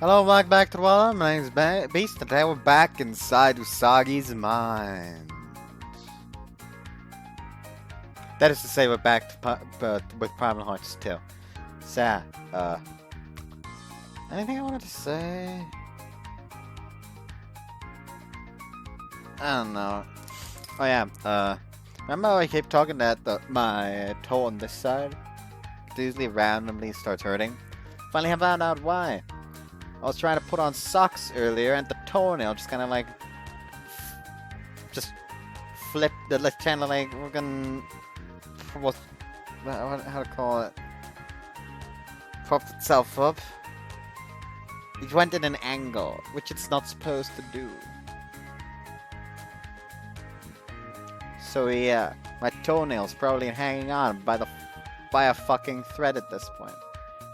Hello, welcome back to the world. My name's Beast. Today we're back inside Usagi's mind. That is to say, we're back to with Primal Hearts 2. So, anything I wanted to say? I don't know. Oh yeah, remember how I keep talking that my toe on this side usually randomly starts hurting? Finally I found out why. I was trying to put on socks earlier, and the toenail just kind of like just flipped. Like kind of like we're gonna how to call it? Propped itself up. It went in an angle, which it's not supposed to do. So yeah, my toenail's probably hanging on by a fucking thread at this point.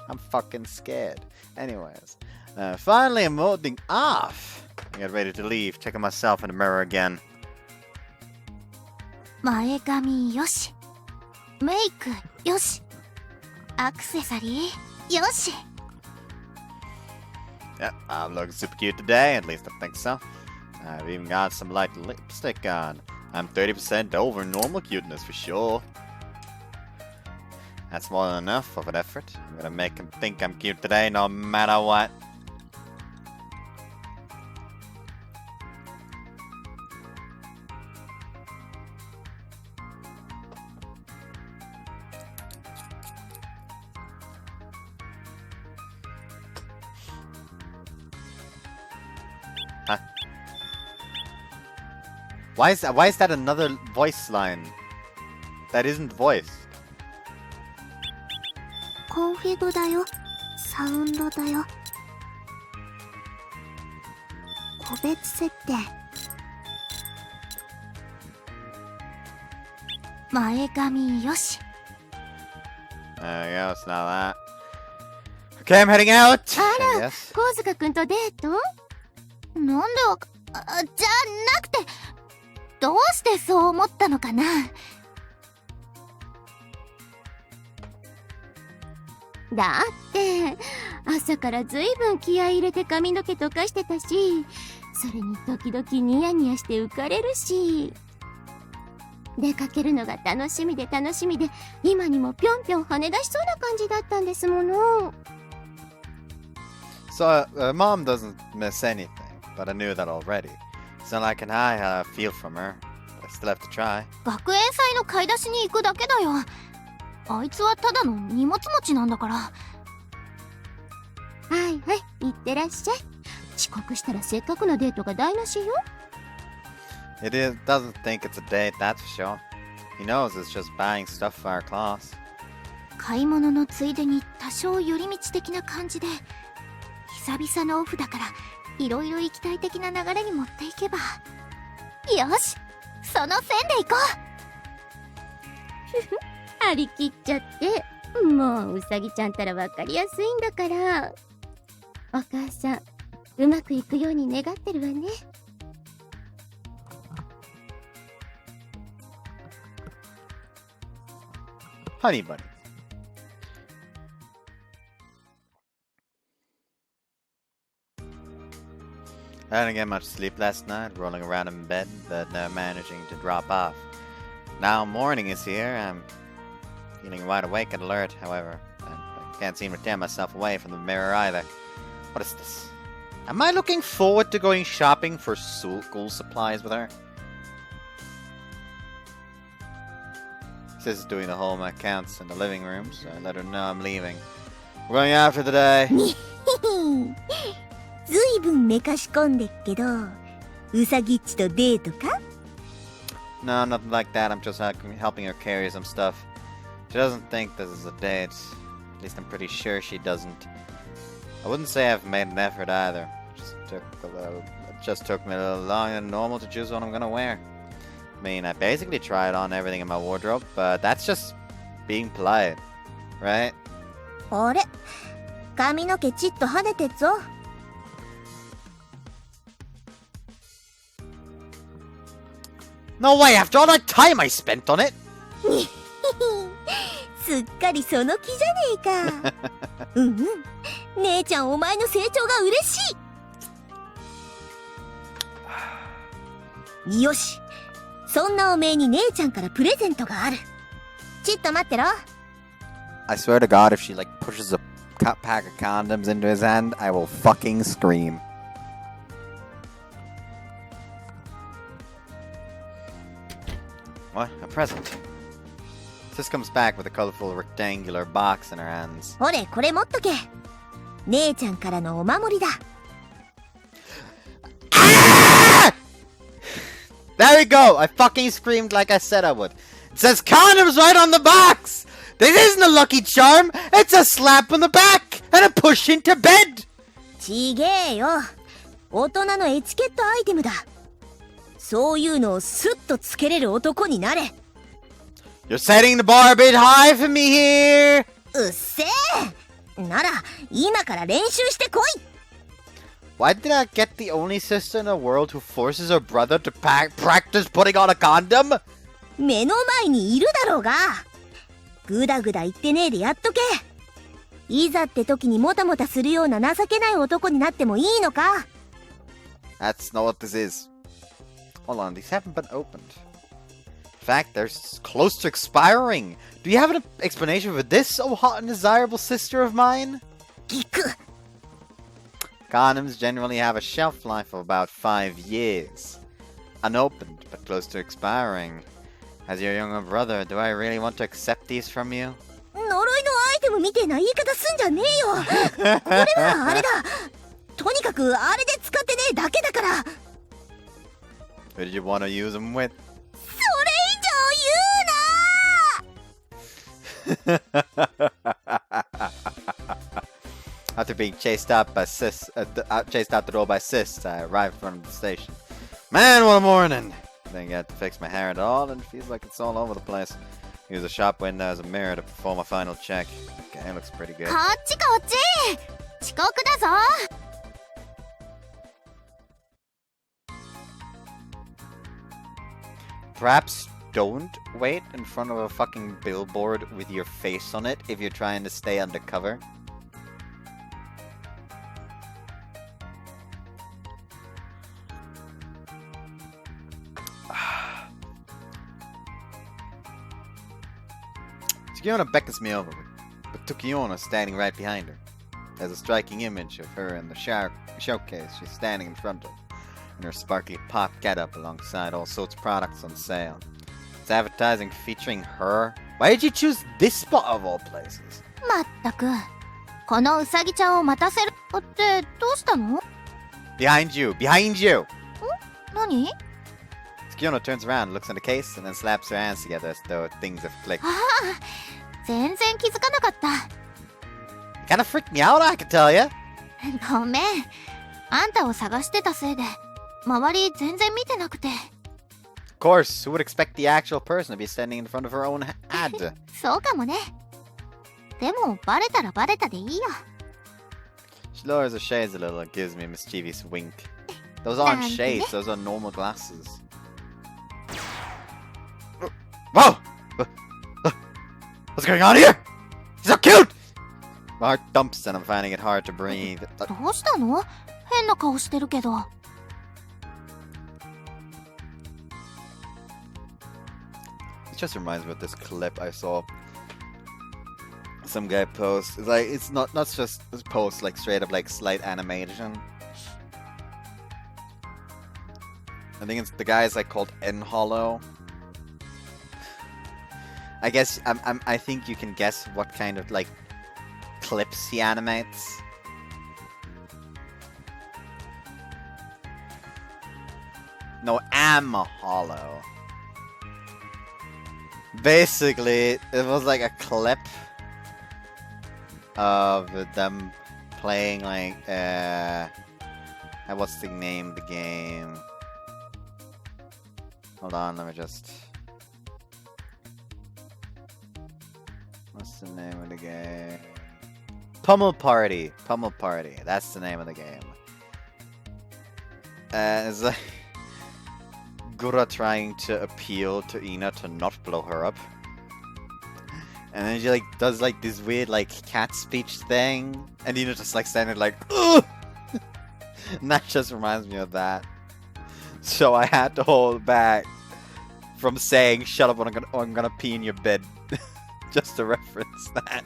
I'm fucking scared. Anyways. Finally, I'm molding off. I get ready to leave, checking myself in the mirror again. 前髪よし、メイクよし、アクセサリーよし。 Yeah, I'm looking super cute today, at least I think so. I've even got some light lipstick on. I'm 30% over normal cuteness for sure. That's more than enough of an effort. I'm gonna make him think I'm cute today, no matter what. Huh? Why is that another voice line that isn't voiced? コンフィグだよ、サウンドだよ。個別設定。前髪よし。 There we go, it's not that. Okay, I'm heading out! あら、 Yes. コウズカ君とデート？なんでじゃなくて、どうしてそう思ったのかな？だって朝からずいぶん気合い入れて髪の毛溶かしてたし、それに時々ニヤニヤして浮かれるし、出かけるのが楽しみで今にもぴょんぴょん跳ね出しそうな感じだったんですもの。 So, Mom doesn't miss anything, but I knew that already. It's not like an I feel from her. I still have to try. 学園祭の買い出しに行くだけだよ。あいつはただの荷物持ちなんだから。はいはい、行ってらっしゃい。遅刻したらせっかくのデートが台無しよ。 Doesn't think it's a date, that's for sure. He knows it's just buying stuff for our class. 買い物のついでに多少寄り道的な感じで、久々のオフだからいろいろ行きたい的な流れに持っていけば。よし、その線で行こう。ふふ、張り切っちゃって。もううさぎちゃんたらわかりやすいんだから。お母さん、うまくいくように願ってるわね。 Honey bunny. I didn't get much sleep last night, rolling around in bed, but never managing to drop off. Now morning is here, I'm feeling wide awake and alert, however. I can't seem to tear myself away from the mirror either. What is this? Am I looking forward to going shopping for school supplies with her? Sis is doing the home accounts in the living room, so I let her know I'm leaving. We're going out for the day. ずいぶんめかし込んでっけど、うさぎっちとデートか？ No, nothing like that. I'm just helping her carry some stuff. She doesn't think this is a date. At least I'm pretty sure she doesn't. I wouldn't say I've made an effort either. It just took me a little longer than normal to choose what I'm gonna wear. I mean, I basically tried on everything in my wardrobe, but that's just being polite, right? あれ、髪の毛ちっと跳ねてっぞ。 No way, after all that time I spent on it! すっかりその気じゃねえか。うんうん。姉ちゃんお前の成長が嬉しい。よし、そんなおめえに姉ちゃんからプレゼントがある。ちっと待ってろ。 I swear to God, if she like pushes a pack of condoms into his hand, I will fucking scream. What? A present? Sis comes back with a colorful rectangular box in her hands. ほれ、これ持っとけ。姉ちゃんからのお守りだ。There we go! I fucking screamed like I said I would. It says condoms right on the box! This isn't a lucky charm! It's a slap on the back! And a push into bed! ちげえよ。大人のエチケットアイテムだ。そういうのをスッとつけれる男になれ。You're setting the bar a bit high for me here! うっせえ。なら、今から練習してこい。Why did I get the only sister in the world who forces her brother to practice putting on a condom? 目の前にいるだろうが。ぐだぐだ言ってねえでやっとけ。いざって時にもたもたするような情けない男になってもいいのか。 That's not what this is. Hold on, these haven't been opened. In fact, they're close to expiring. Do you have an explanation for this, oh hot and desirable sister of mine? ギク。Condoms generally have a shelf life of about 5 years. Unopened, but close to expiring. As your younger brother, do I really want to accept these from you? 呪いのアイテムみてえな言い方すんじゃねえよ。これはあれだ。とにかくあれで使ってねえだけだから。 Who did you want to use them with? それ以上言うな。After being chased out by chased out the door by Sis, I arrived in front of the station. Man, what a morning! Didn't get to fix my hair at all, and it feels like it's all over the place. Use a shop window as a mirror to perform a final check. Okay, looks pretty good. こっちこっち。遅刻だぞ。Perhaps don't wait in front of a fucking billboard with your face on it if you're trying to stay undercover. Tsukiona beckons me over, but Tsukiona standing right behind her. There's a striking image of her in the showcase she's standing in front of, in her sparkly pop getup alongside all sorts of products on sale. It's advertising featuring her. Why did you choose this spot of all places? まったく。このウサギちゃんを待たせるってどうしたの？ Behind you! Behind you! 何？ Tsukiona turns around, looks in the case, and then slaps her hands together as though things have clicked. ああ、全然気づかなかった。You kinda freaked me out, I can tell ya! ごめん。あんたを探してたせいで、周り全然見てなくて。Of course, who would expect the actual person to be standing in front of her own ad? そうかもね。でも、バレたらバレたでいいよ。 She lowers her shades a little and gives me a mischievous wink. Those aren't shades, those are normal glasses. Whoa! What's going on here? He's so cute! My heart thumps and I'm finding it hard to breathe. どうしたの？変な顔してるけど。It just reminds me of this clip I saw. Some guy post. It's like it's not just this post like straight up like slight animation. I think it's the guy's like called N Hollow. I guess I think you can guess what kind of like clips he animates. No, Am Hollow. Basically, it was like a clip of them playing like what's the name of the game? Hold on, let me just. What's the name of the game? Pummel Party. Pummel Party. That's the name of the game. It's like Gura trying to appeal to Ina to not blow her up. And then she like does like this weird like cat speech thing, and you know just like standing like, ugh! And that just reminds me of that. So I had to hold back from saying "shut up" when I'm gonna pee in your bed, just to reference that.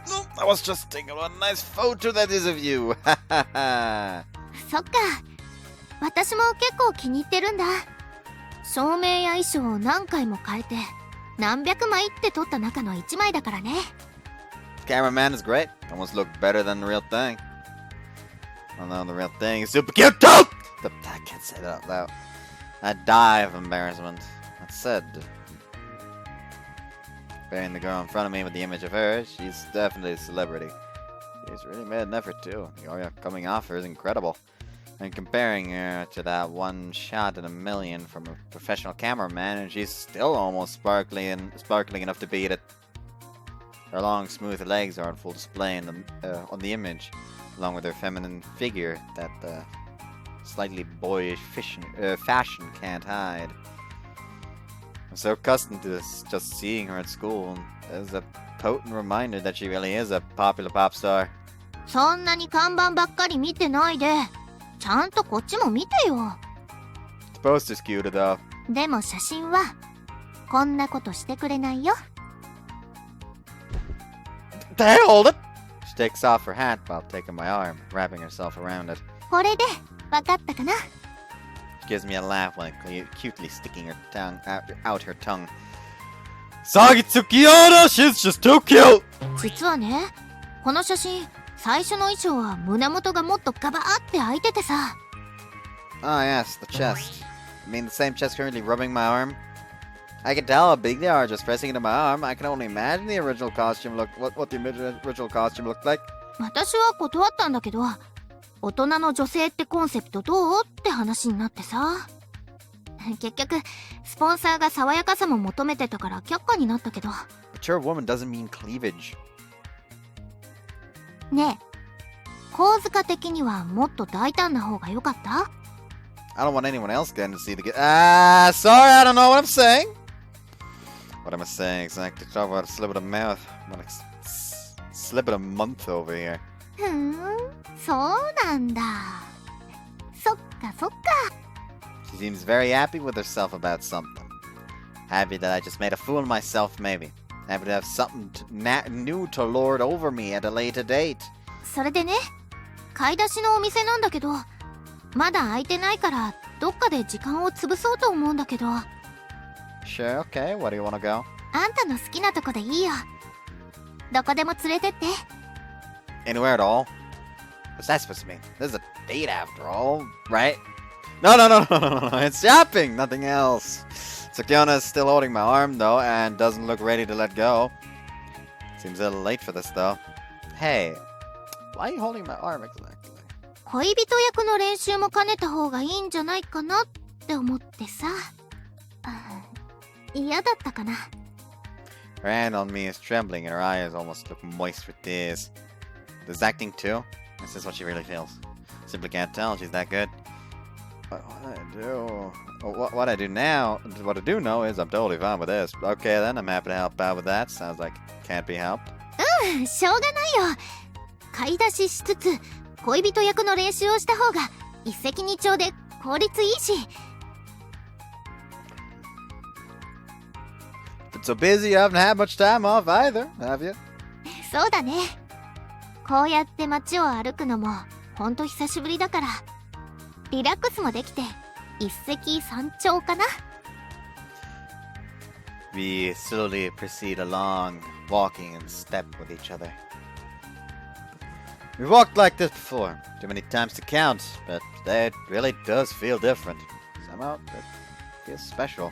No, I was just thinking what a nice photo that is of you. そっか。私も結構気に入ってるんだ。照明や衣装を何回も変えて、何百枚って撮った中の1枚だからね。Cameraman is great. Almost looked better than the real thing. Oh no, the real thing is super cute too! I can't say that out loud. I die of embarrassment. That said, burying the girl in front of me with the image of her, she's definitely a celebrity. She's really made an effort too. The aura coming off her is incredible. And comparing her to that one shot in a million from a professional cameraman, and she's still almost sparkling enough to beat it. Her long, smooth legs are on full display on the image, along with her feminine figure that slightly boyish fashion can't hide. I'm so accustomed to this, just seeing her at school. There's a potent reminder that she really is a popular pop star. そんなに看板ばっかり見てないで、ちゃんとこっちも見てよ。The poster's cute though. でも写真はこんなことしてくれないよ。Hey, hold it! She takes off her hat while taking my arm, wrapping herself around it. これでわかったかな？ She gives me a laugh while cutely sticking her tongue out her tongue. Sagitsukiyana, she's just too cute! 実はね、この写真、最初の衣装は胸元がもっとガバーって開いててさ。Oh yes, the chest. I mean the same chest currently rubbing my arm? I can tell how big they are just pressing into my arm. I can only imagine the original costume what the original costume looked like. 私は断ったんだけど、大人の女性ってコンセプトどうって話になってさ。結局、スポンサーが爽やかさも求めてたから却下になったけど。Mature woman doesn't mean cleavage. ねえ、構図化的にはもっと大胆な方が良かった？ I don't want anyone else getting to see the sorry, I don't know what I'm saying. What am I saying exactly? Talk about a slip of the mouth. Slip of the month over here. ふーん、そうなんだ。そっかそっか。She seems very happy with herself about something. Happy that I just made a fool of myself, maybe. Happy to have something new to lord over me at a later date. それでね、買い出しのお店なんだけど、まだ開いてないからどっかで時間を潰そうと思うんだけど。Sure, okay. Where do you want to go? あんたの好きなとこでいいよ。どこでも連れてって。Anywhere at all? What's that supposed to mean? This is a date after all, right? No. It's shopping, nothing else. Tsukiona is still holding my arm though, and doesn't look ready to let go. Seems a little late for this though. Hey, why are you holding my arm exactly? 恋人役の練習も兼ねた方がいいんじゃないかなって思ってさ。嫌だったかな。Her hand on me is trembling and her eyes almost look moist with tears. This acting too? Is this what she really feels? Simply can't tell, she's that good. What I do know is I'm totally fine with this. Okay then, I'm happy to help out with that. Sounds like can't be helped. しょうがないよ。買い出ししつつ恋人役の練習をした方が一石二鳥で効率いいし。Been so busy you haven't had much time off either, have you? そうだね。こうやって街を歩くのもほんと久しぶりだから、リラックスもできて一石三鳥かな。We slowly proceed along, walking in step with each other. We've walked like this before, too many times to count, but today it really does feel different. Somehow, it feels special.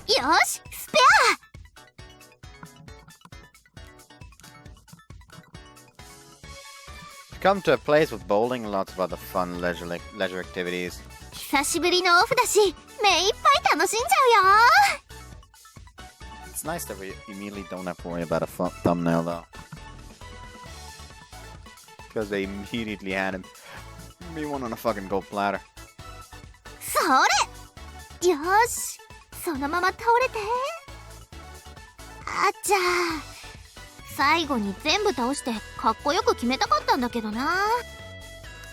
よし、スペアWe've come to a place with bowling and lots of other fun leisure activities. 久しぶりのオフだし、目いっぱい楽しんじゃうよ。 It's nice that we immediately don't have to worry about a thumbnail though. Because they immediately me one on a fucking gold platter. それよし、そのまま倒れて。あっちゃー、最後に全部倒してかっこよく決めたかったんだけどな。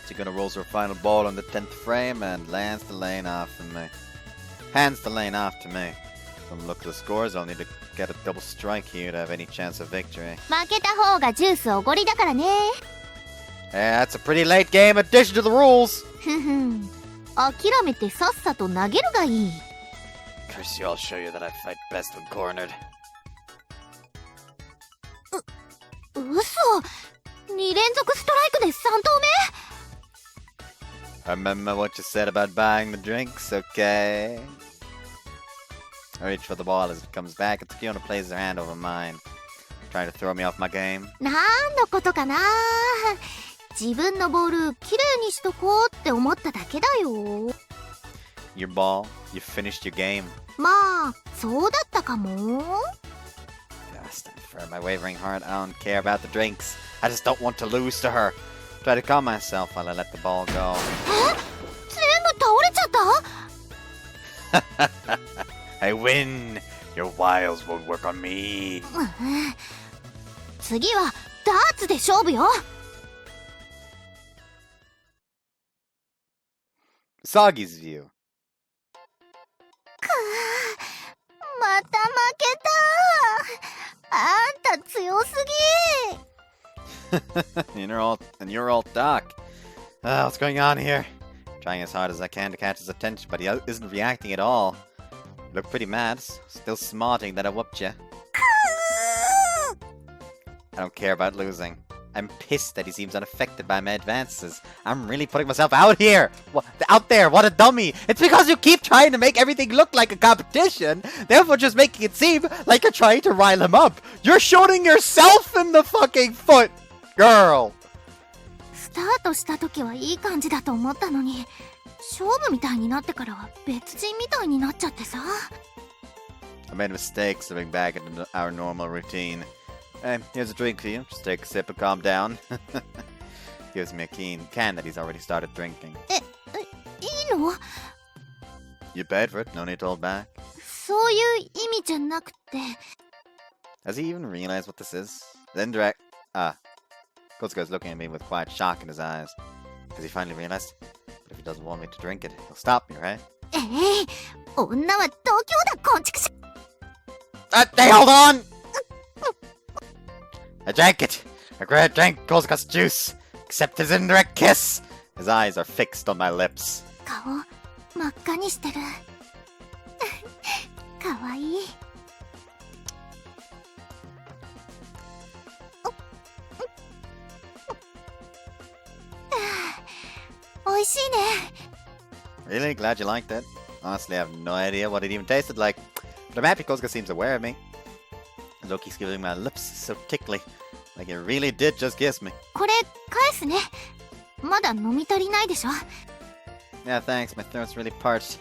She's gonna rolls her final ball on the 10th frame and lands the lane off to me. Hands the lane off to me. From the look of the scores, I'll need to get a double strike here to have any chance of victory. 負けた方がジュースおごりだからね。Yeah, that's a pretty late game addition to the rules! ふふん、諦めてさっさと投げるがいい。Curse you, I'll show you that I fight best when cornered. 嘘、2連続ストライクで3投目。Remember what you said about buying the drinks, okay? I reach for the ball as it comes back, and Tsukiona plays her hand over mine, trying to throw me off my game. なんのことかな。自分のボールきれいにしとこうって思っただけだよ。Your ball, you finished your game. まあ、そうだったかも。Just for my wavering heart, I don't care about the drinks. I just don't want to lose to her. Try to calm myself while I let the ball go. え？全部倒れちゃった？ I win! Your wiles won't work on me. 次はダーツで勝負よ。Usagi's view. また負けた。あんた強すぎ。and you're all dark. What's going on here? Trying as hard as I can to catch his attention, but he isn't reacting at all. You look pretty mad. Still smarting that I whooped you. I don't care about losing. I'm pissed that he seems unaffected by my advances. I'm really putting myself out here! Out there, what a dummy! It's because you keep trying to make everything look like a competition, therefore just making it seem like you're trying to rile him up. You're shooting yourself in the fucking foot, girl! スタートした時はいい感じだと思ったのに、勝負みたいになってからは別人みたいになっちゃってさ。I made a mistake slipping back into our normal routine. Hey, here's a drink for you. Just take a sip and calm down. Gives me a keen can that he's already started drinking. いいの？ You paid for it, no need to hold back. そういう意味じゃなくて。Does he even realize what this is? Kotsuka's looking at me with quiet shock in his eyes. Has he finally realized? But if he doesn't want me to drink it, he'll stop me, right? 女は度胸だ、こんちくし。Hey, hold on! I drank it! I drank Kotsuka's juice! Except his indirect kiss! His eyes are fixed on my lips. 顔真っ赤にしてる。かわいい。おいしいね。Really? Glad you liked it. Honestly, I have no idea what it even tasted like. But I'm happy Kotsuka seems aware of me. Loki's giving my lips so tickly. Like it really did just kiss me. これ返すね。まだ飲み足りないでしょ。Yeah, thanks. My throat's really parched.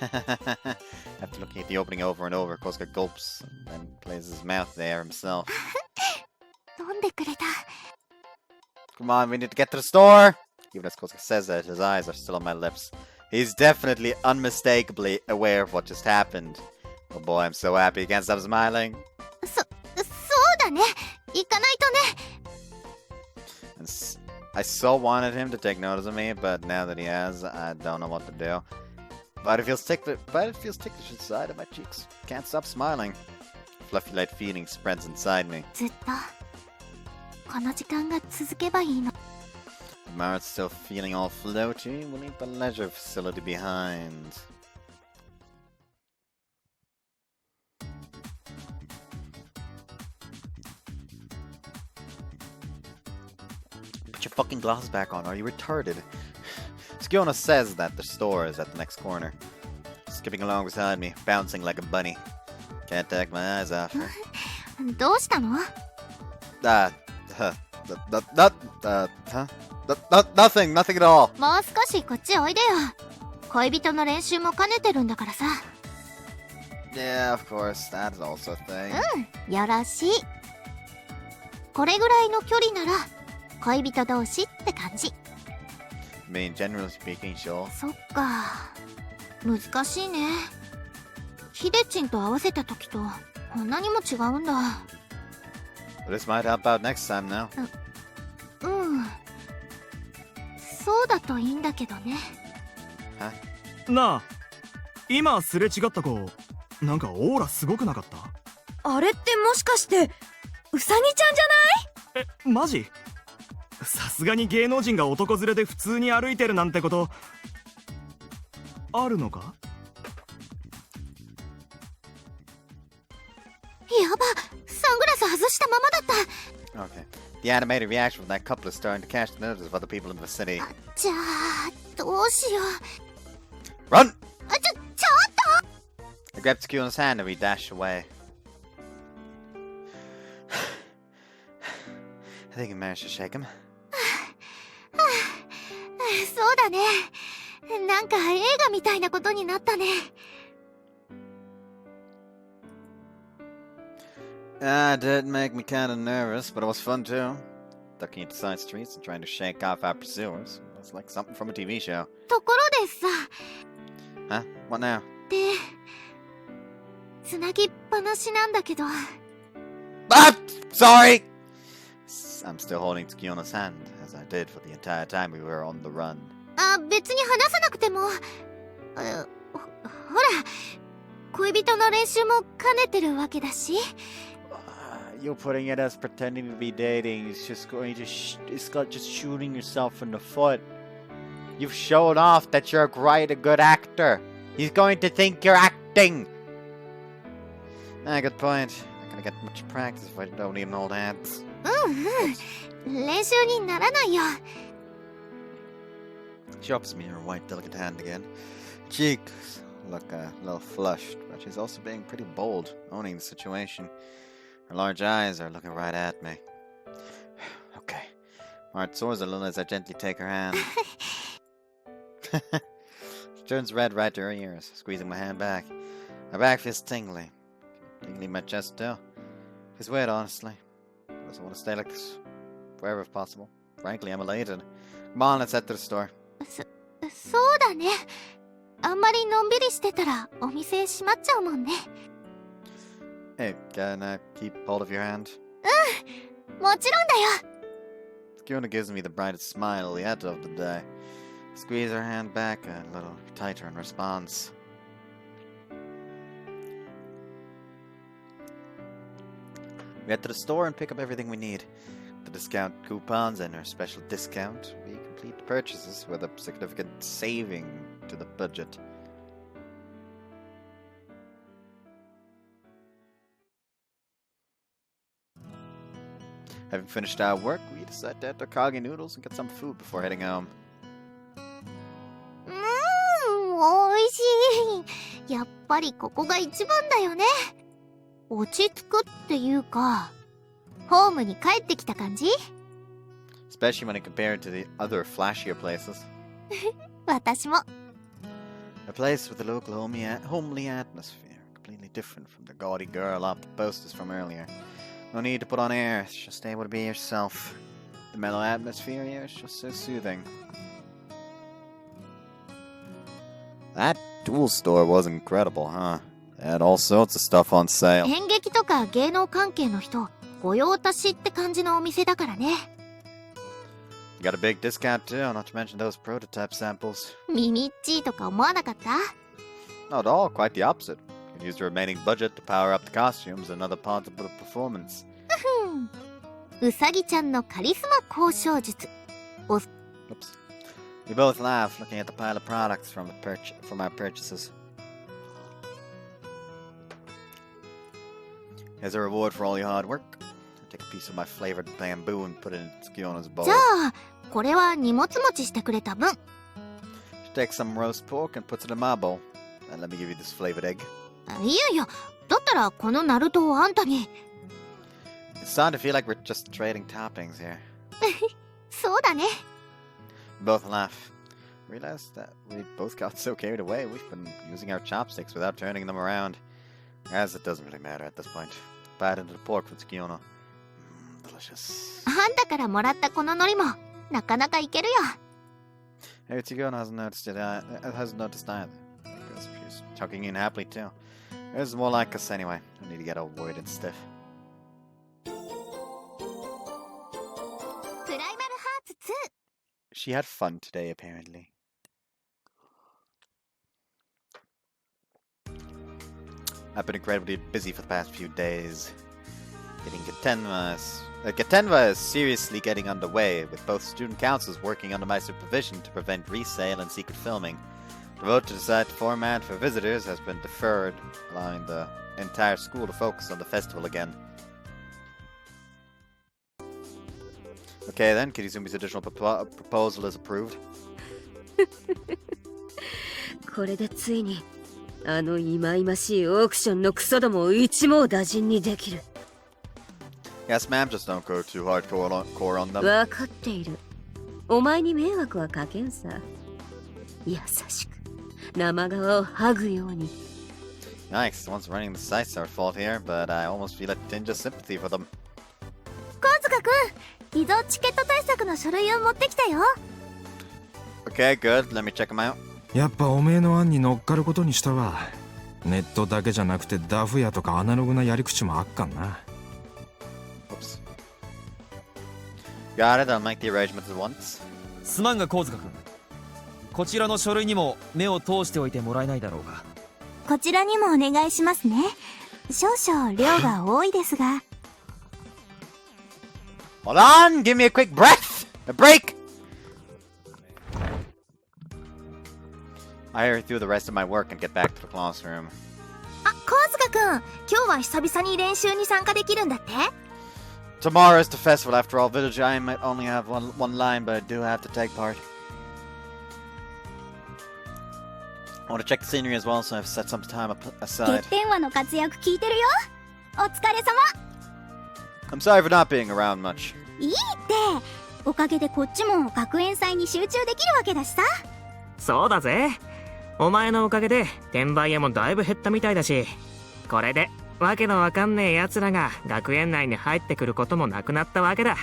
After looking at the opening over and over, Kotsuka gulps and places his mouth there himself. 飲んでくれた。Come on, we need to get to the store! Even as Kotsuka says that, his eyes are still on my lips. He's definitely unmistakably aware of what just happened. Oh boy, I'm so happy he can't stop smiling. そうだね。行かないとね。I so wanted him to take notice of me, but now that he has, I don't know what to do. But it feels ticklish inside of my cheeks. Can't stop smiling. Fluffy light feeling spreads inside me. ずっとこの時間が続けばいいの。Marit's still feeling all floaty. We'll leave the leisure facility behind. Put your fucking glasses back on. Are you retarded? Skiona says that the store is at the next corner. Skipping along beside me, bouncing like a bunny. Can't take my eyes off her. どうしたの？ Nothing at all. もう少しこっちおいでよ。恋人の練習も兼ねてるんだからさ。Yeah, of course. That's also a thing. よろしい。これぐらいの距離なら恋人同士って感じ。I mean, generally speaking, sure. そっか、難しいね。ヒデチンと合わせた時とこんなにも違うんだ。 But this might help out next time now. うん、そうだといいんだけどね。なあ、今すれ違った子、なんかオーラすごくなかった？あれってもしかしてウサギちゃんじゃない？え、マジ？さすがに芸能人が男連れで普通に歩いてるなんてことあるのか？やば、サングラス外したままだった。 Okay. The animated reaction from that couple is starting to catch the nerves of other people in the vicinity. じゃあどうしよう。 Run! ちょっと I grabbed Tsukiono's hand and we dashed away. I think I managed to shake him. そうだね。なんか映画みたいなことになったね。It did make me kind of nervous, but it was fun too. Ducking into side streets and trying to shake off our pursuers. It was like something from a TV show. ところでさ。 Huh? What now? で、つなぎっぱなしなんだけど。 Ah! Sorry! I'm still holding Tsukiono's hand, as I did for the entire time we were on the run. あ、別に話さなくても。ほら、恋人の練習も兼ねてるわけだし。You're putting it as pretending to be dating. It's just going to it's got just shooting yourself in the foot. You've shown off that you're quite a good actor. He's going to think you're acting. Good point. Not gonna get much practice if I don't even hold hands. 練習にならないよ。 She offers me her white, delicate hand again. Cheeks look a little flushed, but she's also being pretty bold, owning the situation. Her large eyes are looking right at me. Okay. My heart soars a little as I gently take her hand. She turns red right to her ears, squeezing my hand back. My back feels tingly. Tingly my chest too. Feels weird, honestly. I just want to stay like this forever if possible. Frankly, I'm elated. Come on, let's head to the store. そうだね。あんまりのんびりしてたらお店閉まっちゃうもんね。 Hey, can I keep hold of your hand? もちろんだよ。 Tsukiono gives me the brightest smile yet of the day. Squeeze her hand back a little tighter in response. We head to the store and pick up everything we need. The discount coupons and our special discount. We complete the purchases with a significant saving to the budget. Having finished our work, we decide to head to Kage Noodles and get some food before heading home. 美味しい。やっぱりここが一番だよね。落ち着くっていうか、ホームに帰ってきた感じ？ Especially when compared to the other flashier places. 私も。 A place with a local homely atmosphere, completely different from the gaudy girl off the posters from earlier. No need to put on airs, just able to be yourself. The mellow atmosphere here is just so soothing. That tool store was incredible, huh? They had all sorts of stuff on sale. 演劇とか芸能関係の人、御用達って感じのお店だからね。You got a big discount too, not to mention those prototype samples. ミミッチーとか思わなかった？ Not at all, quite the opposite. You can use the remaining budget to power up the costumes and other parts of the performance. うさぎちゃんのカリスマ交渉術。 Oops. We both laugh, looking at the pile of products from our purchases. As a reward for all your hard work, I take a piece of my flavored bamboo and put it in Tsukiono's bowl. じゃあ、これは荷物持ちしてくれた分。 She takes some roast pork and puts it in my bowl. And let me give you this flavored egg. いやいや、だったらこのナルトをあんたに。 It's starting to feel like we're just trading toppings here. そうだね。 We both laugh. Realize that we both got so carried away, we've been using our chopsticks without turning them around. As it doesn't really matter at this point. Bite into the pork from Tsukiono. Delicious. あんたからもらったこの海苔もなかなかいけるよ。Hey, Tigona hasn't noticed it. Hasn't noticed either. Because she's chugging in happily too. It's more like us anyway. I need to get all worried and stiff. PRIMAL Hearts 2. She had fun today, apparently. I've been incredibly busy for the past few days. Gatenva is seriously getting underway, with both student councils working under my supervision to prevent resale and secret filming. The vote to decide the format for visitors has been deferred, allowing the entire school to focus on the festival again. Okay then, Kirizumi's additional proposal is approved. これでついにあの忌々しいオークションのクソどもを一網打尽にできる。 Yes, ma'am, just don't go too hardcore on them. 分かっている。お前に迷惑はかけんさ。優しく生側を剥ぐように。 Yikes, the ones running the site's our fault here, but I almost feel a tinge of sympathy for them. コウズカ君、偽造チケット対策の書類を持ってきたよ。 Okay, good, let me check them out. やっぱおめえの案に乗っかることにしたわ。ネットだけじゃなくてダフ屋とかアナログなやり口もあっかんな。 Oops. Got it, I'll make the arrangements at once. すまんが神塚君、こちらの書類にも目を通しておいてもらえないだろうか。こちらにもお願いしますね。少々量が多いですが。 Hold on, give me a quick breath! A break! I hurry through the rest of my work and get back to the classroom. あ、コウズカ君、今日は久々に練習に参加できるんだって？ Tomorrow is the festival after all. Village, I might only have one line, but I do have to take part. I want to check the scenery as well, so I've set some time aside. 月天話の活躍聞いてるよ。お疲れ様。 I'm sorry for not being around much. いいって。おかげでこっちも学園祭に集中できるわけだしさ。そうだぜ。お前のおかげで転売屋もだいぶ減ったみたいだし、これでわけのわかんねえ奴らが学園内に入ってくることもなくなったわけだ。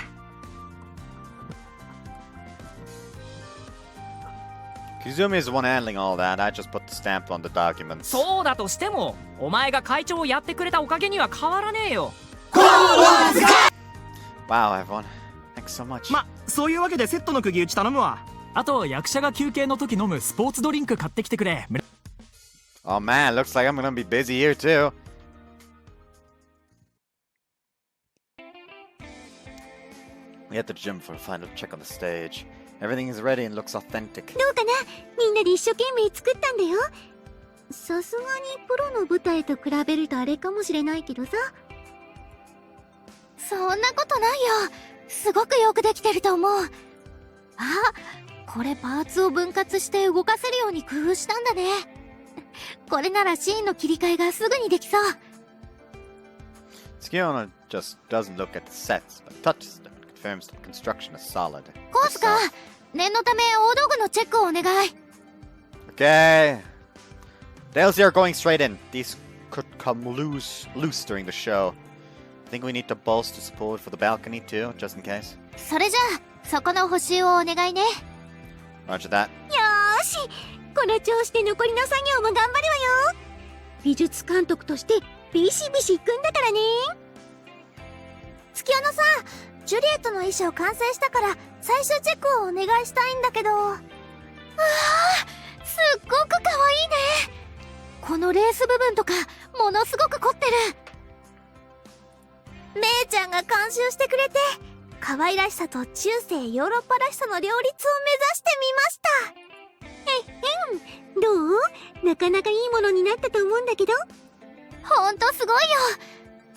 Kizumi is the one handling all that. I just put the stamp on the documents. そうだとしても、お前が会長をやってくれたおかげには変わらねえよ。 Wow, everyone. Thanks so much. ま、そういうわけでセットの釘打ち頼むわ。あと役者が休憩の時飲むスポーツドリンク買ってきてくれ。 Oh man, looks like I'm gonna be busy here too. We at the gym for a final check on the stage. Everything is ready and looks authentic. どうかな？みんなで一生懸命作ったんだよ。さすがにプロの舞台と比べるとあれかもしれないけどさ。そんなことないよ。すごくよくできてると思う。あ、これパーツを分割して動かせるように工夫したんだね。これならシーンの切り替えがすぐにできそう。Skiona just doesn't look at the sets, but touches them and confirms the construction is solid. コースか、念のため大道具のチェックをお願い。Okay. Dales here going straight in. These could come loose during the show. I think we need to bolster support for the balcony too, just in case. それじゃあ、そこの補修をお願いね。 Roger that. よーし、この調子で残りの作業も頑張るわよ。美術監督としてビシビシ行くんだからね。月夜野さん、ジュリエットの衣装完成したから最終チェックをお願いしたいんだけど。うわー、すっごく可愛いね。このレース部分とかものすごく凝ってる。めいちゃんが監修してくれて、可愛らしさと中世ヨーロッパらしさの両立を目指してみました。どう？なかなかいいものになったと思うんだけど。ほんとすごいよ。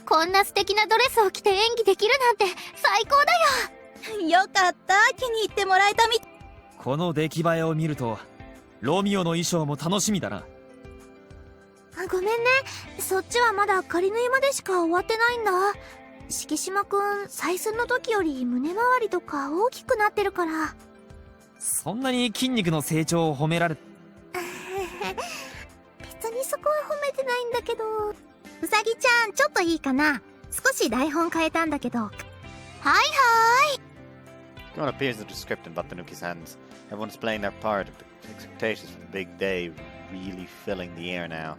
こんな素敵なドレスを着て演技できるなんて最高だよ。よかった、気に入ってもらえたみ。この出来栄えを見るとロミオの衣装も楽しみだな。ごめんね、そっちはまだ仮縫いまでしか終わってないんだ。敷島くん、採寸の時より胸周りとか大きくなってるから。そんなに筋肉の成長を褒められ別にそこは褒めてないんだけど。うさぎちゃん、ちょっといいかな。少し台本変えたんだけど。はいはーい。Everyone appears to be descriptive about Tanuki's hands. Everyone's playing their part. The expectations for the big day really filling the air now.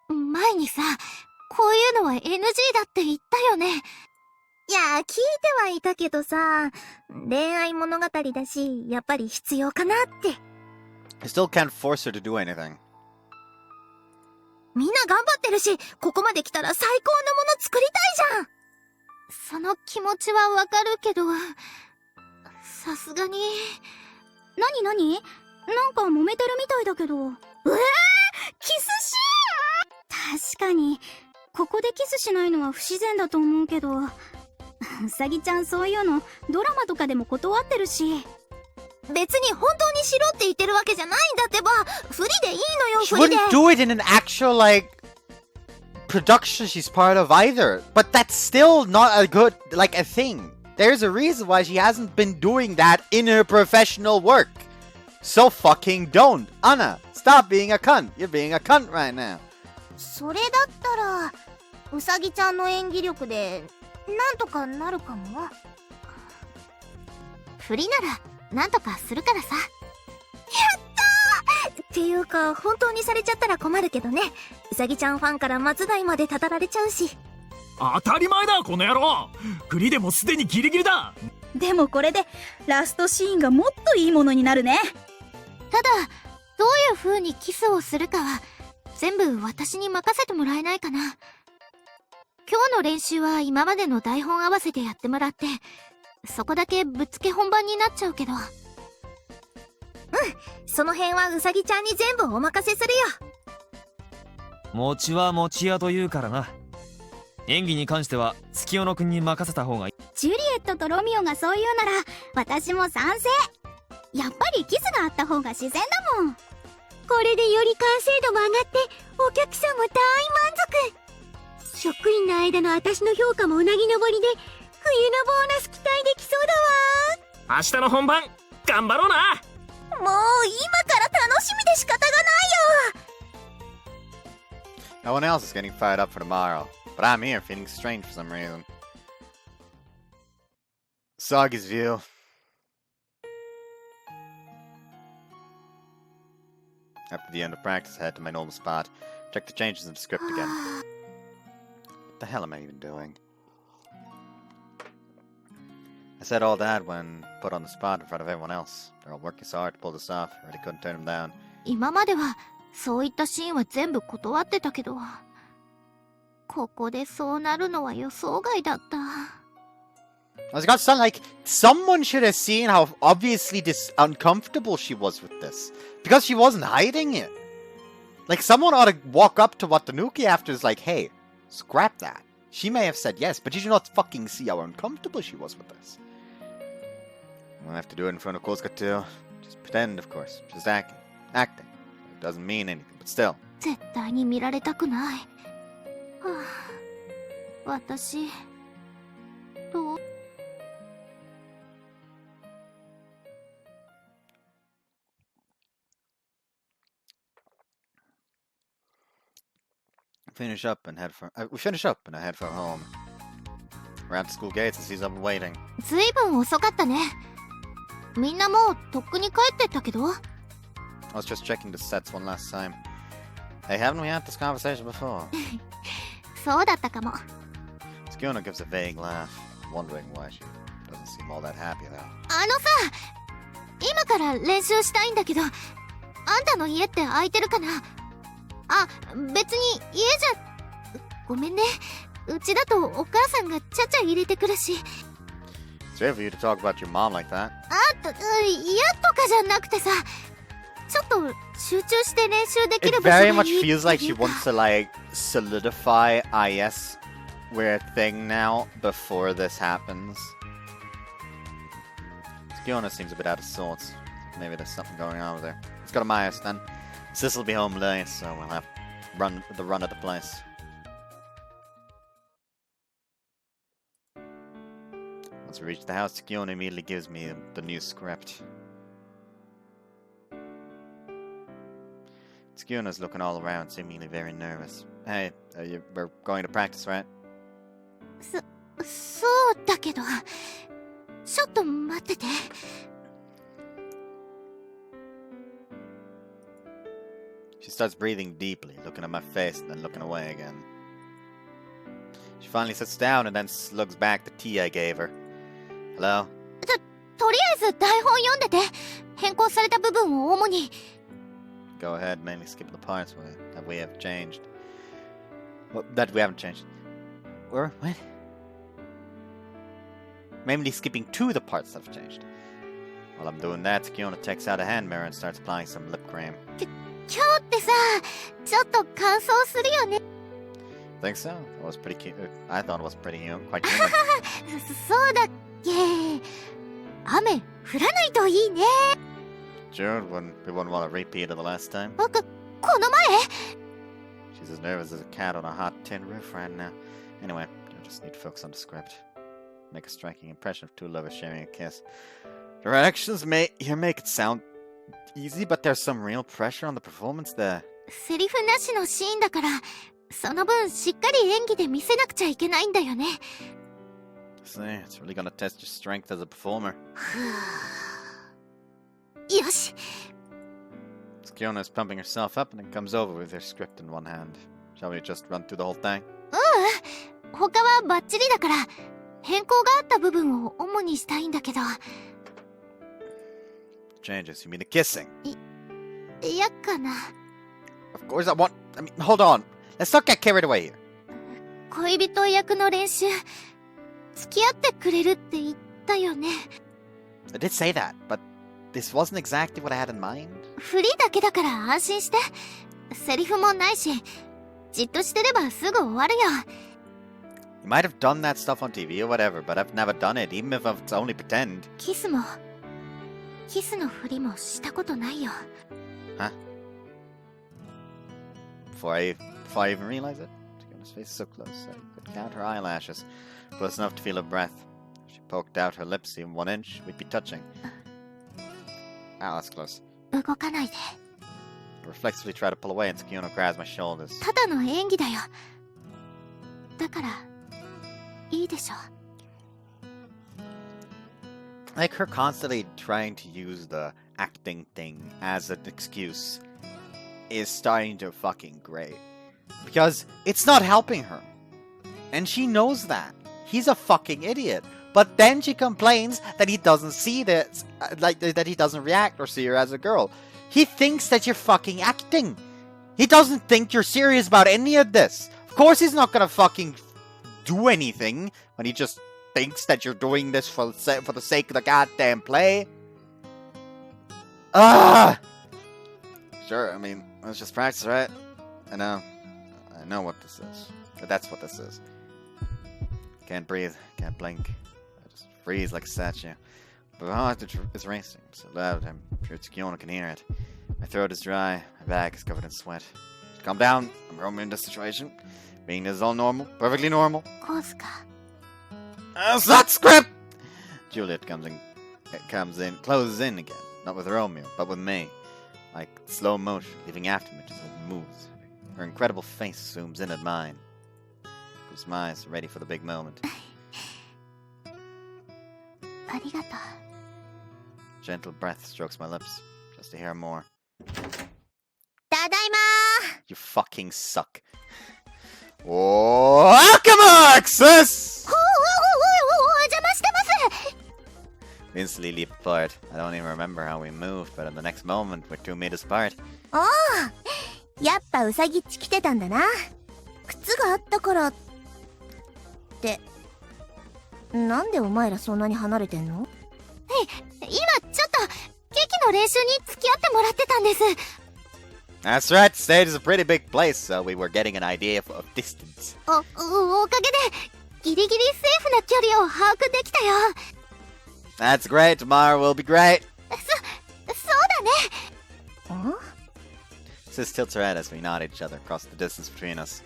前にさ、こういうのは NG だって言ったよね。いや、聞いてはいたけどさ、恋愛物語だし、やっぱり必要かなって。I still can't force her to do anything. みんな頑張ってるし、ここまで来たら最高のもの作りたいじゃん。その気持ちはわかるけど、さすがに。なになんか揉めてるみたいだけど。キスシーン。確かに、ここでキスしないのは不自然だと思うけど、うさぎちゃんそういうのドラマとかでも断ってるし。別に本当にしろって言ってるわけじゃないんだってば。フリでいいのよ、 She フリで。 wouldn't do it in an actual, like, production she's part of either. But that's still not a good, like, a thing. There's a reason why she hasn't been doing that in her professional work. So fucking don't. Anna, stop being a cunt. You're being a cunt right now. それだったら、うさぎちゃんの演技力で、なんとかなるかも。フリなら、なんとかするからさ。やったーっていうか、本当にされちゃったら困るけどね。うさぎちゃんファンから松代までたたられちゃうし。当たり前だこの野郎。フリでもすでにギリギリだ。でもこれでラストシーンがもっといいものになるね。ただ、どういう風にキスをするかは、全部私に任せてもらえないかな。今日の練習は今までの台本合わせてやってもらって、そこだけぶっつけ本番になっちゃうけど。その辺はうさぎちゃんに全部お任せするよ。餅は餅屋というからな。演技に関しては月夜野くんに任せた方がいい。ジュリエットとロミオがそう言うなら私も賛成。やっぱりキスがあった方が自然だもん。これでより完成度も上がってお客さんも大満足。職員の間の私の評価もうなぎ登りで冬のボーナス期待できそうだわ。明日の本番頑張ろうな。もう今から楽しみで仕方がないよ。 No one else is getting fired up for tomorrow, but I'm here feeling strange for some reason. Usagi's view. After the end of practice, I head to my normal spot. Check the changes in the script again. What the hell am I even doing? I said all that when put on the spot in front of everyone else. They're all working so hard to pull this off. I really couldn't turn them down. 今まではそういったシーンは全部断ってたけど、ここでそうなるのは予想外だった。I was gonna sound like someone should have seen how obviously uncomfortable she was with this. Because she wasn't hiding it. Like, someone ought to walk up to Watanuki after is like, hey, scrap that. She may have said yes, but did you not fucking see how uncomfortable she was with this? I'll have to do it in front of Kozuka too. Just pretend, of course. Just acting. Acting. It doesn't mean anything, but still. 絶対に見られたくない。はあ、私、どうFinish up and head for. We finish up and I head for home. We're at the school gates and see someone waiting. ずいぶん遅かったね。みんなもうとっくに帰ってったけど。I was just checking the sets one last time. Hey, haven't we had this conversation before? そうだったかも。Tsukuna gives a vague laugh, wondering why she doesn't seem all that happy though. あのさ、今から練習したいんだけど、あんたの家って空いてるかな？あ、別に家じゃ、ごめんね。うちだとお母さんがちゃちゃ入れてくるし。It's rare for you to talk about your mom like that. 嫌とかじゃなくてさ、ちょっと集中して練習でき It る場所がい very い much っていう feels like she か wants to like solidify IS we're a thing now before this happens. Tsukuna seems a bit out of sorts. Maybe there's something going on with her. Let's go to Myers then. Sis will be home late, so we'll have the run of the place. Once we reach the house, Tsukuna immediately gives me the new script. Tsukuna's looking all around, seemingly very nervous. Hey, we're going to practice, right? そうだけど、ちょっと待ってて。She starts breathing deeply, looking at my face and then looking away again. She finally sits down and then slugs back the tea I gave her. Hello? とりあえず台本読んでて。変更された部分を主に。Go ahead, mainly skip the parts that we have changed. Well, that we haven't changed. What? Mainly skipping to the parts that have changed. While I'm doing that, Kiona takes out a hand mirror and starts applying some lip cream. 今日ってさ、ちょっと乾燥するよね。Think so? It was pretty cute. I thought it was pretty quite human. そうだっけ。雨降らないといいね。Sure, we wouldn't want a repeat of the last time. 僕、この前。She's as nervous as a cat on a hot tin roof right now. Anyway, I just need to focus on the script. Make a striking impression of two lovers sharing a kiss. Directions make it sound easy, but there's some real pressure on the performance there. セリフなしのシーンだから、その分しっかり演技で見せなくちゃいけないんだよね。See, it's really gonna test your strength as a performer. よし。Kiona is pumping herself up and then comes over with her script in one hand. Shall we just run through the whole thing? 他はバッチリだから、変更があった部分を主にしたいんだけど。Changes, you mean the kissing? 嫌かな。Of course I mean, hold on. Let's not get carried away here. 恋人役の練習、付き合ってくれるって言ったよね。I did say that, but this wasn't exactly what I had in mind. フリーだけだから安心して。セリフもないし、じっとしてればすぐ終わるよ。You might have done that stuff on TV or whatever, but I've never done it, even if it's only pretend. キスのふりもしたことないよ。Huh? Before I even realized it, Kiona's face is so close, I could count her eyelashes. Close enough to feel her breath. If she poked out her lips even 1 inch, we'd be touching. That's close. 動かないで。I reflexively try to pull away and Kiona grabs my shoulders. ただの演技だよ。だから、いいでしょ。Like her constantly trying to use the acting thing as an excuse is starting to fucking grate. Because it's not helping her. And she knows that. He's a fucking idiot. But then she complains that he doesn't see this, that he doesn't react or see her as a girl. He thinks that you're fucking acting. He doesn't think you're serious about any of this. Of course he's not gonna fucking do anything when he just thinks that you're doing this for the sake of the goddamn play. Sure, I mean, let's just practice, right? I know what this is. That's what this is. Can't breathe, can't blink. I just freeze like a statue. But my heart is racing, so loud I'm sure Kiona can hear it. My throat is dry, my back is covered in sweat. Calm down, I'm roaming in this situation. Being this is all normal, perfectly normal. コースか。That's not script! Juliet closes in again. Not with Romeo, but with me. Like slow motion, leaving after me as it moves. Her incredible face zooms in at mine. Close my eyes, ready for the big moment. ありがとう。 Gentle breath strokes my lips, just to hear more. ただいま You fucking suck. Welcome, sis! お邪魔してます。 We instantly leap apart. I don't even remember how we moved, but in the next moment, we're 2 meters apart. おお、やっぱウサギっち来てたんだな。靴があったからって。なんでお前らそんなに離れてんの？今ちょっとケーキの練習に付き合ってもらってたんです。 That's right, the stage is a pretty big place, so we were getting an idea of distance. おかげでギリギリセーフな距離を把握できたよ。 That's great, tomorrow will be great. そうだね。ん？ Sis tilts her head as we nod at each other across the distance between us.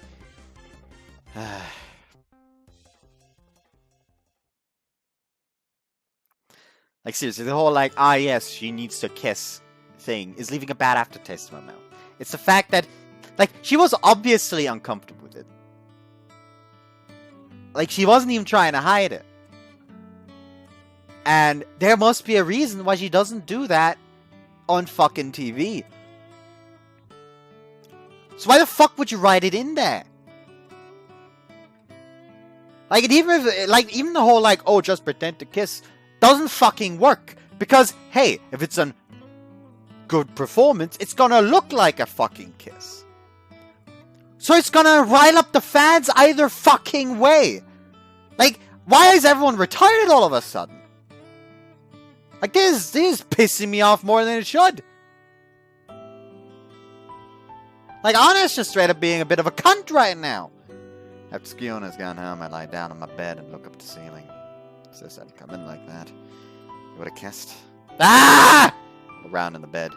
Like seriously, the whole like, yes, she needs to kiss thing is leaving a bad aftertaste in my mouth. It's the fact that, like, she was obviously uncomfortable with it. Like, she wasn't even trying to hide it. And there must be a reason why she doesn't do that on fucking TV. So why the fuck would you write it in there? Like, and even if, like, even the whole, like, oh, just pretend to kiss doesn't fucking work. Because, hey, if it's a good performance, it's gonna look like a fucking kiss. So it's gonna rile up the fans either fucking way. Like, why is everyone retired all of a sudden? Like, this is pissing me off more than it should. Like, Anna's just straight up being a bit of a cunt right now. After Skiona's gone home, I lie down on my bed and look up at the ceiling. Sis hadn't come in like that. You would have kissed. Ah! Around in the bed.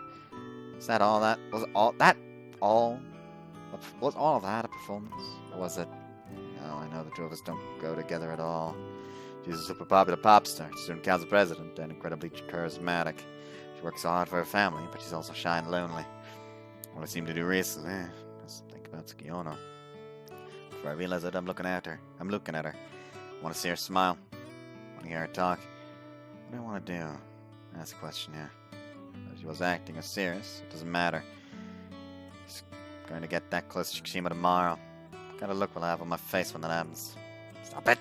Is that all that? Was all that all? Was all of that a performance? Or was it? No, I know the two of us don't go together at all. She's a super popular pop star, student council president, and incredibly charismatic. She works hard for her family, but she's also shy and lonely. What I seem to do recently is think about Skiona. Before I realize that I'm looking at her. I want to see her smile. I want to hear her talk. What do I want to do? That's a question here. If she was acting or serious, it doesn't matter. She's going to get that close to Shikishima tomorrow. What kind of look will I have on my face when that happens? Stop it!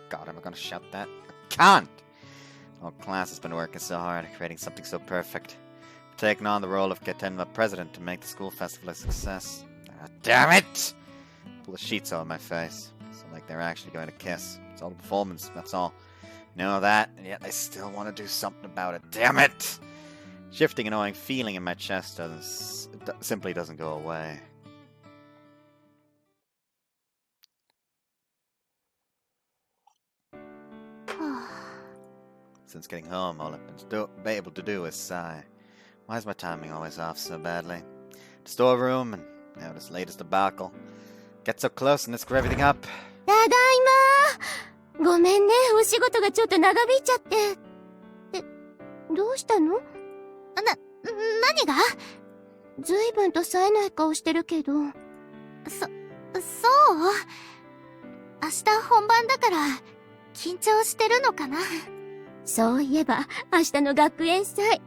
God, am I going to shout that? I can't! The whole class has been working so hard, creating something so perfect. I've taken on the role of Ketenma president to make the school festival a success. Ah, damn it! Pull the sheets over my face. So like they're actually going to kiss. It's all a performance, that's all. Know that, and yet they still want to do something about it. Damn it! Shifting annoying feeling in my chest simply doesn't go away. Since getting home, all I've been able to do is sigh. Why is my timing always off so badly? The storeroom, and now this latest debacle. Get so close and screw everything up. ただいま。ごめんね、お仕事がちょっと長引いちゃって。どうしたの？何が？ずいぶんと冴えない顔してるけど。そう？明日本番だから、緊張してるのかな？そういえば、明日の学園祭。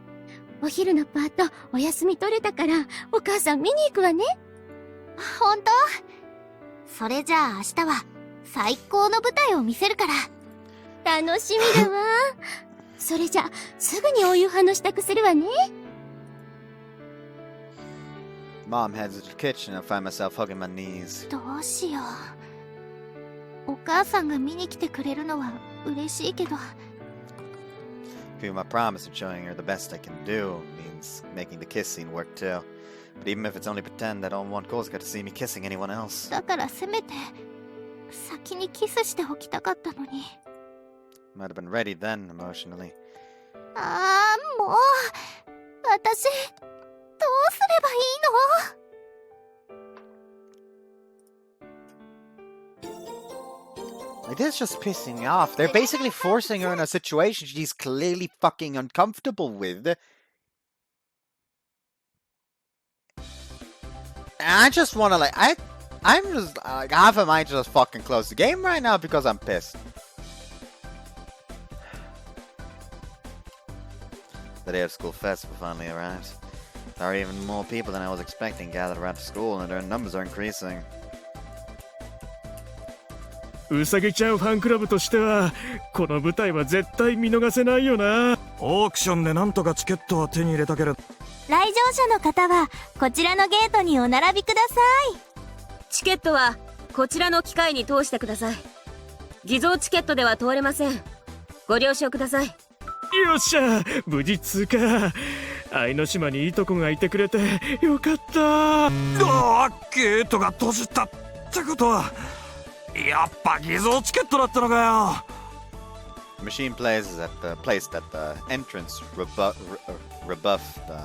お昼のパート、お休み取れたから、お母さん見に行くわね。ほんと？それじゃあ明日は、最高の舞台を見せるから。楽しみだわ。それじゃ、すぐにお夕飯の支度するわね。Mom heads to the kitchen and I find myself hugging my knees. どうしよう。お母さんが見に来てくれるのは嬉しいけど。Keeping my promise of showing her the best I can do means making the kiss scene work too. But even if it's only pretend, I don't want Kozuka to see me kissing anyone else. だからせめて、先にキスしておきたかったのに。Might have been ready then, emotionally. ああ、もう、私、どうすればいいの？ Like, this is just pissing me off. They're basically forcing her in a situation she's clearly fucking uncomfortable with. And I just want to, like, I'm just, like, half of mine just fucking close the game right now because I'm pissed. The day of school festival finally arrives. There are even more people than I was expecting gathered around the school, and their numbers are increasing. うさぎちゃんファンクラブとしてはこの舞台は絶対見逃せないよな。オークションでなんとかチケットは手に入れたけれど、来場者の方はこちらのゲートにお並びください。チケットはこちらの機械に通してください。偽造チケットでは通れません。ご了承ください。よっしゃ、無事通過。愛の島にいいとこがいてくれてよかった。ゲートが閉じたってことはやっぱ偽造チケットだったのかよ。Machine placed at the entrance rebuff the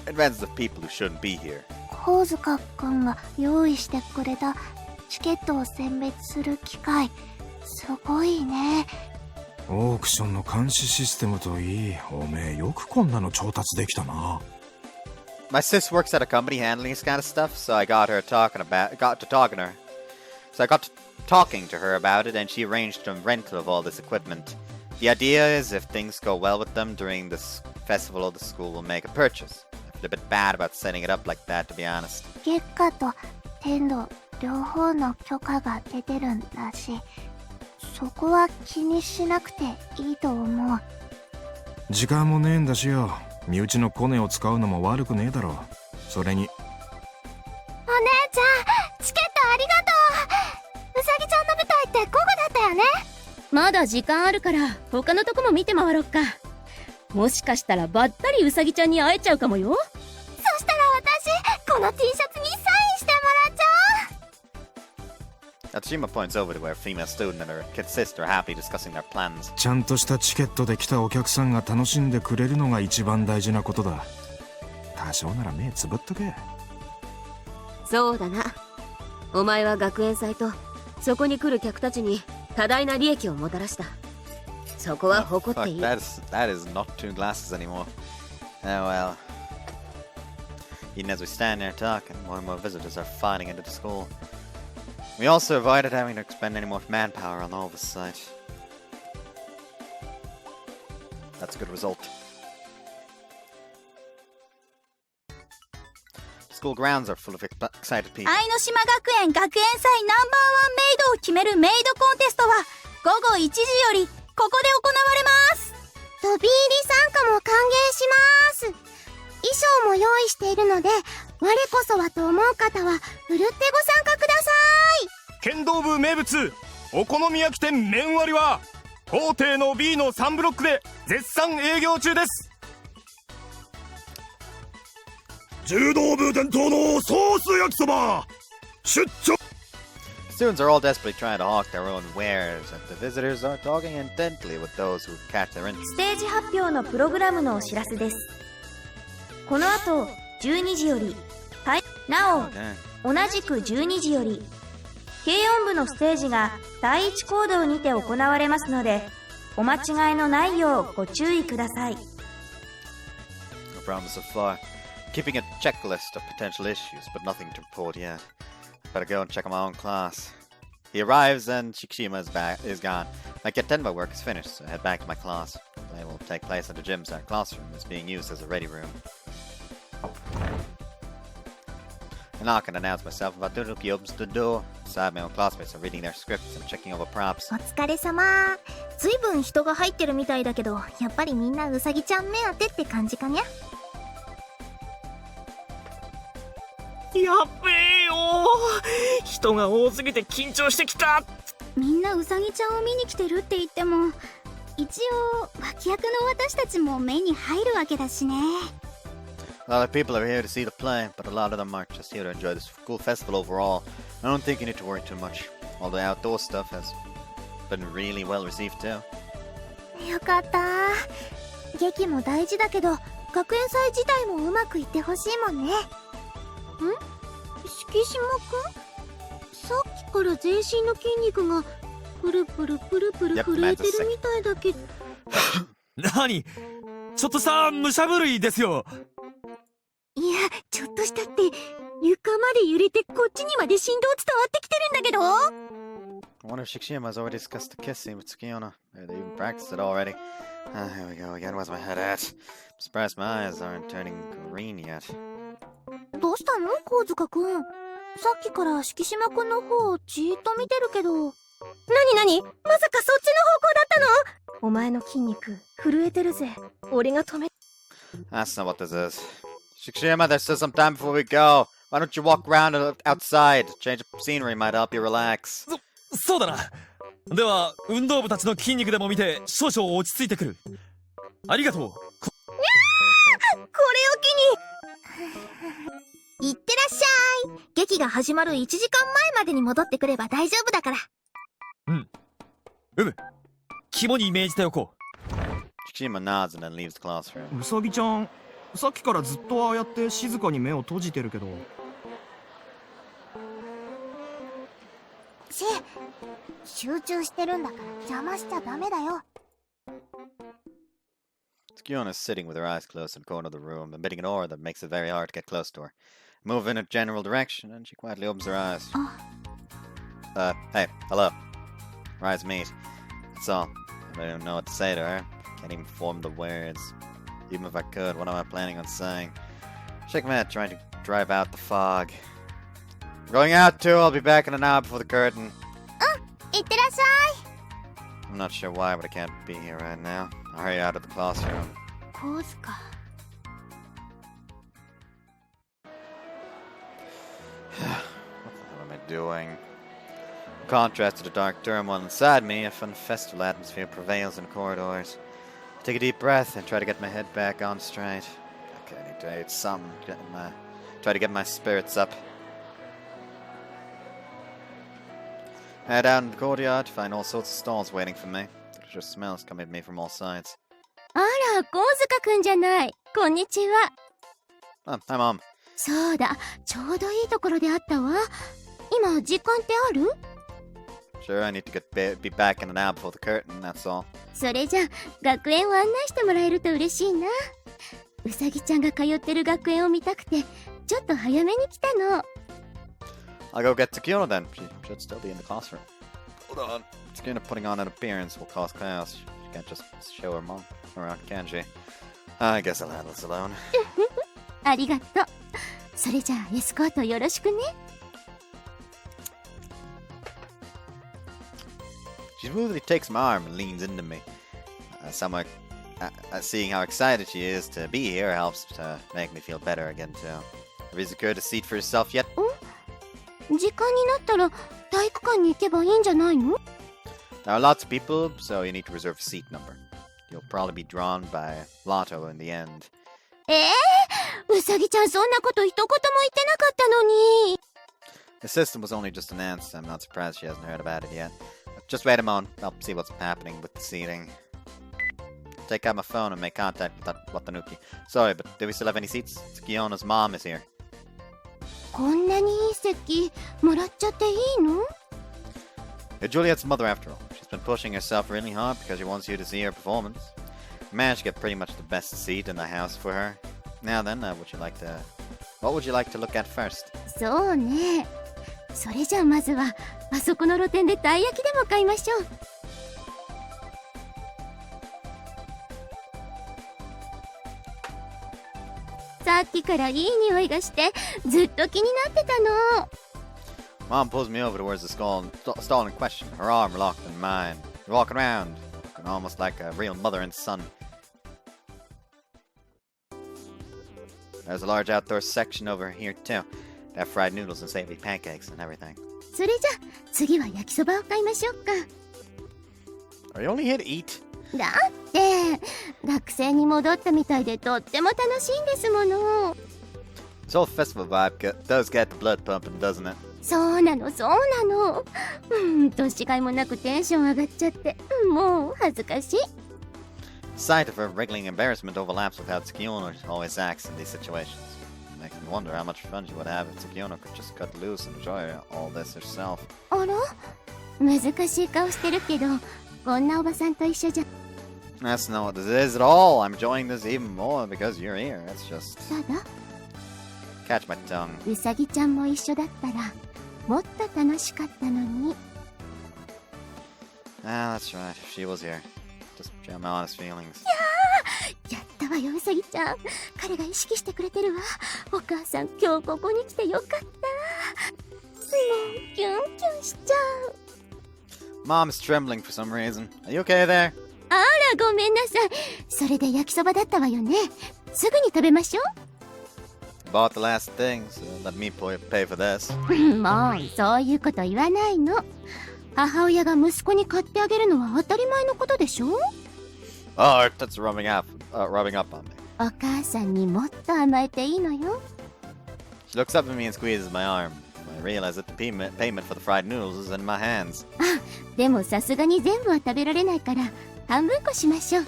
advances of people who shouldn't be here. コウズカ君が用意してくれたチケットを選別する機械、すごいね。オークションの監視システムといい、おめえよくこんなの調達できたな。My sis works at a company handling this kind of stuff, so I got to talking to her. So I got to talking to her about it, and she arranged a rental of all this equipment. The idea is if things go well with them during this festival, the school will make a purchase. I feel a bit bad about setting it up like that, to be honest. 月下と天道両方の許可が出てるんだし、そこは気にしなくていいと思う。時間もねえんだしよ。身内のコネを使うのも悪くねえだろ。それに。お姉ちゃん、チケットありがとう。うさぎちゃんの舞台って午後だったよね。まだ時間あるから他のとこも見て回ろっか。もしかしたらばったりうさぎちゃんに会えちゃうかもよ。そしたら私この T シャツにサインしてもらっちゃおう。Atsujima points over to where a female student and her kid sister are happily discussing their plans. ちゃんとしたチケットで来たお客さんが楽しんでくれるのが一番大事なことだ。多少なら目つぶっとけ。そうだな。お前は学園祭とそこに来る客たちに多大な利益をもたらした。そこは誇っていい。That is not two glasses anymore. Oh well. Even as we stand there talking, more and more visitors are filing into the school. We also avoided having to expend any more manpower on oversight. That's a good result. School grounds are full of excited people. 愛の島学園学園祭ナンバーワンメイドを決めるメイドコンテストは午後1時よりここで行われます。飛び入り参加も歓迎します。衣装も用意しているので、我こそはと思う方はふるってご参加ください。剣道部名物お好み焼き店麺割りは当店の B の3ブロックで絶賛営業中です。柔道部伝統のソース焼きそば出張。 Students are all desperately trying to hawk their own wares, and the visitors are talking intently with those who catch their interest. ステージ発表のプログラムのお知らせです。この後12時よりなお Okay. 同じく12時より軽音部のステージが第一講堂にて行われますのでお間違いのないようご注意ください。 No problem so far. Keeping a checklist of potential issues, but nothing to report yet. Better go and check on my own class. He arrives and Shikishima is gone. My Getenba work is finished, so I head back to my class. They will take place in the gym's classroom. It's being used as a ready room. I knock and announce myself. About Dunuki opens the door. Beside my own classmates are reading their scripts and checking over props. お疲れ様。ずいぶん人が入ってるみたいだけど、やっぱりみんなうさぎちゃん目当てって感じかにゃ。やっべえよ。人が多すぎて緊張してきた。みんなうさぎちゃんを見に来てるって言っても一応脇役の私たちも目に入るわけだしね。A lot of people are here to see the play, but a lot of them are just here to enjoy the school festival overall. I don't think you need to worry too much. All the outdoor stuff has been really well received too. よかった。劇も大事だけど、学園祭自体もうまくいってほしいもんね。敷島くん？さっきから全身の筋肉がプルプルプルプル震えてるみたいだけど。何？ちょっとした武者震いですよ。いや、ちょっとしたって床まで揺れてこっちにまで振動伝わってきてるんだけど。I wonder if Shikishima has already discussed the kissing with Tsukiyona. Maybe they even practiced it already. Here we go again. Where's my head at? I'm surprised my eyes aren't turning green yet. どうしたの神塚くん。さっきから敷島くんの方をじーっと見てるけど。なにまさかそっちの方向だったの？お前の筋肉震えてるぜ。俺が止め。 That's not what this is. Shikishima, there's still some time before we go. Why don't you walk around outside? Change of scenery might help you relax. そうだな。では運動部たちの筋肉でも見て少々落ち着いてくる。ありがとう。これを機にいってらっしゃい。劇が始まる1時間前までに戻ってくれば大丈夫だから。肝に銘じておこう。Shikishima nods and then leaves the classroom. うさぎちゃん、さっきからずっとああやって静かに目を閉じてるけど。集中してるんだから邪魔しちゃダメだよ。Tsukiyona is sitting with her eyes closed in the corner of the room, emitting an aura that makes it very hard to get close to her. I move in a general direction, and she quietly opens her eyes. Hey, hello. Rise meet. That's all. I don't even know what to say to her. Can't even form the words. Even if I could, what am I planning on saying? Shake my head, trying to drive out the fog. I'm going out too, I'll be back in an hour before the curtain. いってらっしゃい。 I'm not sure why, but I can't be here right now. I'll hurry out of the classroom. コースか。What the hell am I doing? In contrast to the dark turmoil inside me, a fun festival atmosphere prevails in corridors. I take a deep breath and try to get my head back on straight. Okay, I need to eat something. Try to get my spirits up. Head out in the courtyard, find all sorts of stalls waiting for me. Delicious smells come at me from all sides. あら、ゴーズカくんじゃない。こんにちは。Oh, hi, Mom. そうだ、ちょうどいいところであったわ。今、時間ってある？ Sure, I need to be back in an hour before the curtain, that's all. それじゃ、学園を案内してもらえると嬉しいな。うさぎちゃんが通ってる学園を見たくて、ちょっと早めに来たの。I'll go get Tsukino then. She should still be in the classroom. Hold on. Tsukino putting on an appearance will cause chaos. She can't just show her mom around, can she? I guess I'll handle this alone. ありがとう。それじゃあエスコートよろしくね。She smoothly takes my arm and leans into me. Seeing how excited she is to be here helps to make me feel better again too. Have you secured a seat for yourself yet? 時間になったら体育館に行けばいいんじゃないの？ There are lots of people, so you need to reserve a seat number. You'll probably be drawn by Lotto in the end. うさぎちゃんそんなこと一言も言ってなかったのに。 The system was only just announced. I'm not surprised she hasn't heard about it yet. Just wait a moment. I'll see what's happening with the seating. Take out my phone and make contact with Watanuki. Sorry, but do we still have any seats? Tsukiono's mom is here. こんなにいい席もらっちゃっていいの？ You're Juliet's mother after all. She's been pushing herself really hard because she wants you to see her performance. You managed to get pretty much the best seat in the house for her. Now then, what would you like to look at first? そうね。それじゃあまずはあそこの露店でたい焼きでも買いましょう。さっきからいい匂いがしてずっと気になってたの。 Mom pulls me over towards the stall in question, her arm locked in mine. We're walking around, looking almost like a real mother and son. There's a large outdoor section over here too. They have fried noodles and savory pancakes and everything. それじゃあ次は焼きそばを買いましょうか。 Are you only here to eat? だって学生に戻ったみたいでとっても楽しいんですもの。 This whole festival vibe does get the blood pumping, doesn't it? そうなのそうなの。年がいもなくテンション上がっちゃってもう恥ずかしい。 The sight of her wriggling embarrassment overlaps with how Tsukiono always acts in these situations. It makes me wonder how much fun she would have if Tsukiono could just cut loose and enjoy all this herself. あら難しい顔してるけどこんなおばさんと一緒じゃ。 That's not what this is at all. I'm enjoying this even more because you're here. It's just... ただ Catch my tongue. うさぎちゃんも一緒だったらもっと楽しかったのに。 Ah, that's right. If she was here. Just share my honest feelings. やったわようさぎちゃん。彼が意識してくれてるわ。お母さん今日ここに来てよかった。もうキュンキュンしちゃう。 Mom is trembling for some reason. Are you okay there? あらごめんなさい。それで焼きそばだったわよね。すぐに食べましょ Bought the last thing, so let me pay for this. う。もうそういうこと言わないの。母親が息子に買ってあげるのは当たり前のことでしょ。 Oh, that's rubbing up on me. お母さんにもっと甘えていいのよ。 She looks up at me and squeezes my arm. I realize that the payment for the fried noodles is in my hands. でもさすがに全部は食べられないから半分こしましょう。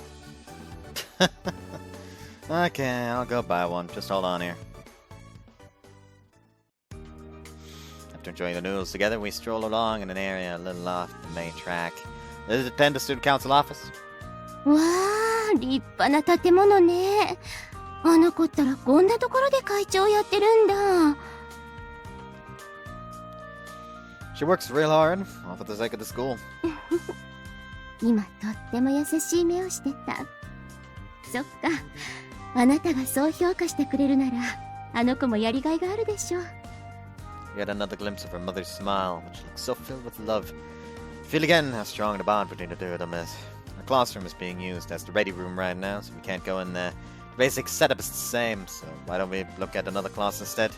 Okay, I'll go buy one. Just hold on here. After enjoying the noodles together, we stroll along in an area a little off the main track. This is attend the student council office. わあ立派な建物ね。あの子ったらこんなところで会長やってるんだ。She works real hard, all for the sake of the school. 今とっても優しい目をしてた。そっか、あなたがそう評価してくれるなら、あの子もやりがいがあるでしょう。Yet another glimpse of her mother's smile, which looks so filled with love. Feel again how strong the bond between the two of them is. Our classroom is being used as the ready room right now, so we can't go in there. The basic setup is the same, so why don't we look at another class instead?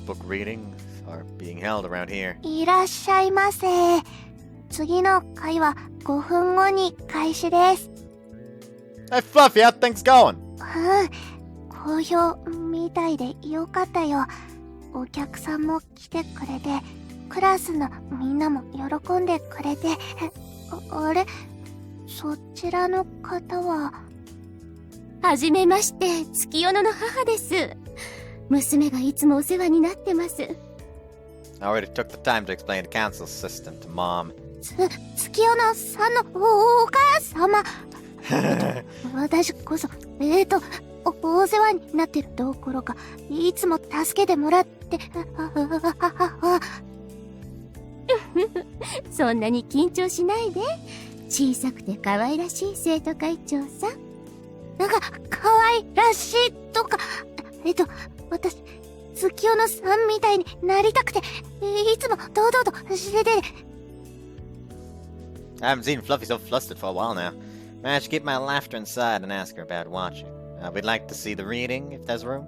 Book readings are being held around here. いらっしゃいませ。次の回は5分後に開始です。Hey Fluffy, how things going? 好評みたいでよかったよ。お客さんも来てくれて、クラスのみんなも喜んでくれて。あれ、そちらの方は。はじめまして、月夜野の母です。娘がいつもお世話になってます。I already took the time to explain the council system to Mom. 月夜野さんのお母様。私こそ、お世話になってるどころか、いつも助けてもらって。そんなに緊張しないで。小さくて可愛らしい生徒会長さん。なんか、可愛らしいとか、私、月夜野さんみたいになりたくて、いつも堂々としてて。I haven't seen Fluffy so flustered for a while now. Managed to keep my laughter inside and ask her about watching. We'd like to see the reading, if there's room.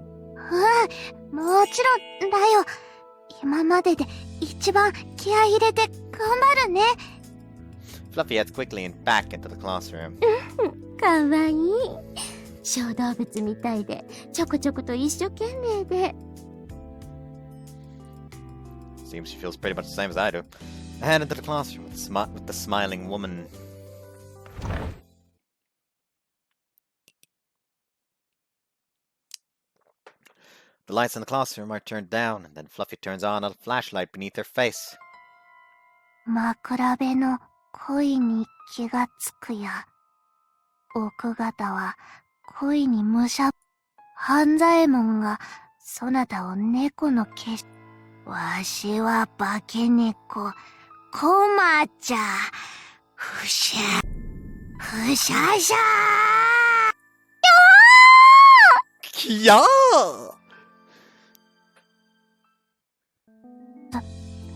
もちろんだよ。今までで一番気合い入れて頑張るね。Fluffy heads quickly and back into the classroom. かわいい。小動物みたいで、ちょこちょこと一生懸命で。Seems she feels pretty much the same as I do. I head into the classroom with the smiling woman. The lights in the classroom are turned down, and then Fluffy turns on a flashlight beneath her face. 枕辺の恋に気がつくや。奥方は恋にむしゃ。半左衛門がそなたを猫の消し。わしは化け猫。こまちゃ。ふしゃ。ふしゃしゃー。きゃー。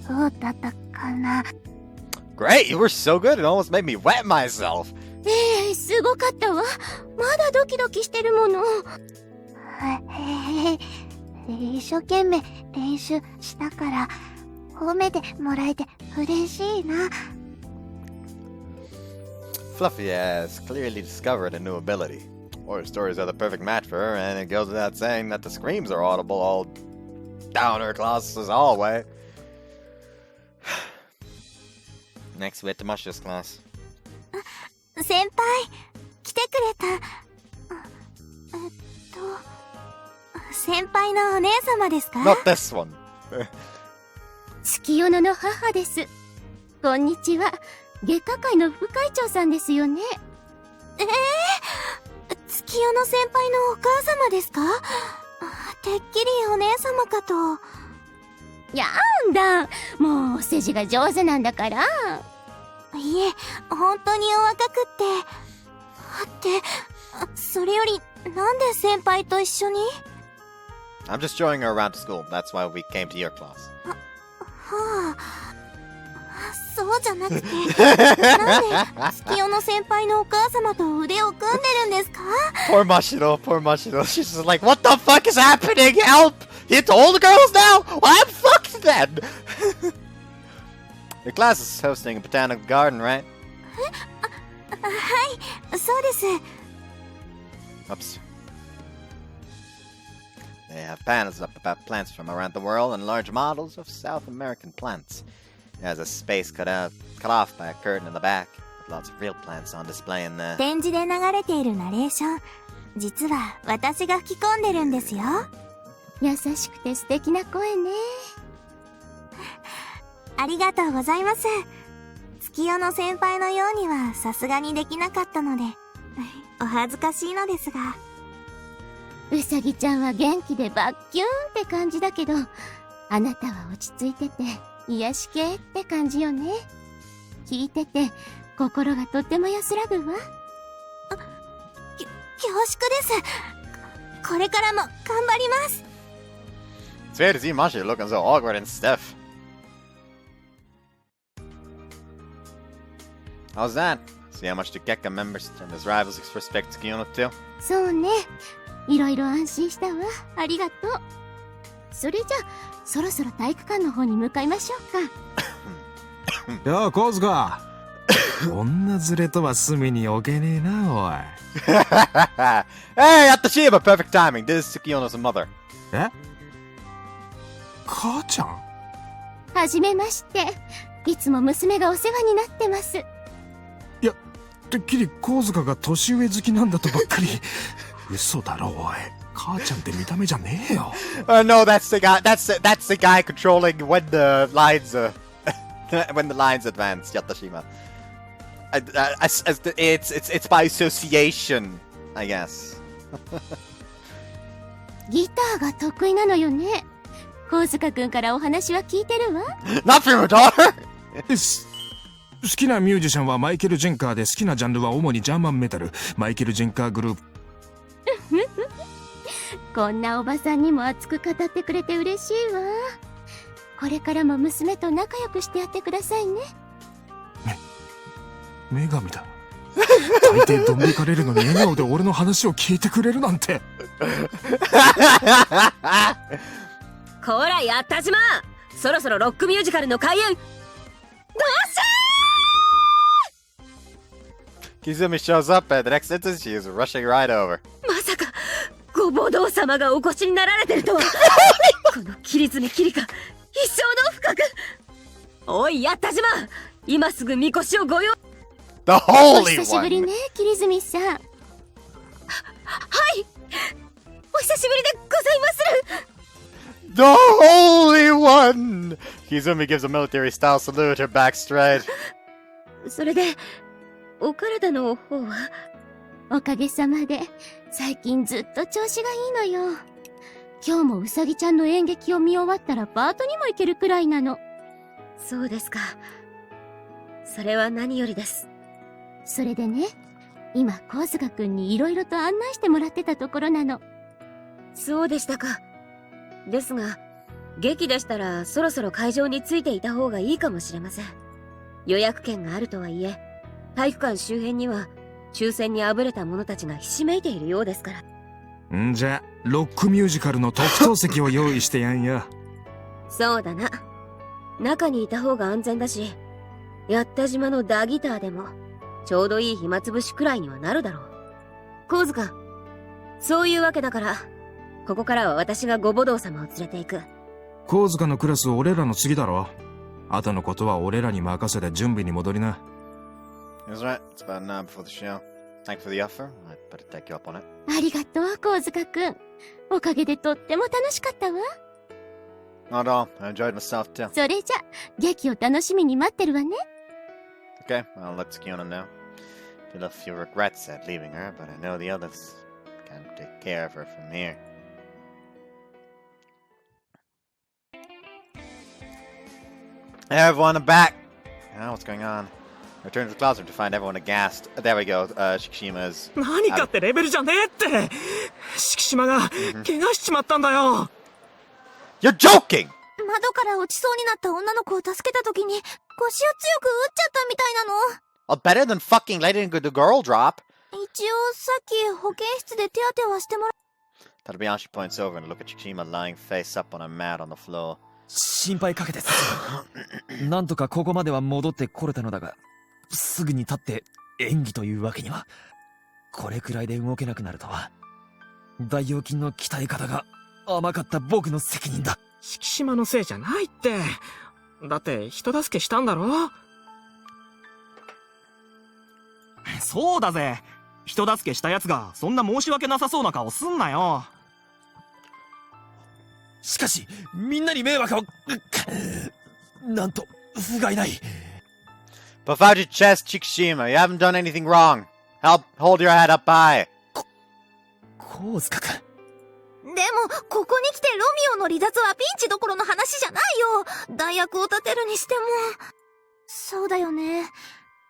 どうだったかな。 Great, you were so good it almost made me wet myself. すごかったわ。まだドキドキしてるもの。一生懸命練習したから褒めてもらえて嬉しいな。Fluffy has clearly discovered a new ability. Horror stories are the perfect match for her, and it goes without saying that the screams are audible all down her class's hallway. Next, we head to Masha's class. 先輩、来てくれた。先輩のお姉様ですか？ Not this one. 月夜野の母です。こんにちは。外科会の副会長さんですよね。月夜野先輩のお母様ですか？てっきりお姉様かと。やんだ、もうお世辞が上手なんだから。いえ、本当にお若くって。それより、なんで先輩と一緒に？ I'm just showing her around to school. That's why we came to your class. はあ、そうじゃなくて、なんで月夜野先輩のお母様と腕を組んでるんですか？ Poor Mashiro, poor Mashiro. She's just like, what the fuck is happening? Help! It's all the girls now? Well, I'm fucked then! Your class is hosting a botanical garden, right? はい、そうです。 Oops. They have panels up about plants from around the world and large models of South American plants. There's a space cut off by a curtain in the back, with lots of real plants on display in there. 展示で流れているナレーション、実は私が吹き込んでるんですよ。優しくて素敵な声ね。ありがとうございます。月夜野先輩のようにはさすがにできなかったので、お恥ずかしいのですが。うさぎちゃんは元気でバッキューンって感じだけど、あなたは落ち着いてて癒し系って感じよね。聞いてて心がとっても安らぐわ。恐縮です。これからも頑張ります。 It's weird to see Masha looking so awkward and stiff. How's that? See how much the Gekka members and his rivals respect Tsukiono too? そうね。いろいろ安心したわ。ありがとう。それじゃあ、そろそろ体育館の方に向かいましょうか。よう、コウズカ。こんなズレとは隅に置けねえな、おい。Hey, Atashima! Perfect timing. This is Tsukiono's mother. え？母ちゃん？はじめまして。いつも娘がお世話になってます。いや、てっきりコウズカが年上好きなんだとばっかり。嘘だろ、おい。母ちゃんって見た目じゃねえよ。No, that's the guy. That's the guy controlling when the lines when the lines advance. Yatashima. It's by association, I guess. ギターが得意なのよね。コウズカくんからお話は聞いてるわ。Not from your daughter. 好きなミュージシャンはマイケル・ジェンカーで、好きなジャンルは主にジャーマンメタル。マイケル・ジェンカーグループ。こんなおばさんにも熱く語ってくれて嬉しいわ。これからも娘と仲良くしてやってくださいね。女神だ。大抵どん引かれるのに笑顔で俺の話を聞いてくれるなんて。こらやったじま、そろそろロックミュージカルの開演。どうし Kizumi shows up at the next sentence. She is rushing right over. まさかごぼ堂様がお越しになられてるとは。この切爪キリカ、一生の不覚。おいやったじま、今すぐみこしをご用。The お holy 久しぶり one. ね、桐住さん。はい、お久しぶりでございまする。 The holy one. Kizumi gives a military-style salute. Her back straight. それでお体の方は？おかげさまで最近ずっと調子がいいのよ。今日もうさぎちゃんの演劇を見終わったらパートにも行けるくらいなの。そうですか。それは何よりです。それでね、今コウズカくんにいろいろと案内してもらってたところなの。そうでしたか。ですが劇でしたらそろそろ会場についていた方がいいかもしれません。予約券があるとはいえ、体育館周辺には抽選にあぶれた者たちがひしめいているようですから。んじゃ、ロックミュージカルの特等席を用意してやんよ。そうだな。中にいた方が安全だし、やった島のダギターでもちょうどいい暇つぶしくらいにはなるだろう。コウズカ、そういうわけだからここからは私がごぼ堂様を連れて行く。コウズカのクラス俺らの次だろ。後のことは俺らに任せて準備に戻りな。That's right. It's about an hour before the show. Thank you for the offer. I'd better take you up on it. ありがとう、コウズカくん。おかげでとっても楽しかったわ。Not all. I enjoyed myself too. それじゃ、劇を楽しみに待ってるわね。Okay, I'll let Tsukiono know. Feel a few regrets at leaving her, but I know the others can't take care of her from here. Hey everyone, I'm back! Oh, what's going on? I returned to the classroom to find everyone aghast. There we go, Shikishima is... 何かってレベルじゃねえって。敷島が怪我しちまったんだよ。You're joking! 窓から落ちそうになった女の子を助けた時に腰を強く打っちゃったみたいなの。 Well, better than fucking letting the girl drop. 一応さっき保健室で手当てはしてもら。 Tadabayashi points over and look at Shikishima lying face up on a mat on the floor. 心配かけてさ。なんとかここまでは戻ってこれたのだが、すぐに立って演技というわけには。これくらいで動けなくなるとは。大腰筋の鍛え方が甘かった僕の責任だ。敷島のせいじゃないって。だって人助けしたんだろ。そうだぜ。人助けしたやつがそんな申し訳なさそうな顔すんなよ。しかしみんなに迷惑を。なんと不甲斐ない。 Puff out your chest, Chikishima. You haven't done anything wrong. Help hold your head up high. コウズカ君。でもここに来てロミオの離脱はピンチどころの話じゃないよ。代役を立てるにしても。そうだよね。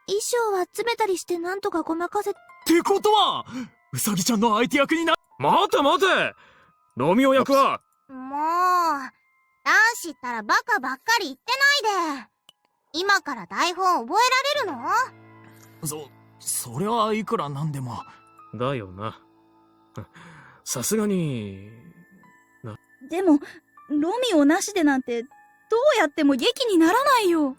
衣装は詰めたりしてなんとかごまかせ。ってことはウサギちゃんの相手役にな。待て待て、ロミオ役は。もう男子ったらバカばっかり言ってないで。今から台本覚えられるの？そりゃいくらなんでも。だよな。さすがに。でもロミオなしでなんてどうやっても劇にならないよ。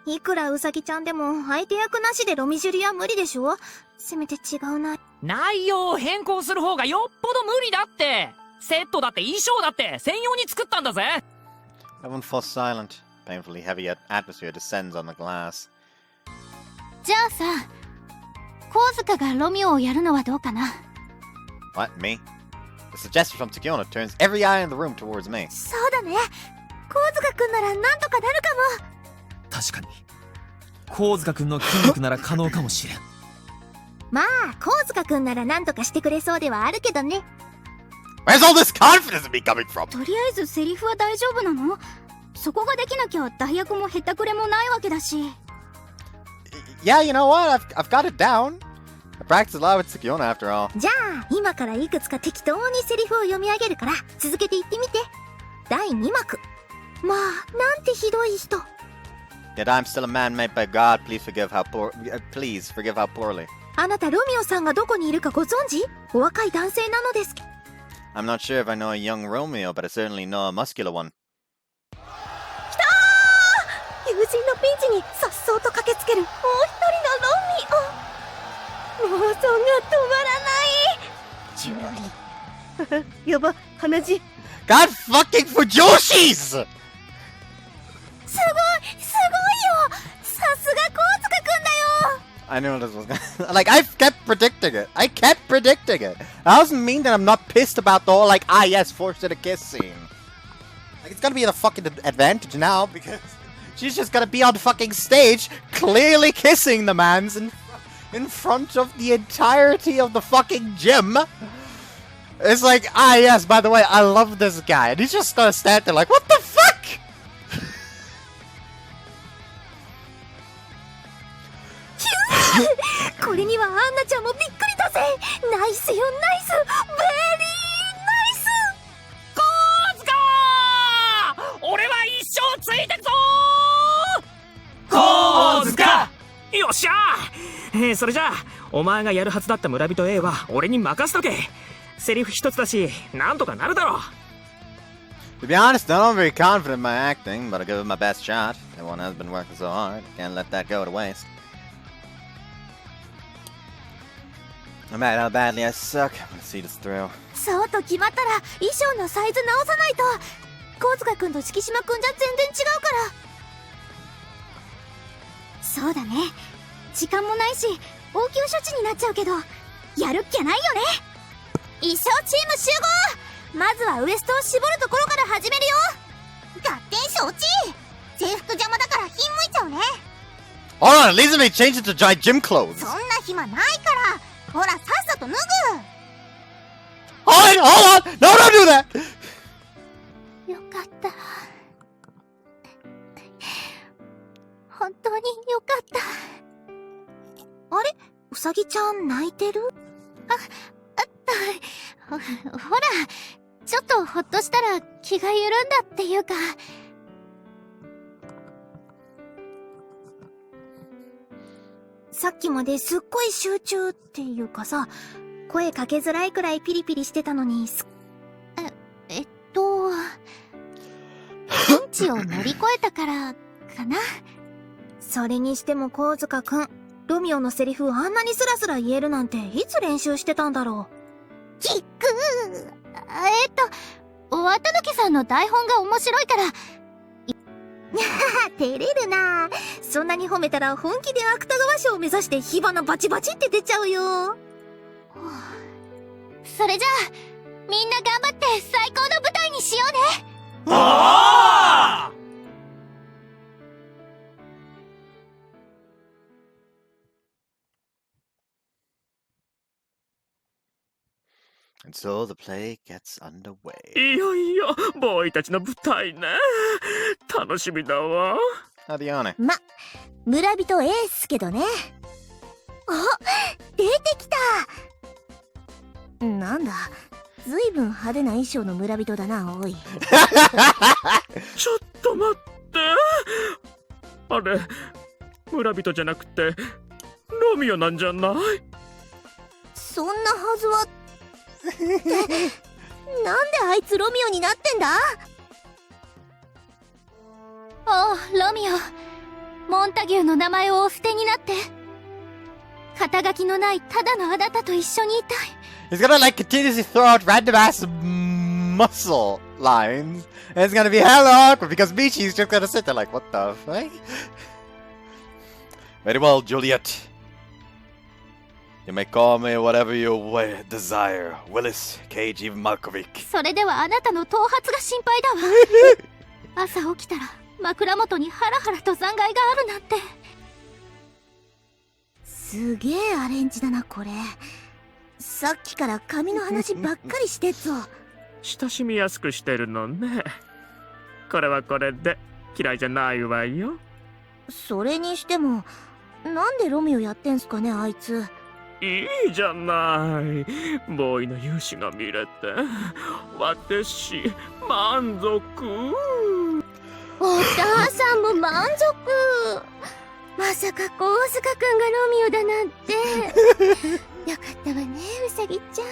いくらウサギちゃんでも相手役なしでロミジュリは無理でしょ。せめて違うな。内容を変更する方がよっぽど無理だって。セットだって衣装だって専用に作ったんだぜ。 Everyone falls silent. Painfully heavy atmosphere descends on the glass. じゃあさ、神塚がロミオをやるのはどうかな。 What, me? The suggestion from Tsukiona turns every eye in the room towards me. そうだね。神塚くんならなんとかなるかも。確かに神塚君の筋力なら可能かもしれん。まあ神塚くんならなんとかしてくれそうではあるけどね。 Where's all this confidence in me coming from? とりあえずセリフは大丈夫なの？そこができなきゃ代役もへったくれもないわけだし。Yeah, you know what? I've got it down. I practiced a lot with Tsukiona after all. じゃあ今からいくつか適当にセリフを読み上げるから続けて言ってみて。第2幕。まあなんてひどい人。 Yet I'm still a man made by God. Please forgive how poorly. あなたロミオさんがどこにいるかご存知？お若い男性なのです。 I'm not sure if I know a young Romeo, but I certainly know a muscular one. 友人のピンチに颯爽と駆けつけるもう一人のロミオ。妄想が止まらない。ジュリやば、鼻血。 God fucking for Yoshis! すごいよ。さすが神塚くんだよ。 I knew this was gonna... Like, I kept predicting it. I doesn't mean that I'm not pissed about the whole, like, yes, forced in a kiss scene. Like, it's gonna be a fucking advantage now, because she's just gonna be on the fucking stage, clearly kissing the mans in front of the entirety of the fucking gym. It's like, yes, by the way, I love this guy. And he's just gonna stand there like, what the fuck?これにはアンナちゃんもびっくりだぜ。ナイスよ、ナイス、ベリーナイス。神塚、俺は一生ついてくぞ神塚。よっしゃー。それじゃあお前がやるはずだった村人 A は俺に任せとけ。セリフ一つだしなんとかなるだろう。 To be honest, I don't very confident in my acting, but I'll give it my best shot. Everyone has been working so hard. Can't let that go to waste. No matter how badly I suck, I'm gonna see this through. そうと決まったら衣装のサイズ直さないと。神塚くんと敷島くんじゃ全然違うから。そうだね。時間もないし応急処置になっちゃうけどやるっきゃないよね。衣装チーム集合。まずはウエストを絞るところから始めるよ。合点承知。制服邪魔だからひんむいちゃうね。 Hold on, at least let me change it to dry gym clothes. そんな暇ないから。ほらさっさと脱ぐ。 Hold on! No, don't do that! よかった。本当によかった。あれ、うさぎちゃん泣いてる？ほら、ちょっとほっとしたら気が緩んだっていうか。さっきまですっごい集中っていうかさ、声かけづらいくらいピリピリしてたのにピンチを乗り越えたからかな。それにしても神塚くん、ロミオのセリフあんなにスラスラ言えるなんていつ練習してたんだろう。キック綿貫さんの台本が面白いから照れるな。そんなに褒めたら本気で芥川賞を目指して火花バチバチって出ちゃうよ。それじゃあみんな頑張って最高の舞台にしようね。And so the play gets underway. いよいよボーイたちの舞台ね。楽しみだわ。Adione. ま、村人 A っすけどね。あ、出てきた。なんだ、ずいぶん派手な衣装の村人だな、おい。ちょっと待って。あれ、村人じゃなくてロミオなんじゃない？そんなはずは。ってなんであいつロミオになってんだ？おう、ロミオ。モンタギューの名前をお捨てになって。肩書きのないただのあなたと一緒にいたい。He's gonna like continuously throw out random ass muscle lines. And it's gonna be hella awkward because Michi's just gonna sit there like, what the fuck? Very well, Juliet. You may call me whatever you desire. Willis, Cage, even Malkovich. それではあなたの頭髪が心配だわ。朝起きたら枕元にハラハラと残骸があるなんて。すげえアレンジだな、これ。さっきから髪の話ばっかりしてっぞ。親しみやすくしてるのね。これはこれで嫌いじゃないわよ。それにしても、なんでロミオやってんすかね、あいつ。いいじゃない。ボーイの勇姿が見れて私満足。お母さんも満足。まさか高塚くんがロミオだなんて。よかったわね、ウサギちゃん。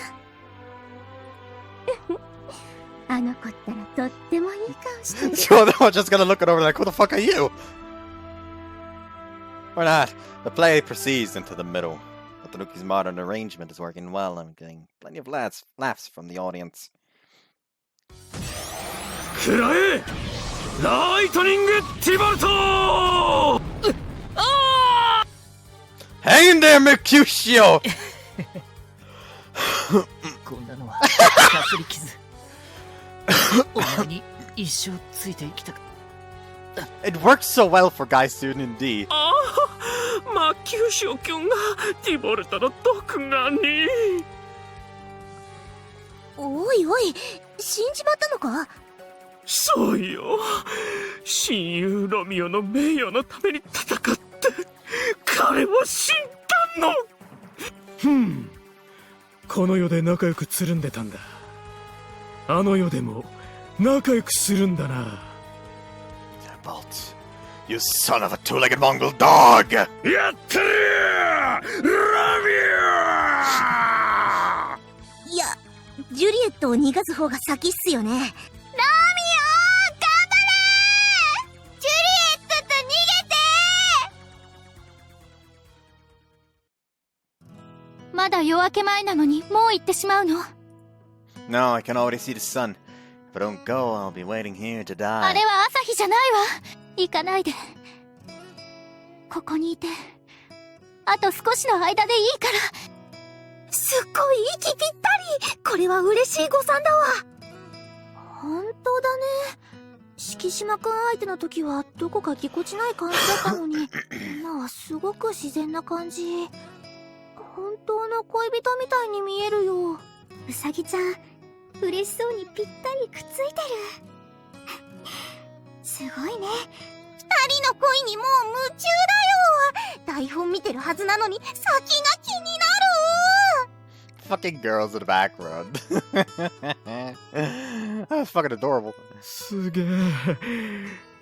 あの子ったらとってもいい顔してる。Sure, they were just gonna look it over like, who the fuck are you? Or not. The play proceeds into the middle. But Tanuki's modern arrangement is working well. I'm getting plenty of laughs from the audience. くらえライトニングティバルトHang in there, Mercutio! こんなのはかすり傷。お前に一生ついていきたか。It works so well for Guy Student in D. ああ、マキューシオ君がティボルトの毒牙に。おいおい、死んじまったのか？そうよ。親友ロミオの名誉のために戦って彼を死んだの。この世で仲良くつるんでたんだ。あの世でも仲良くするんだな。Bolt, you son of a two-legged Mongol dog! やったれーロミいや、ジュリエットを逃がす方が先っすよね。ロミオ、頑張れー！ジュリエットと逃げて！まだ夜明け前なのにもう行ってしまうの？ No, I can already see the sun. If I don't go, I'll be waiting here to die. あれは朝日じゃないわ。行かないで。ここにいて、あと少しの間でいいから。すっごい息ぴったり。これは嬉しい誤算だわ。本当だね。敷島くん相手の時はどこかぎこちない感じだったのに、今はすごく自然な感じ。本当の恋人みたいに見えるよ。うさぎちゃん、嬉しそうにぴったりくっついてる。すごいね。二人の恋にもう夢中だよ。台本見てるはずなのに先が気になる。Fucking girls in the background. That's fucking adorable. すげえ。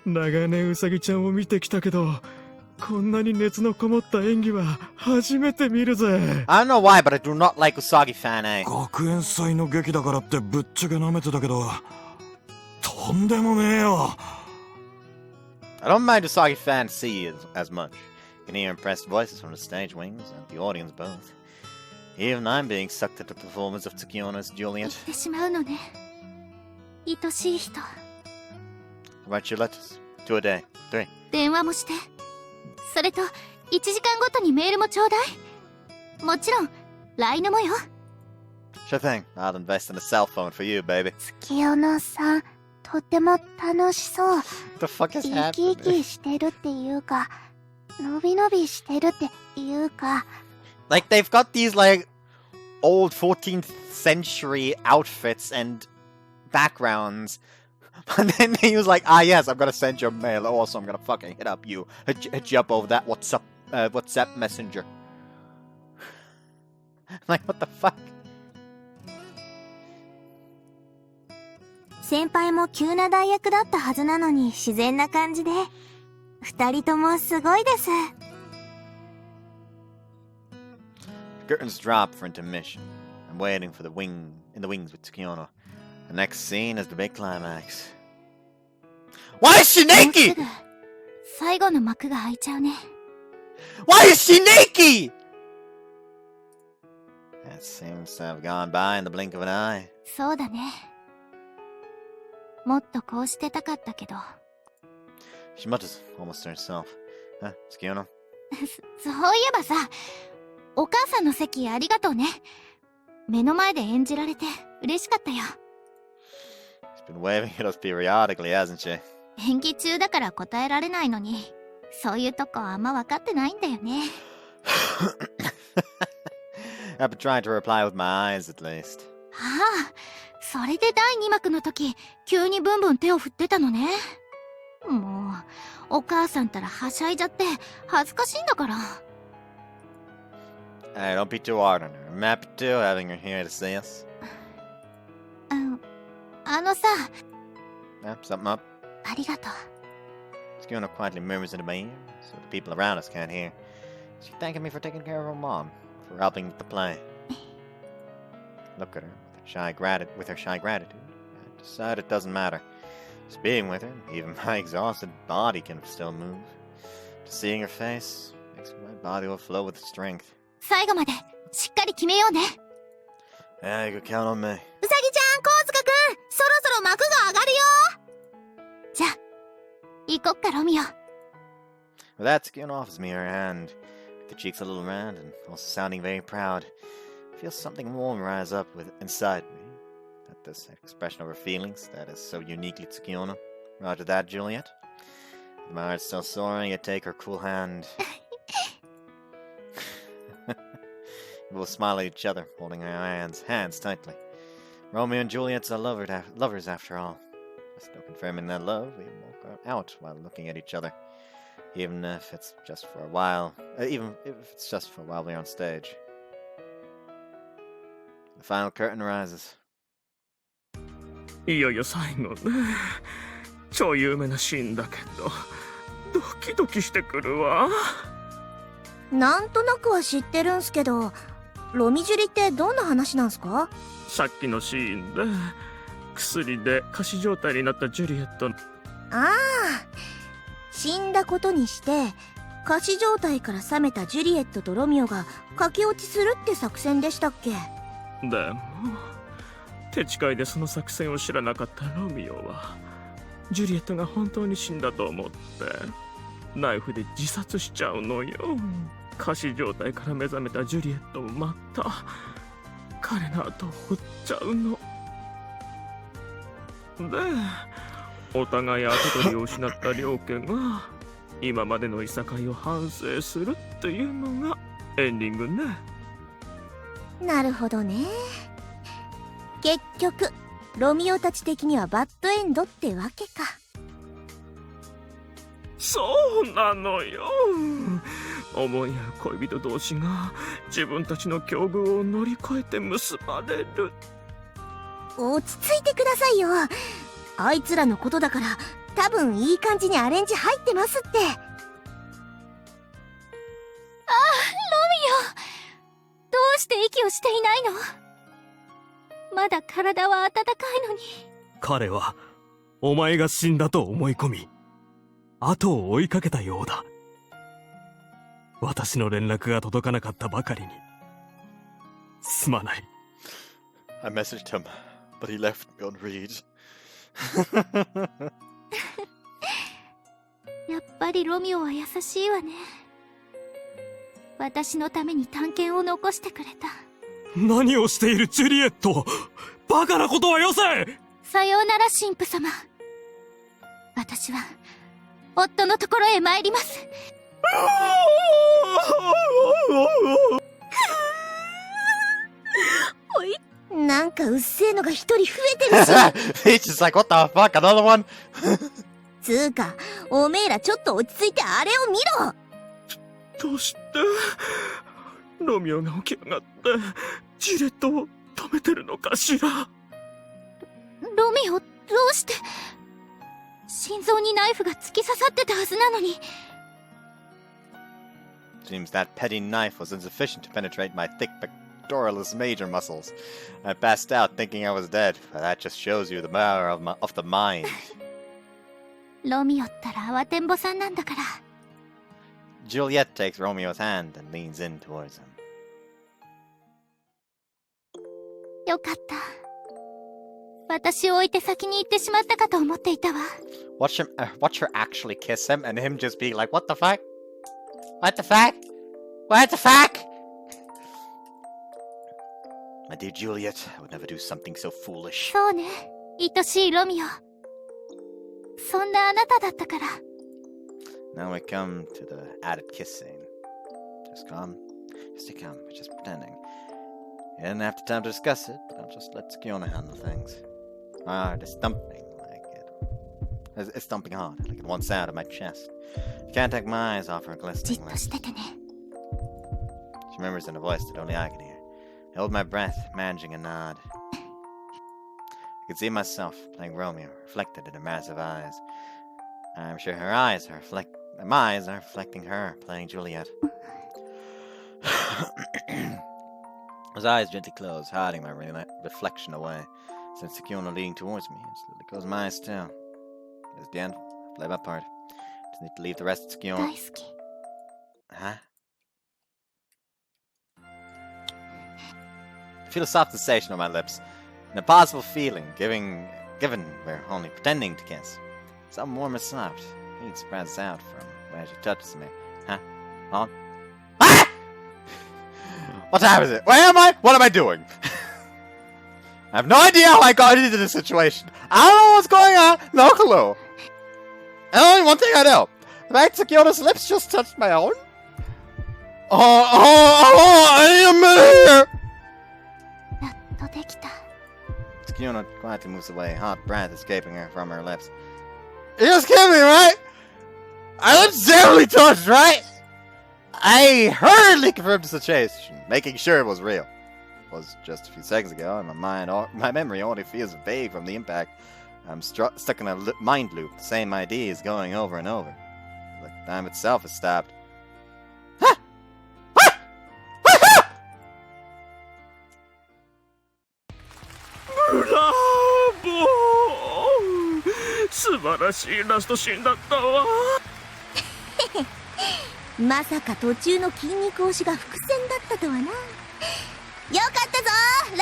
長年ウサギちゃんを見てきたけど、こんなに熱のこもった演技は初めて見るぜ。I don't know why, but I do not like Usagi Fan A. 学園祭の劇だからってぶっちゃけ舐めてたけど、とんでもねえよ。I don't mind Usagi Fan C as much. You can hear impressed voices from the stage wings and the audience both. Even I'm being sucked into the performance of Tsukiona's 行 Juliet. ってしまうのね。愛しい人。 Write your letters. 2 a day. 3. 電話もして。それと、1時間ごとにメールもちょうだい。もちろん、LINE もよ。Sure thing. I'll invest in a cell phone for you, baby. 月夜野さん、とても楽しそう。 What the fuck is 生き生 happening? きしてるっていうか、のびのびしてるっていうか。 Like, they've got these, like, old 14th century outfits and backgrounds. But then he was like, ah yes, I'm gonna send you a mail. Also, I'm gonna fucking hit you up over that WhatsApp messenger. Like, what the fuck? 先輩も急な代役だったはずなのに自然な感じで、二人ともすごいです。Curtains drop for intermission. I'm waiting for in the wings with Tsukiono. The next scene is the big climax. Why is she naked? 最後の幕が開いちゃうね。Why is she naked? That seems to have gone by in the blink of an eye. そうだね。もっとこうしてたかったけど。She mutters almost to herself. Huh, Tsukiono? そういえばさ、お母さんの席ありがとうね。目の前で演じられて嬉しかったよ。She's been waving at us periodically, hasn't she? 演技中だから答えられないのに、そういうとこあんま分かってないんだよね。I've been trying to reply with my eyes at least. ああ、それで第2幕の時、急にブンブン手を振ってたのね。もう、お母さんたらはしゃいじゃって恥ずかしいんだから。Hey, don't be too hard on her. I'm happy too having her here to see us. あのさ。Yeah, something up? ありがとう。Tsukiono quietly murmurs into my ear, so the people around us can't hear. She's thanking me for taking care of her mom, for helping with the play. Look at her with her shy gratitude. I decide it doesn't matter. Just being with her, even my exhausted body can still move. Just seeing her face makes my body will flow with strength. 最後までしっかり決めようね。Yeah, you can count on me. うさぎちゃん、こうつかくん、そろそろ幕が上がるよ。じゃあ、行こっか、ロミオ。With that, Tsukiono offers me her hand, with the cheeks a little round and also sounding very proud. I feel something warm rise up inside me. At this expression of her feelings, that is so uniquely Tsukiono. Roger that, Juliet. With my heart still soaring, I take her cool hand. We'll smile at each other, holding our hands tightly. Romeo and Juliet's are lovers after all. Still confirming that love, we walk out while looking at each other. Even if it's just for a while. Even if it's just for a while we're on stage. The final curtain rises. いよいよ最後ね。超有名なシーンだけど、ドキドキしてくるわ。なんとなくは知ってるんすけど、ロミジュリってどんな話なんすか？さっきのシーンで薬で仮死状態になったジュリエット。ああ、死んだことにして仮死状態から覚めたジュリエットとロミオが駆け落ちするって作戦でしたっけ？でも手違いでその作戦を知らなかったロミオはジュリエットが本当に死んだと思ってナイフで自殺しちゃうのよ。仮死状態から目覚めたジュリエットもまた彼の後を追っちゃうので、お互い跡取りを失った両家が今までのいさかいを反省するっていうのがエンディングね。なるほどね。結局ロミオたち的にはバッドエンドってわけか。そうなのよ。思い合う恋人同士が自分たちの境遇を乗り越えて結ばれる。落ち着いてくださいよ。あいつらのことだから多分いい感じにアレンジ入ってますって。ああ、ロミオ、どうして息をしていないの？まだ体は温かいのに。彼はお前が死んだと思い込み後を追いかけたようだ。私の連絡が届かなかったばかりにすまない。 I messaged him, but he left me on read. やっぱりロミオは優しいわね。私のために短剣を残してくれた。何をしているジュリエット、バカなことはよせ。さようなら神父様。私は夫のところへ参ります。なんかうっせえのが一人増えてるし。He's just like, what the fuck, another one? つうか、おめえらちょっと落ち着いてあれを見ろ。どうしてロミオが起き上がってジレットを止めてるのかしら。ロミオ、どうして。心臓にナイフが突き刺さってたはずなのに。Seems that petty knife was insufficient to penetrate my thick pectoralis major muscles. I passed out thinking I was dead, but that just shows you the power of the mind. ロミオったら慌てんぼさんなんだから。Juliet takes Romeo's hand and leans in towards him. よかった。私を置いて先に行ってしまったかと思っていたわ。Watch her actually kiss him, and him just being like, "What the fuck? What the fuck? What the fuck?" My dear Juliet, I would never do something so foolish. そうね、愛しいロミオ。そんなあなただったから。Now we come to the added kiss scene. Just calm. Just stay calm. We're just pretending. You didn't have time to discuss it, but I'll just let Skiona handle things. My heart is thumping like it. It's thumping hard, like it wants out of my chest. You can't take my eyes off her じっ glistening と lips. しててね。 She murmurs in a voice that only I can hear. I hold my breath, managing a nod. I can see myself playing Romeo, reflected in her massive eyes. I'm sure my eyes are reflecting her, playing Juliet. His eyes gently close, hiding my reflection away. Since Skiona leading towards me, and slowly close my eyes too. It's the end. I play my part. Just need to leave the rest to Skiona. 大好き。 Huh? I feel a soft sensation on my lips. An impossible feeling, given we're only pretending to kiss. Something warm and soft. Heat spreads out from where she touches me. Huh? On? Ah! What time is it? Where am I? What am I doing? I have no idea how I got into this situation. I don't know what's going on. No clue. And only one thing I know. The fact Sakiona's lips just touched my own? I am here! やっとできた。 Skiona quietly moves away, hot breath escaping her from her lips. You just kidding me, right? I was definitely touched, right? I hurriedly confirmed the situation, making sure it was real. It was just a few seconds ago, and my memory only feels vague from the impact. I'm stuck in a mind loop. The same idea is going over and over. Like time itself has stopped. Bravo! 素晴らしいラストシーンだったわ。まさか途中の筋肉押しが伏線だったとはな。よかったぞロ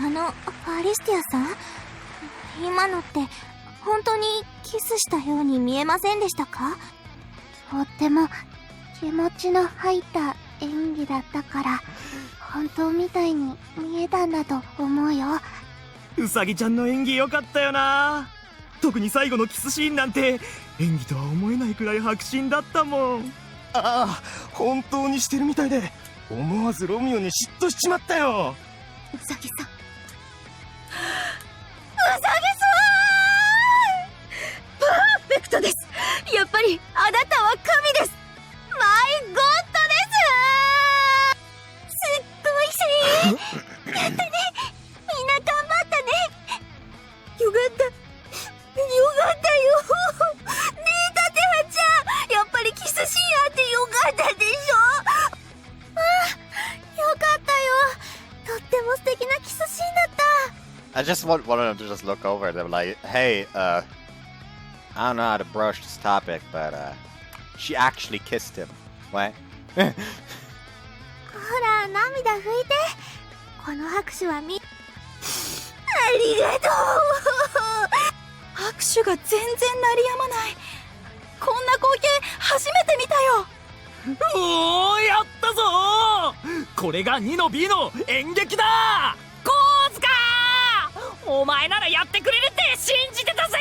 ミオ。アリスティアさん、今のって本当にキスしたように見えませんでしたか？とっても気持ちの入った演技だったから本当みたいに見えたんだと思うよ。うさぎちゃんの演技良かったよな。特に最後のキスシーンなんて演技とは思えないくらい迫真だったもん。ああ、本当にしてるみたいで思わずロミオに嫉妬しちまったよ。うさぎさん、パーフェクトです。やっぱりあなたは神です。マイゴッドです。すっごいしやったね。みんな頑張ったね。よかったよかったよ。ねえタテハちゃん、やっぱりキスシーンあってよかったでしょ。ああ、よかったよ。とっても素敵なキスシーンだった。 I just wanted them to just look over at them like, hey, I don't know how to broach this topic, but she actually kissed him. What? ほら涙拭いて。この拍手はありがとう。拍手が全然鳴りやまない。こんな光景初めて見たよ。おー、やったぞー。これが2の B の演劇だ。コーズかー。お前ならやってくれるって信じてたぜ。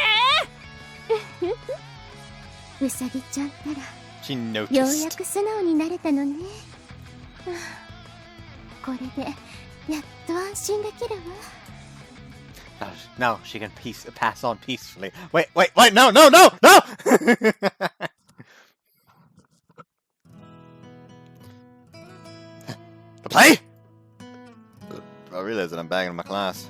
うさぎちゃんなら She ようや noticed. く素直になれたのね。これでやっと安心できるわ。No, she can pass on peacefully. Wait, no! The play? I realize that I'm back in my class.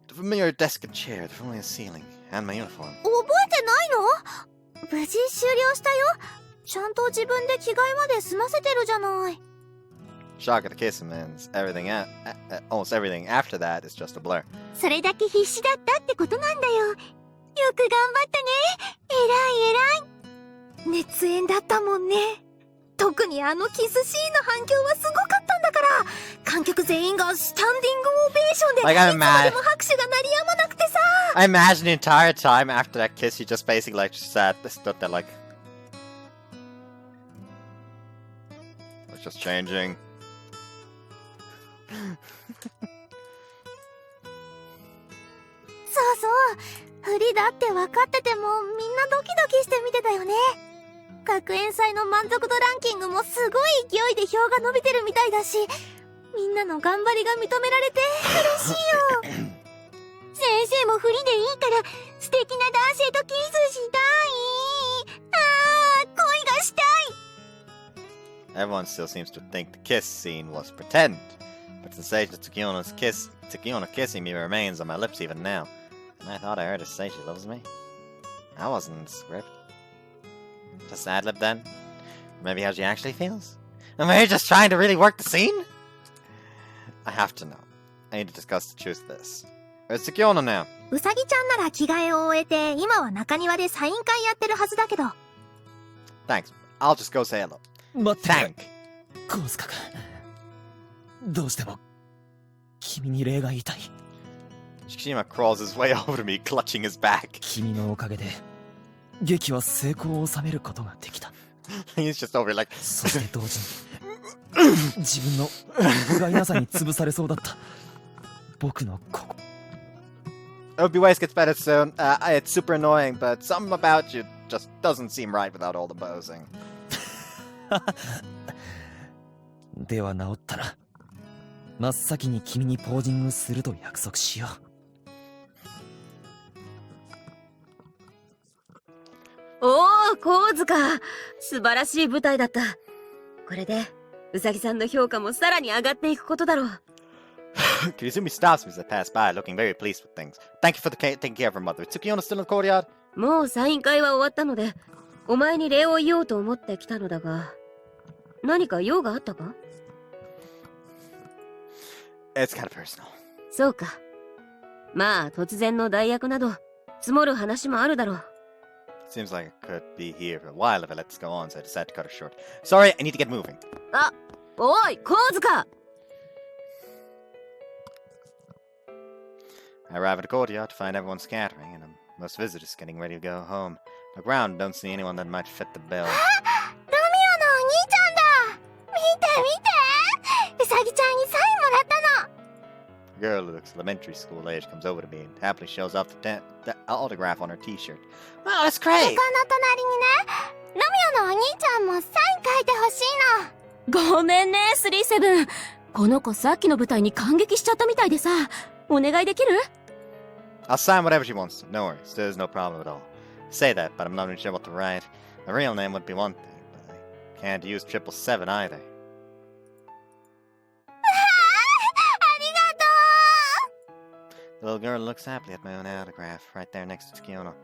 The familiar desk and chair, the familiar ceiling, and my uniform. 覚えてないの？無事終了したよ。ちゃんと自分で着替えまで済ませてるじゃない。Shock at the kiss and everything, almost everything after that is just a blur. それだけ必死だったってことなんだよ。よく頑張ったね。偉い。熱演だったもんね。特にあのキスシーンの反響はすごかったんだから、観客全員がスタンディングオベーションで、いつまでも拍手が鳴りやまなくてさ。I imagine the entire time after that kiss, he just basically like stood there like, it's just changing. そうそう、不利だって分かっててもみんなドキドキして見てたよね。学園祭の満足度ランキングもすごい勢いで票が伸びてるみたいだし、みんなの頑張りが認められて嬉しいよ。先生も不利でいいから素敵な男性とキスしたい。恋がしたい。 Everyone still seems to think the kiss scene was pretend, but the sensation of Tsukiono kissing me remains on my lips even now. And I thought I heard her say she loves me. I wasn't in the script. Just ad lib then? Or maybe how she actually feels? Am I just trying to really work the scene? I have to know. I need to discuss the truth of this. Where's Tsukiono now? うさぎちゃんなら着替えを終えて今は中庭でサイン会やってるはずだけど。 Thanks. I'll just go say hello. 待ってくれ Thank. コウスカ君、どうしても君に礼が言いたい。 Shikishima crawls his way over to me, clutching his back. 君のおかげで劇は成功を収めることができた。 He's just over like. そして同時に自分の不甲斐なさに潰されそうだった僕の心。 Obi-Waste gets better soon. It's super annoying, but something about you just doesn't seem right without all the posing. では治ったら真っ先に君にポージングすると約束しよおお、神塚、素晴らしい舞台だった。これでうさぎさんの評価もさらに上がっていくことだろう。Kirizumi stops me as I pass by, looking very pleased with things. Thank you for taking care of her mother. Is Tsukiono still in the courtyard? もうサイン会は終わったので、お前に礼を言おうと思ってきたのだが、何か用があったか？ It's kind of personal. そうか。まあ突然の代役など積もる話もあるだろう。 Seems like I could be here for a while if I let this go on, so I decided to cut her short. Sorry, I need to get moving. あ、おい、神塚! I arrive at the courtyard to find everyone scattering, and most visitors getting ready to go home. Look around, don't see anyone that might fit the bill. ロミオのお兄ちゃんだ。見て見て、うさぎちゃんにサインもらったの。 A girl who looks elementary school age comes over to me and happily shows off the autograph on her t-shirt. Wow, that's この great! 隣にね、ロミオのお兄ちゃんもサイン書いてほしいの。ごめんね、37。この子さっきの舞台に感激しちゃったみたいでさ、お願いできる？ I'll sign whatever she wants to. No worries, there's no problem at all. Say that, but I'm not even sure what to write. A real name would be one thing, but I can't use 777 either. ありがとう。 The little girl looks happily at my own autograph, right there next to Tsukiono.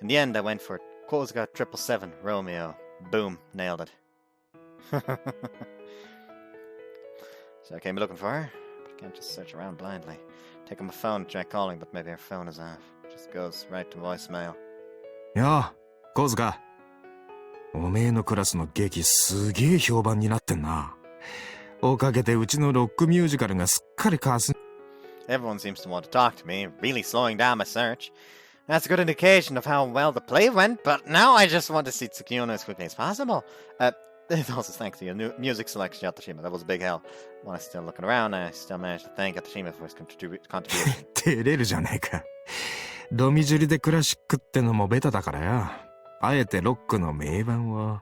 In the end, I went for Kozuka 777 Romeo. Boom, nailed it. So I came looking for her, but I can't just search around blindly. Take on my phone to try calling, but maybe her phone is off. It just goes right to voicemail. やあ、コウズカ。おめえのクラスの劇すげえ評判になってんな。おかげでうちのロックミュージカルがすっかりかす。Everyone seems to want to talk to me, really slowing down my search. That's a good indication of how well the play went, but now I just want to see Tsukiono as quickly as possible. Also thanks to your new music selection, Yatashima. That was a big help. While I'm still looking around, I still managed to thank Yatashima for his contribution. 照れるじゃねえか。ドミジュリでクラシックってのもベタだからよ。あえてロックの名盤を。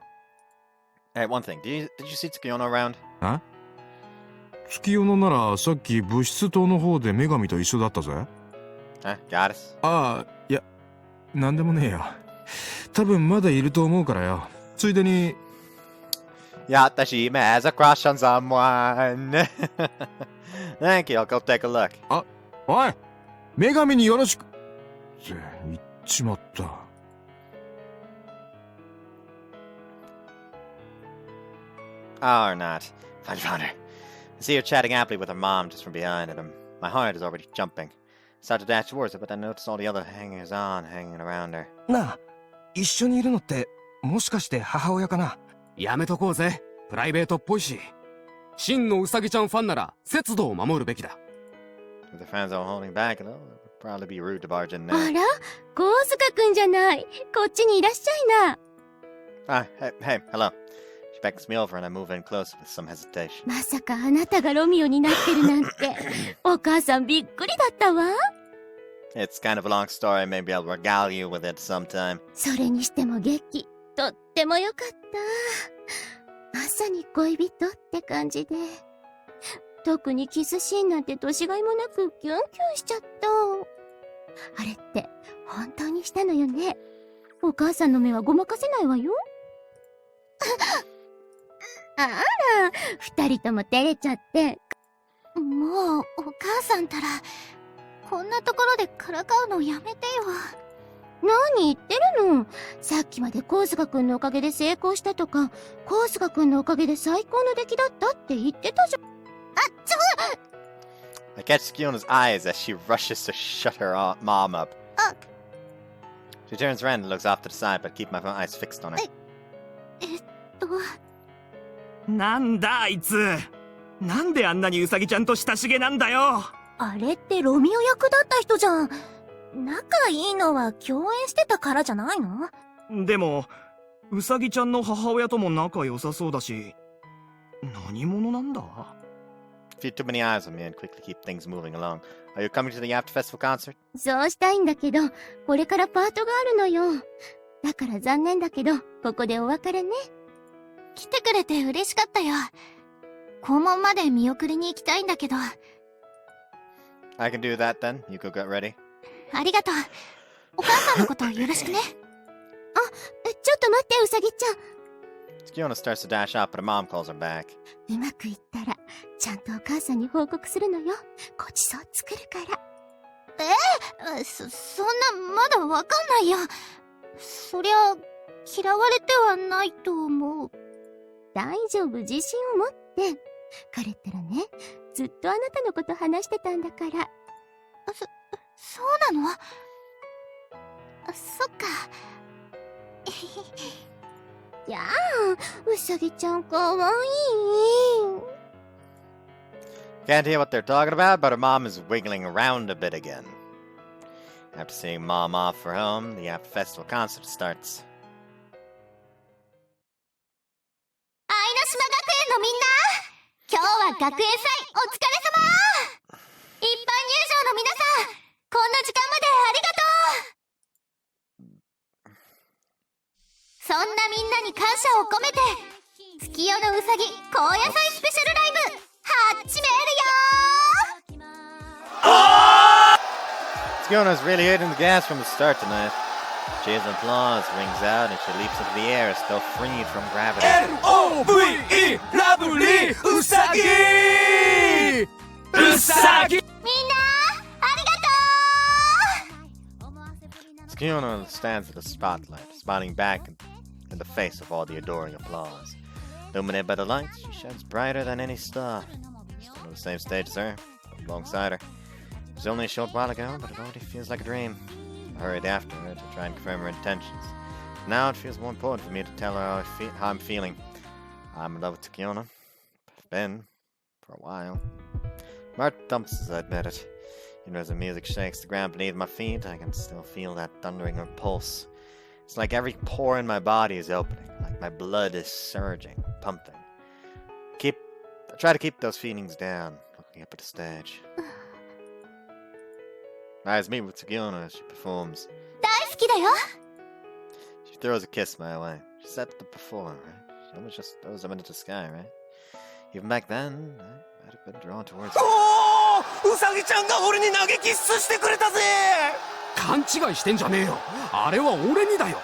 Hey, one thing. Did you see Tsukiono around? あ？月夜野ならさっき物質棟の方で女神と一緒だったぜ。Goddess? ああ、いや、なんでもねえよ。多分まだいると思うからよ。ついでに。Yatashi has a crush on someone. Thank you, I'll go take a look. あ、おい、女神によろしく。って言っちまった。Oh, or not. I found her. I see her chatting happily with her mom just from behind him. My heart is already jumping. I start to dash towards her, but I notice all the other hangers-on hanging around her. なあ、一緒にいるのってもしかして母親かな。やめとこうぜ。プライベートっぽいし。真のウサギちゃんファンなら節度を守るべきだ。If the fans are holding back, though, it would probably be rude to barge in あ now. ら、コウスカくんじゃない。こっちにいらっしゃいな。Hey, hello. She beckons me over and I move in closer with some hesitation. まさかあなたがロミオになってるなんて。お母さんびっくりだったわ。It's kind of a long story, maybe I'll regale you with it sometime. それにしても劇、とってもよかった。まさに恋人って感じで。特にキスシーンなんて年がいもなくキュンキュンしちゃった。あれって本当にしたのよね。お母さんの目はごまかせないわよ。あら、二人とも照れちゃって。もうお母さんたらこんなところでからかうのやめてよ。何言ってるの。さっきまでコウスカくんのおかげで成功したとか、コウスカくんのおかげで最高の出来だったって言ってたじゃん。I catch Skiona's eyes as she rushes to shut her mom up. She turns around and looks off to the side, but keep my eyes fixed on her. なんだあいつ。なんであんなにウサギちゃんと親しげなんだよ。あれってロミオ役だった人じゃん。仲いいのは共演してたからじゃないの？でもウサギちゃんの母親とも仲良さそうだし、何者なんだ？ Few too many eyes on me and quickly keep things moving along. Are you coming to the After Festival concert? そうしたいんだけど、これからパートがあるのよ。だから残念だけど、ここでお別れね。来てくれて嬉しかったよ。校門まで見送りに行きたいんだけど。I can do that then. You go get ready. ありがとう。お母さんのことよろしくね。ちょっと待って、ウサギちゃん。Skiona starts to dash off, but her mom calls her back. うまくいったら、ちゃんとお母さんに報告するのよ。ごちそう作るから。そんな、まだわかんないよ。そりゃ、嫌われてはないと思う。大丈夫、自信を持って。彼ったらね、ずっとあなたのこと話してたんだから。そうなの？そっか。やあ、うさぎちゃんかわいい。 Can't hear what they're talking about, but her mom is wiggling around a bit again. After seeing mom off for home, the After Festival concert starts. 愛の島学園のみんな、今日は学園祭お疲れ様。一般入場の皆さん、こんな時間までありがとう。そんなみんなに感謝を込めて、月夜のうさぎ高野菜スペシャルライブ始めるよー。Skiona's really hitting the gas from the start tonight. Cheers and applause rings out and she leaps into the air as though freed from gravity. L-O-V-E! Lovely! Usagi! Usagi! みんなありがとう。 Skiona stands at the spotlight, smiling back in the face of all the adoring applause. Illuminated by the lights, she shines brighter than any star. Still on the same stage as her, alongside her. It was only a short while ago, but it already feels like a dream. I hurried after her to try and confirm her intentions. Now it feels more important for me to tell her how I'm feeling. I'm in love with Skiona. I've been, for a while. My heart thumps as I admit it. Even as the music shakes the ground beneath my feet, I can still feel that thundering of pulse. It's like every pore in my body is opening, like my blood is surging, pumping. I try to keep those feelings down, looking up at the stage. Eyes meet with Skiona as she performs. 大好きだよ。 She throws a kiss my way. She said that before, right? She almost just throws them into the sky, right? Even back then, I might have been drawn towards it. ウサギちゃんが俺に投げキッスしてくれたぜ。勘違いしてんじゃねえよ。あれは俺にだよ。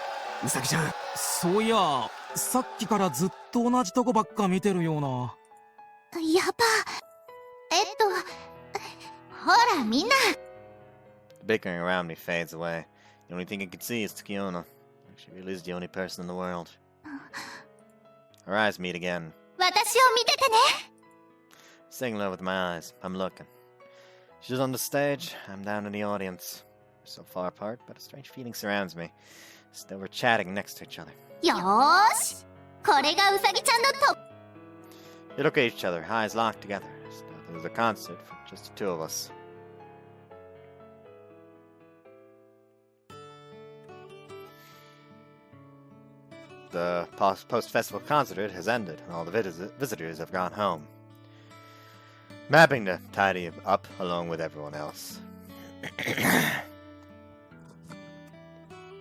ウサギちゃん。そういや、さっきからずっと同じとこばっか見てるような。やば。ほらみんな。 The bickering around me fades away. The only thing I can see is Tsukiona. She really is the only person in the world. Our eyes meet again. 私を見ててね。 Staying in love with my eyes. I'm looking. She's on the stage. I'm down in the audience. We're so far apart, but a strange feeling surrounds me. Still, we're chatting next to each other. よーし。これがウサギちゃんのトップ。 We look at each other, eyes locked together. As though there's a concert for just the two of us. The post-festival concert has ended, and all the visitors have gone home. I'm having to tidy up along with everyone else.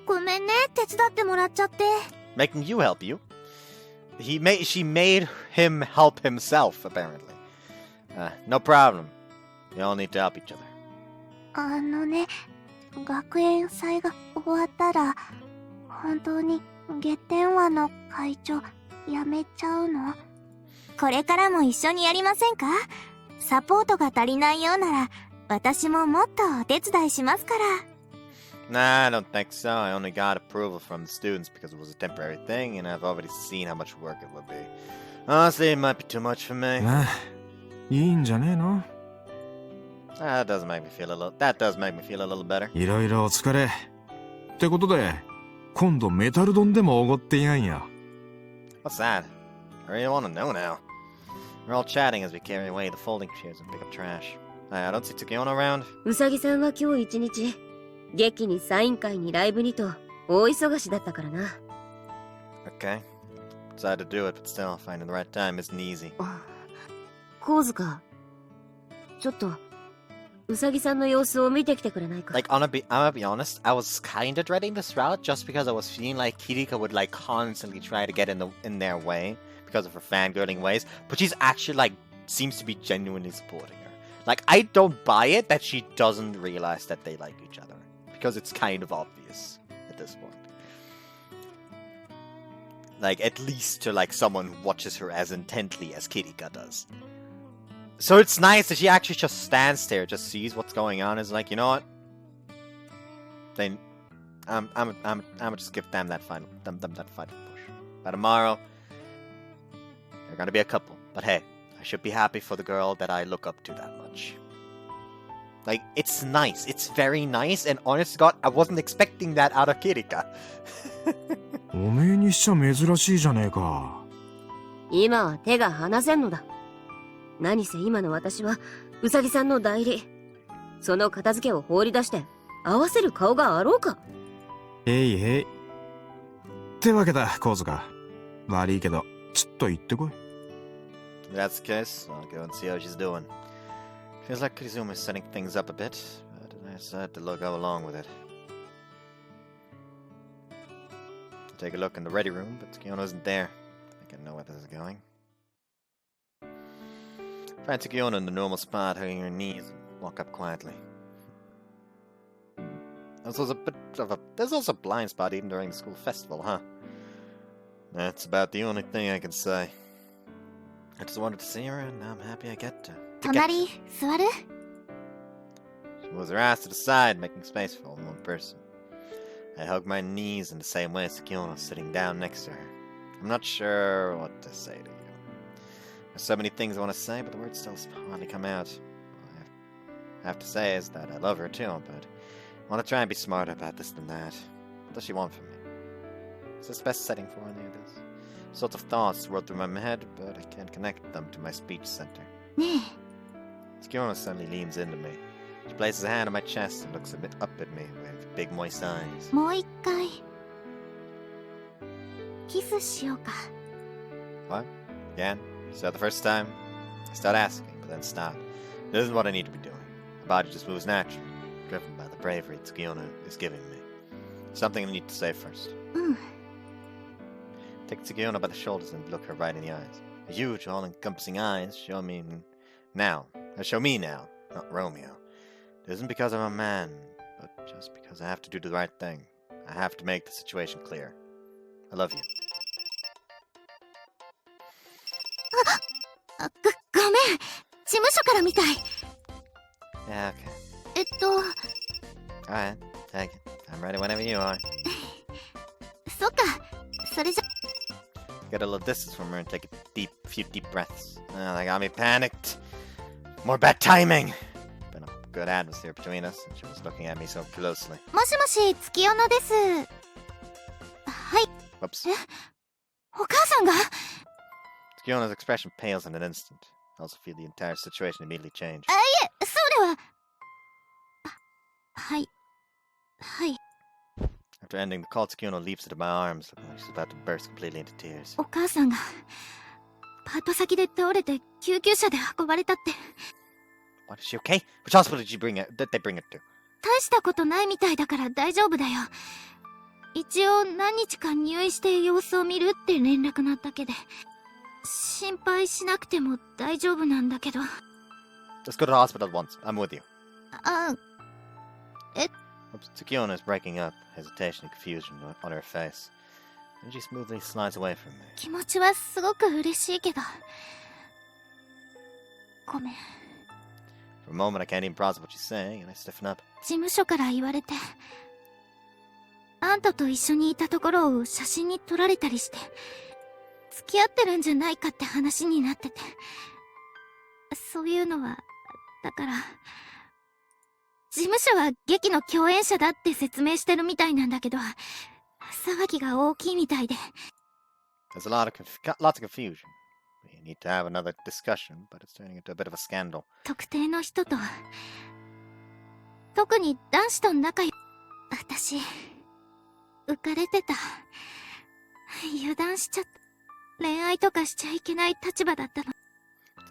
ごめんね、手伝ってもらっちゃって。 Making you help you? She made him help himself, apparently. No problem. We all need to help each other. ね、学園祭が終わったら、本当に月天話の会長辞めちゃうの？これからも一緒にやりませんか？サポートが足りないようなら、私ももっとお手伝いしますから。 Nah, I don't think so. I only got approval from the students because it was a temporary thing, and I've already seen how much work it would be. Honestly, it might be too much for me. いいんじゃねえの？ That does make me feel a little better. いろいろお疲れ。ってことで、今度メタル丼でもおごってやんや。 What's that? I really want to know now. We're all chatting as we carry away the folding chairs and pick up trash. I don't see Tsukiona around. うさぎさんは今日一日、劇にサイン会にライブにと大忙しだったからな。Okay. Decided to do it, but still, finding the right time isn't easy. コウズか、ちょっとうさぎさんの様子を見てきてくれないか。 Like, I'm gonna be honest, I was kinda dreading this route just because I was feeling like Kirika would like constantly try to get in their way because of her fangirling ways, but she's actually like seems to be genuinely supporting her. Like, I don't buy it that she doesn't realize that they like each other because it's kind of obvious at this point. Like, at least to like someone who watches her as intently as Kirika does. So it's nice that she actually just stands there, just sees what's going on, is like, you know what? Then I'm just give them that final push. By tomorrow, they're gonna be a couple. But hey, I should be happy for the girl that I look up to that much. Like, it's nice. It's very nice, and honest to God, I wasn't expecting that out of Kirika. おめえにしちゃ珍しいじゃねえか。今は手が離せんのだ。何せ今の私はうさぎさんの代理。その片付けを放り出して合わせる顔があろうか。へいへい。ってわけだ、コウズか。悪いけど、ちょっと行ってこい。 If that's the case, I'll go and see how she's doing. Feels like Kirizuma's setting things up a bit, but I decided to go along with it. Take a look in the ready room, but Tsukiona isn't there. I think I know where this is going. Find Tsukiona in the normal spot, hugging her knees, and walk up quietly. There's also a blind spot even during the school festival, huh? That's about the only thing I can say. I just wanted to see her, and now I'm happy I get to. 隣座る？ She moves her ass to the side, making space for only one person. I hug my knees in the same way as Tsukiona, sitting down next to her. I'm not sure what to say to you. There's so many things I want to say, but the words still hardly come out. All I have to say is that I love her too, but I want to try and be smarter about this than that. What does she want from me? Is this the best setting for any of this? Sorts of thoughts swirl through my head, but I can't connect them to my speech center. ね Tsukiona suddenly leans into me. She places a hand on my chest and looks up at me with big moist eyes. え、もう一回キスしようか。 What? Again? Is that the first time? I start asking, but then stop. This isn't what I need to be doing. My body just moves naturally, driven by the bravery Tsukiona is giving me. Something I need to say first. うん。 Take Tsukiona by the shoulders and look her right in the eyes. Huge, all-encompassing eyes show me now. Show me now, not Romeo. It isn't because I'm a man, but just because I have to do the right thing. I have to make the situation clear. I love you. ごめん。事務所からみたい。Yeah, okay. あ、 Alright, take it. I'm ready whenever you are. そっか。それじゃ。 Get a little distance from her and take a few deep breaths. They got me panicked. More bad timing. Been a good atmosphere between us, and she was looking at me so closely. もしもし、月夜野です。はい。 Whoops. お母さんが Skiona's expression pales in an instant. I also feel the entire situation immediately change. あ、いえ、そうでは。はい。はい。 After ending the call, Skiona leaps into my arms, looking like she's about to burst completely into tears. お母さんがパート先で倒れて救急車で運ばれたって。 What, is she okay? Which hospital did they bring her to? 大したことないみたいだから大丈夫だよ。一応何日か入院して様子を見るって連絡なったけで。心配しなくても大丈夫なんだけど。 Let's go to the hospital at once. I'm with you. あ、Oops. Skiona is breaking up, hesitation and confusion on her face. And she smoothly slides away from me. 気持ちはすごく嬉しいけど。ごめん。 For a moment, I can't even process what she's saying, and I stiffen up. 事務所から言われて。あんたと一緒にいたところを写真に撮られたりして。付き合ってるんじゃないかって話になってて。そういうのは、だから。事務所は劇の共演者だって説明してるみたいなんだけど、騒ぎが大きいみたいで。 There's lots of confusion. We need to have another discussion, but it's turning into a bit of a scandal. 特定の人と、特に男子と仲良い。私、浮かれてた。油断しちゃった。恋愛とかしちゃいけない立場だったの。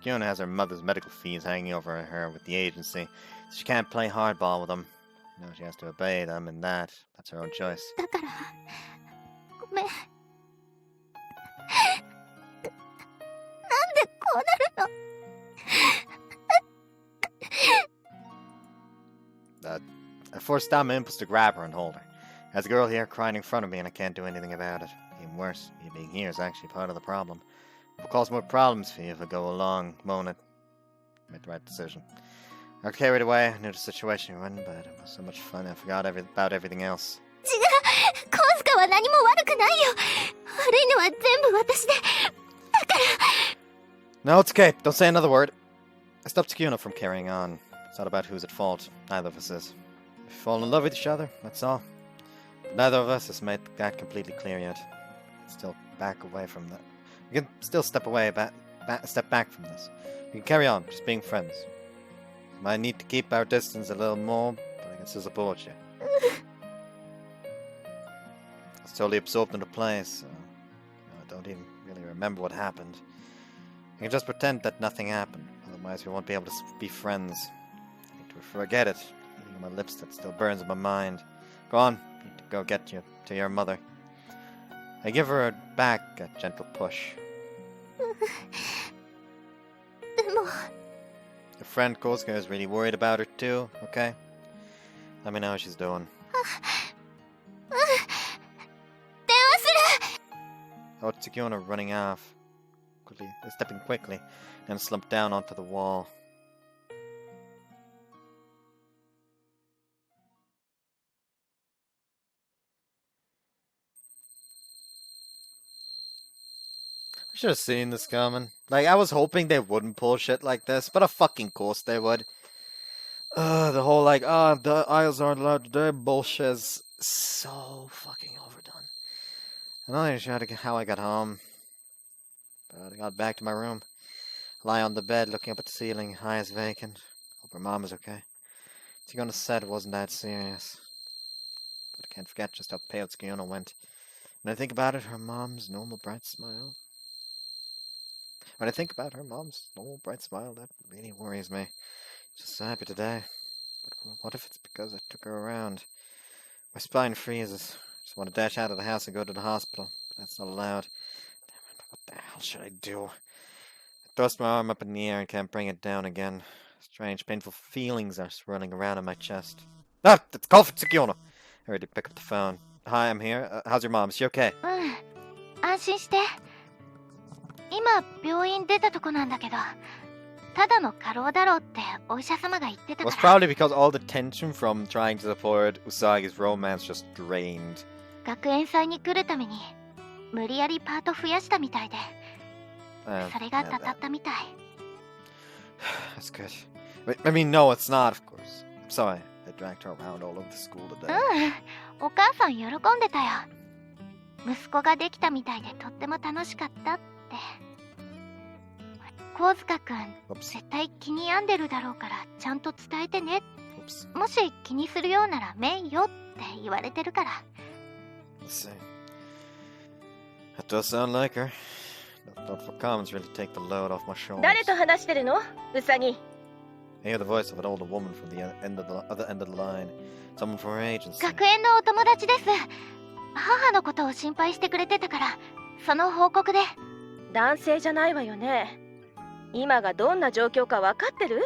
Skiona has her mother's medical fees hanging over her with the agency. She can't play hardball with them. You know, she has to obey them, and that's her own choice. だから、ごめん。なんでこうなるの I forced down my impulse to grab her and hold her. There's a girl here crying in front of me, and I can't do anything about it. Even worse, me being here is actually part of the problem. It will cause more problems for you if I go along, won't it? I made the right decision. I got carried away, I knew the situation we were in, but it was so much fun I forgot about everything else. 違う、コウスカは何も悪くないよ。悪いのは全部私で。だから。 No, it's okay. Don't say another word. I stopped Skiona from carrying on. It's not about who's at fault. Neither of us is. We fall in love with each other, that's all. But neither of us has made that completely clear yet. Still back away from that. We can still step back from this. We can carry on, just being friends. Might need to keep our distance a little more, but I can still support you. I was totally absorbed in the play, so I don't even really remember what happened. I can just pretend that nothing happened, otherwise we won't be able to be friends. I need to forget it, eating on my lips that still burns in my mind. Go on, I need to go get you to your mother. I give her back a gentle push. でも。 Your friend Kosuke is really worried about her too, okay? Let me know how she's doing. 電話する Oh, Skiona running off. Stepping quickly, then slumped down onto the wall. I should have seen this coming. Like, I was hoping they wouldn't pull shit like this, but of fucking course they would. The whole, like, the aisles aren't allowed to do bullshit is so fucking overdone. I'm not even sure how I got home. But I got back to my room. Lie on the bed, looking up at the ceiling, eyes vacant. Hope her mom is okay. Skiona said it wasn't that serious. But I can't forget just how pale Skiona went. When I think about it, her mom's normal bright smile. When I think about her mom's normal bright smile, that really worries me. She's so happy today. But what if it's because I took her around? My spine freezes. I just want to dash out of the house and go to the hospital. But that's not allowed. Damn it, what the hell should I do? thrust my arm up in the air and can't bring it down again. Strange, painful feelings are swirling around in my chest. Ah! It's call for Tsukiono! I ready to pick up the phone. Hi, I'm here. How's your mom? Is she okay? 安心して。今病院出たとこなんだけど、ただの過労だろうってお医者様が言ってた Well, it's から。 probably because all the tension from trying to support Usagi's romance just drained. 学園祭に来るために無理やりパート増やしたみたいで、それがたたったみたい。That's good. I mean, no, it's not, of course. I'm sorry. I dragged her around all over the school today. お母さん喜んでたよ。息子ができたみたいでとっても楽しかったって。神塚くん、絶対気に病んでるだろうからちゃんと伝えてね。もし気にするようなら名誉って言われてるから。Let's see. That does sound like her. Thoughtful comments really take the load off my shoulders. 誰と話してるの？ウサギ。I hear the voice of an older woman from the other end of the line. Someone from her agency. 学園のお友達です。母のことを心配してくれてたから、その報告で。男性じゃないわよね。今がどんな状況か分かってる？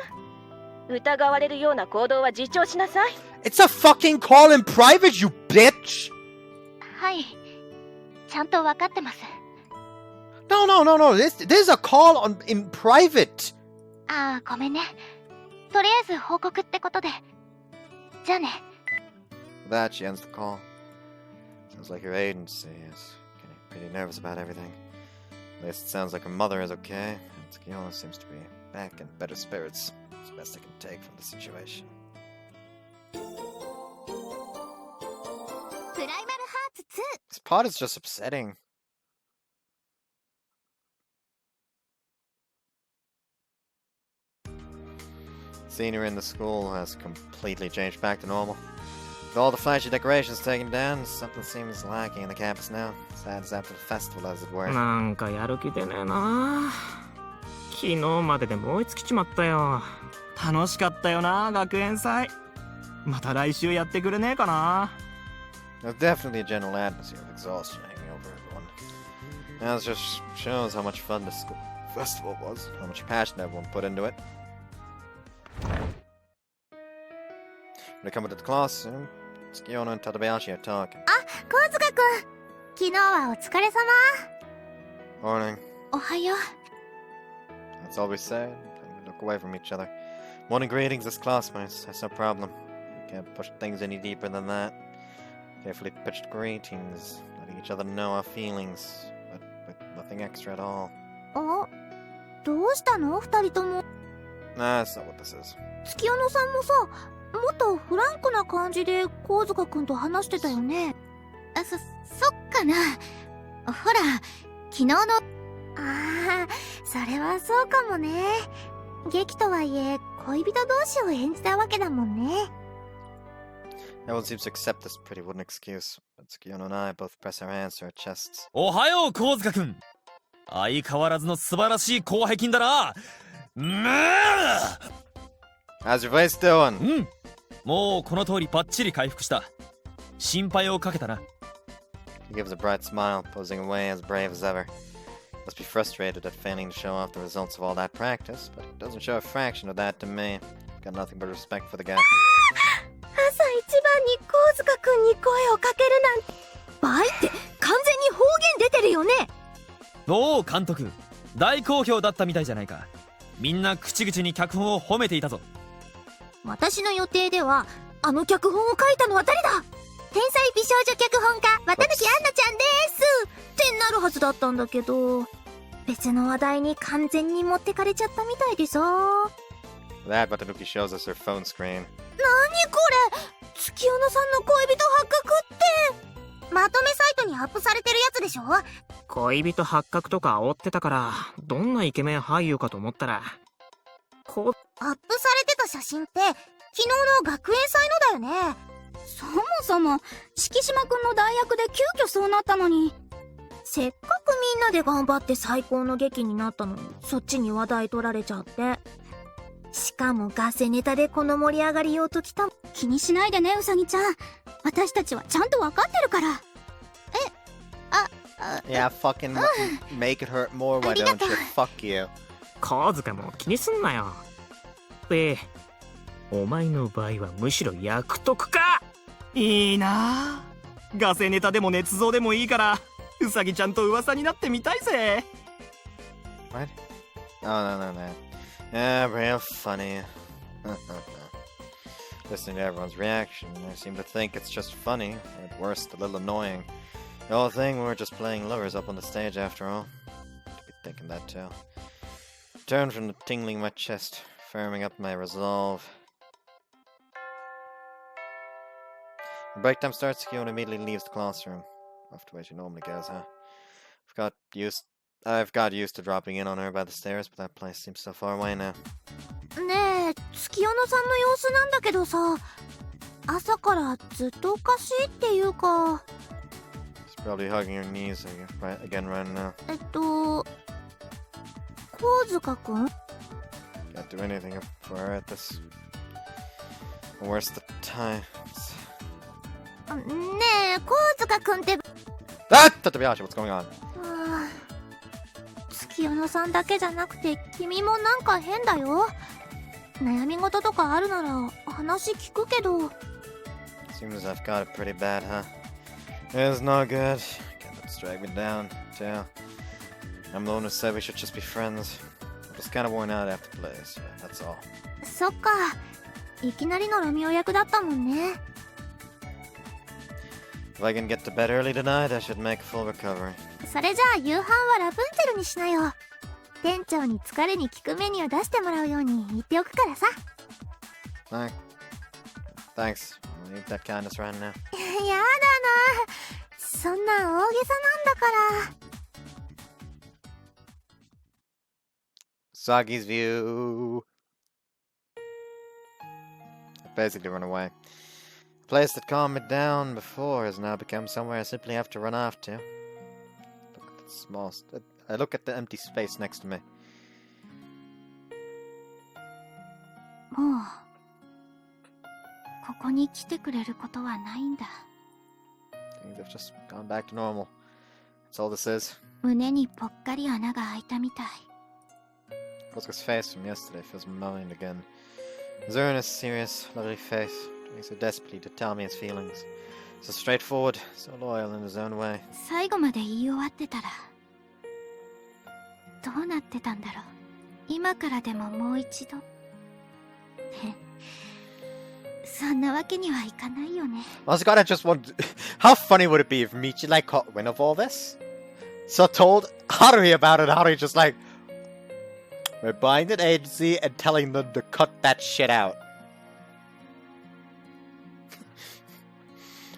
疑われるような行動は自重しなさい。It's a fucking call in private, you bitch! はい、ちゃんと分かってます。No. This is a call in private. ああ、ごめんね。とりあえず報告ってことで。じゃあね。With that, she ends the call. Sounds like her agency is getting pretty nervous about everything. At least it sounds like her mother is okay, and Tsukiono seems to be back in better spirits. It's the best I can take from the situation. プライマルハーツ This plot is just upsetting. Seeing her in the school has completely changed back to normal. With all the flashy decorations taken down, something seems lacking in the campus now. Sad as after the festival, as it were. なんかやる気出ねえな。昨日までで燃え尽きちまったよ。楽しかったよな、学園祭。また来週やってくれねえかな。There's definitely a general atmosphere of exhaustion hanging over everyone. Now it just shows how much fun the school festival was, how much passion everyone put into it. When I come into the classroom, Tsukiono and Tadabayashi are talking. 神塚くん、昨日はお疲れ様。 Morning. おはよう。 That's all we say, and we look away from each other. Morning greetings as classmates, that's no problem. We can't push things any deeper than that. Carefully pitched greetings, letting each other know our feelings, but with nothing extra at all. お、どうしたの二人とも。 Nah, that's not what this is. 月夜野さんもさ、もっとフランクな感じで神塚くんと話してたよね。そっかな。ほら、昨日の。ああ、それはそうかもね。劇とはいえ、恋人同士を演じたわけだもんね。Everyone seems to accept this pretty wooden excuse, but Tsukiono and I both press our hands to our chests. おはよう、神塚くん。相変わらずの素晴らしい後背筋だな。How's your face doing? もうこの通りバッチリ回復した。心配をかけたな。He gives a bright smile, posing away as brave as ever. Must be frustrated at failing to show off the results of all that practice, but he doesn't show a fraction of that to me. Got nothing but respect for the guy. 朝一番に神塚くんに声をかけるなんて。倍って完全に方言出てるよね。おお、監督。大好評だったみたいじゃないか。みんな口々に脚本を褒めていたぞ。私の予定では、あの脚本を書いたのは誰だ？天才美少女脚本家、綿貫杏奈ちゃんですってなるはずだったんだけど、別の話題に完全に持ってかれちゃったみたいでさ。That Watanuki shows us her phone screen. なにこれ？月夜野さんの恋人発覚って、まとめサイトにアップされてるやつでしょ？恋人発覚とか煽ってたから、どんなイケメン俳優かと思ったら、アップされてた写真って昨日の学園祭のだよね。そもそも敷島くんの代役で急遽そうなったのに。せっかくみんなで頑張って最高の劇になったのに、そっちに話題取られちゃって。しかもガセネタでこの盛り上がりようときた。気にしないでね、うさぎちゃん。私たちはちゃんと分かってるから。Yeah, fucking make it hurt more, why don't you? Fuck you. 神塚も気にすんなよ。で、お前の場合はむしろ役得か。いいなあ。ガセネタでも捏造でもいいからウサギちゃんと噂になってみたいぜ。 What? Oh, no. Yeah, real funny. Listening to everyone's reaction, I seem to think it's just funny, or at worst, a little annoying. The whole thing, we were just playing lovers up on the stage after all. I'd be thinking that too. Turned from the tingling in my chest, firming up my resolve. The break time starts, Kiona immediately leaves the classroom. Off to where she normally goes, huh? I've got used to dropping in on her by the stairs, but that place seems so far away now. ねえ、月夜野さんの様子なんだけどさ、朝からずっとおかしいっていうか。She's probably hugging her knees again right now. 神塚くん？ Can't do anything for her at this worst of times. ねえ、神塚くんって。Tatabayashi, what's going on? 月夜野さんだけじゃなくて君もなんか変だよ。悩み事とかあるなら話聞くけど。 Seems I've got it pretty bad, huh? It's not good. Can't drag me down, too. I'm the one who said we should just be friends. I'm just kind of worn out after play, so that's all. そっか、いきなりのロミオ役だったもんね。 If I can get to bed early tonight, I should make a full recovery. それじゃあ夕飯はラプンツェルにしなよ。店長に疲れに効くメニュー出してもらうように言っておくからさ。Thanks. I'll leave that kindness right now. やだな、そんな大げさなんだから。Usagi's view. I basically run away. A place that calmed me down before has now become somewhere I simply have to run off to. I look at the empty space next to me. もうここに来てくれることはないんだ。 Things have just gone back to normal. That's all this is. 胸にぽっかり穴が開いたみたい。 Kosuka's face from yesterday feels maligned again. His earnest, serious, lovely face, trying so desperately to tell me his feelings. So straightforward, so loyal in his own way. 最後まで言い終わってたらどうなってたんだろう。今からでももう一度。そんなわけにはいかないよね。 Also, God, I just want. How funny would it be if Michi caught wind of all this? So told Haruhi about it, Haruhi just we're buying an agency and telling them to cut that shit out.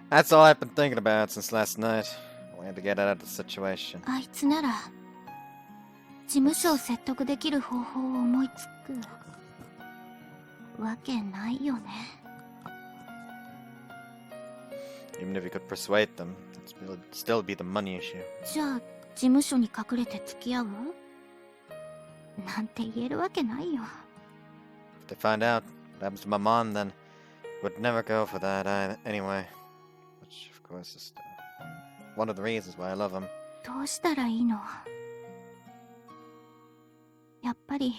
That's all I've been thinking about since last night. I wanted to get out of the situation. あいつなら事務所を説得できる方法を思いつくわけないよね。 Even if you could persuade them, it'd still be the money issue. じゃあ事務所に隠れて付き合うなんて言えるわけないよ。 If they find out what happens to my mom, then would never go for that anyway. Which, of course, is one of the reasons why I love him. どうしたらいいの？やっぱり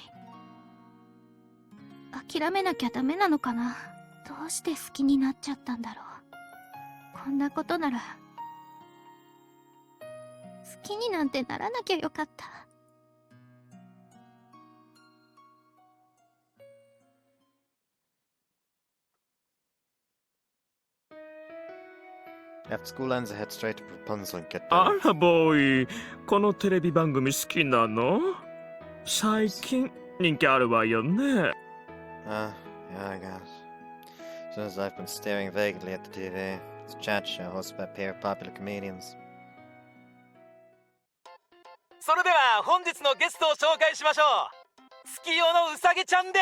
諦めなきゃダメなのかな。どうして好きになっちゃったんだろう。こんなことなら好きになんてならなきゃよかった。 After school ends, I head straight to Rapunzel and get あ there. らボーイ、このテレビ番組好きなの？最近人気あるわよね。Yeah, I got it. Since I've been staring vaguely at the TV, it's a chat show hosted by a pair of popular comedians. それでは本日のゲストを紹介しましょう。月夜のうさぎちゃんで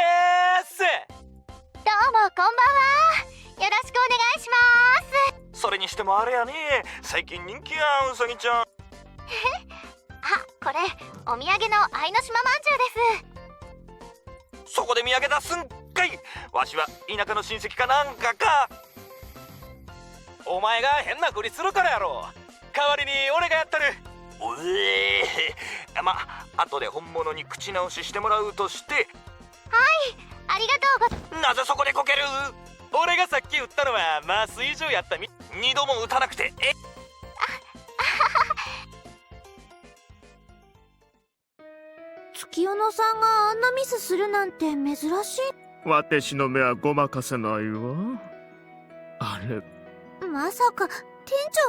す。どうもこんばんは。よろしくお願いします。それにしてもあれやね、最近人気やうさぎちゃん。あ、これお土産の愛の島まんじゅうです。そこで土産出すんかい。わしは田舎の親戚かなんかか。お前が変なふりするからやろ。代わりに俺がやったる。ま、後で本物に口直ししてもらうとして。はい、ありがとうご。なぜそこでこける？俺がさっき打ったのは麻酔状やった二度も打たなくて月夜野さんがあんなミスするなんて珍しい。私の目はごまかせないわ。あれ、まさか店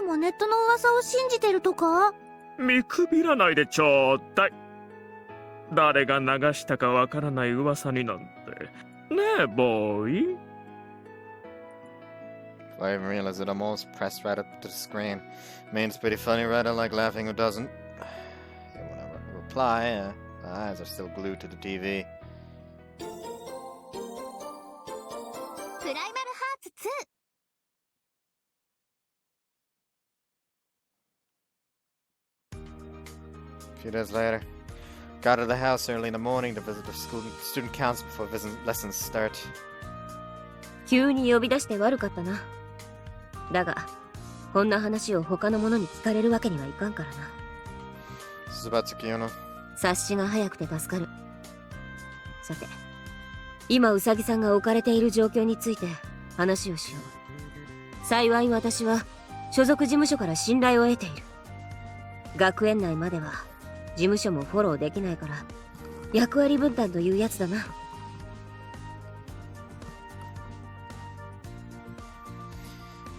長もネットの噂を信じてるとか？見くびらないでちょうだい。誰が流したかわからない噂になんて。ねえ、ボーイ。If I even realize it, I'm almost pressed right up to the screen. I mean, it's pretty funny, right? I like laughing, who doesn't? And when I reply, my eyes are still glued to the TV. プライマルハーツ2。 A few days later, got out of the house early in the morning to visit the student council before lessons start. 急に呼び出して悪かったな。だが、こんな話を他の者に聞かれるわけにはいかんからな。This is about Tsukiono. 察しが早くて助かる。さて、今ウサギさんが置かれている状況について話をしよう。幸い私は所属事務所から信頼を得ている。学園内までは事務所もフォローできないから役割分担というやつだな。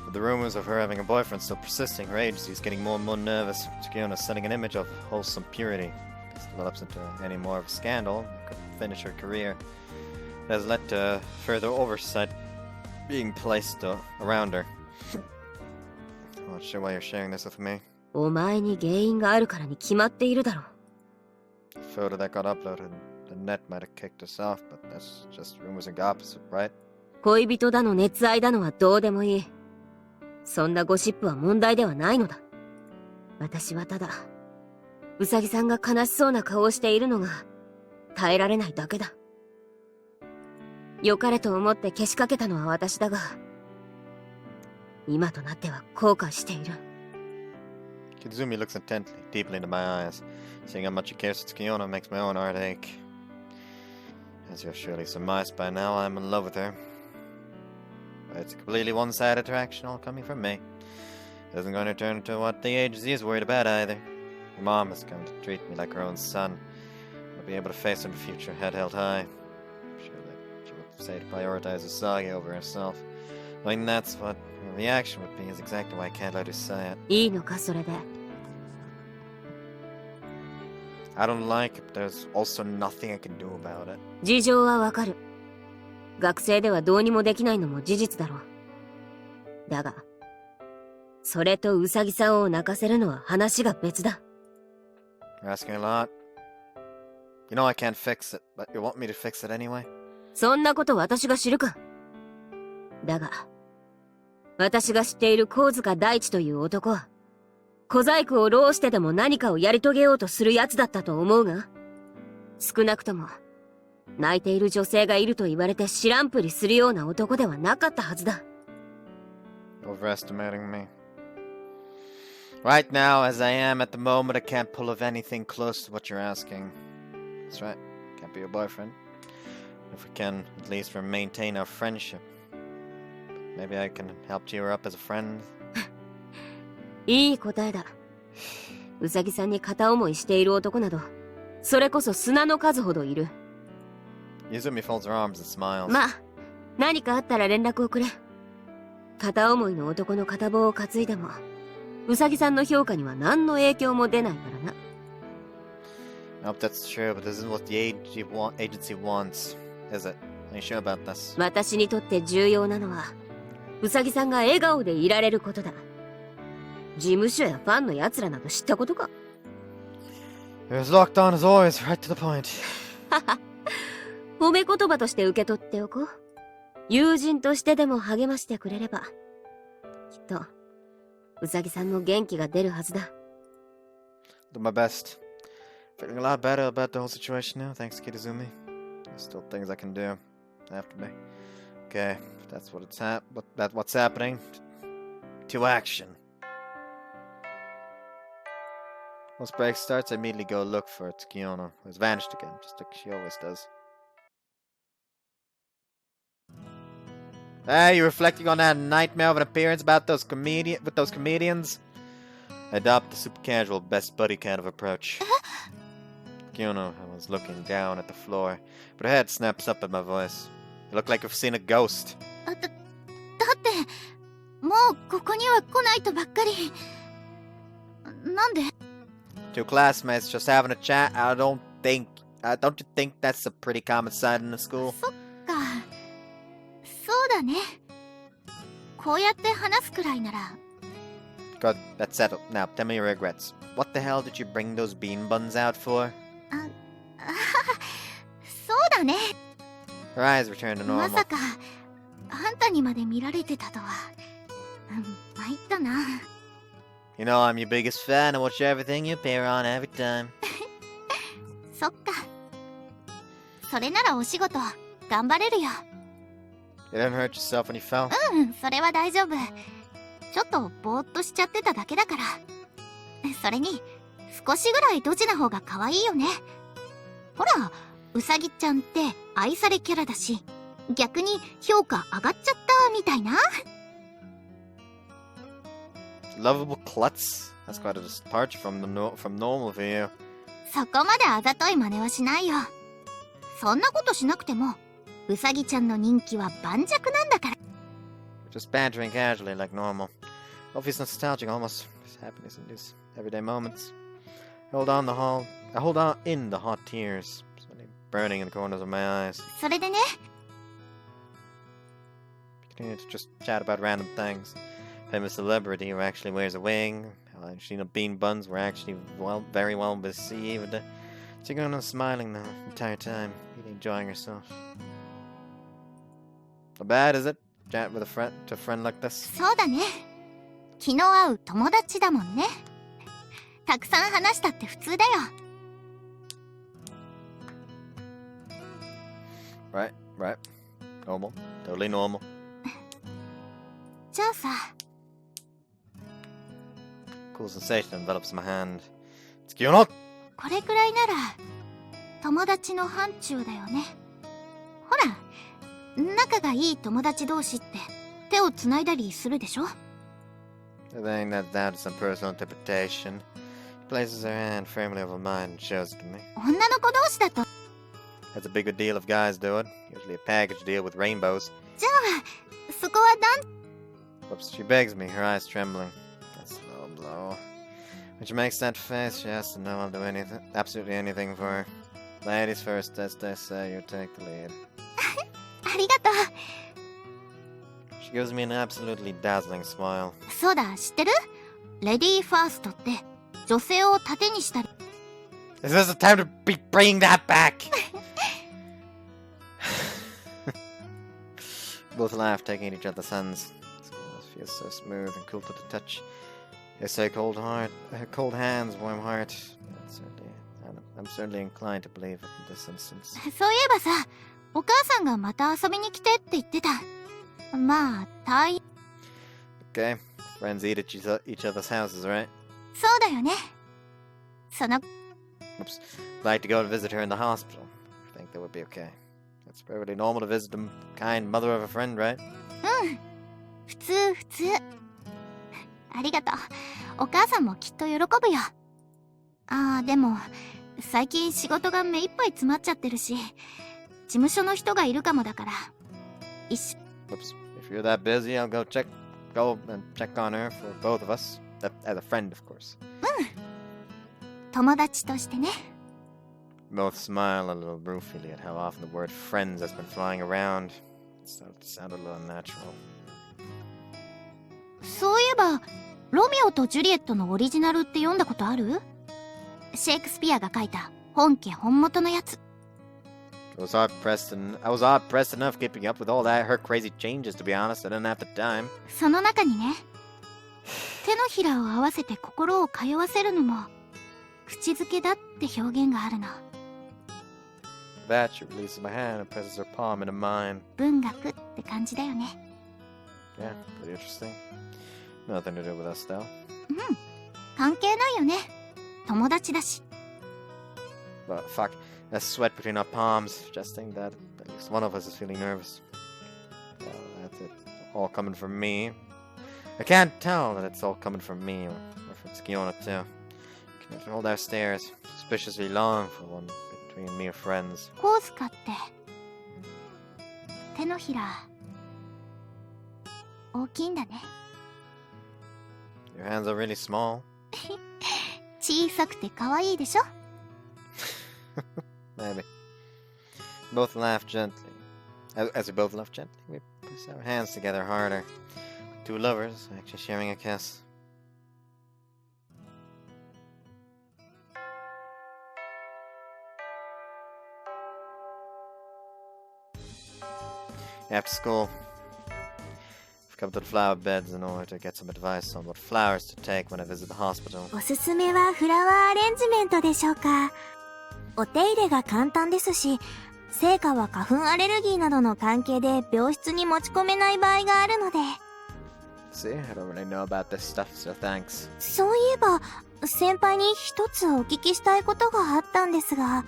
With the rumors of her having a boyfriend still persisting, her agency is getting more and more nervous. Tsukiono is setting an image of wholesome purity. If this develops into any more of a scandal, it could finish her career. It has led to further oversight being placed around her. I'm not sure why you're sharing this with me. お前に原因があるからに決まっているだろう。The photo that got uploaded, the net might have kicked us off, but that's just rumors and gossip, right? 恋人だの熱愛だのはどうでもいい。そんなゴシップは問題ではないのだ。私はただ、ウサギさんが悲しそうな顔をしているのが耐えられないだけだ。良かれと思ってけしかけたのは私だが、今となっては後悔している。Kizumi looks intently, deeply into my eyes. Seeing how much he cares for Tsukiono makes my own heart ache. As you have surely surmised by now, I'm in love with her. But it's a completely one-sided attraction, all coming from me. It isn't going to turn into what the agency is worried about either. Your mom has come to treat me like her own son. I'll be able to face her in the future, head held high. I'm sure that she would say to prioritize Usagi over herself. I mean, that's what her reaction would be, is exactly why I can't let her say it. いいのか、それで。I don't like it, but there's also nothing I can do about it. 事情はわかる。学生ではどうにもできないのも事実だろう。だが、それとウサギさんを泣かせるのは話が別だ。You're asking a lot. You know I can't fix it, but you want me to fix it anyway? そんなこと私が知るか。だが、私が知っている神塚大地という男は、小細工を浪してでも何かをやり遂げようとする奴だったと思うが、少なくとも、泣いている女性がいると言われて知らんぷりするような男ではなかったはずだ。Overestimating me. Right now, as I am at the moment, I can't pull off anything close to what you're asking. That's right, can't be your boyfriend. If we can, at least maintain our friendship. Maybe I can help cheer her up as a friend. いい答えだ。ウサギさんに片思いしている男など、それこそ砂の数ほどいる。Yuzumi folds her arms and smiles. まあ、何かあったら連絡をくれ。片思いの男の片棒を担いでも、ウサギさんの評価には何の影響も出ないからな。I hope that's true, but this isn't what the agency wants, is it? Are you sure about this? 私にとって重要なのは、ウサギさんが笑顔でいられることだ。事務所やファンの奴らなど知ったことか。You're as locked on as always, right to the point. 褒め言葉として受け取っておこう。友人としてでも励ましてくれれば、きっと、ウサギさんも元気が出るはずだ。Do my best. Feeling a lot better about the whole situation now, thanks to Kitazumi. There's still things I can do. After me. Okay, if that's what's happening. To action. Once break starts, I immediately go look for Tsukiono, who has vanished again, just like she always does. Hey, you reflecting on that nightmare of an appearance about those comedians? I adopt the super casual best buddy kind of approach. Tsukiono was looking down at the floor, but her head snaps up at my voice. You look like you've seen a ghost. だってもうここには来ないとばっかり。なんで？ Two classmates just having a chat. Don't you think that's a pretty common sight in the school? そっか。そうだね。こうやって話すくらいなら。 Good, that's settled. Now, tell me your regrets. What the hell did you bring those bean buns out for? そうだね。 Her eyes returned to ま normal. さかあんたにまで見られてたとは。参ったな。 You know I'm your biggest fan. I watch everything you appear on every time. そっか。それならお仕事頑張れるよ。 You didn't hurt yourself when you fell? それは大丈夫。ちょっとぼーっとしちゃってただけだから。それに少しぐらいドジな方が可愛いよね。ほら、うさぎちゃんって愛されキャラだし、逆に評価上がっちゃったみたいな。 Lovable klutz? That's quite a departure from normal for you. そこまであざとい真似はしないよ。そんなことしなくても、うさぎちゃんの人気は盤石なんだから。 Just bantering casually like normal. Obvious nostalgic almost. There's happiness in these everyday moments. I hold on in the hot tears, suddenly burning in the corners of my eyes. それでね。 Continue to just chat about random things. Famous celebrity who actually wears a wing. How Shino bean buns were actually very well received. Tsukiono smiling the entire time, really enjoying herself. Not bad, is it? Chat with a friend like this? そうだね。昨日会う友達だもんね。たくさん話したって普通だよ。 Right. Normal. Totally normal. じゃあさ。 Cool sensation envelops my hand. Tsukiono! これくらいなら友達の範疇だよね。ほら、仲がいい友達同士って手をつないだりするでしょ。 I think that's down to some personal interpretation. He places her hand firmly over mine and shows it to me. 女の子同士だと。 That's a bigger deal if guys do it. Usually a package deal with rainbows. じゃあそこはWhoops, she begs me, her eyes trembling. That's a low blow. When she makes that face, she has to know I'll do absolutely anything for her. Ladies first, as they say, you take the lead. ありがと She gives me an absolutely dazzling smile. う。そうだ、知ってる？レディーファーストって女性を盾にしたり。 Is this the time to be bringing that back? Both laugh, taking each other's hands. It feels so smooth and cool to the touch. Her so cold hands, warm heart. I'm certainly inclined to believe it in this instance. そういえばさ、お母さんがまた遊びに来てって言ってた。まあ、Okay, friends eat at each other's houses, right? そうだよね。その Oops. Like to go and visit her in the hospital. I think that would be okay. It's perfectly normal to visit the kind mother of a friend, right? 普通。ありがとう。お母さんもきっと喜ぶよ。でも最近仕事が目いっぱい詰まっちゃってるし、事務所の人がいるかもだから。Oops. If you're that busy, I'll go and check on her for both of us. As a friend, of course. 友達としてね。 Both smile a little ruefully at how often the word friends has been flying around. It started to sound a little unnatural. そういえば、ロミオとジュリエットのオリジナルって読んだことある？シェイクスピアが書いた本家本元のやつ。I was hard pressed enough keeping up with all her crazy changes, to be honest. I didn't have the time. その中にね、手のひらを合わせて心を通わせるのも口づけだって表現があるの。 That she releases my hand and presses her palm into mine. 文学って感じだよね。 Yeah, pretty interesting. Nothing to do with us, though. 関係ないよね。友達だし。 But fuck, that sweat between our palms, suggesting that at least one of us is feeling nervous. Well, that's it. All coming from me. I can't tell that it's all coming from me, or from Skiona too. Can you hold our stares, suspiciously long for one between mere friends. コースカって手のひら大きいんだね。 Your hands are really small. 小さくて可愛いでしょ。 Maybe. Both laugh gently. As we both laugh gently, we press our hands together harder. Two lovers actually sharing a kiss. After school, I've come to the flower beds in order to get some advice on what flowers to take when I visit the hospital. おすすめはフラワーアレンジメントでしょうか。お手入れが簡単ですし、成果は花粉アレルギーなどの関係で病室に持ち込めない場合があるので。 See, I don't really know about this stuff, so thanks. そういえば、先輩に一つお聞きしたいことがあったんですが、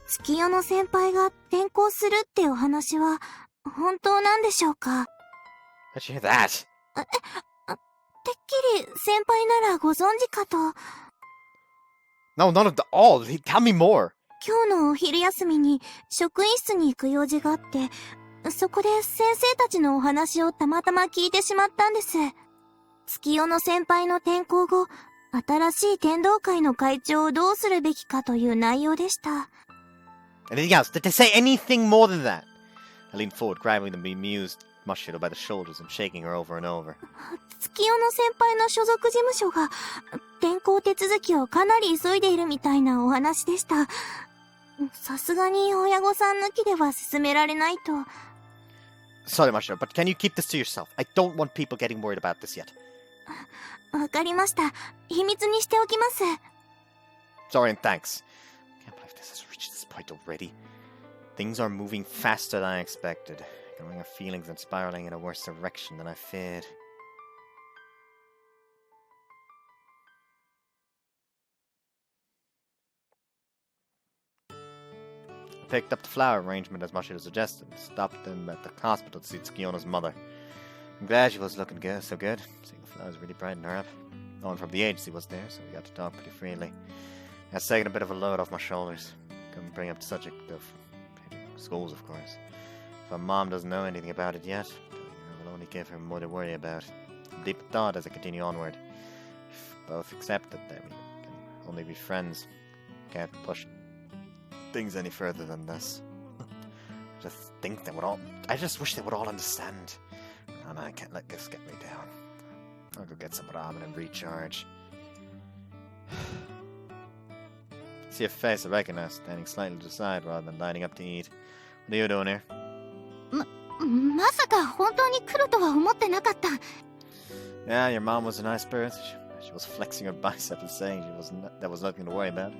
月夜の先輩が転校するってお話は本当なんでしょうか。 How'd you hear that? てっきり先輩ならご存知かと。 No, not at all. Tell me more. 今日のお昼休みに職員室に行く用事があって、そこで先生たちのお話をたまたま聞いてしまったんです。月夜の先輩の転校後、新しい天道会の会長をどうするべきかという内容でした。 Anything else? Did they say anything more than that? I leaned forward, grabbing the bemused Mashiro by the shoulders and shaking her over and over. 月夜の先輩の所属事務所が転校手続きをかなり急いでいるみたいなお話でした。さすがに親御さん抜きでは進められないと。 Sorry, Mashiro, but can you keep this to yourself? I don't want people getting worried about this yet. わかりました。秘密にしておきます。 Sorry and thanks. Can't believe this has reached this point already. Things are moving faster than I expected. Growing our feelings and spiraling in a worse direction than I feared. I picked up the flower arrangement as Mashiro suggested and stopped them at the hospital to see Tsukiono's mother. I'm glad she was looking good, so good. Seeing the flowers really brightened her up. No one from the agency was there, so we got to talk pretty freely. That's taken a bit of a load off my shoulders. Couldn't bring up the subject of schools, of course. If her mom doesn't know anything about it yet, I will only give her more to worry about. Deep thought as I continue onward. If both accept that we can only be friends, can't push things any further than this. I just wish they would all understand. And I can't let this get me down. I'll go get some ramen and recharge. See a face I recognize, standing slightly to the side rather than lining up to eat. What are you doing here? まさか本当に来るとは思ってなかった。 Yeah, your mom was a nice person. She was flexing her bicep and saying there was nothing to worry about,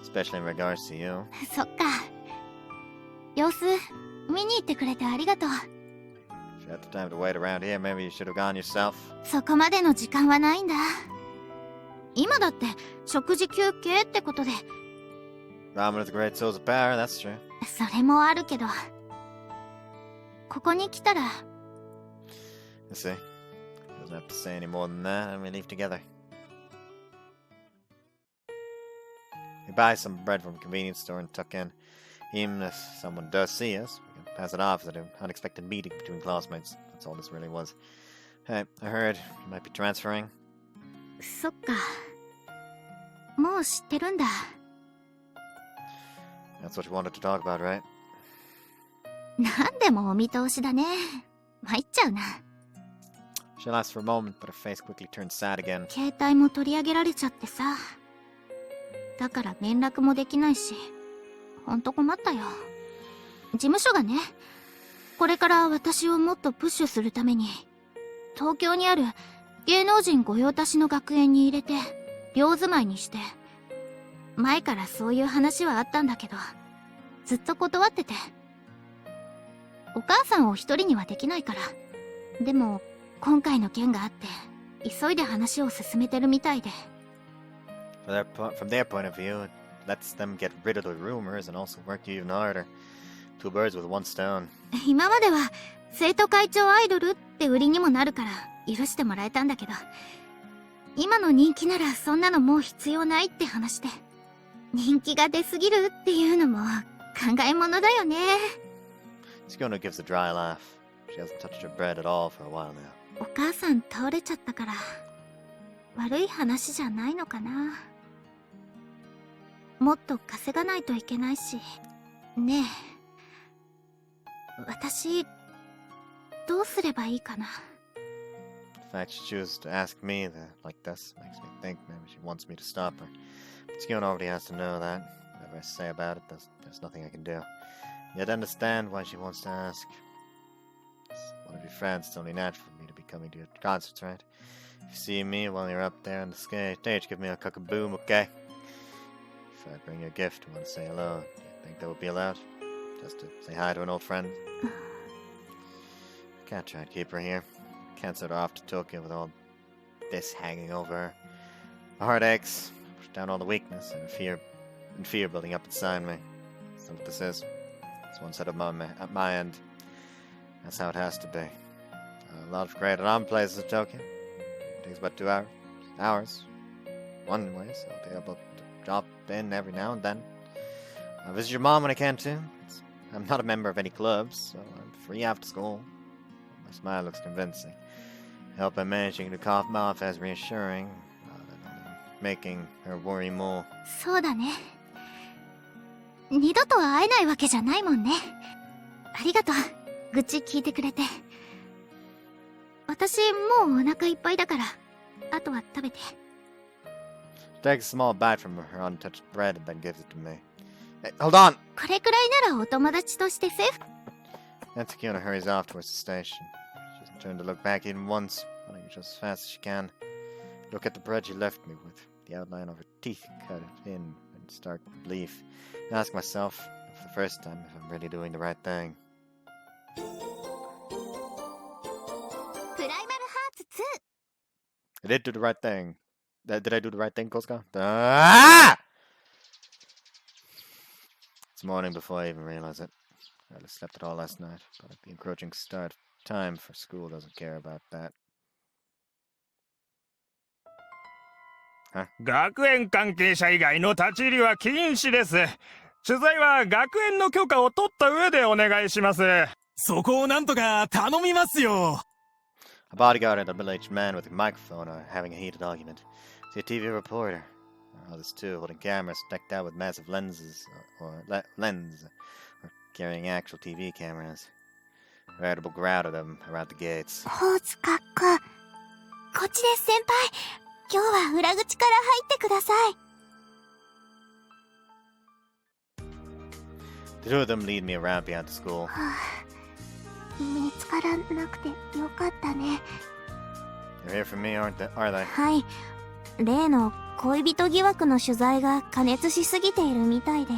especially in regards to you. そっか。様子見に行ってくれてありがとう。 If you had the time to wait around here, maybe you should have gone yourself. そこまでの時間はないんだ。今だって食事休憩ってことで。 Ramen is a great source of power, that's true. それもあるけど。ここに来たら。 You see, he doesn't have to say any more than that, and we leave together. We buy some bread from a convenience store and tuck in. Even if someone does see us, we can pass it off as an unexpected meeting between classmates. That's all this really was. Hey, I heard you might be transferring. そっか。もう知ってるんだ。 That's what you wanted to talk about, right? なんでもお見通しだね。参っちゃうな。 She laughs for a moment, but her face quickly turns sad again. 携帯も取り上げられちゃってさ。だから連絡もできないし、ほんと困ったよ。事務所がね、これから私をもっとプッシュするために、東京にある芸能人御用達の学園に入れて、寮住まいにして。前からそういう話はあったんだけど、ずっと断ってて。お母さんを一人にはできないから。でも、今回の件があって、急いで話を進めてるみたいで。From their point of view, it lets them get rid of the rumors and also work you even harder. Two birds with one stone. 今までは生徒会長アイドルって売りにもなるから許してもらえたんだけど、今の人気ならそんなのもう必要ないって話で、人気が出すぎるっていうのも考えものだよね。Fiona gives a dry laugh. She hasn't touched her bread at all for a while now. お母さん倒れちゃったから悪い話じゃないのかな。もっと稼がないといけないし。ねえ、私どうすればいいかな。 The fact she chooses to ask me that like this makes me think maybe she wants me to stop her. But Fiona already has to know that. Whatever I say about it, there's nothing I can do. Yet understand why she wants to ask. As one of your friends, it's only natural for me to be coming to your concerts, right? If you see me while you're up there on the stage, give me a cock-a-boom, okay? If I bring you a gift and want to say hello, do you think that would be allowed? Just to say hi to an old friend? I can't try to keep her here. Can't send her off to Tokyo with all this hanging over her. My heart aches, push down all the weakness and fear building up inside me. That's what this is. It's one set at my end. That's how it has to be. A lot of great and places in Tokyo. It takes about 2 hours. One way, so I'll be able to drop in every now and then. I'll visit your mom when I can too. I'm not a member of any clubs, so I'm free after school. My smile looks convincing. I hope I'm managing to cough me off as reassuring, rather than making her worry more. そうだね。二度と会えないわけじゃないもんね。ありがとう。愚痴聞いてくれて。私もうお腹いっぱいだから、あとは食べて。She takes a small bite from her untouched bread and then gives it to me. Hey, hold on! これくらいならお友達としてセーフ。 Then Fiona hurries off towards the station. She doesn't turn to look back even once, running just as fast as she can. Look at the bread she left me with, the outline of her teeth cut in in stark relief. And ask myself, for the first time, if I'm really doing the right thing. プライマルハーツ I did do the right thing. Did I do the right thing, Kosuka? Ah! It's morning before I even realize it. I hardly slept at all last night, but the encroaching start time for school doesn't care about that. 学園関係者以外の立ち入りは禁止です。取材は学園の許可を取った上でお願いします。そこをなんとか頼みますよ。 A bodyguard and a middle-aged man with a microphone are having a heated argument. See a TV reporter. There are others too, holding cameras decked out with massive lenses, or carrying actual TV cameras. A veritable crowd of them around the gates. 大塚くん、こっちです先輩。今日は裏口から入ってください。 The two of them lead me around beyond the school. 見つからなくてよかったね。 They're here for me, are they? はい。例の恋人疑惑の取材が過熱しすぎているみたいで。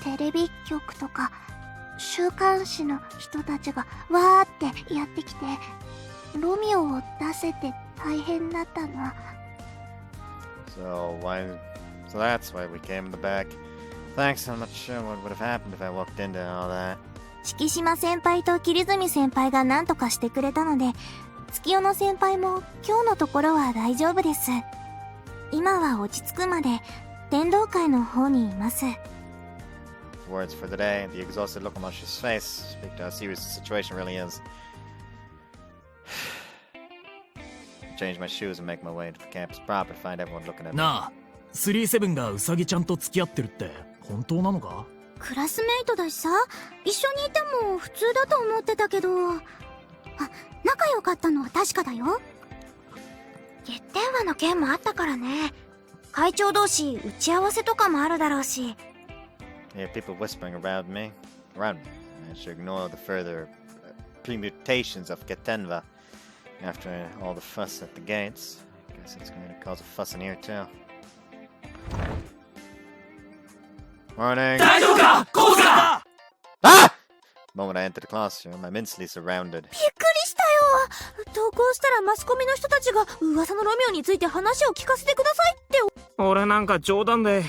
テレビ局とか週刊誌の人たちがわーってやってきて、ロミオを出せて大変だったの。 So that's why we came in the back. Thanks, I'm not sure what would have happened if I walked into all that. 敷島先輩と桐住先輩が何とかしてくれたので、月夜野先輩も今日のところは大丈夫です。今は落ち着くまで天道会の方にいます。 Words for the day, the exhausted look on Marsh's face speak to how serious the situation really is. Change my shoes and make my way into the campus proper to find everyone looking at me. なあ、37がウサギちゃんと付き合ってるって本当なのか？クラスメイトだしさ、一緒にいても普通だと思ってたけど。あ、仲良かったのは確かだよ。月電話の件もあったからね。会長同士打ち合わせとかもあるだろうし。 I hear people whispering around me. I should ignore the further permutations of Getenva. After all the fuss at the gates, I guess it's going to cause a fuss in here too. Morning! Ah! The moment I enter the classroom, I'm instantly surrounded. びっくりしたよ。投稿したらマスコミの人たちが噂のロミオについて話を聞かせてくださいって。俺なんか冗談で、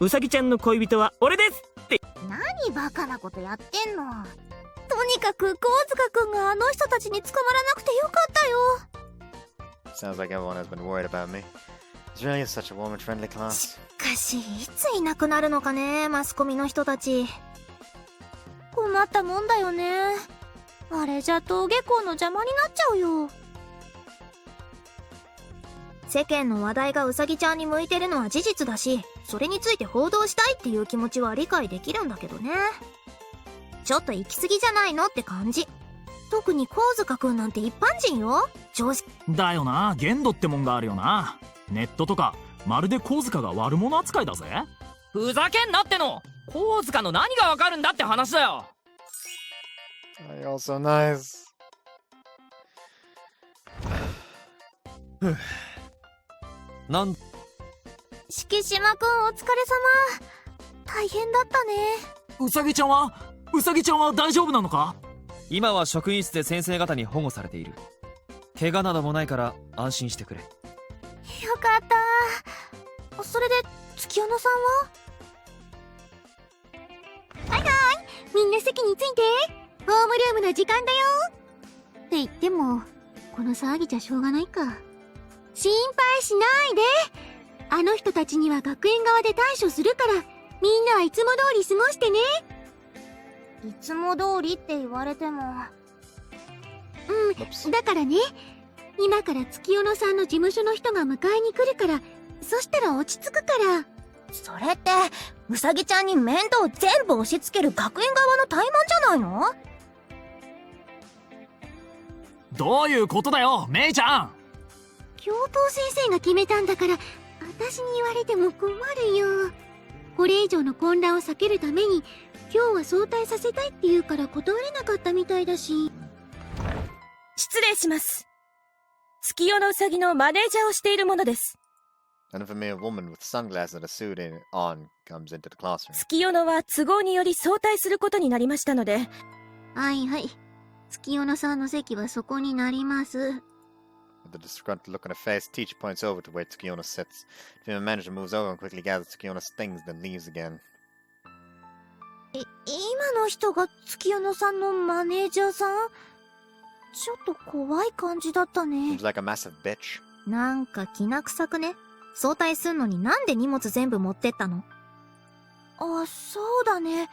ウサギちゃんの恋人は俺ですって。何バカなことやってんの。とにかくコウズカくんがあの人たちに捕まらなくてよかったよ。Sounds like everyone has been worried about me. It's really such a woman-friendly class. しかし、いついなくなるのかね、マスコミの人たち。困ったもんだよね。あれじゃ登下校の邪魔になっちゃうよ。世間の話題がウサギちゃんに向いてるのは事実だし、それについて報道したいっていう気持ちは理解できるんだけどね。ちょっと行き過ぎじゃないのって感じ。特にコウズカくんなんて一般人よ。常識だよな。限度ってもんがあるよな。ネットとかまるでコウズカが悪者扱いだぜ。ふざけんなっての。コウズカの何がわかるんだって話だよ。Also nice. なん敷島くんお疲れ様。大変だったね。ウサギちゃんは大丈夫なのか？今は職員室で先生方に保護されている。怪我などもないから安心してくれ。よかった。それで月夜野さんは？はいはい、みんな席について。ホームルームの時間だよ。って言ってもこの騒ぎじゃしょうがないか。心配しないで。あの人たちには学園側で対処するから、みんなはいつも通り過ごしてね。いつも通りって言われても。だからね、今から月夜野さんの事務所の人が迎えに来るから、そしたら落ち着くから。それってウサギちゃんに面倒全部押し付ける学園側の怠慢じゃないの？どういうことだよ、メイちゃん。教頭先生が決めたんだから、私に言われても困るよ。これ以上の混乱を避けるために今日は早退させたいって言うから断れなかったみたいだし。失礼します。月夜のうさぎのマネージャーをしているものです。An unfamiliar woman with sunglasses and a suit on comes into the classroom. 月夜野は都合により早退することになりましたので。はいはい。月夜野さんの席はそこになります。With a disgruntled look on her face, teacher points over to where Tsukiyono sits. The female manager moves over and quickly gathers Tsukiyono's things, then leaves again. 今の人が月夜野さんのマネージャーさん？ちょっと怖い感じだったね。Seems like a massive bitch. なんか気な臭くね。早退すんのになんで荷物全部持ってったの？あ、そうだね。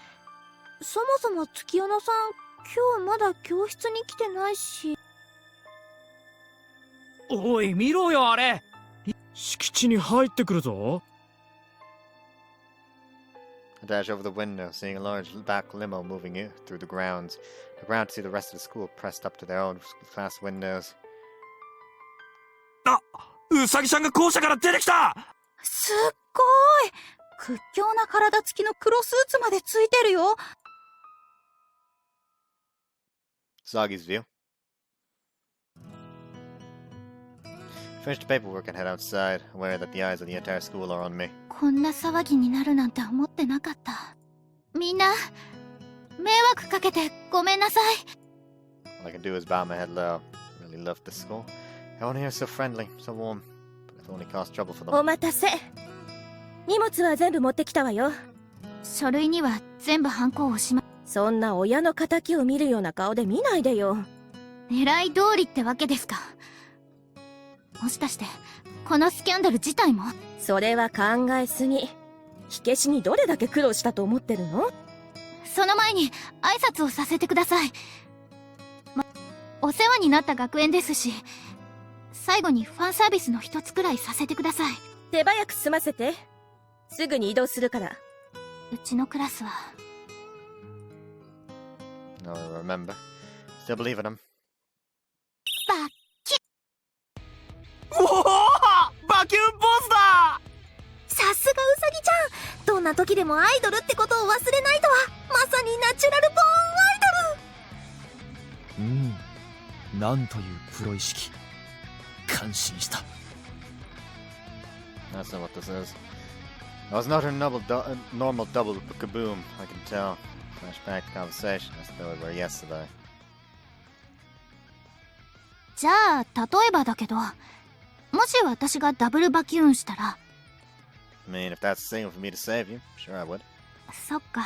そもそも月夜野さん、今日まだ教室に来てないし。おい、見ろよあれ。敷地に入ってくるぞ。I dash over the window, seeing a large back limo moving in through the grounds. The ground to see the rest of the school pressed up to their own class windows. あ、ウサギちゃんが校舎から出てきた。すっごい。屈強な体つきの黒スーツまでついてるよ。Usagi's view. Finish the paperwork and head outside, aware that the eyes of the entire school are on me. こんな騒ぎになるなんて思ってなかった。みんな、迷惑かけてごめんなさい。All I can do is bow my head low. I really love this school. Everyone here is so friendly, so warm. But if it only caused trouble for them. お待たせ。荷物は全部持ってきたわよ。書類には全部ハンコを押しま。そんな親の仇を見るような顔で見ないでよ。狙い通りってわけですか。もしかしてこのスキャンダル自体も。それは考えすぎ。火消しにどれだけ苦労したと思ってるの？その前に挨拶をさせてください。お世話になった学園ですし、最後にファンサービスの一つくらいさせてください。手早く済ませて。すぐに移動するから。うちのクラスは。No, I remember. Still believe in him. バキュおお、バキュンポーズだ。さすがウサギちゃん。どんな時でもアイドルってことを忘れないとは、まさにナチュラルボーンアイドル。なんというプロ意識。感心した。That's not what this is. I was not her normal double kaboom, I can tell. Flashback to conversation as though it were yesterday. じゃあ例えばだけど、もし私がダブルバキューンしたら。 I mean, if that's the signal for me to save you, sure I would. そっか。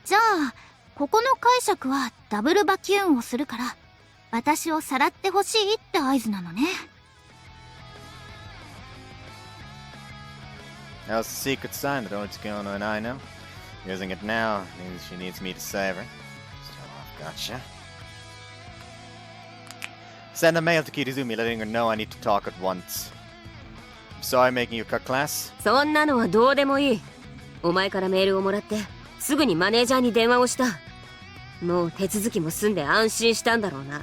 じゃあここの解釈はダブルバキューンをするから私をさらってほしいって合図なのね。That was the secret sign that only Tsukuyono and I know. Using it now means she needs me to save her. So I've gotcha. Send a mail to Kirizumi letting her know I need to talk at once. I'm sorry making you cut class. そんなのはどうでもいい。お前からメールをもらってすぐにマネージャーに電話をした。もう手続きも済んで安心したんだろうな。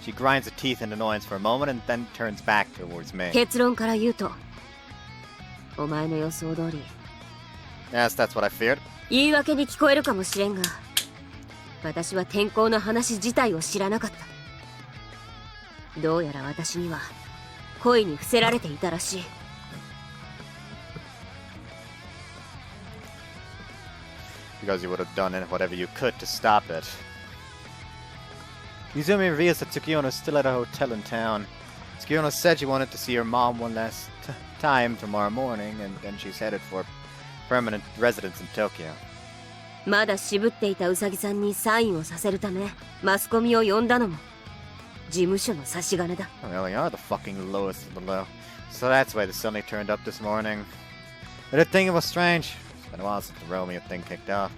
She grinds her teeth in annoyance for a moment and then turns back towards me. 結論から言うと、お前の予想通り。Yes, that's what I feared. 言い訳に聞こえるかもしれんが、私は転校の話自体を知らなかった。どうやら私には恋に伏せられていたらしい。Because you would have done whatever you could to stop it. Izumi reveals that Tsukuyono is still at a hotel in town. Tsukuyono said she wanted to see her mom one last time tomorrow morning, and then she's headed for permanent residence in Tokyo. まだ渋っていたウサギさんにサインをさせるためマスコミを呼んだのも事務所の差し金だ。They really are the fucking lowest of the low. So that's why they suddenly turned up this morning. I did think it was strange. It's been a while since the Romeo thing kicked off.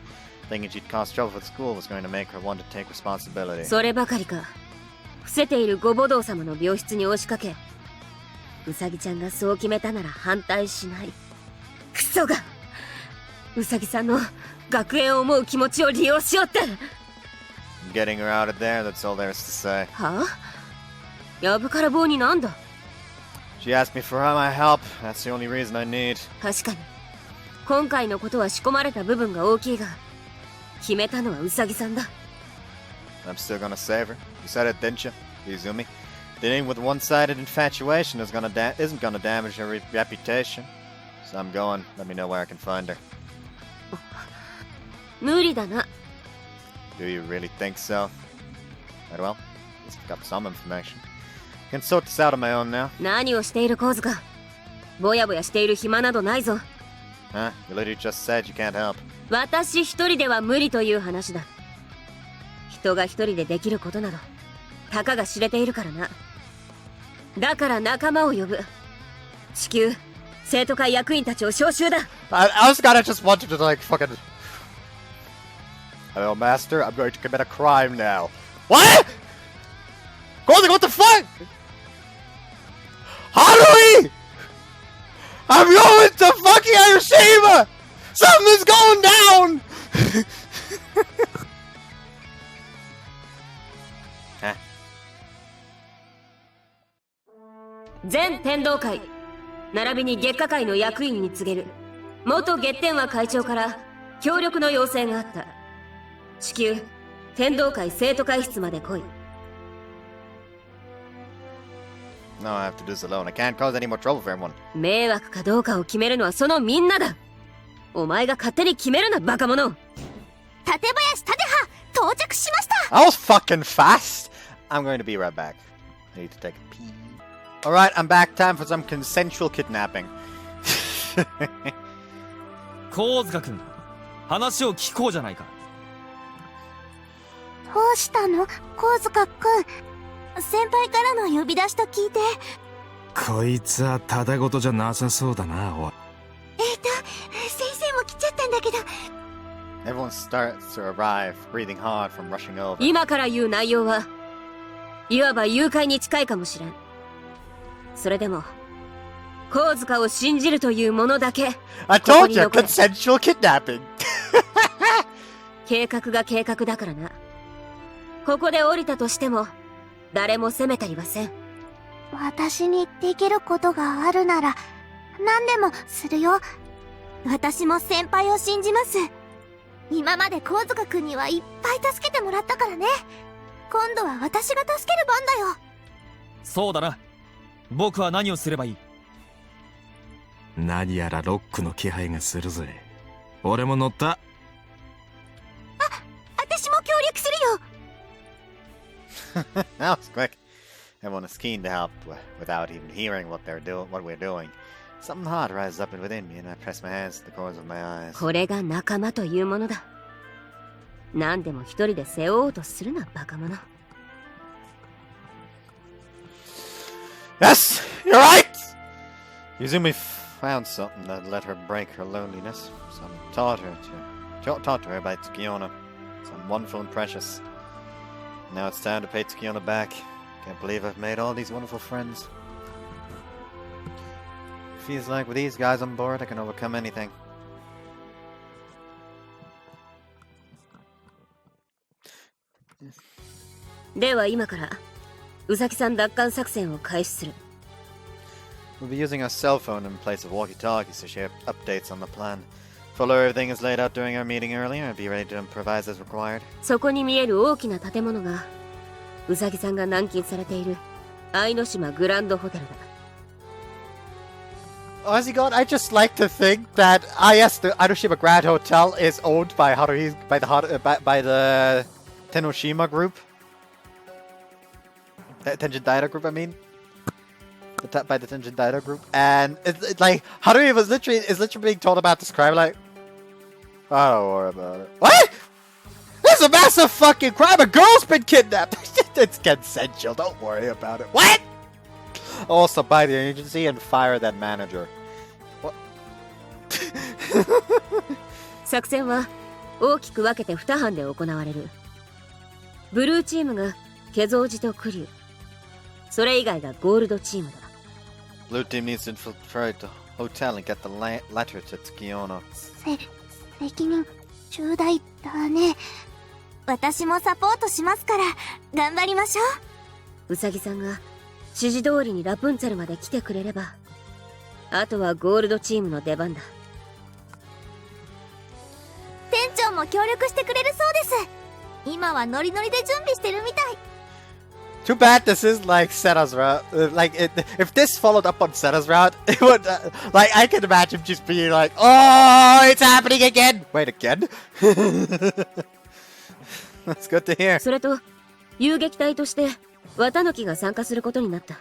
Thinking she'd cause trouble with school was going to make her want to take responsibility. そればかりか、伏せているご母堂様の病室に押しかけ、ウサギちゃんがそう決めたなら反対しない。クソが、ウサギさんの学園を思う気持ちを利用しようって。Getting her out of there, that's all there is to say. はあ？やぶから棒になんだ？ She asked me for my help. That's the only reason I need. 確かに今回のことは仕込まれた部分が大きいが、決めたのはウサギさんだ。I'm still gonna save her. You said it, didn't you, Izumi? Dealing with one-sided infatuation isn't gonna damage her reputation. So I'm going. Let me know where I can find her. 無理だな。Do you really think so? Right, well, at least I've got some information. I can sort this out on my own now. 何をしているコウズか。ぼやぼやしている暇などないぞ。Huh? You literally just said you can't help. 私一人では無理という話だ。人が一人でできることなどたかが知れているからな。だから仲間を呼ぶ。至急生徒会役員たちを招集だ。I was gonna just want you to like fucking. Hello, master. I'm going to commit a crime now. What? Golden, what the fuck? Harui! I'm going to fucking Hiroshima! Something's going down! Huh? 全天道会並びに月下会の役員に告げる。元月天和会長から協力の要請があった。至急天道会生徒会室まで来い。 No, I have to do this alone. I can't cause any more trouble for everyone. 迷惑かどうかを決めるのはそのみんなだ。お前が勝手に決めるな、バカ者。館林立葉到着しました。 That was fucking fast! I'm going to be right back. I need to take a pee. Alright, I'm back. Time for some consensual kidnapping. 神塚君、話を聞こうじゃないか。どうしたの、神塚くん。先輩からの呼び出しと聞いて。こいつはただごとじゃなさそうだな、おい。先生も来ちゃったんだけど。 Everyone starts to arrive, breathing hard from rushing over. 今から言う内容はいわば誘拐に近いかもしれん。それでも神塚を信じるというものだけ。 I told you, consensual kidnapping. 計画が計画だからな。ここで降りたとしても誰も責めたりはせん。私にできることがあるなら何でもするよ。私も先輩を信じます。今まで神塚くんにはいっぱい助けてもらったからね。今度は私が助ける番だよ。そうだな。僕は何をすればいい？何やらロックの気配がするぜ。俺も乗った。私も協力するよ。That was quick. Everyone is keen to help without even hearing what we're doing. Something hot rises up within me, and I press my hands to the corners of my eyes. これが仲間というものだ。何でも一人で背負おうとするな、バカ者。Yes, you're right. Yuzumi found something that let her break her loneliness. Something taught to her by Tsukiona. Something wonderful and precious. Now it's time to pay Tsukiona back. Can't believe I've made all these wonderful friends. Feels like with these guys on board, I can overcome anything. では今から宇崎さん奪還作戦を開始する。 We'll be using our cell phone in place of walkie-talkies to share updates on the plan. Follow everything as laid out during our meeting earlier and be ready to improvise as required. そこに見える大きな建物が宇崎さんが軟禁されている愛の島グランドホテルだ。 Oh, has he gone? I just like to think that yes, the Inoshima Grand Hotel is owned by the Tenoshima Group. Tenjin Daida Group, I mean. By the Tenjin Daida Group, and it's like Haruhi is literally being told about this crime. Like, oh, don't worry about it. What? There's a massive fucking crime. A girl's been kidnapped. It's consensual. Don't worry about it. What? Also, buy the agency and fire that manager. What? 作戦は大きく分けて2班で行われる。ブルーチームが化造寺とクリュー、それ以外がゴールドチームだ。 Blue team needs to infiltrate the hotel and get the letter to Tsukiona. 責任重大だね。私もサポートしますから頑張りましょう。ウサギさんが指示通りにラプンツェルまで来てくれれば、あとはゴールドチームの出番だ。店長も協力してくれるそうです。今はノリノリで準備してるみたい。 Too bad this is like Senna's route. If this followed up on Senna's route, it would like I can imagine just being like, "Oh, it's happening again." Wait, again? That's good to hear. それと遊撃隊として綿貫が参加することになった。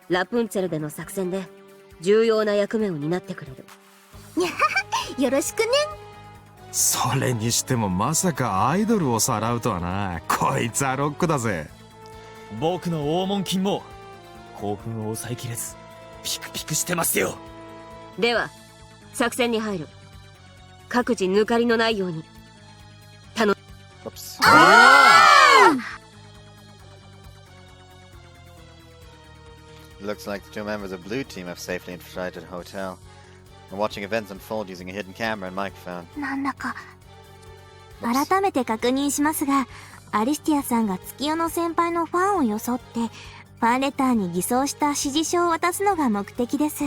ラプンツェルでの作戦で重要な役目を担ってくれる。よろしくね。それにしてもまさかアイドルをさらうとはな。こいつはロックだぜ。僕の黄門金も興奮を抑えきれずピクピクしてますよ。では作戦に入る。各自抜かりのないように。Oops. Looks like the two members of Blue Team have safely infiltrated the hotel. We're watching events unfold using a hidden camera and microphone. なんだか改めて確認しますが、アリスティアさんが月夜の先輩のファンを装ってファンレターに偽装した指示書を渡すのが目的です。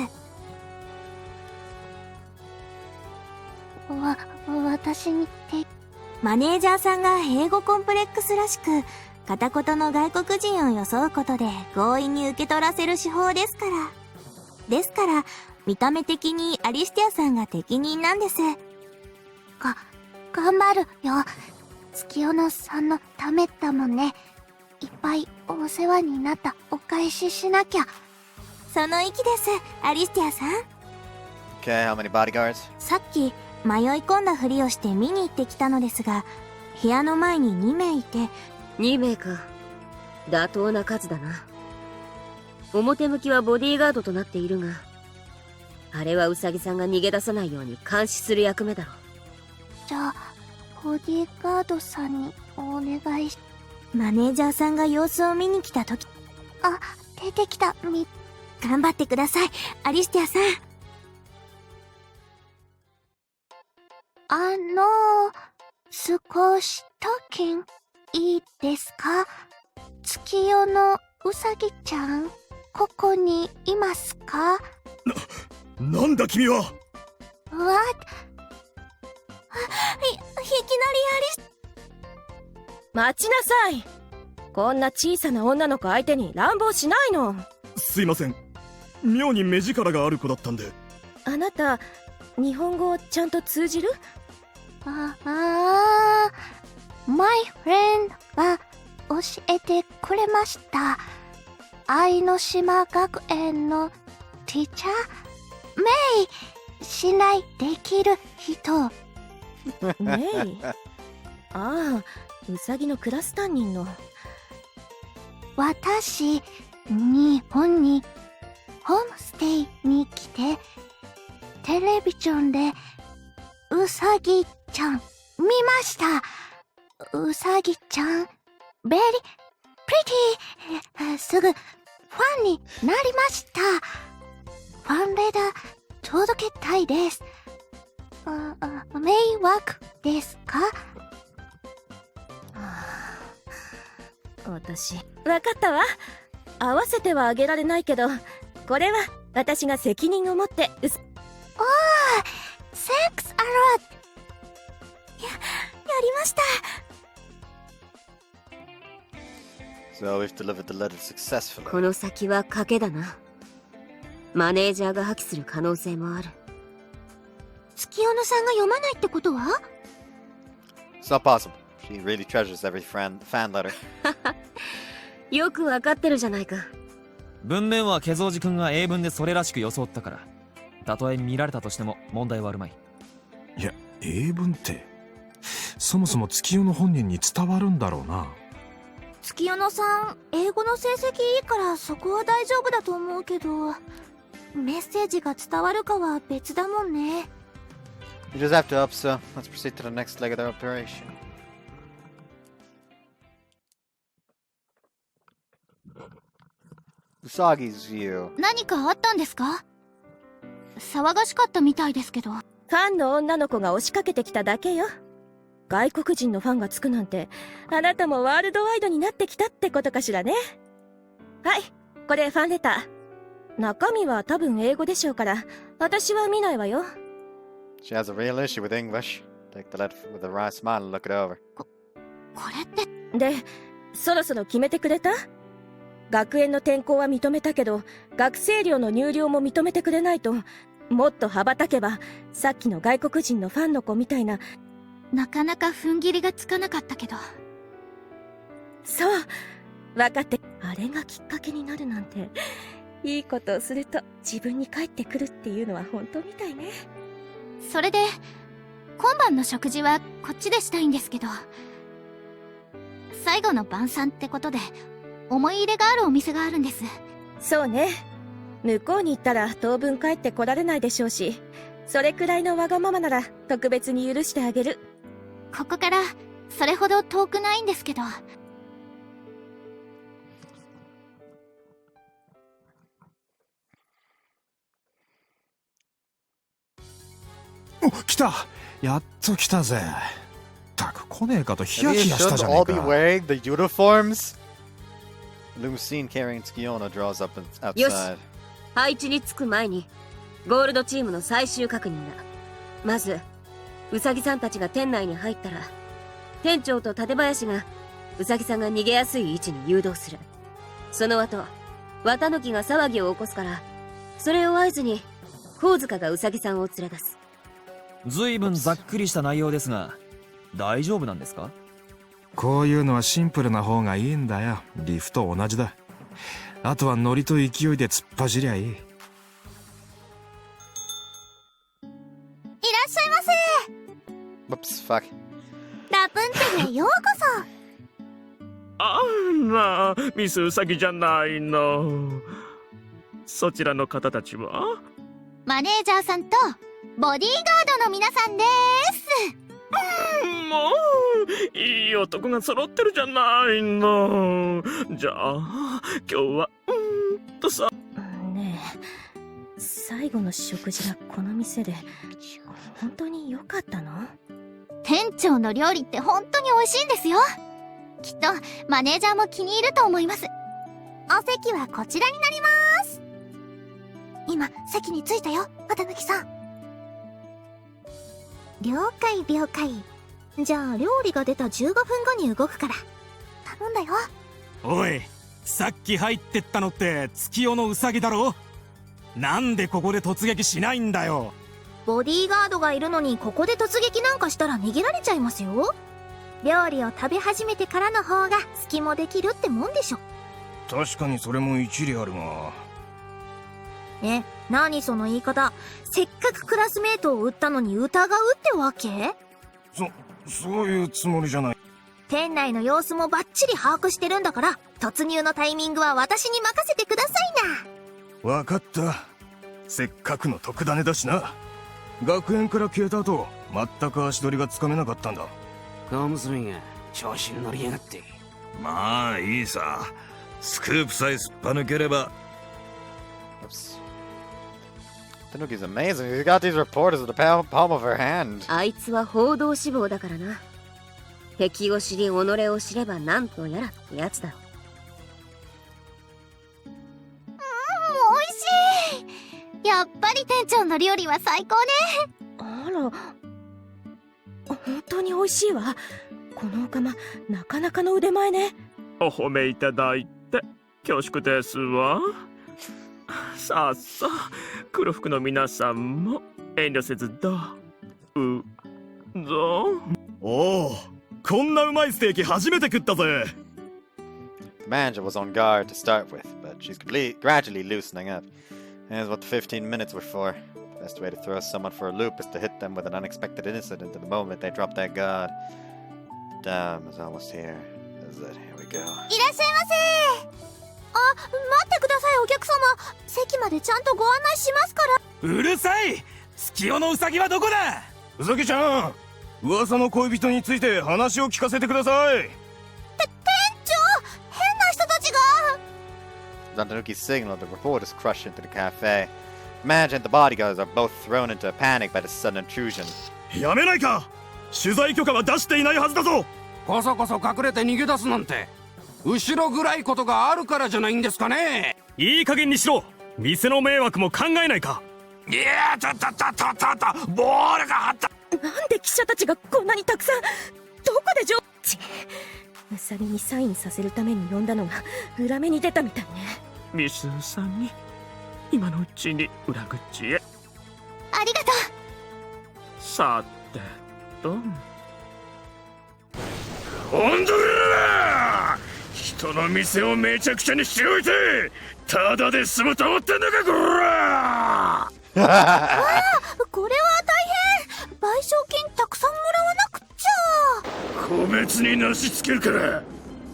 私にってマネージャーさんが英語コンプレックスらしく、片言の外国人を装うことで強引に受け取らせる手法ですから。見た目的にアリスティアさんが適任なんです。頑張るよ。月夜野さんのためだもんね。いっぱいお世話になったお返ししなきゃ。その意気です、アリスティアさん。Okay, how many bodyguards? さっき迷い込んだふりをして見に行ってきたのですが、部屋の前に2名いて。2名か。妥当な数だな。表向きはボディーガードとなっているが、あれはウサギさんが逃げ出さないように監視する役目だろう。じゃあボディーガードさんにお願いし。マネージャーさんが様子を見に来た時、出てきた。頑張ってください、アリスティアさん。少しトーキンいいですか？月夜のうさぎちゃん、ここにいますか？なんだ君は。 What？ いきなりアリス。待ちなさい。こんな小さな女の子相手に乱暴しないの。すいません、妙に目力がある子だったんで。あなた日本語ちゃんと通じる？マイフレンドは教教えてくれました。愛の島学園のティーチャー、メイ、信頼できる人。メイ。ああ、ウサギのクラス担任の。私、日本にホームステイに来て、テレビジョンでウサギちゃん見ました。ウサギちゃん、ベリープリティ。すぐファンになりました。ファンレター届けたいです。迷惑ですか？私、わかったわ。合わせてはあげられないけど、これは私が責任を持って。おー、セックスアロー。やりました。So we've delivered the letter successfully. この先は賭けだな。マネージャーが破棄する可能性もある。月夜野さんが読まないってことは？ It's not possible. She really treasures every fan letter. よくわかってるじゃないか。文面はケゾウジ君が英文でそれらしく装ったから、たとえ見られたとしても問題はあるまい。いや、英文ってそもそも月夜の本人に伝わるんだろうな。月夜野さん、英語の成績いいからそこは大丈夫だと思うけど、メッセージが伝わるかは別だもんね。You just have to up, so let's proceed to the next leg of their operation. Usagi's view. 何かあったんですか？騒がしかったみたいですけど。ファンの女の子が押しかけてきただけよ。外国人のファンがつくなんて、あなたもワールドワイドになってきたってことかしらね。はい、これファンレター。中身は多分英語でしょうから、私は見ないわよ。She has a real issue with English. Take the letter with a wry smile and look it over. これって。で、そろそろ決めてくれた？学園の転校は認めたけど、学生寮の入寮も認めてくれないと、もっと羽ばたけば、さっきの外国人のファンの子みたいな。なかなか踏ん切りがつかなかったけど。そう、分かって。あれがきっかけになるなんて、いいことをすると自分に返ってくるっていうのは本当みたいね。それで、今晩の食事はこっちでしたいんですけど、最後の晩餐ってことで、思い入れがあるお店があるんです。そうね。向こうに行ったら当分帰ってこられないでしょうし、それくらいのわがままなら特別に許してあげる。ここからそれほど遠くないんですけど。お、来た。やっと来たぜ。たく来ねえかとヒヤ Maybe ヒ you ヤした should じゃね all え be か。 wearing the uniforms. Limousine carrying Tsukiyono draws up よし outside. 配置に着く前にゴールドチームの最終確認だ。まずウサギさんたちが店内に入ったら、店長と館林がウサギさんが逃げやすい位置に誘導する。その後綿貫が騒ぎを起こすから、それを合図に神塚がウサギさんを連れ出す。ずいぶんざっくりした内容ですが、大丈夫なんですか？こういうのはシンプルな方がいいんだよ。リフと同じだ。あとはノリと勢いで突っ走りゃいい。いらっしゃいませ。 Whoops, fuck. ラプンツェルへようこそ。あら、ミスウサギじゃないの。そちらの方たちは？マネージャーさんとボディーガードの皆さんです。もういい男が揃ってるじゃないの。じゃあ今日はさ。ねえ、最後の食事がこの店で本当に良かったの？店長の料理って本当に美味しいんですよ。きっとマネージャーも気に入ると思います。お席はこちらになります。今席に着いたよ、綿貫さん。了解了解。じゃあ料理が出た15分後に動くから頼んだよ。おい、さっき入ってったのって月夜のウサギだろ。なんでここで突撃しないんだよ。ボディーガードがいるのにここで突撃なんかしたら逃げられちゃいますよ。料理を食べ始めてからの方が隙もできるってもんでしょ。確かにそれも一理あるが。何その言い方。せっかくクラスメートを売ったのに疑うってわけ？そういうつもりじゃない。店内の様子もバッチリ把握してるんだから、突入のタイミングは私に任せてくださいな。わかった。せっかくの特ダネだしな。学園から消えた後、全く足取りがつかめなかったんだ。小娘が調子に乗りやがって。まあいいさ。スクープさえすっぱ抜ければ。Oops. Tanuki's amazing. She's got these reporters at the palm of her hand. あいつは報道志望だからな。敵を知り己を知れば何とやらってやつだろ。美味しい。やっぱり店長の料理は最高ね。あら、本当に美味しいわ。このお釜、なかなかの腕前ね。お褒めいただいて恐縮ですわ。さあさあ、黒服の皆さんも遠慮せずどうぞ。おお、こんなうまいステーキ初めて食ったぜ。The manager was on guard to start with, but she's gradually loosening up. That's what the 15 minutes were for. The best way to throw someone for a loop is to hit them with an unexpected incident at the moment they drop their guard. Damn is almost here. This is it. Here we go. いらっしゃいませ。待ってくださいお客様。席までちゃんとご案内しますから。うるさい。月夜のウサギはどこだ。うさぎちゃん、噂の恋人について話を聞かせてください。店長、変な人たちが。Tanuki signaled the reporters crushed into the cafe. The manager and the bodyguards are both thrown into a panic by the sudden intrusion. やめないか。取材許可は出していないはずだぞ。こそこそ隠れて逃げ出すなんて、後ろ暗いことがあるからじゃないんですかね。いい加減にしろ。店の迷惑も考えないか。いやちょボールが張った。なんで記者たちがこんなにたくさん。どこでウサギにサインさせるために呼んだのが裏目に出たみたいね。ミスウサギ、今のうちに裏口へ。ありがとう。さてと、ほんとだ。人の店をめちゃくちゃにしておいてただで済むと思ってんのか、こら。これは大変。賠償金たくさんもらわなくっちゃ。個別になしつけるから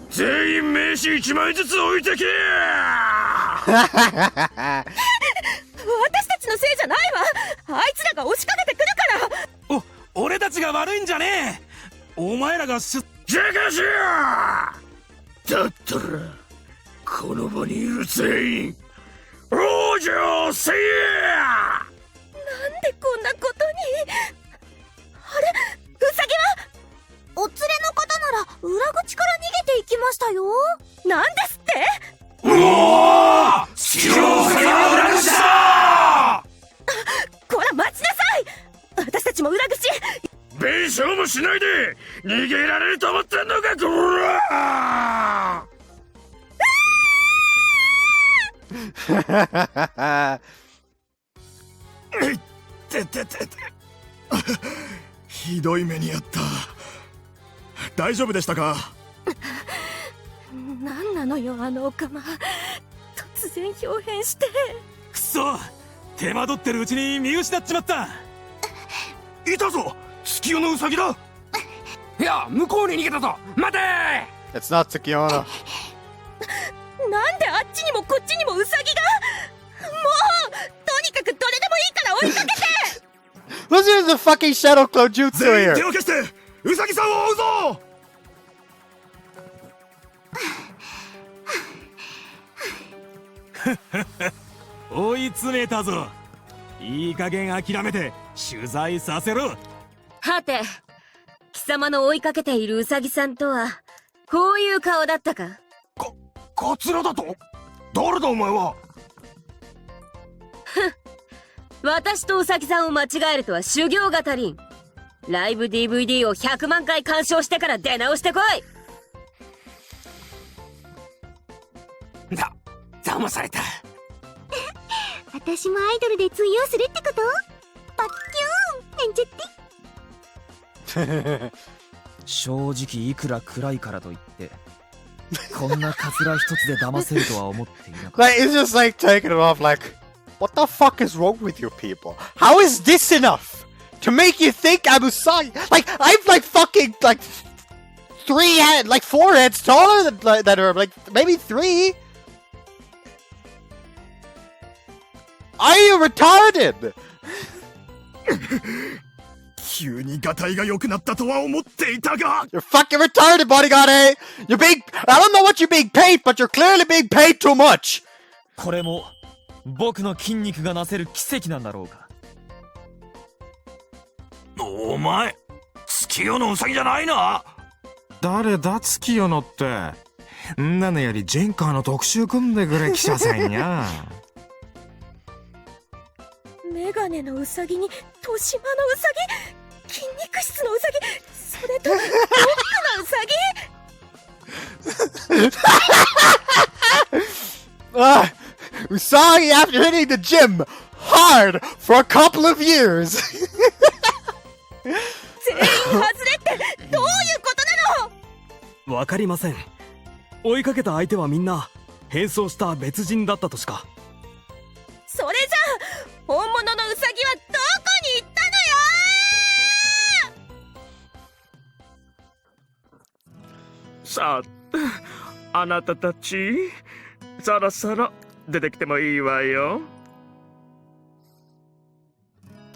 全員名刺1枚ずつ置いてけ。私たちのせいじゃないわ。あいつらが押しかけてくるから。俺たちが悪いんじゃねえ。お前らがじゃかしよ。だったらこの場にいる全員往生せいや。なんでこんなことに。あれ、ウサギはお連れの方なら裏口から逃げていきましたよ。なんですって。おお、月夜のウサギは裏口だ。こら待ちなさい。私たちも裏口。弁償もしないで逃げられると思ってんのか、こら。ひどい目にあった。大丈夫でしたか。なんなのよあのお釜。突然表変して。くそ、手間取ってるうちに見失っちまった。いたぞ、月夜のウサギだ。いや、向こうに逃げたぞ。待て。 It's not Tsukiyono. なんであっちにもこっちにもウサギが。もうとにかくどれでもいいから追いかけて。Let's use the fucking shadow clone jutsu 全員 here. 手を消してウサギさんを追うぞ。追い詰めたぞ。いい加減諦めて取材させろ。はて、貴様の追いかけているウサギさんとはこういう顔だったか。カツラだと。誰だお前は。私とウサギさんを間違えるとは修行が足りん。ライブ DVD を100万回鑑賞してから出直してこい。騙された。私もアイドルで通用するってこと？パッキューンなんちゃって。正直いくら暗いからといってこんなカツラ一つで騙せるとは思っていなかった。 Like, it's just like taking it off, like, what the fuck is wrong with you people? How is this enough to make you think I'm Usagi? Like, I'm like fucking, like, 4 heads taller than that, or like, maybe 3? Are you retarded? 急にガタイが良くなったとは思っていたが You're fucking retarded, bodyguard, eh? You're being, I don't know what you're being paid, but you're clearly being paid too much. これも僕の筋肉がなせる奇跡なんだろうか。お前月夜のウサギじゃないな。誰だ月夜のって。んなのよりジェンカーの特集組んでくれ記者さんや。メガネのウサギに豊島のウサギ、筋肉質のウサギ、それともロックのウサギ。Usagi after hitting the gym hard for a couple of years. 全員外れってどういうことなの？わかりません。追いかけた相手はみんな変装した別人だったとしか。それじゃあ本物のウサギはどこに行ったのよ？さて、あなたたちそろそろ出てきてもいいわよ。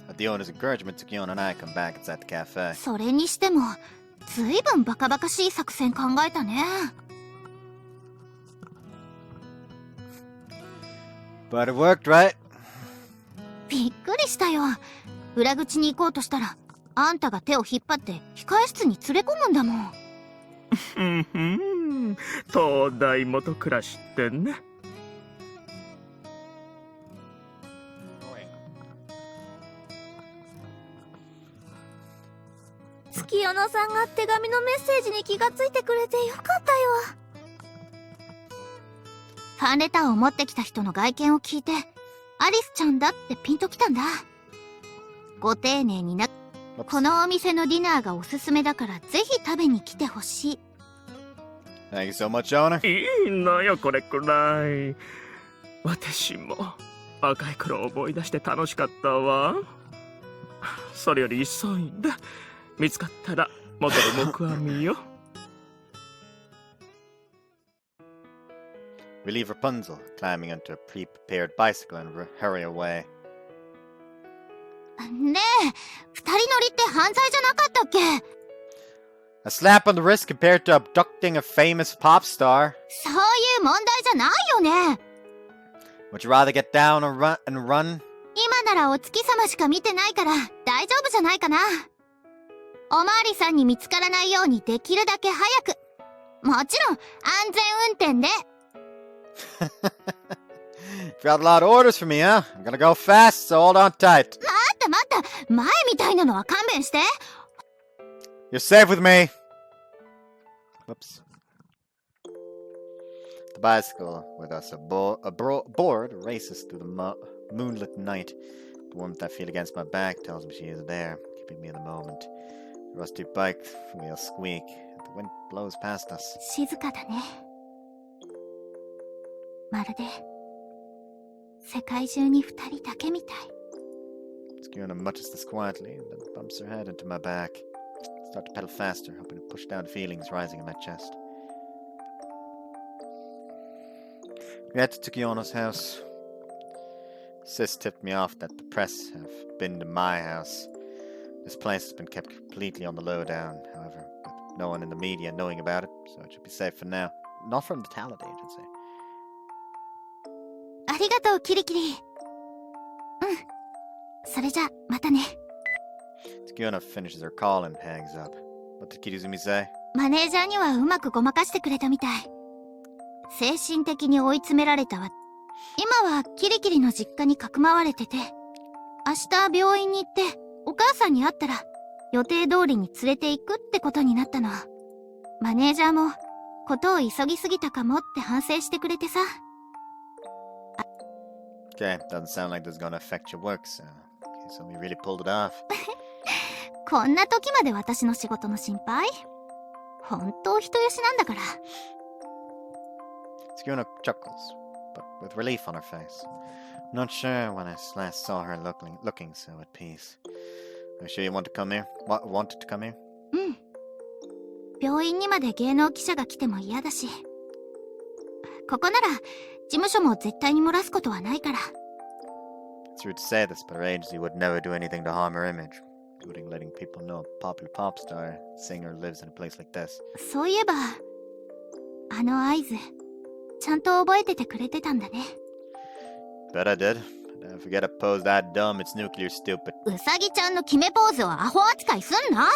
At the owner's encouragement, Tsukiyono and I come back inside the cafe. それにしてもずいぶんバカバカしい作戦考えたね。But it worked, right? びっくりしたよ。裏口に行こうとしたらあんたが手を引っ張って控え室に連れ込むんだもん。東大元暮らしってね。月夜野さんが手紙のメッセージに気がついてくれてよかったよ。ファンレターを持ってきた人の外見を聞いてアリスちゃんだってピンときたんだ。ご丁寧にな。このお店のディナーがおすすめだからぜひ食べに来てほしい。 Thank you so much, owner. いいのよこれくらい。私も若い頃思い出して楽しかったわ。それより急いで見つかったら元の木阿弥よ。We leave Rapunzel climbing onto a pre-prepared bicycle and hurry away. ねえ、二人乗りって犯罪じゃなかったっけ？ A slap on the wrist compared to abducting a famous pop star. そういう問題じゃないよね。Would you rather get down and run? 今ならお月様しか見てないから大丈夫じゃないかな。おまわりさんに見つからないようにできるだけ早く。もちろん安全運転で。You've got a lot of orders for me, huh? I'm gonna go fast, so hold on tight. 待った、前みたいなのは勘弁して。You're safe with me. Whoops. The bicycle with us aboard races through the moonlit night. The warmth I feel against my back tells me she is there, keeping me in the moment. The rusty bike wheels squeak. The wind blows past us. 静かだね。まるで世界中に二人だけみたい。Skirna mutters this quietly, and then bumps her head into my back. Start to pedal faster, hoping to push down feelings rising in my chest. We head to Tsukiyono's house. Sis tipped me off that the press have been to my house. This place has been kept completely on the lowdown, however, with no one in the media knowing about it, so it should be safe for now. Not from the talent agency. ありがとう、キリキリ。それじゃ、またね。Tsukiyono finishes her call and hangs up. What did Kirizumi say? マネージャーにはうまくごまかしてくれたみたい。精神的に追い詰められたわ。今はキリキリの実家にかくまわれてて、明日病院に行ってお母さんに会ったら予定通りに連れて行くってことになったの。マネージャーもことを急ぎすぎたかもって反省してくれてさ。Okay, doesn't sound like this is gonna affect your work, so we really pulled it off. こんな時まで私の仕事の心配？本当人よしなんだから。Tsukino chuckles, but with relief on her face. I'm not sure when I last saw her looking so at peace. Are you sure you want to come here? Wanted to come here? うん。病院にまで芸能記者が来ても嫌だし。ここなら事務所も絶対に漏らすことはないから。It's rude to say this, but her agency would never do anything to harm her image, including letting people know a popular pop star singer lives in a place like this. そういえば、あの合図、ちゃんと覚えててくれてたんだね。Bet I did. Don't forget a pose that dumb, it's nuclear stupid. うさぎちゃんの決めポーズをアホ扱いすんな。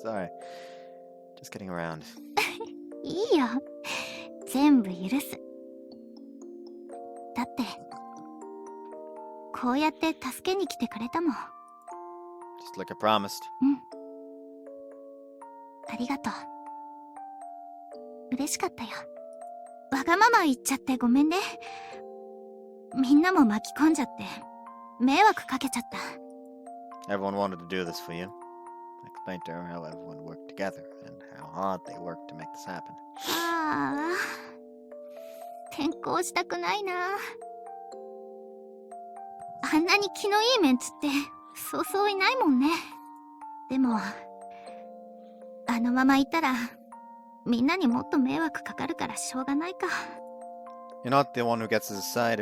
Sorry. Just getting around. いいよ。全部許す。だって、こうやって助けに来てくれたもん。Just like I promised. うん。ありがとう。嬉しかったよ。わがまま言っちゃってごめんね。みんなも巻き込んじゃって、迷惑かけちゃった。Everyone wanted to do this for you. I explained to her how everyone worked together and how hard they worked to make this happen. ああ、転校したくないな。あんなに気のいいメンツってそうそういないもんね。でも、あのままいたらみんなにもっと迷惑かかるからしょうがないか。You're not the one who gets to decide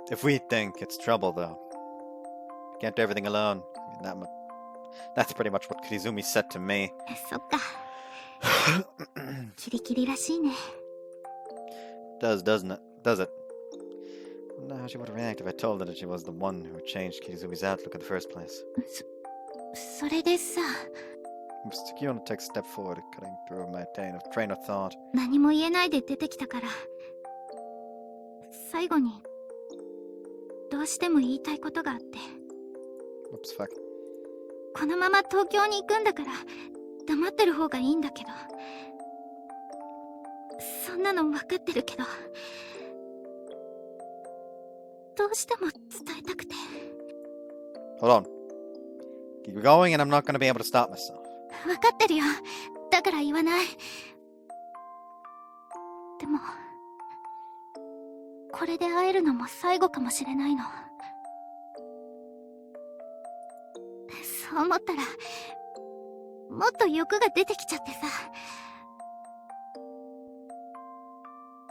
if we think it's trouble, though. You can't do everything alone. I mean, that's pretty much what Kirizumi said to me. そっか。キリキリらしいね。Doesn't it? Does it? I wonder how she would react if I told her that she was the one who changed Kirizumi's outlook in the first place. それでさ。Tsukino takes a step forward, cutting through my train of thought. 何も言えないで出てきたから、最後にどうしても言いたいことがあって。Oops, fuck. このまま東京に行くんだから黙ってる方がいいんだけど。そんなの分かってるけど、どうしても伝えたくて。Hold on. Keep going and I'm not gonna be able to stop myself. 分かってるよ。だから言わない。でも、これで会えるのも最後かもしれないの。そう思ったら、もっと欲が出てきちゃってさ。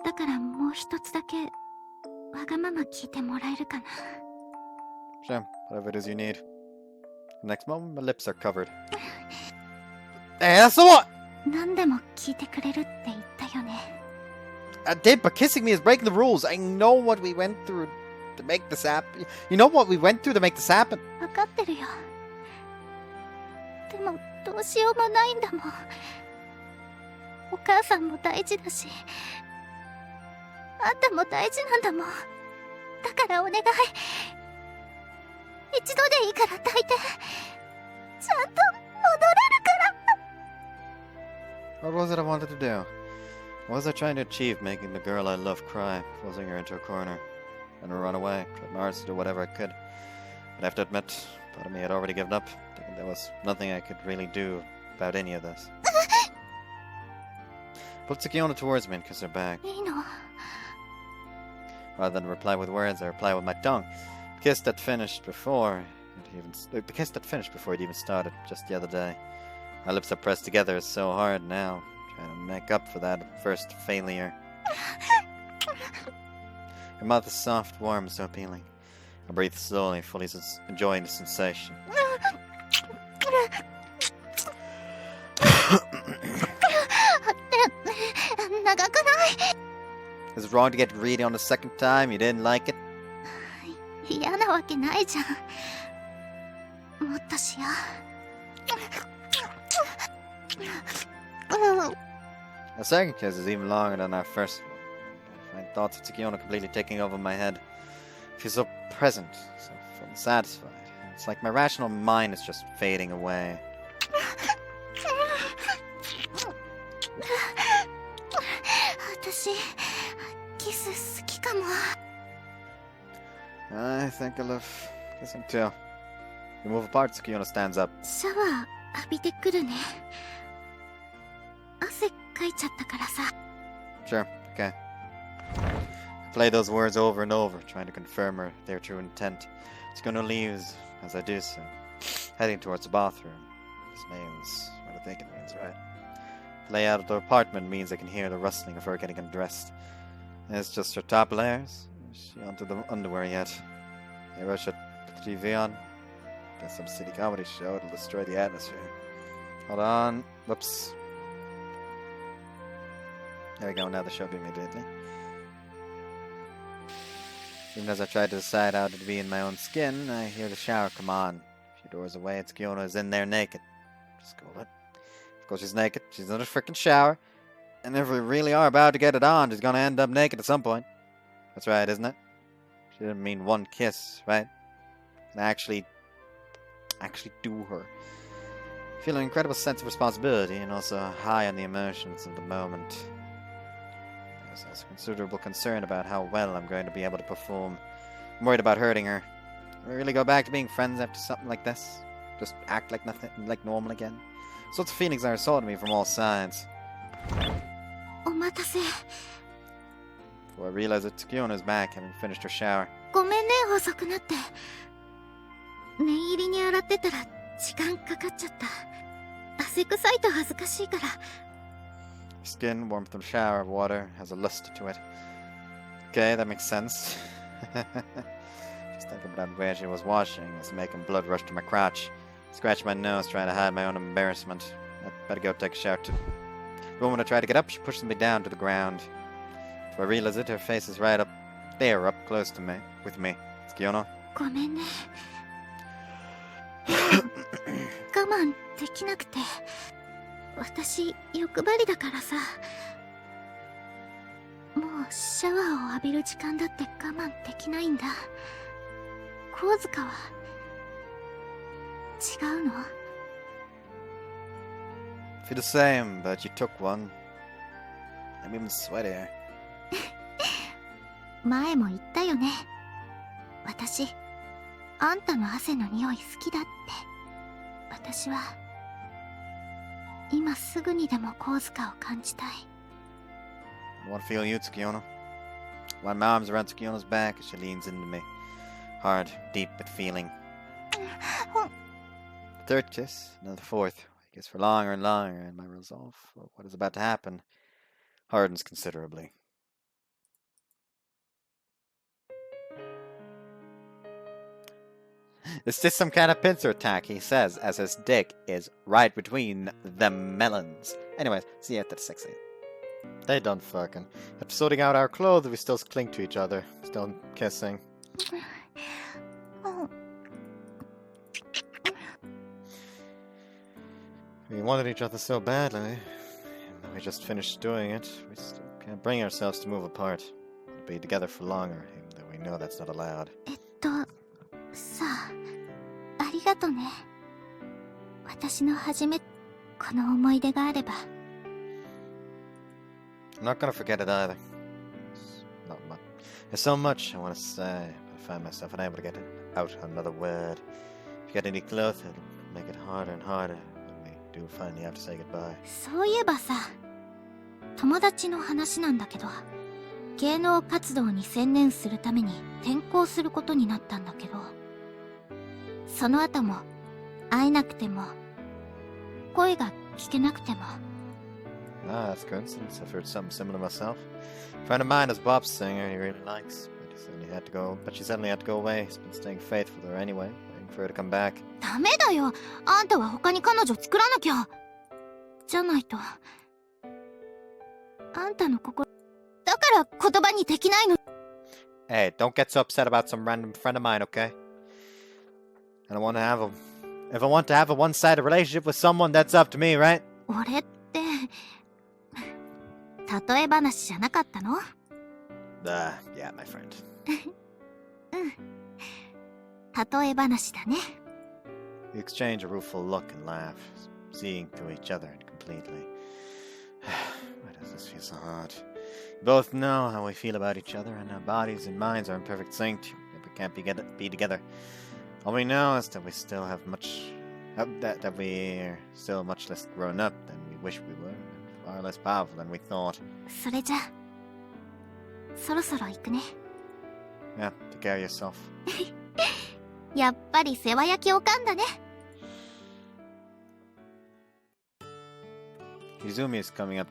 だからもう一つだけ、わがまま聞いてもらえるかな。Sure, whatever it is you need. The next moment, my lips are covered. Hey, that's the one! 何でも聞いてくれるって言ったよね。I did, but kissing me is breaking the rules. I know what we went through to make this happen. You know what we went through to make this happen. 分かってるよ。でもどうしようもないんだもん。お母さんも大事だし、あんたも大事なんだもん。だからお願い。一度でいいから抱いて。ちゃんと戻れるから。What was it I wanted to do? What was I trying to achieve, making the girl I love cry, forcing her into a corner, and run away? Tried my hardest to do whatever I could. But I have to admit, part of me had already given up, thinking there was nothing I could really do about any of this. Pulled Tsukino towards me and kissed her back. いいの？ Rather than reply with words, I reply with my tongue. The kiss that finished before it even started, just the other day. Our lips are pressed together so hard now, trying to make up for that first failure. Her mouth is soft, warm, so appealing. I breathe slowly, fully enjoying the sensation. Is it wrong to get greedy on the second time? You didn't like it? 嫌なわけないじゃん。もっとしよう。Our second kiss is even longer than our first one. I find thoughts of Tsukino completely taking over my head. I feel so present, so fully satisfied. It's like my rational mind is just fading away. I think I love kissing too. We move apart, Tsukino stands up. シャワ浴びてくるね。汗かいちゃったからさ。Sure, okay. Play those words over and over, trying to confirm their true intent. Skiono leaves as I do so, heading towards the bathroom. This means what I think it means, right? The layout of the apartment means I can hear the rustling of her getting undressed. And it's just her top layers. Is she onto the underwear yet? I rush the TV on. Get some city comedy show, it'll destroy the atmosphere. Hold on. Whoops. There we go, now the show beat me immediately. Even as I tried to decide how to be in my own skin, I hear the shower come on. A few doors away, Skiono is in there naked. Just go it. Of course she's naked, she's in a freaking shower. And if we really are about to get it on, she's gonna end up naked at some point. That's right, isn't it? She didn't mean one kiss, right? Actually do her. I feel an incredible sense of responsibility and also high on the emotions of the moment. There's considerable concern about how well I'm going to be able to perform. I'm worried about hurting her. Will we really go back to being friends after something like this? Just act like nothing, like normal again? Sorts of feelings are assaulting me from all sides. Omatase. Before I realize it, Skiono's back, having finished her shower. ごめんね、遅くなって。念入りに洗ってたら時間かかっちゃった。汗臭いと恥ずかしいから。Skin, warm from shower water, has a lust to it. Okay, that makes sense. Just thinking about where she was washing is making blood rush to my crotch. Scratch my nose, trying to hide my own embarrassment. I'd better go take a shower too. The moment I try to get up, she pushes me down to the ground. Before I realize it, her face is right up there, up close to me, with me. Skiono. ごめんね。我慢できなくて。私、欲張りだからさ。もうシャワーを浴びる時間だって我慢できないんだ。神塚は違うの？ Feel the same, but you took one. I'm even sweatier. 前も言ったよね。私、あんたの汗の匂い好きだって。私は今すぐにでも神塚を感じたい。I want to feel you, Tsukiono. One my arms around Tsukiono's back as she leans into me. Hard, deep, but feeling. Third kiss, another fourth. I guess for longer and longer, and my resolve for what is about to happen hardens considerably. Is this some kind of pincer attack, he says, as his dick is right between the melons. Anyways, see you after the sex scene. They done fucking. After sorting out our clothes, we still cling to each other. Still kissing. We wanted each other so badly. And though we just finished doing it, we still can't bring ourselves to move apart. We'll be together for longer, even though we know that's not allowed. さあ、ありがとね。私の初め、この思い出があれば。I'm not gonna forget it either. Not much. There's so much I want to say, but I find myself unable to get out another word. If you get any closer, it'll make it harder and harder when we do finally have to say goodbye. そういえばさ、友達の話なんだけど、芸能活動に専念するために転校することになったんだけど、その後も会えなくても、声が聞けなくても。Ah, that's a coincidence. I've heard something similar myself. A friend of mine is a pop singer he really likes, but she suddenly had to go away. He's been staying faithful to her anyway, waiting for her to come back. ダメだよ。あんたは他に彼女作らなきゃ。じゃないと。あんたの心、だから言葉にできないの。Hey, don't get so upset about some random friend of mine, okay? I don't want to have a... If I want to have a one-sided relationship with someone, that's up to me, right? 俺って、例え話じゃなかったの？ Yeah, my friend. うん。例え話だね。We exchange a rueful look and laugh, seeing through each other completely. Why does this feel so hard? We both know how we feel about each other, and our bodies and minds are in perfect sync, yet we can't be together. All we know is that we still have That we're still much less grown up than we wish we were, and far less powerful than we thought. それじゃそろそろ行くね。 Yeah, take care of yourself. やっぱり世話焼きおかんだね。 Izumi is coming to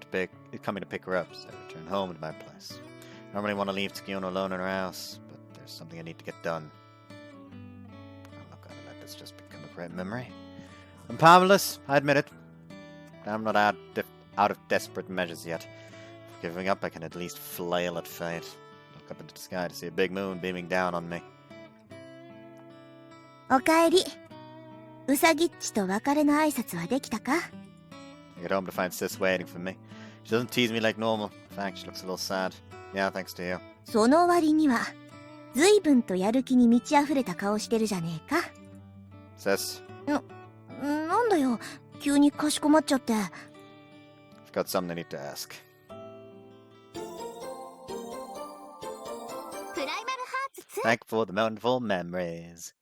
pick her up, so I return home to my place. I don't really want to leave Tsukiyono alone in her house, but there's something I need to get done. I'm not gonna let this just become a great memory. I'm powerless, I admit it. I'm not out of desperate measures yet. If giving up, I can at least flail at fate. Look up into the sky to see a big moon beaming down on me. おかえり。うさぎっちと別れの挨拶はできたか？ I get home to find Sis waiting for me. She doesn't tease me like normal. In fact, she looks a little sad. Yeah, thanks to you. その割には、随分とやる気に満ち溢れた顔してるじゃねえか。Sis? なんだよ、急にかしこまっちゃって。I've got something I need to ask. プライマルハーツ Thank you for the wonderful memories.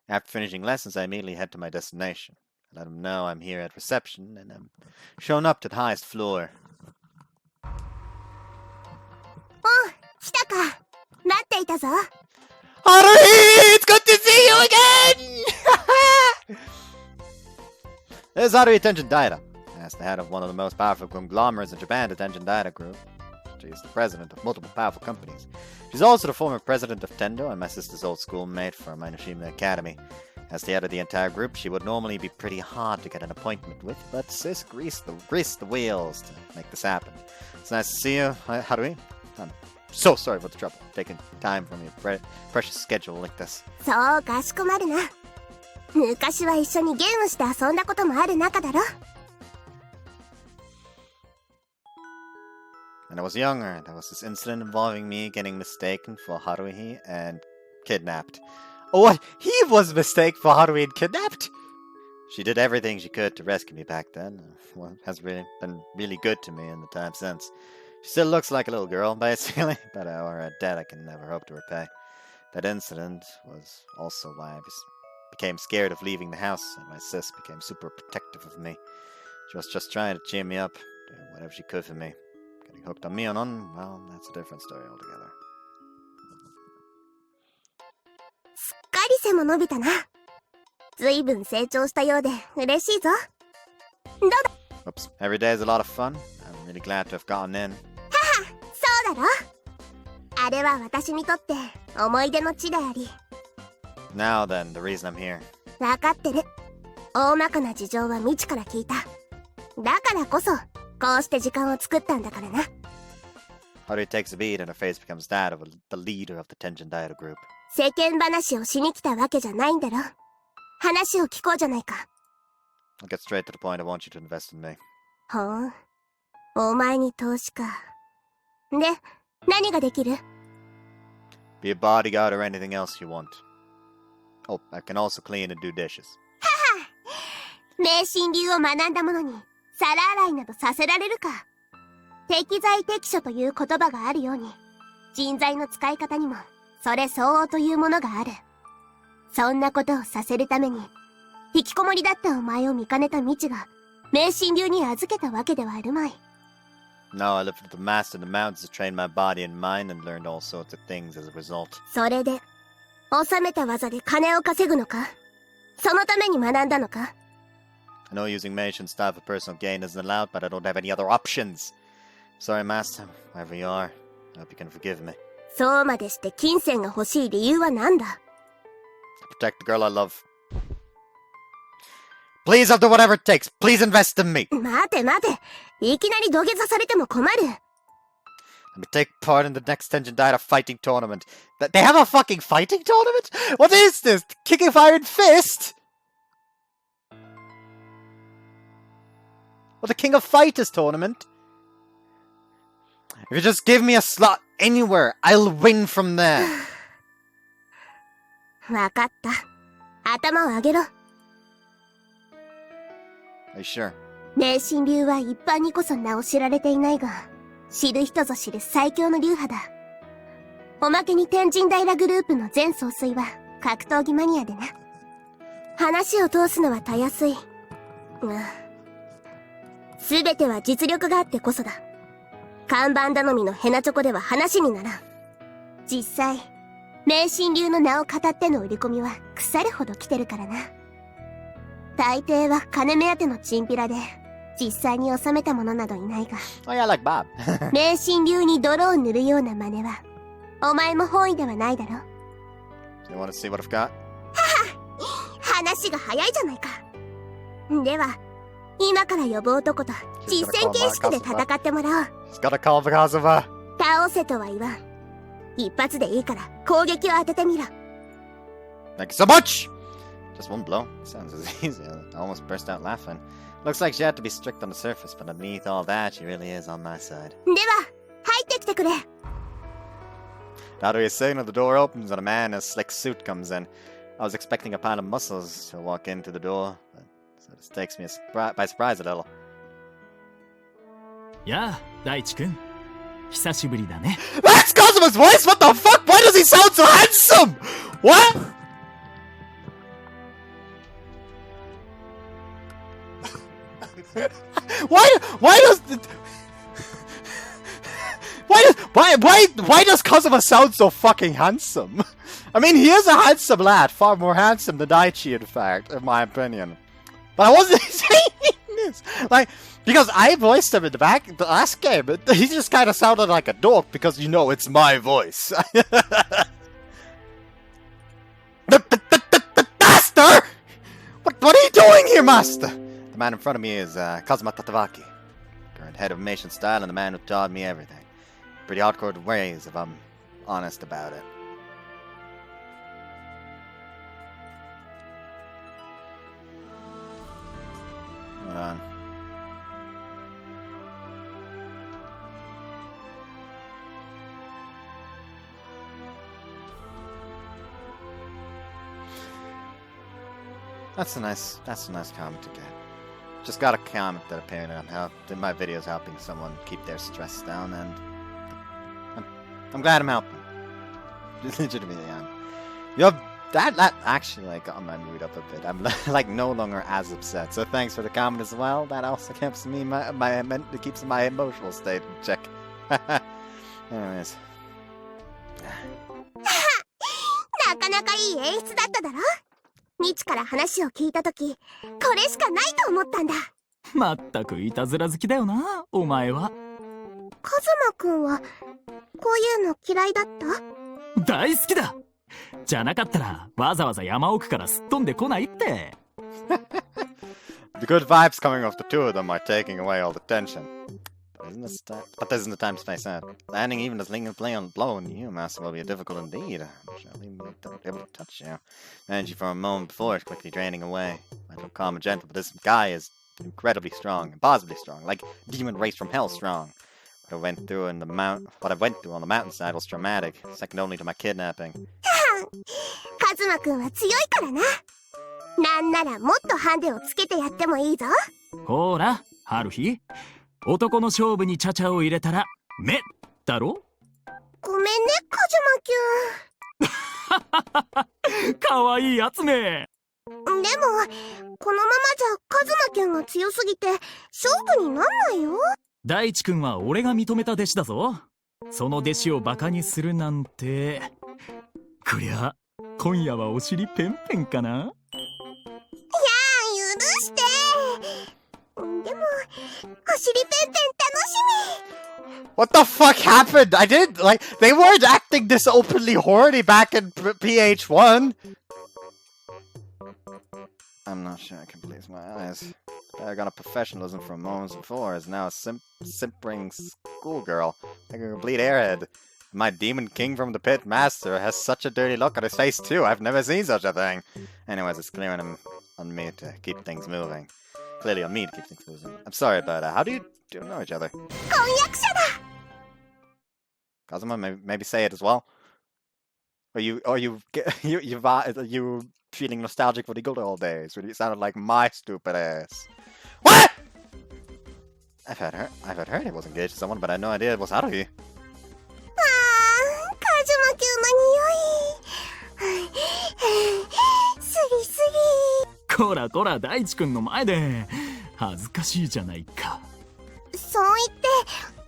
After finishing lessons, I immediately head to my destination. I let them know I'm here at reception, and I'm shown up to the highest floor. おう、来たか。待っていたぞ。Haruhi! It's good to see you again! There's Haruhi Tenjin-Daira. As the head of one of the most powerful conglomerates in Japan, the Tenjin-Daira Group. She's the president of multiple powerful companies. She's also the former president of Tendo and my sister's old schoolmate from Minoshima Academy. As the head of the entire group, she would normally be pretty hard to get an appointment with, but Sis greased the wheels to make this happen. It's nice to see you, Haruhi. I'm so sorry for the trouble, taking time from your precious schedule like this. そうかしこまるな。昔は一緒にゲームして遊んだこともある仲だろ。When I was younger, there was this incident involving me getting mistaken for Haruhi and kidnapped. Oh, what? He was mistaken for Haruhi and kidnapped? She did everything she could to rescue me back then. Well, has really been really good to me in the time since. She still looks like a little girl, basically, but I owe her a debt I can never hope to repay. That incident was also why I became scared of leaving the house, and my sis became super protective of me. She was just trying to cheer me up, doing whatever she could for me. Getting hooked on Mionon, well, that's a different story altogether. すっかり背も伸びたな。ずいぶん成長したようで嬉しいぞ。どうだ？ Oops, every day is a lot of fun. I'm really glad to have gotten in. はは、そうだろ。あれは私にとって思い出の地であり。Now then, the reason I'm here. わかってる。大まかな事情は未知から聞いた。だからこそ、こうして時間を作ったんだからな。Haruhi takes a beat and her face becomes that of the leader of the Tenjin-Daira Group. 世間話をしに来たわけじゃないんだろ。話を聞こうじゃないか。I'll get straight to the point. I want you to invest in me. ほう。お前に投資か。で、何ができる？ Be a bodyguard or anything else you want. Oh, I can also clean and do dishes. はは。迷信流を学んだ者に皿洗いなどさせられるか。適材適所という言葉があるように、人材の使い方にもそれ相応というものがある。そんなことをさせるために、引きこもりだったお前を見かねた未知が迷信流に預けたわけではあるまい。No, I lived with the master in the mountains to train my body and mind and learned all sorts of things as a result. それで、収めた技で金を稼ぐのか？そのために学んだのか？ I know using mage and style for personal gain isn't allowed, but I don't have any other options. Sorry, master. Wherever you are, I hope you can forgive me. そうまでして金銭が欲しい理由は何だ？ Protect the girl I love. Please, I'll do whatever it takes. Please invest in me. 待て待て。いきなり土下座されても困る。Let me take part in the next Tenjin-Daira fighting tournament. They have a fucking fighting tournament? What is this? Kicking Fire and Fist? Well, the King of Fighters tournament? If you just give me a slot anywhere, I'll win from there. わかった。頭を上げろ。Are you sure? 迷信流は一般にこそ名を知られていないが、知る人ぞ知る最強の流派だ。おまけに天神平グループの全総帥は格闘技マニアでな。話を通すのはたやすい。すべては実力があってこそだ。看板頼みのヘナチョコでは話にならん。実際、名神流の名を語っての売り込みは腐るほど来てるからな。大抵は金目当てのチンピラで、実際に収めたものなどいないが。Oh yeah, like Bob. 名神流に泥を塗るような真似は、お前も本意ではないだろ。You wanna see what I've got? 話が早いじゃないか。では、今から呼ぶ男と実戦形式で戦ってもらおう。He's gotta call Kazuma. 倒せとは言わん。一発でいいから攻撃を当ててみろ。Thank you so much! Just one blow. Sounds as easy. I almost burst out laughing. Looks like she had to be strict on the surface, but underneath all that, she really is on my side. では、入ってきてくれ。Now do you signal, the door opens and a man in a slick suit comes in. I was expecting a pile of muscles to walk into the door, but so this takes me by surprise a little. やあ、大地君。久しぶりだね。That's Kazuma's voice? What the fuck? Why does he sound so handsome? What? Why does Kazuma sound so fucking handsome? I mean, he is a handsome lad, far more handsome than Daichi, in fact, in my opinion. But I wasn't saying this, like, because I voiced him in the last game. He just kind of sounded like a dork because, you know, it's my voice. Master! What are you doing here, Master? The man in front of me is Kazuma Tatawaki, current head of Mation Style and the man who taught me everything. Pretty hardcore ways, if I'm honest about it. Hold on. That's a nice comment to get. Just got a comment that apparently in my videos helping someone keep their stress down, and I'm glad I'm helping. Just legitimately am. You know, that actually like got my mood up a bit. I'm like no longer as upset. So thanks for the comment as well. That also keeps me keeps my emotional state in check. Anyways. なかなかいい演出だっただろ。ミチから話を聞いたとき、これしかないと思ったんだ。まったくいたずら好きだよな、お前は。カズマくんは、こういうの嫌いだった？大好きだ。じゃなかったら、わざわざ山奥からすっ飛んでこないって。The good vibes coming off the two of them are taking away all the tension. But isn't the time to stay sad. Landing even as Ling play on blow in you, Master, will be difficult indeed. Shall we be able to touch you? Managed you for a moment before, it's quickly draining away. I feel calm and gentle, but this guy is incredibly strong, impossibly strong, like demon race from hell strong. What I went through on the mountainside was traumatic, second only to my kidnapping. カズマくんは強いからな。なんならもっとハンデをつけてやってもいいぞ。ほら、ハルヒ。男の勝負にチャチャを入れたら、目だろ？ごめんね、カジュマキュン。かわいいやつめ。でも、このままじゃカズマキュンが強すぎて、勝負になんないよ。大地君は俺が認めた弟子だぞ。その弟子をバカにするなんて。こりゃ、今夜はお尻ペンペンかな？いや許して。でも、お尻ペンペン楽しみ。 What the fuck happened? I didn't, like, they weren't acting this openly horny back in PH1. I'm not sure I can believe my eyes. Paragon of professionalism from moments before is now a simpering schoolgirl, like a complete airhead. My demon king from the pit master has such a dirty look on his face too. I've never seen such a thing. Anyways, it's clear on me to keep things moving. Clearly on me to keep things moving. I'm sorry about that. How do you know each other? Kazuma, maybe say it as well. Are you feeling nostalgic for the good old days when you sounded like my stupid ass? What? I've heard he was engaged to someone, but I had no idea it was Haruhi. カズマこらこら大地君の前で恥ずかしいじゃないか。そう言って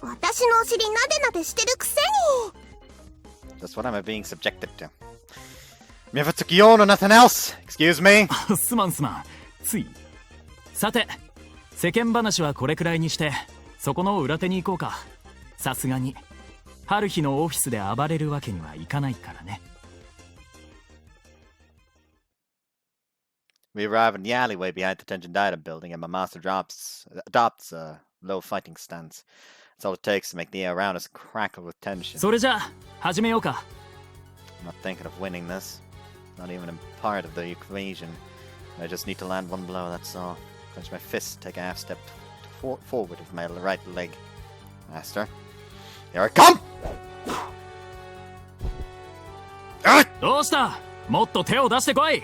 私のお尻なでなでしてるくせに。 That's what am I being subjected to? Mifatsukiyo no nothing else! Excuse me? すまんすまん、つい。さて、世間話はこれくらいにして、そこの裏手に行こうか。さすがに春日のオフィスで暴れるわけにはいかないからね。We arrive in the alleyway behind the Tenjin Data building, and my master adopts a low fighting stance. That's all it takes to make the air around us crackle with tension. それじゃあ始めようか。I'm not thinking of winning this. Not even a part of the equation. I just need to land one blow, that's all. Clench my fist, take a half step forward with my right leg. Master, here I come! どうした？もっと手を出してこい。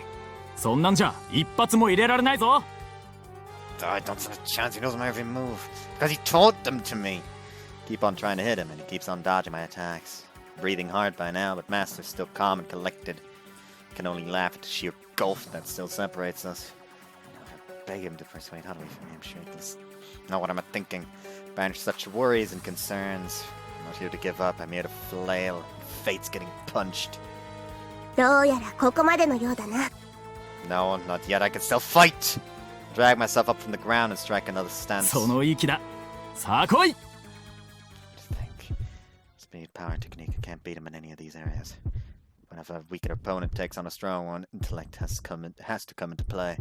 そんなんじゃ一発も入れられないぞ。I don't stand a chance, he knows my every move. Because he taught them to me. Keep on trying to hit him, and he keeps on dodging my attacks. Breathing hard by now, but Master's still calm and collected. Can only laugh at the sheer gulf that still separates us. I beg him to persuade Haruhi from me, I'm sure this. Not what am I thinking? Banish such worries and concerns. I'm not here to give up, I'm here to flail. Fate's getting punched. どうやらここまでのようだな。 No, not yet, I can still fight! Drag myself up from the ground and strike another stance. その意気だ。さあ来い。 Speed, power, technique, I can't beat him in any of these areas. Whenever a weaker opponent takes on a strong one, intellect has to come into play.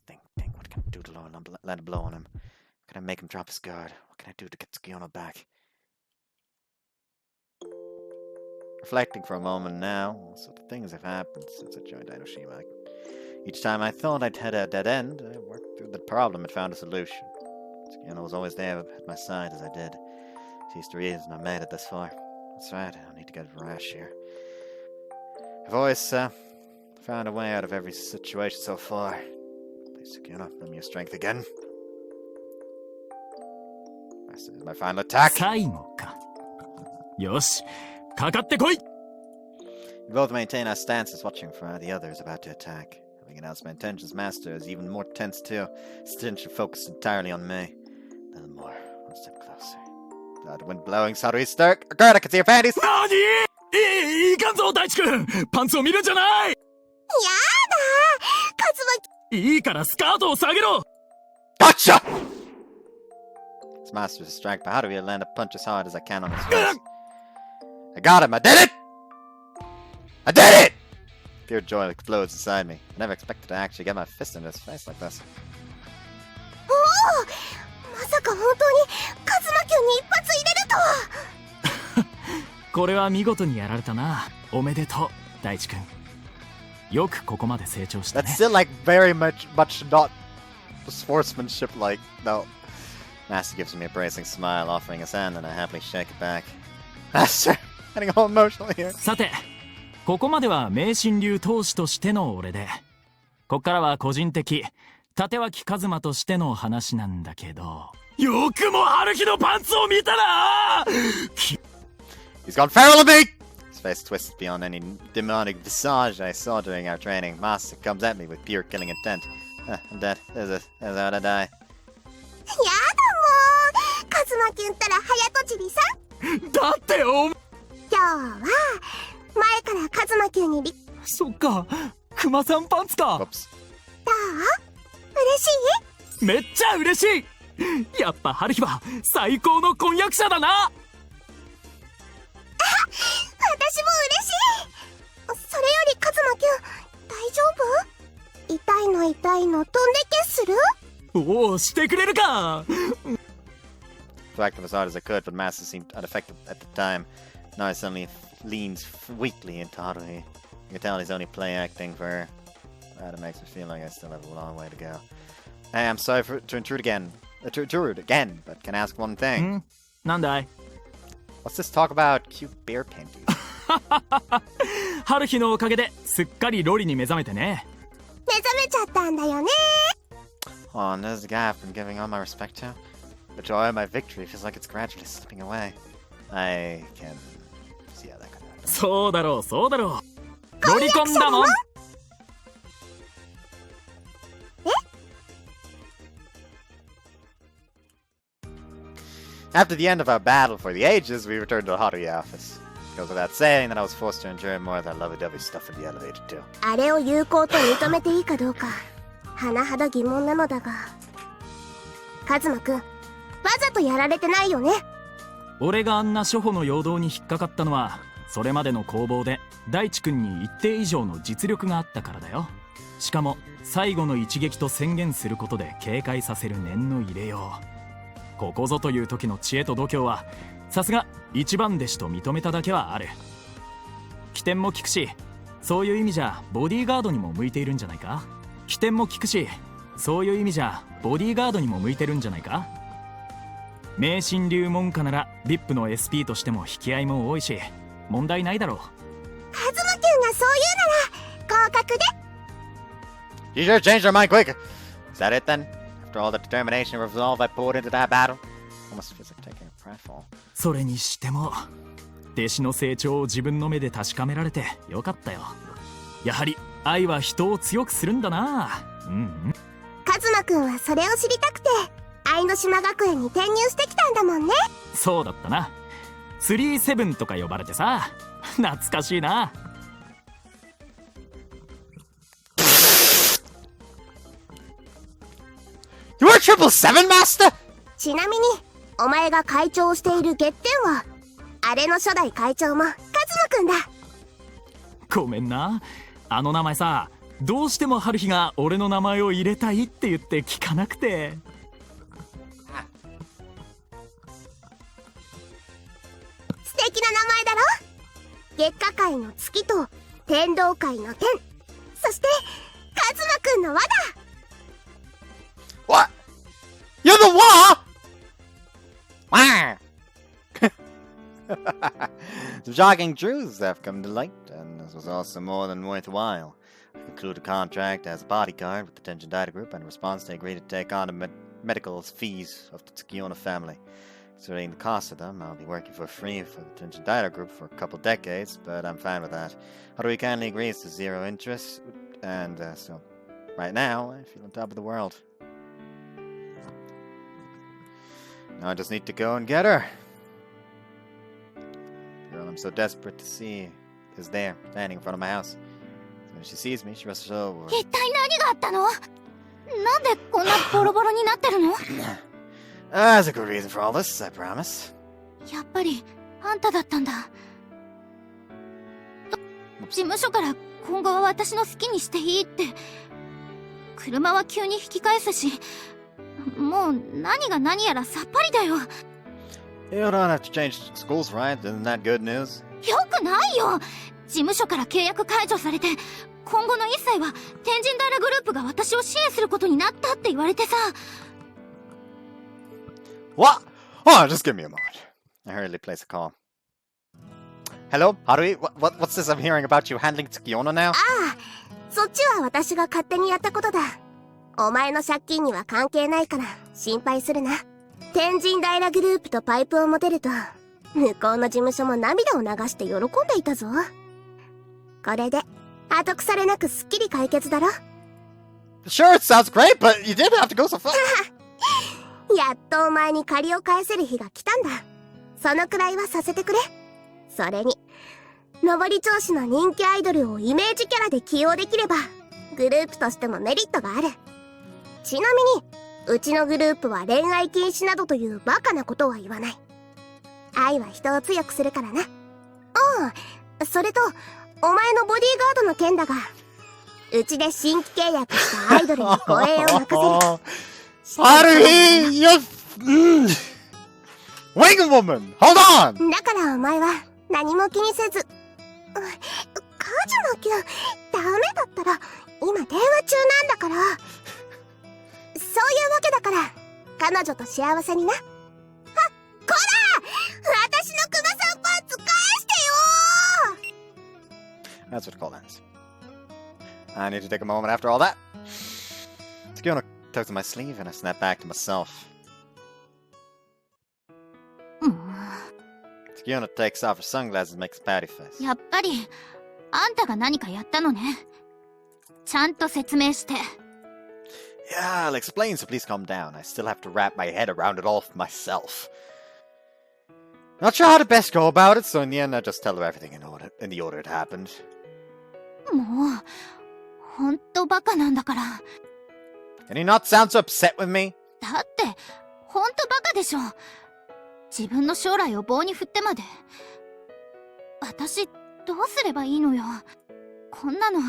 Think, what can I do to land a blow on him? Can I make him drop his guard? What can I do to get Tsukiono back? Reflecting for a moment now, all sorts of things have happened since I joined Ainoshima. Each time I thought I'd had a dead end, I worked through the problem and found a solution. Tsukiono was always there at my side as I did. She's the reason I made it this far. That's right, I don't need to get rash here. I've always found a way out of every situation so far. Please, Tsukiono, lend me your strength again. This is my final attack. 最後か。よし、かかってこい。 We both maintain our stances, watching for the others about to attack. Having announced my intentions, Master is even more tense too. His attention focused entirely on me. A little more, one step closer. The wind blowing, Saruhi stir. Guard, I can see your panties! 何？いかんぞ大地君。パンツを見るんじゃない。やだ、カズマ。いいからスカートを下げろ。 Gotcha! His master is distracted, but how do we land a punch as hard as I can on his face? I got him! I did it! I did it! Pure joy explodes inside me. I never expected to actually get my fist into his face like this. おお、まさか本当にカズマキュンに一発入れるとは。これは見事にやられたな。おめでとう大地君。よくここまで成長したね。 That's still like very much not sportsmanship like, no. Master gives me a bracing smile, offering his hand, and I happily shake it back. Master, getting all emotional here. さて、ここまでは名神流当主としての俺で、こっからは個人的立脇一馬としての話なんだけど。よくも春日のパンツを見たな。 He's gone feral on me! His face twists beyond any demonic visage I saw during our training. Master comes at me with pure killing intent. I'm dead. There's how I die. やだもう、カズマキュンったら早とちりさ。だってお。今日は前からカズマキュンにそっか、クマさんパンツか。どう？嬉しい？めっちゃ嬉しい。やっぱ春日は最高の婚約者だな。私も嬉しい。それよりカズマキュン、大丈夫？痛いの飛んでけする？おお、してくれるか。Flacked him as hard as I could, but Master seemed unaffected at the time. Now he suddenly leans weakly into Haruhi. You can tell he's only play acting for her. That makes me feel like I still have a long way to go. Hey, I'm sorry to intrude again, but can I ask one thing? なんだい? What's this talk about cute bear panties? 春日のおかげですっかりロリに目覚めてね。目覚めちゃったんだよね。 Oh, and there's the guy I've been giving all my respect to. The joy of my victory feels like it's gradually slipping away. I can see how that could happen. そうだろう、そうだろう。ロリコンだもん。After the end of our battle for the ages, we returned to the Haruhi office. It goes without saying that I was forced to endure more of that lovey-dovey stuff in the elevator too. あれを有効と認めていいかどうか甚だ疑問なのだが、カズマくん、わざとやられてないよね。俺があんな初歩の陽動に引っかかったのは、それまでの攻防で大地君に一定以上の実力があったからだよ。しかも最後の一撃と宣言することで警戒させる念の入れよう。ここぞという時の知恵と度胸はさすが一番弟子と認めただけはある。起点も効くし、そういう意味じゃボディーガードにも向いているんじゃないか。起点も効くし、そういう意味じゃボディーガードにも向いてるんじゃないか。迷信流門下なら VIP の SP としても引き合いも多いし、問題ないだろう。カズマくんがそう言うなら合格で。 You sure changed your mind quick. Is that it then? After all the determination and resolve I poured into that battle? Almost feels like taking a prideful. それにしても弟子の成長を自分の目で確かめられてよかったよ。やはり愛は人を強くするんだな。カズマくんはそれを知りたくて愛の島学園に転入してきたんだもんね。そうだったな。37とか呼ばれてさ、懐かしいな。You are Triple Seven Master? ちなみにお前が会長をしている月天はあれの初代会長もカズマくんだ。ごめんな、あの名前さ、どうしても春日が俺の名前を入れたいって言って聞かなくて。素敵な名前だろ。月下界の月と天道界の天、そしてカズマくんの輪だ。 What? You're the what? Wow. Some shocking truths have come to light, and this was also more than worthwhile. I concluded a contract as a bodyguard with the Tenjin Data Group, and in response they agreed to take on the medical fees of the Tsukiona family. Considering the cost of them, I'll be working for free for the Tenjin Data Group for a couple decades, but I'm fine with that. Haruhi kindly agrees to zero interest, and so right now I feel on top of the world. Now I just need to go and get her. The girl I'm so desperate to see is there, standing in front of my house. So when she sees me, she rushes over. 一体何があったの？なんでこんなボロボロになってるの？ There's a good reason for all this, I promise. やっぱりあんただったんだ。事務所から今後は私の好きにしていいって。車は急に引き返すし、もう何が何やらさっぱりだよ。You don't have to change schools, right? Isn't that good news? よくないよ。事務所から契約解除されて、今後の一切は天神平グループが私を支援することになったって言われてさ。What? Oh, just give me a moment. I hurriedly place a call. Hello, Haruhi? What's this I'm hearing about you handling Tsukiona now? ああ、そっちは私が勝手にやったことだ。お前の借金には関係ないから心配するな。天神平グループとパイプを持てると向こうの事務所も涙を流して喜んでいたぞ。これで後腐れなくすっきり解決だろ。 Sure, it sounds great, but you didn't have to go so far. やっとお前に借りを返せる日が来たんだ。そのくらいはさせてくれ。それに上り調子の人気アイドルをイメージキャラで起用できればグループとしてもメリットがある。ちなみにうちのグループは恋愛禁止などというバカなことは言わない。愛は人を強くするからな。ああ、それとお前のボディーガードの件だが、うちで新規契約したアイドルに護衛を任せる。Haruhi, you're... Wing woman, hold on! だからお前は何も気にせず。カズマくん、ダメだったら今電話中なんだから。そういうわけだから彼女と幸せにな。あ、こら！私のクマさんパンツ返してよー！ That's what a call ends. I need to take a moment after all that. Tsukiona tugs at my sleeve and I snap back to myself. Tsukiona takes off her sunglasses and makes a patty face. やっぱりあんたが何かやったのね。ちゃんと説明して。Yeah, I'll explain, so please calm down. I still have to wrap my head around it all myself. Not sure how to best go about it, so in the end I just tell her everything in the order it happened. もう、ほんとバカなんだから。Can you not sound so upset with me? だって、ほんとバカでしょ。自分の将来を棒に振ってまで。私、どうすればいいのよ。こんなの、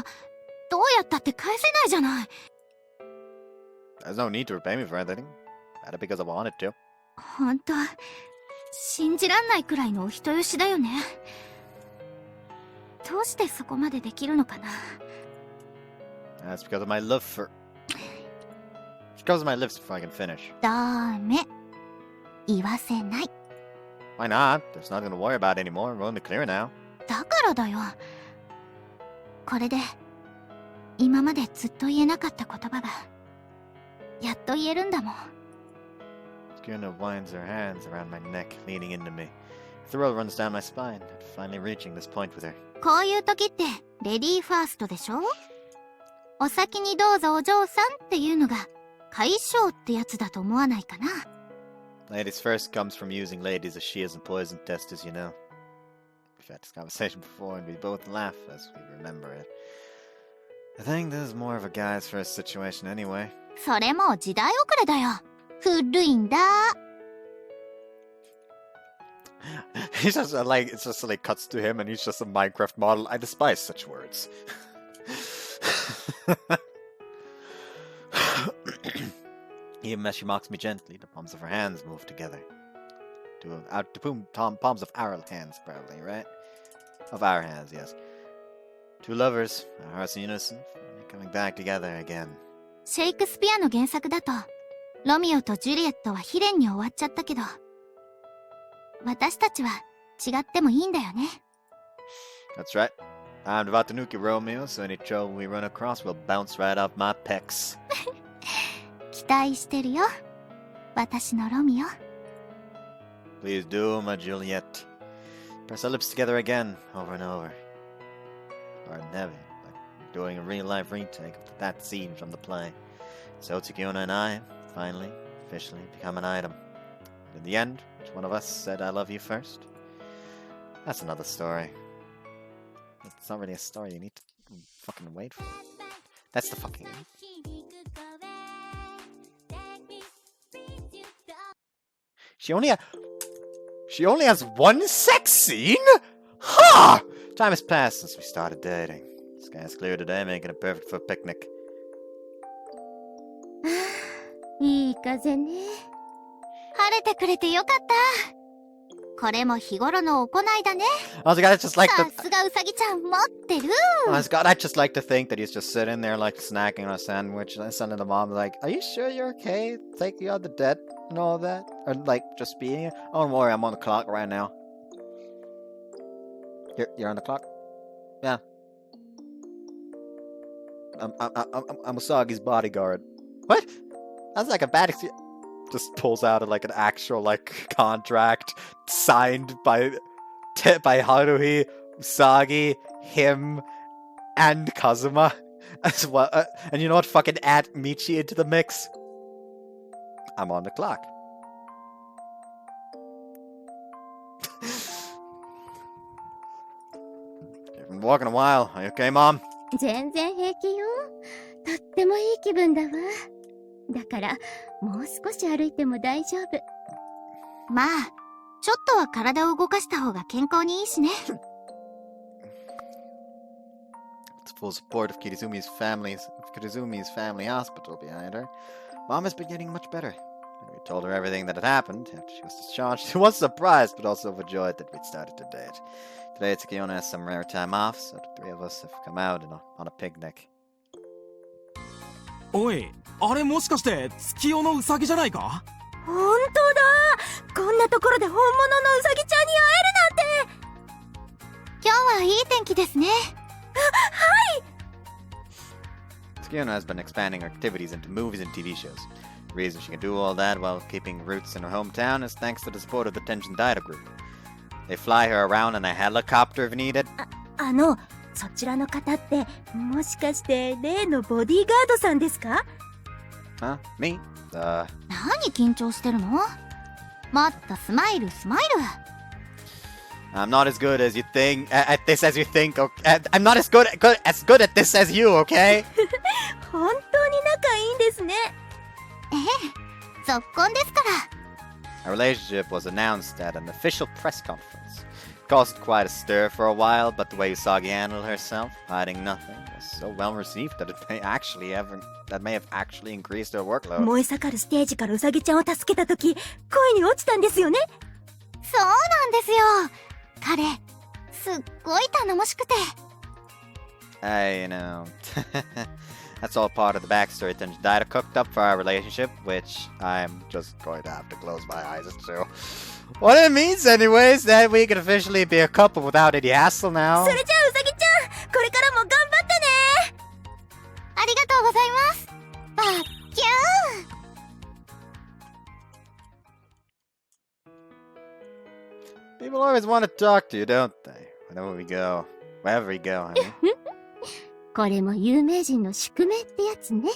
どうやったって返せないじゃない。There's no need to repay me for anything. I did it because I wanted to. ほんと、信じらんないくらいのお人よしだよね。どうしてそこまでできるのかな。That's because of my love for... It's because of my lips before I can finish. ダメ。言わせない。Why not? There's nothing to worry about anymore. We're only clear now. だからだよ。これで、今までずっと言えなかった言葉が、やっと言えるんだもん。Skuna winds her hands around my neck, leaning into me. A thrill runs down my spine, finally reaching this point with her. こういう時って、レディーファーストでしょ？お先にどうぞお嬢さんっていうのが、解消ってやつだと思わないかな。Ladies first comes from using ladies as shields and poison testers, you know. We've had this conversation before and we both laugh as we remember it. I think this is more of a guy's first situation anyway. それもう時代遅れだよ。古いんだ。He's just like, it's just like cuts to him and he's just a Minecraft model. I despise such words. Even as she mocks me gently, the palms of her hands move together. Palms of our hands, probably, right? Of our hands, yes. Two lovers, our hearts in unison, coming back together again. シェイクスピアの原作だと、ロミオとジュリエットは悲恋に終わっちゃったけど、私たちは違ってもいいんだよね。That's right. I'm about to nuke you, Romeo, so any trouble we run across will bounce right off my pecs. 期待してるよ。私のロミオ。Please do, my Juliet. Press our lips together again, over and over. Or never, like doing a real-life retake of that scene from the play. So Tsukiona and I, finally, officially become an item. And in the end, which one of us said I love you first? That's another story. It's not really a story you need to fucking wait for. That's the fucking... She only has one sex scene? Ha! Time has passed since we started dating. The sky is clear today, making it perfect for a picnic. いい風ね。晴れてくれてよかった。これも日頃の行いだね。I was just like さすがウサギちゃん持ってる。I just like to think that he's just sitting there like snacking on a sandwich and sending the mom like, "Are you sure you're okay? Take you out the dead and all that?" Or like just being it. Oh, don't worry, I'm on the clock right now. You're on the clock? Yeah. I'm Usagi's bodyguard. What? That's like a bad excuse. Just pulls out like an actual like contract signed by Haruhi, Usagi, him, and Kazuma as well. And you know what? Fucking add Michi into the mix. I'm on the clock. You've been walking a while. Are you okay, Mom? 全然平気よ。とってもいい気分だわ。だから、もう少し歩いても大丈夫。まあ、ちょっとは体を動かした方が健康にいいしね。With full support of Kirizumi's family hospital behind her, Mom has been getting much better. We told her everything that had happened after she was discharged. She was surprised, but also overjoyed that we'd started to date. Today, Tsukiona has some rare time off, so the three of us have come out on a picnic. おい、あれもしかして月夜のウサギじゃないか？ほんとだ！こんなところで本物のウサギちゃんに会えるなんて！今日はいい天気ですね。はい！ Tsukiono has been expanding her activities into movies and TV shows. The reason she can do all that while keeping roots in her hometown is thanks to the support of the Tenshin Daido group. They fly her around in a helicopter if needed. そちらの方って、もしかして例のボディーガードさんですか？ Huh? Me? 何緊張してるの？もっとスマイルスマイル。I'm not as good as you think at this as you think. Okay? I'm not as good at this as you, okay? 本当に仲いいんですね。ええ、ぞっこんですから。Our relationship was announced at an official press conference. It caused quite a stir for a while, but the way Usagi handled herself, hiding nothing, was so well received that it may have actually increased her workload. 燃え盛るステージからウサギちゃんを助けた時、恋に落ちたんですよね。そうなんですよ。彼、すっごい頼もしくて。You know, that's all part of the backstory. Then Dida cooked up for our relationship, which I'm just going to have to close my eyes to. What it means, anyways, that we can officially be a couple without any hassle now. それじゃあウサギちゃん、これからも頑張ってね。ありがとうございます。バッキュー。People always want to talk to you, don't they? Wherever we go, I mean. これも有名人の宿命ってやつね。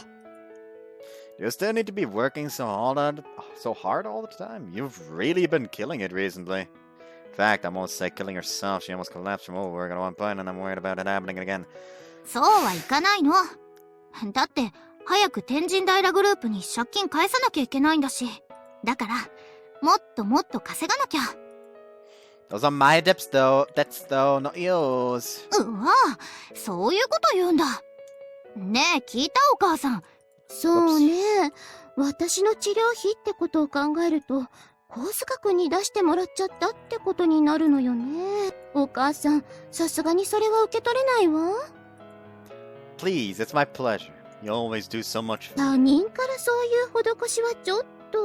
You still need to be working so hard all the time? You've really been killing it recently. In fact, I almost say killing herself. She almost collapsed from overwork at one point, and I'm worried about it happening again. そうはいかないの。だって、早く天神平グループに借金返さなきゃいけないんだし。だから、もっともっと稼がなきゃ。Those are my debts, though. That's though, not yours. うわぁ、そういうこと言うんだ。ねえ、聞いたお母さん。そうね。私の治療費ってことを考えると、コウスカ君に出してもらっちゃったってことになるのよね。お母さん、さすがにそれは受け取れないわ。Please, it's my pleasure. You always do so much for me. 他人からそういう施しはちょっと。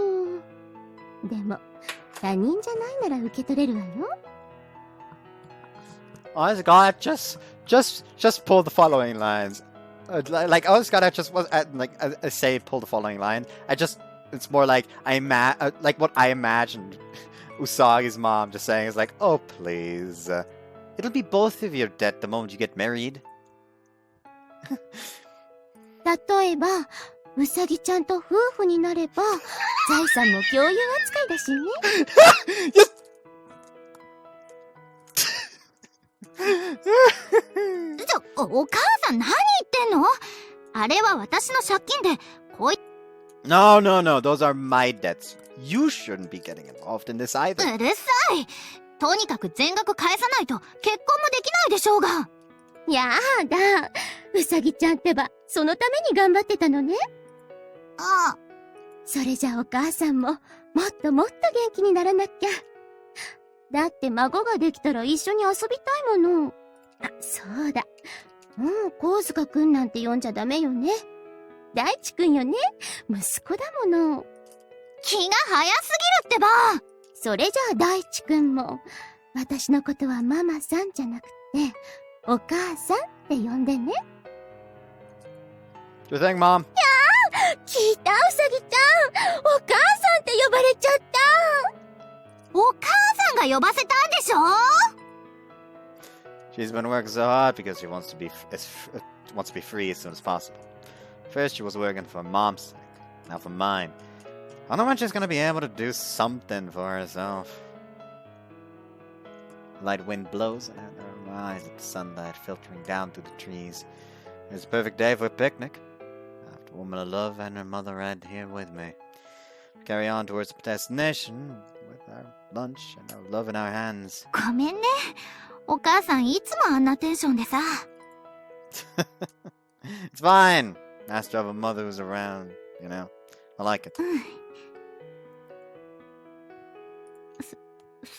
でも、他人じゃないなら受け取れるわよ。Honest God, just pull the following lines. Like, honest God, I say pull the following line. It's more like like what I imagined Usagi's mom just saying is like, oh please, it'll be both of your debt the moment you get married. 例えば、うさぎちゃんと夫婦になれば、財産も共有扱いだしね。お母さん何言ってんの？あれは私の借金で、No, those are my debts. You shouldn't be getting involved in this either. うるさい。とにかく全額返さないと結婚もできないでしょうが。やだ。うさぎちゃんってば、そのために頑張ってたのね。ああ。それじゃあお母さんも、もっともっと元気にならなきゃ。だって孫ができたら一緒に遊びたいもの。あ、そうだ。もう、コウスカくんなんて呼んじゃダメよね。大地くんよね。息子だもの。気が早すぎるってば。それじゃあ大地くんも、私のことはママさんじゃなくて、お母さんって呼んでね。Do you think, Mom? 聞いた、うさぎちゃん。お母さんって呼ばれちゃった。お母さんが呼ばせたんでしょ？ She's been working so hard because she wants to be free as soon as possible. First, she was working for Mom's sake. Now for mine. I don't know when she's gonna be able to do something for herself. Light wind blows at her eyes at the sunlight filtering down through the trees. It's a perfect day for a picnic. After a woman of love and her mother right here with me. We carry on towards the destination with our lunch and our love in our hands. ごめんね。お母さんいつもあんなテンションでさ。It's fine. Nice to have a mother who's around, you know. I like it.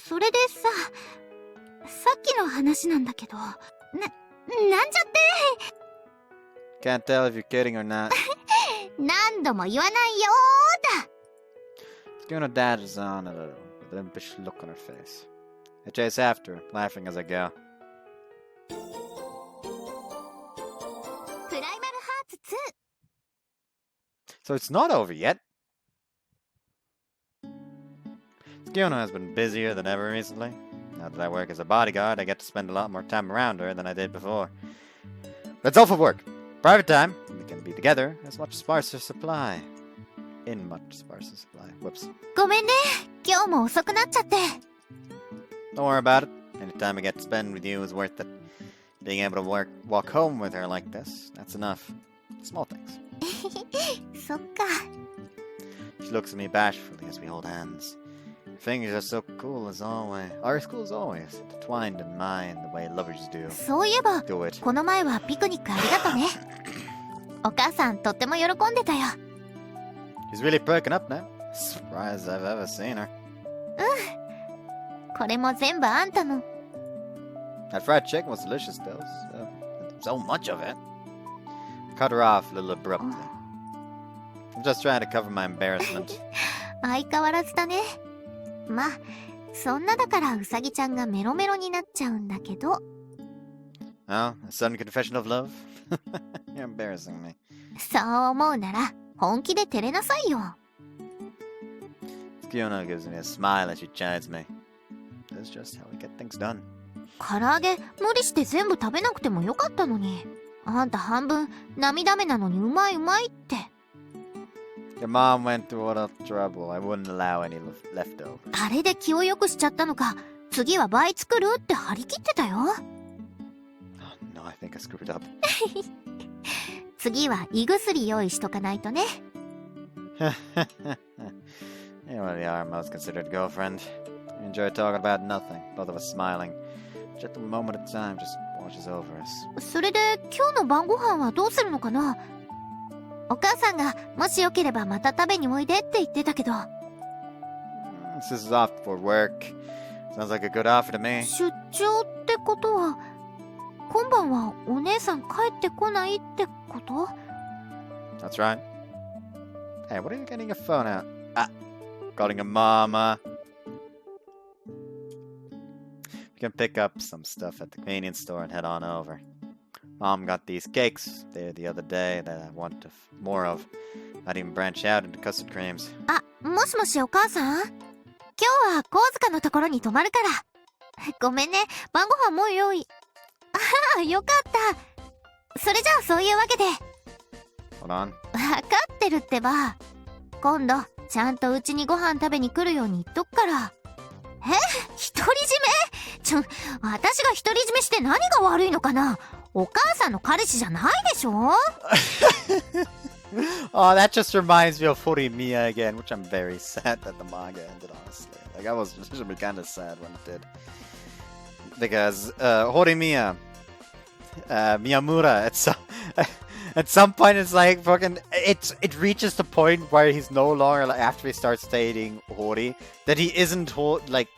それでさ、さっきの話なんだけど、なんちゃって Can't tell if you're kidding or not. 何度も言わないよーだ。Skuna dashes on a little, with an impish look on her face. I chase after her, laughing as I go. プライマルハーツ So it's not over yet. Skuna has been busier than ever recently. Now that I work as a bodyguard, I get to spend a lot more time around her than I did before. But it's all for work. Private time, we can be together as much sparser supply. In much sparser supply. Whoops. 2。ごめんね。今日も遅くなっちゃって。Don't worry about it. Any time I get to spend with you is worth it. Being able to walk home with her like this, that's enough. Small things. そっか。 She looks at me bashfully as we hold hands. Her fingers are so cool as always. Or cool as always. Intertwined in mine the way lovers do. そういえば、 Do it. この前はピクニックありがとね。お母さんとっても喜んでたよ。 She's really perking up now. Surprised I've ever seen her. これも全部あんたの。 That fried chicken was delicious though. So much of it. I cut her off a little abruptly. I'm just trying to cover my embarrassment. 相変わらずだね。まあ、そんなだからウサギちゃんがメロメロになっちゃうんだけど。 Oh, a sudden confession of love? You're embarrassing me. そう思うなら、本気で照れなさいよ。 Fiona gives me a smile as she chides me. That's just how we get things done. 唐揚げ、無理して全部食べなくてもよかったのに。あんた半分、涙目なのにうまいうまいって。 Your mom went through a lot of trouble. I wouldn't allow any leftovers. あれで気を良くしちゃったのか、次は倍作るって張り切ってたよ。Oh, no, I think I screwed up. 次は胃薬用意しとかないとね。You really are most considered girlfriend. We enjoy talking about nothing, both of us smiling. Just a moment of time just washes over us. それで今日の晩ご飯はどうするのかな。お母さんがもしよければまた食べにおいでって言ってたけど。This is off for work. Sounds like a good offer to me. 出張ってことは、今晩はお姉さん帰ってこないってこと？ That's right. Hey, what are you getting your phone out? Ah, calling a mama. You can pick up some stuff at the convenience store and head on over. Mom got these cakes there the other day that I want more of. Might even branch out into custard creams. あ、もしもしお母さん？今日は神塚のところに泊まるから。ごめんね、晩ご飯もう用意。ああ、よかった。それじゃあそういうわけで。Hold on. わかってるってば。今度、ちゃんとうちにご飯食べに来るように言っとくから。え？独り占め？私が独り占めして何が悪いのかな？お母さんの彼氏じゃないでしょ？ Oh, that just reminds me of Horimiya again, which I'm very sad that the manga ended, honestly. Like, I was actually kind of sad when it did. Because, Horimiya, Miyamura, at some point it's like fucking, it reaches the point where he's no longer, like, after he starts dating Hori, that he isn't, like,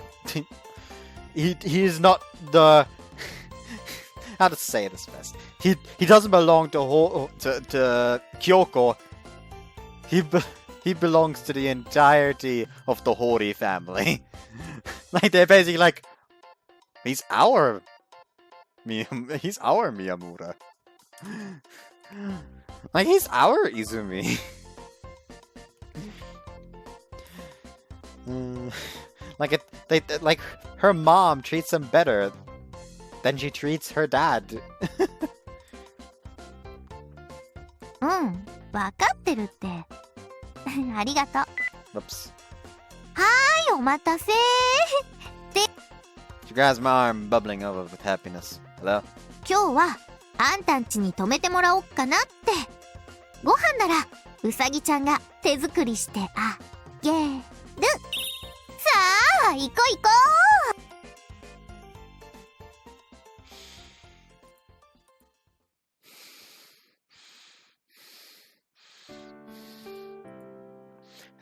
he is not the, how to say this best. He doesn't belong to Kyoko. He belongs to the entirety of the Hori family. Like, they're basically like, he's our Miyamura. Like, he's our Izumi. Like, like, her mom treats him better than she treats her dad. うん、わかってるって。ありがとう。Oops. はーい、お待たせ。She grabs my arm, bubbling over with happiness. Hello? 今日はあんたんちに泊めてもらおっかなって。ご飯ならうさぎちゃんが手作りしてあげる。さあ、行こう行こう。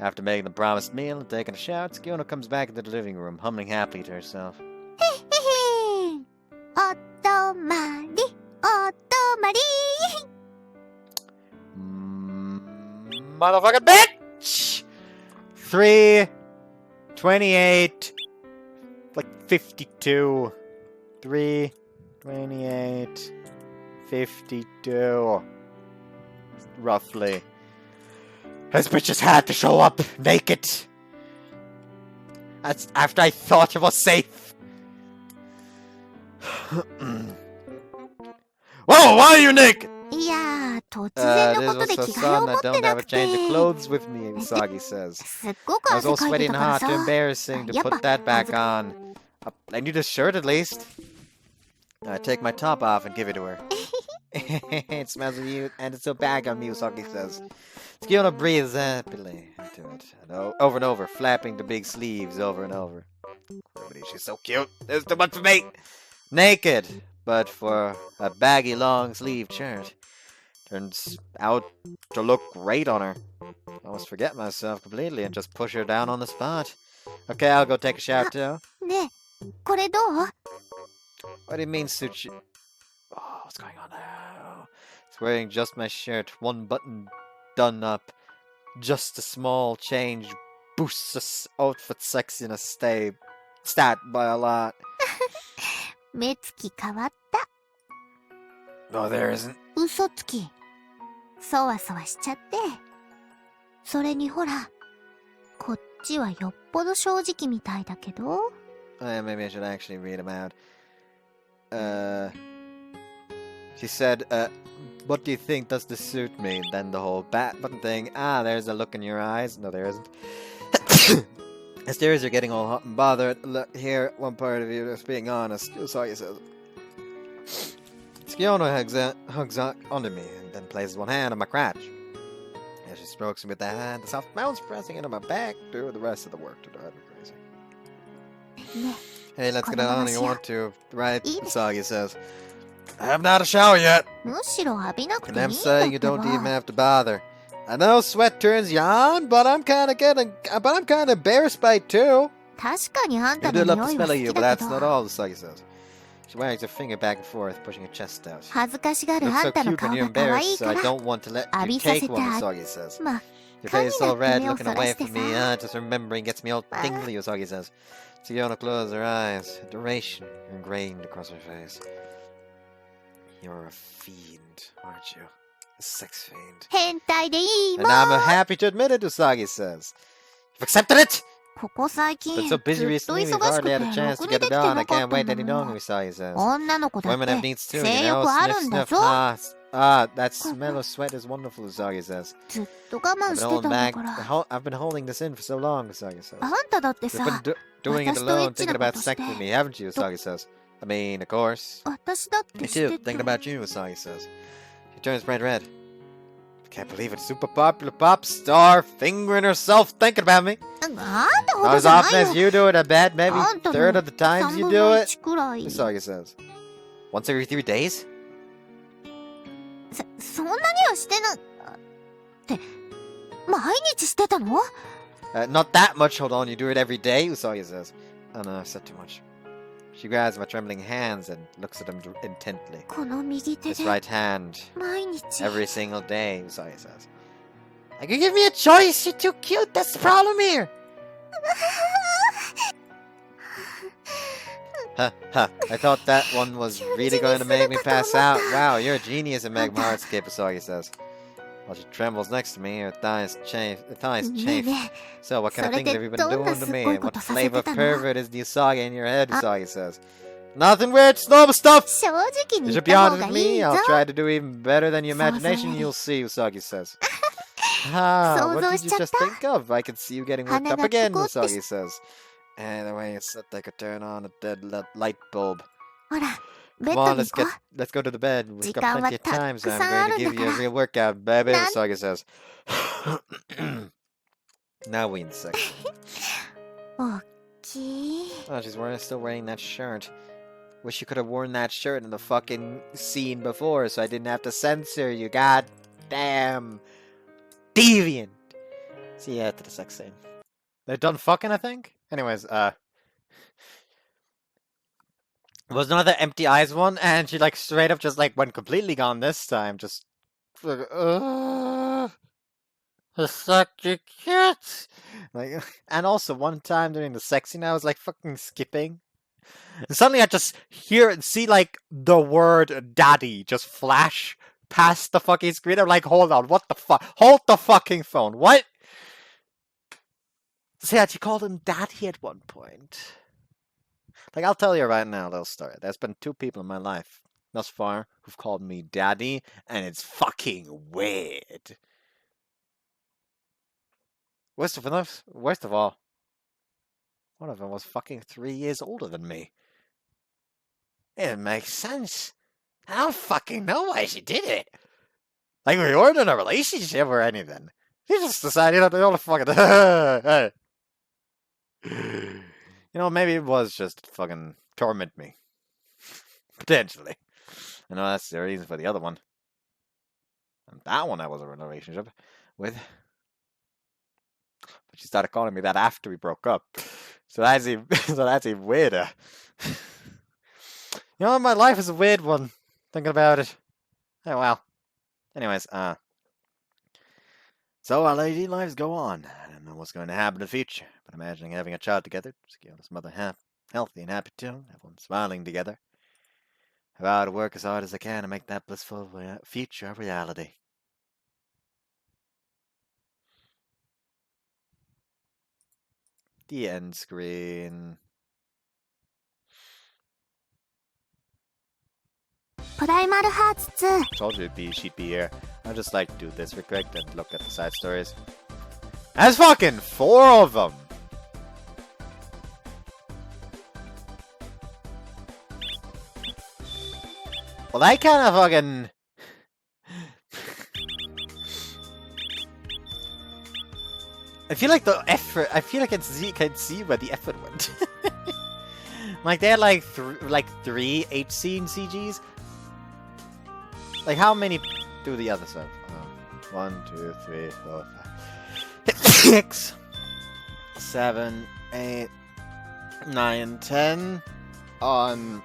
After making the promised meal and taking a shower, Tsukiono comes back into the living room, humming happily to herself. へへへ。おとまり、おとまり。Motherfucking bitch! 3:28, like 52. 3:28, 52. Roughly. This bitch just had to show up naked. That's after I thought it was safe. Whoa, why are you naked? いやー、突然のことで着替えを持ってなくて。 change of clothes with me, Usagi says. すっごく I was 汗 all かいて sweaty た and から hot, さ。 too embarrassing to やっぱ put that back on. I need a shirt at least. I take my top off and give it to her. It smells of you, and it's so bad on me, Usagi says. Skiona breathes happily into it, over and over, flapping the big sleeves over and over. She's so cute. There's too much for me. Naked, but for a baggy long-sleeved shirt. Turns out to look great on her. I almost forget myself completely and just push her down on the spot. Okay, I'll go take a shower too. ねえ、これどう？ What do you mean, Suchi? Oh, what's going on now? It's wearing just my shirt, one button done up. Just a small change boosts the outfit sexiness stat by a lot. 目つき変わった。 No, there isn't. 嘘つき。そわそわしちゃって。それにほら、こっちはよっぽど正直みたいだけど。Maybe I should actually read them out. She said, what do you think does this suit me? Then the whole bat button thing. Ah, there's a look in your eyes. No, there isn't. As are getting all hot and bothered. Look, here, one part of you is being honest. Usagi says. Skiona hugs onto me and then places one hand on my crotch. As she strokes me with that hand, the soft mounts pressing into my back do the rest of the work to drive me crazy. Hey, let's get on if you want to, right? Usagi says. I have not a shower yet. むしろ浴びなくていいん And だ I'm って saying you don't even ば。 have to bother. I know sweat turns you on, but I'm kind of embarrassed by it too. 確かにあんた I の do 匂 love the い smell は of 好 you, き but だけ that's ど。 not all, Usagi says. She wags her finger back and forth, pushing her chest out. 恥ずかしがる You あ look んた so の cute when 顔 you're が可愛 embarrassed, い so か I ら。 don't want to let 浴 you びさせ take て one, あ Usagi says. まあ、 Your 神 face だ all って red, 目を looking そら away して from me. さ。 Just remembering gets me all tingly, Usagi says. Skiona closes her eyes. Duration ingrained across her face. You're a fiend, aren't you? A sex fiend. 変態でいいも And I'm ん。 happy to admit it, Usagi says. You've accepted it! ここ最 Been 近 so ずっ busy と recently, we've 忙しく hardly て had a ろ chance く to に get で it きて on. な I かっ can't た wait んだ any も longer, ん。 Usagi says. 女の子だっ Women て have needs too, you 性 know. 欲あるん Sniff, だ sniff. ぞ。 That smell of sweat is wonderful, Usagi says. ずっと我慢 I've し been てた holding んだ back. から。 I've been holding this in for so long, Usagi says. あんただって You've さ、 been doing it 私とエ alone, ッチ thinking なこ about として sex with me, haven't you? Usagi says. I mean, of course. 私だって Me して too, た。 thinking about you, Usagi says. She turns bright red. Can't believe it, super popular pop star fingering herself thinking about me. あんたほ Not ど as じゃ often ない as よ。 you do it, I bet. Maybe あんた a third の of the times 3 you 分 do の it. 1くらい。 Usagi says. Once every 3 days? そんなにはしてな。って毎日してたの？ Not that much, hold on, you do it every day? Usagi says. Oh no, I've said too much. She grabs my trembling hands and looks at them intently. この右手 This で right hand, 毎日。 every single day, Usagi says. Like, you give me a choice, you're too cute, that's the problem here! Huh, I thought that one was really going to make me pass out. Wow, you're a genius at making my heart skip, Usagi says. While she trembles next to me, her thighs chafe. ねえね So, what kind of それ things で have you been どんな doing す to っ me? ごいこ What とさせて flavor た of の？ pervert is the Usagi in your head, Usagi says. Nothing weird, normal stuff! 正直に You 言っ should be た方 honest が with いい me. ぞ。 I'll try to do even better than your So imagination. sorry. You'll see, Usagi says. Ah, what did you just 想像しちゃった？ think of? I can see you getting worked up 鼻が again, ピコって Usagi says. And the way it's that they could turn on a dead light bulb. ほら、ベッ Come ド on, に let's 行こ let's go to the bed. We've 時 got 間は plenty of た time, く so さ I'm んあ going る to ん give だ you か a ら。 real workout, baby, なん Usagi says. Now we in the section. 大きい。 Oh, she's still wearing that shirt. Wish you could have worn that shirt in the fucking scene before, so I didn't have to censor you. God damn deviant. See, yeah, to the sex scene. They're done fucking, I think. Anyways, it was another empty eyes one, and she like straight up just like went completely gone this time. Just, suck your cute. Like, and also one time during the sex scene, I was like fucking skipping. And suddenly I just hear and see like the word daddy just flash past the fucking screen. I'm like, hold on, what the fuck? Hold the fucking phone. What? See, she called him daddy at one point. Like, I'll tell you right now a little story. There's been 2 people in my life thus far who've called me daddy, and it's fucking weird. Worst of all, One of them was fucking 3 years older than me. It makes sense. I don't fucking know why she did it. Like, we weren't in a relationship or anything. She just decided that they all fucking... You know, maybe it was just fucking torment me. Potentially. I know that's the reason for the other one. And that one I was in a relationship with. But she started calling me that after we broke up. So that's even weirder. You know, my life is a weird one. Thinking about it. Oh well. Anyways, so our lady lives go on. I don't know what's going to happen in the future, but imagining having a child together, just keep this mother healthy and happy too, everyone smiling together. About to work as hard as I can to make that blissful future a reality. The end screen. PRIMAL Hearts 2 Told you she'd be here. I'll just like do this real quick and look at the side stories. That's fucking 4 of them! Well, they kind of fucking... I feel like the effort... I feel like I can see where the effort went. Like, they had like 3 H-scene CGs. Like, how many do the other stuff? 1, 2, 3, 4, 5, 6, 7, 8, 9, 10 on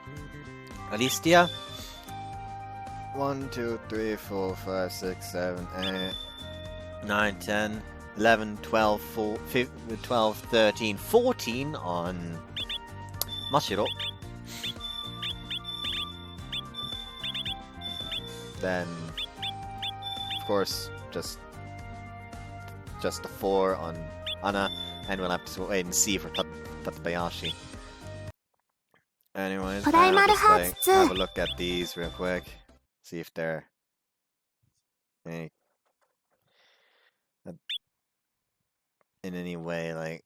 Alistia. 1, 2, 3, 4, 5, 6, 7, 8, 9, 10, 11, 12, 12, 13, 14 on Mashiro. Then, of course, just the 4 on Anna, and we'll have to wait and see for Tatsubayashi. Anyways, PRIMAL just Hearts 2 have a look at these real quick, see if they're in any way like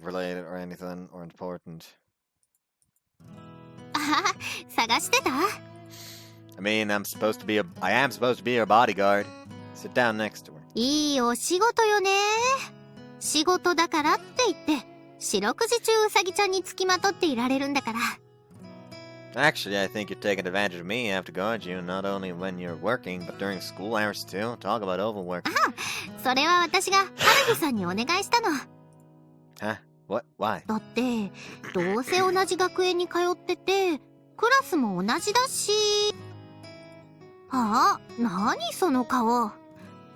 related or anything or important. あ探してた I mean, I am supposed to be her bodyguard. Sit down next to her. いいお仕事よね。仕事だからって言って、四六時中ウサギちゃんにつきまとっていられるんだから。Actually, I think you're taking advantage of me. I have to guard you not only when you're working, but during school hours too. Talk about overwork. それは私がハルグさんにお願いしたの。Huh? What? Why? だって、どうせ同じ学園に通ってて、クラスも同じだし。あ、何その顔。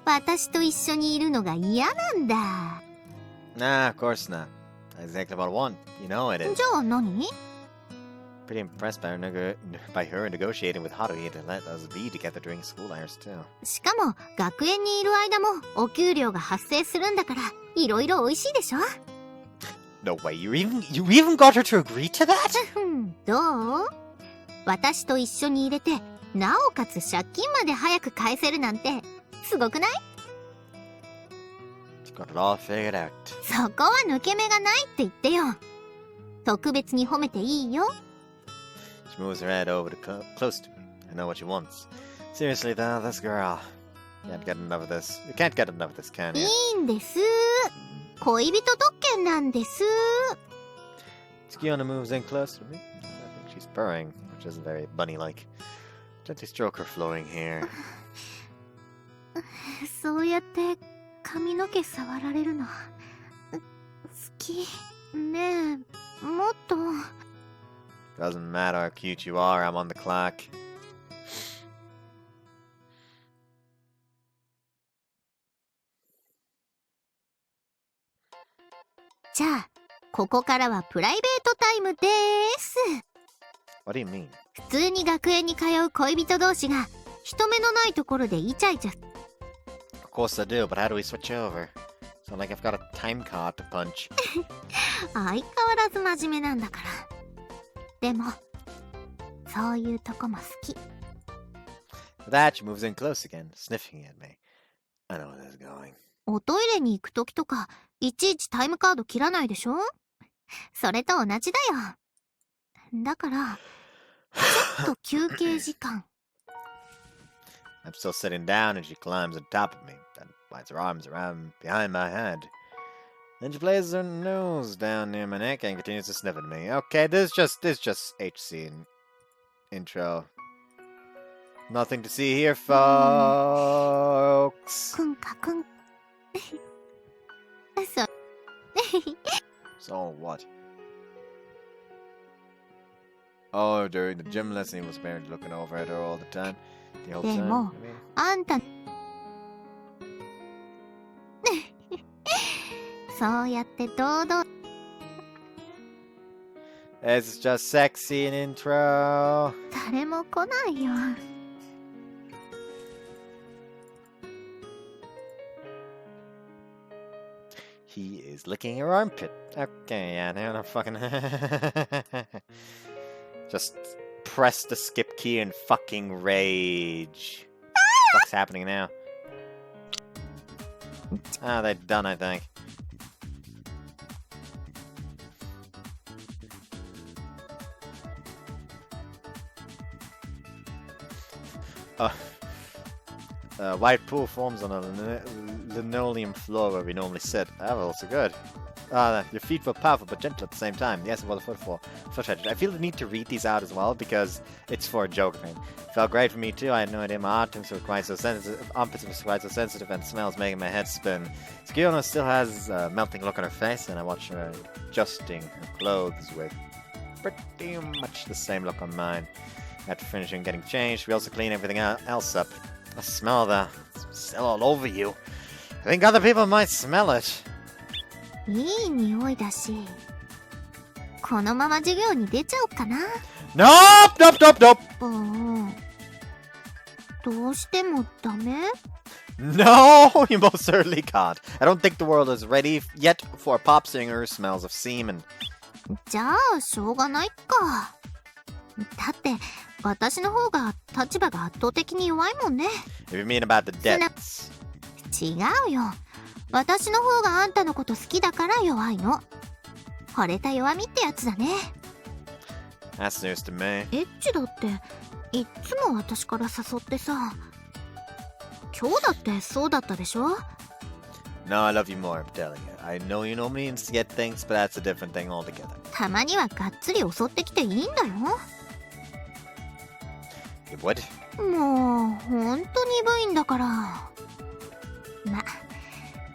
私と一緒にいるのが嫌なんだ。Nah, of course not. That's exactly what I want. You know it is. じゃあ何 Pretty impressed by her negotiating with Haruhi to let us be together during school hours too. しかも、学園にいる間もお給料が発生するんだから、いろいろ美味しいでしょ No way, you even got her to agree to that? どう私と一緒に入れて、なおかつ借金まで早く返せるなんて、すごくない She's got it all figured out. そこは抜け目がないって言ってよ。特別に褒めていいよ。She moves her head over close to me. I know what she wants. Seriously though, this girl. Can't get enough of this. You can't get enough of this, can い you? いんです。恋人特権なんです。Tsukiona moves in close to me. I think she's purring, which isn't very bunny-like. Gently stroke her flowing hair. そうやって髪の毛触られるの好きねえもっと Doesn't matter how cute you are, I'm on the clock. じゃあここからはプライベートタイムです。 What do you mean? 普通に学園に通う恋人同士が人目のないところでイチャイチャ Of course I do, but how do we switch over? So like I've got a time card to punch. 相変わらず真面目なんだから。でもそういうとこも好き。 With that, she moves in close again, sniffing at me. I know where this is going. おトイレに行くときとか、いちいちタイムカード切らないでしょ？それと同じだよ。だから、ちょっと休憩時間。I'm still sitting down and she climbs on top of me, then winds her arms around behind my head. Then she places her nose down near my neck and continues to sniff at me. Okay, this is just HC intro. Nothing to see here, folks. くんかくん。そ So what? Oh, during the gym lesson, he was apparently looking over at her all the time. The whole で time. も、あんた、そうやって堂々、 It's just sexy in intro. 誰も来ないよ。He is licking her armpit. Okay, yeah, they're not fucking. Just press the skip key and fucking rage. What's happening now? Ah, they're done, I think. White pool forms on a linoleum floor where we normally sit. That was also good. Your feet feel powerful but gentle at the same time. Yes, well, the foot fetish. I feel the need to read these out as well because it's for a joke thing. Felt great for me too. I had no idea my armpits were quite so sensitive. And smells making my head spin. Skiono still has a melting look on her face, and I watch her adjusting her clothes with pretty much the same look on mine. After finishing getting changed, we also clean everything else up. I smell the still all over you. I think other people might smell it. いい匂いだし、このまま授業に出ちゃおうかな。Nope, nope, nope, nope. どうしてもダメ？ No, you most certainly can't. I don't think the world is ready yet for a pop singer who smells of semen. じゃあ、しょうがないか。だって、私の方が立場が圧倒的に弱いもんね。If you mean about the debts. 違うよ。私の方があんたのこと好きだから弱いの。惚れた弱みってやつだね。That's news to me. エッチだって、いっつも私から誘ってさ。今日だってそうだったでしょ？ No, I love you more, I'm telling you. I know you normally instigate things, but that's a different thing altogether. たまにはがっつり襲ってきていいんだよ。You would? もう、ほんと鈍いんだから。ま、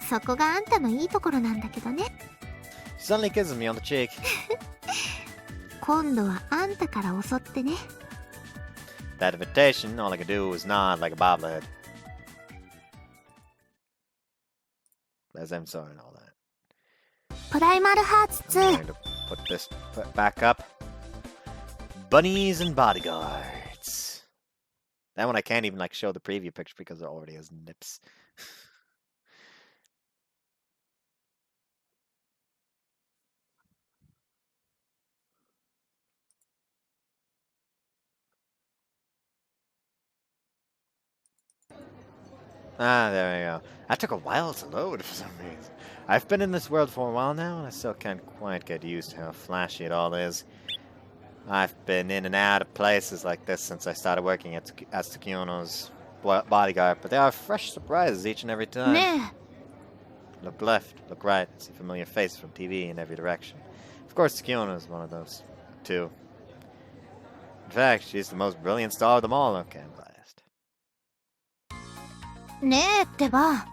そこがあんたのいいところなんだけどね。Suddenly kisses me on the cheek. 今度はあんたから襲ってね。That invitation, all I could do was nod like a bobblehead. As I'm sorry and all that. プライマルハーツ I'm 2。 going to put this back up. Bunnies and bodyguards. That one I can't even like show the preview picture because it already has nips. Ah, there we go. That took a while to load for some reason. I've been in this world for a while now, and I still can't quite get used to how flashy it all is. I've been in and out of places like this since I started working as Tsukiono's bodyguard, but there are fresh surprises each and every time. ね Look left, look right, see familiar faces from TV in every direction. Of course, Tsukiono is one of those, too. In fact, she's the most brilliant star of them all. Okay, I'm biased. え、ねえってば。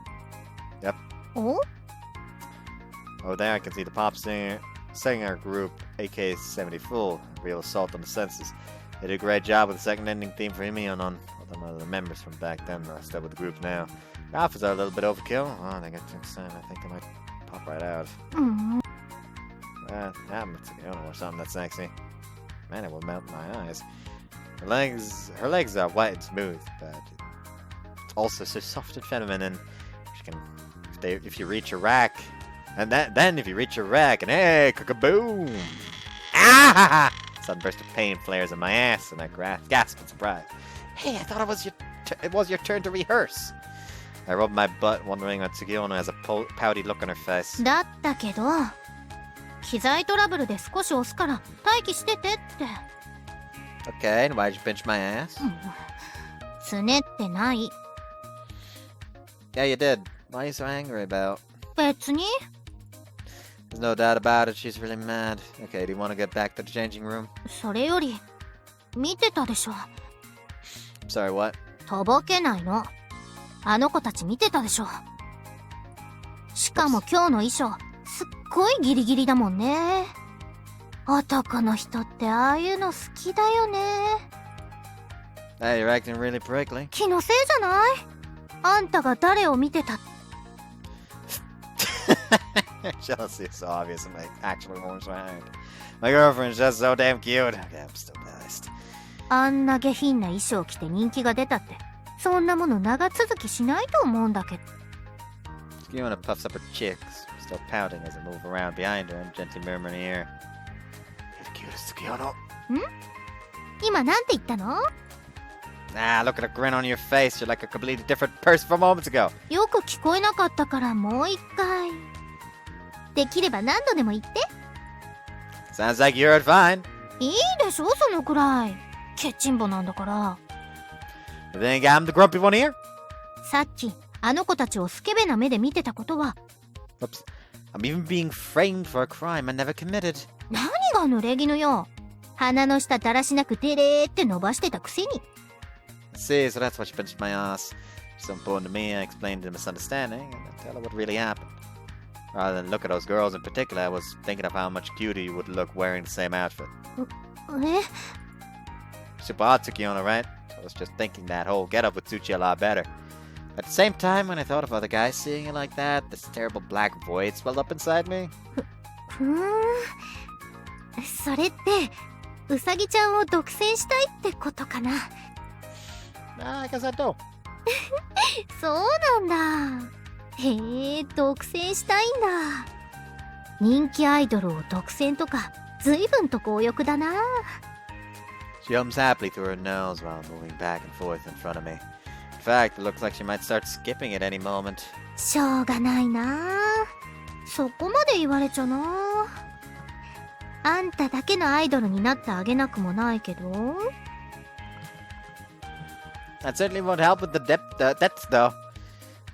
Yep. お Over there, I can see the pop singer group, AK-70 Full, real assault on the senses. They did a great job with the second ending theme for Himion on none of the members from back then are still with the group now. The outfits are a little bit overkill. Oh, they get too excited. I think they might pop right out. うん。 Yeah, it's a Tsukiono or something that's sexy. Man, it will melt in my eyes. Her legs are white and smooth, but it's also so soft and feminine. She can, if you reach a rack, and then if you reach a rack, and hey, cock-a-boom! Ah! Sudden burst of pain flares in my ass, and I gasp in surprise. Hey, I thought it was your turn to rehearse. I rubbed my butt, wondering why Tsukiyono has a pouty look on her face. だったけど、機材トラブルで少し押すから待機しててって。Okay, and why'd you pinch my ass? つねってない。Yeah, you did. What are you so angry about? 別に。There's no doubt about it, she's really mad. Okay, do you want to get back to the changing room? それより、見てたでしょ。I'm sorry, what? とぼけないの。あの子たち見てたでしょ。しかも今日の衣装、すっごいギリギリだもんね。男の人ってああいうの好きだよね。Hey, you're acting really prickly. 気のせいじゃない？あんたが誰を見てた？ Jealousy is so obvious and actually warms my heart. My girlfriend's just so damn cute. Okay, I'm still biased. あんな下品な衣装着て人気が出たって、そんなもの長続きしないと思うんだけど。Tsukiyona puffs up her cheeks, still pouting as I move around behind her and gently murmur in her ear. You're the cutest, Tsukiyona. ん？今なんて言ったの？ Ah, look at the grin on your face. You're like a completely different person from moments ago. よく聞こえなかったからもう一回。できれば何度でも言って。Sounds like you're fine. いいでしょ、そのくらい。ケチンボなんだから。You think I'm the grumpy one here? さっき、あの子たちをスケベな目で見てたことは。Oops. I'm even being framed for a crime I never committed. 何が濡れ衣よ。鼻の下だらしなくてれーって伸ばしてたくせに。See, so that's why she pinched my ass. She's so important to me, I explained the misunderstanding, and I tell her what really happened. Rather than look at those girls in particular, I was thinking of how much cuter you would look wearing the same outfit. え？ Super hot, Tsukiyona, right? I was just thinking that whole getup would suit you a lot better. At the same time, when I thought of other guys seeing you like that, this terrible black void swelled up inside me. それって、うさぎちゃんを独占したいってことかな。I guess I do. そうなんだ。へえ、独占したいんだ。人気アイドルを独占とか、ずいぶんと強欲だな。She hums happily through her nose while moving back and forth in front of me. In fact, it looks like she might start skipping at any moment. しょうがないな。そこまで言われちゃな。あんただけのアイドルになってあげなくもないけど。That certainly won't help with the depth, though.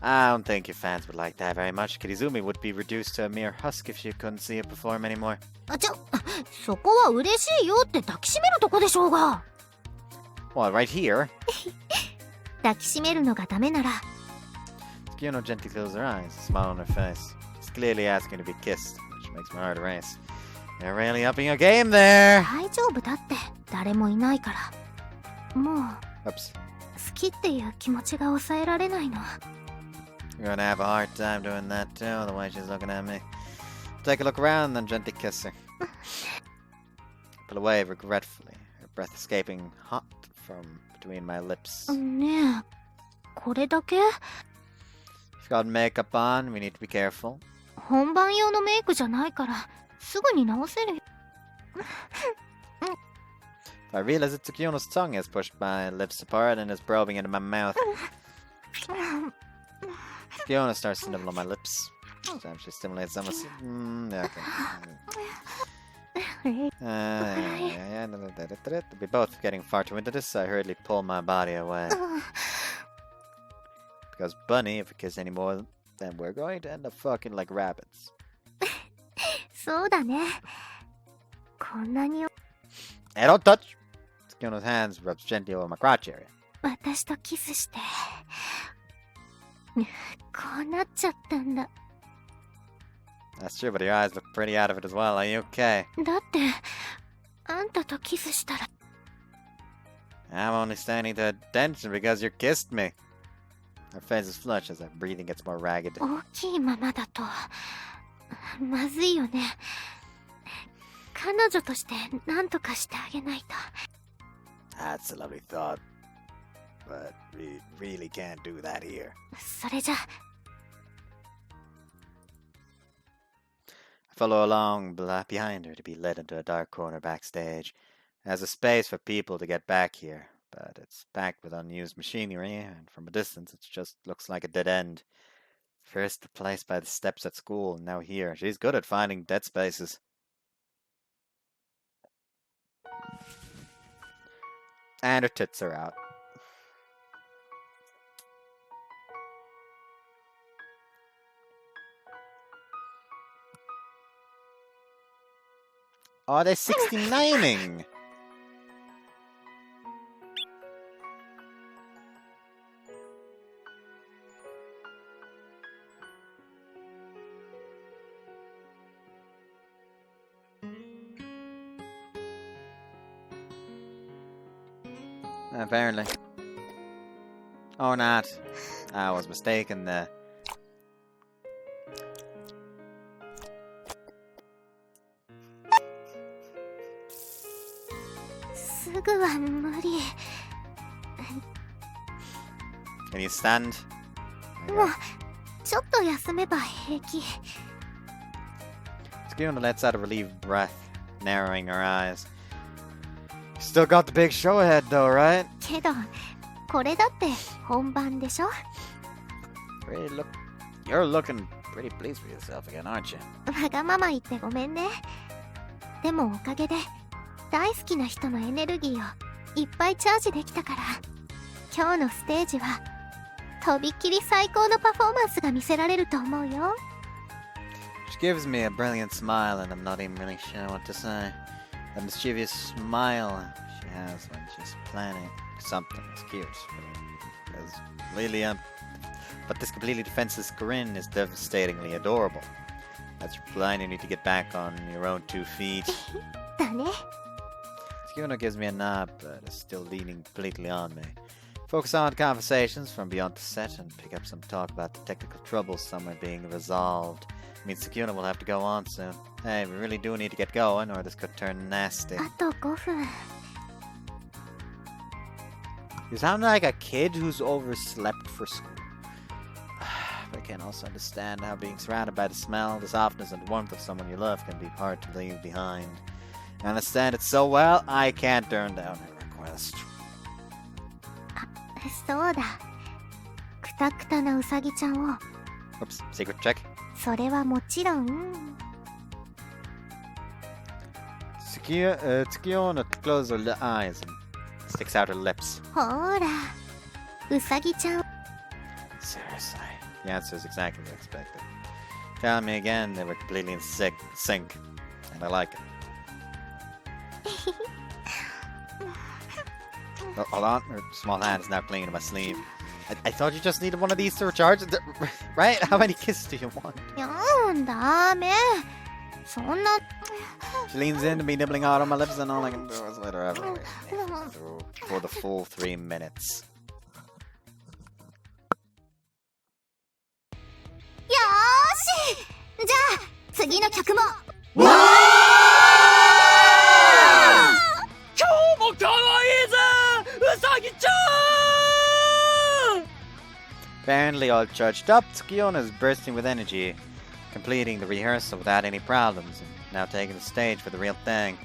I don't think your fans would like that very much. Kirizumi would be reduced to a mere husk if she couldn't see it perform anymore. そこは嬉しいよって抱きしめるとこでしょうが。What, right here? 抱きしめるのがダメなら。Tsukiyona gently closes her eyes, a smile on her face. She's clearly asking to be kissed, which makes my heart race. You're really upping your game there! 大丈夫だって、誰もいないから。もう、Oops. 好きっていう気持ちが抑えられないの。You're gonna have a hard time doing that too, the way she's looking at me. Take a look around, then gently kiss her. Pull away regretfully, her breath escaping hot from between my lips. ねえ、これだけ？ If you've got makeup on, we need to be careful. 本番用のメイクじゃないから、すぐに直せるよ。I realize that Tsukiyona's tongue has pushed my lips apart and is probing into my mouth. Tsukiyona starts to nibble on my lips. Each time she stimulates them. Yeah, okay. We're both getting far too into this, so I hurriedly pull my body away. Because Bunny, if we kiss anymore, then we're going to end up fucking like rabbits. そうだね。こんなに。 Hey, don't touch! Tsukiyona's hands rubs gently over my crotch area. 私とキスして。こうなっちゃったんだ。 That's true, but your eyes look pretty out of it as well. Are you okay? だって、あんたとキスしたら。I'm only standing to attention because you kissed me. Her face is flushed as her breathing gets more ragged. 大きいままだと、まずいよね。彼女として何とかしてあげないと。 That's a lovely thought. But we really can't do that here. それじゃ。I follow along behind her to be led into a dark corner backstage. There's a space for people to get back here, but it's packed with unused machinery, and from a distance it just looks like a dead end. First the place by the steps at school, and now here. She's good at finding dead spaces. And her tits are out. Oh, they're 69ing! Apparently. Or not. I was mistaken there. Can you stand? もうちょっと休めば平気。 Skuna lets out a relieved breath, narrowing her eyes. Still got the big show ahead though, right? けどこれだって本番でしょ。 You're looking pretty pleased with yourself again, aren't you? わがまま言ってごめんね。でもおかげで大好きな人のエネルギーをいっぱいチャージできたから、今日のステージはとびっきり最高のパフォーマンスが見せられると思うよ。 She gives me a brilliant smile and I'm not even really sure what to say. That mischievous smile she has when she's planning something is cute. But this completely defenseless grin is devastatingly adorable. That's your plan, you need to get back on your own 2 feet. だね。 Skuna gives me a nod, but is still leaning completely on me. Focus on conversations from beyond the set and pick up some talk about the technical troubles somewhere being resolved. Means Sakuna will have to go on soon. Hey, we really do need to get going, or this could turn nasty. あと5分。 You sound like a kid who's overslept for school. But I can also understand how being surrounded by the smell, the softness, and warmth of someone you love can be hard to leave behind. I understand it so well, I can't turn down her request. そうだ。くたくたなウサギちゃんを。 Oops, secret check. それはもちろん。 Tsukiona closes her eyes and sticks out her lips. ほーら、ウサギちゃん。 Seriously, the answer is exactly what I expected. Telling me again they were completely in sync, and I like it. Hold on, her small hand is now clinging to my sleeve. I thought you just needed one of these to recharge, right? How many kisses do you want? ダメ。そんな。 She leans in to me nibbling out on my lips, and all I can do is let her have her way for the full 3 minutes. よーし、じゃあ次の曲も。今日も可愛いぜ、ウサギちゃん。 Apparently all charged up, Tsukiona is bursting with energy, completing the rehearsal without any problems, and now taking the stage for the real thing.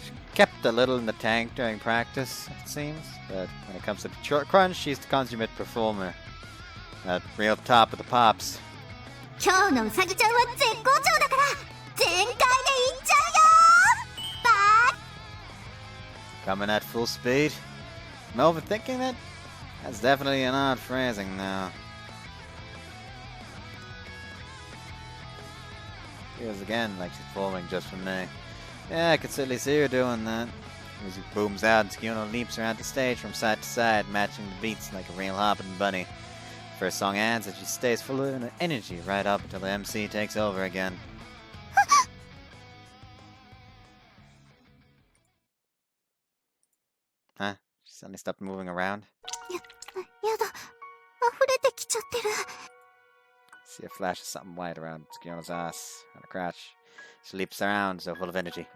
She kept a little in the tank during practice, it seems, but when it comes to the crunch, she's the consummate performer. At real top of the pops. 今日のウサギちゃんは絶好調だから全開でいっちゃうよ。バイ Coming at full speed. Am I overthinking it? That's definitely an odd phrasing now. Feels again like she's falling just for me. Yeah, I could certainly see her doing that. Music booms out and Skuna leaps around the stage from side to side, matching the beats like a real hopping bunny. First song ends and she stays full of energy right up until the MC takes over again. Huh? She suddenly stopped moving around. やだ。溢れてきちゃってる。 See a flash of something white around Skiona's ass and a crotch. She leaps around, so full of energy.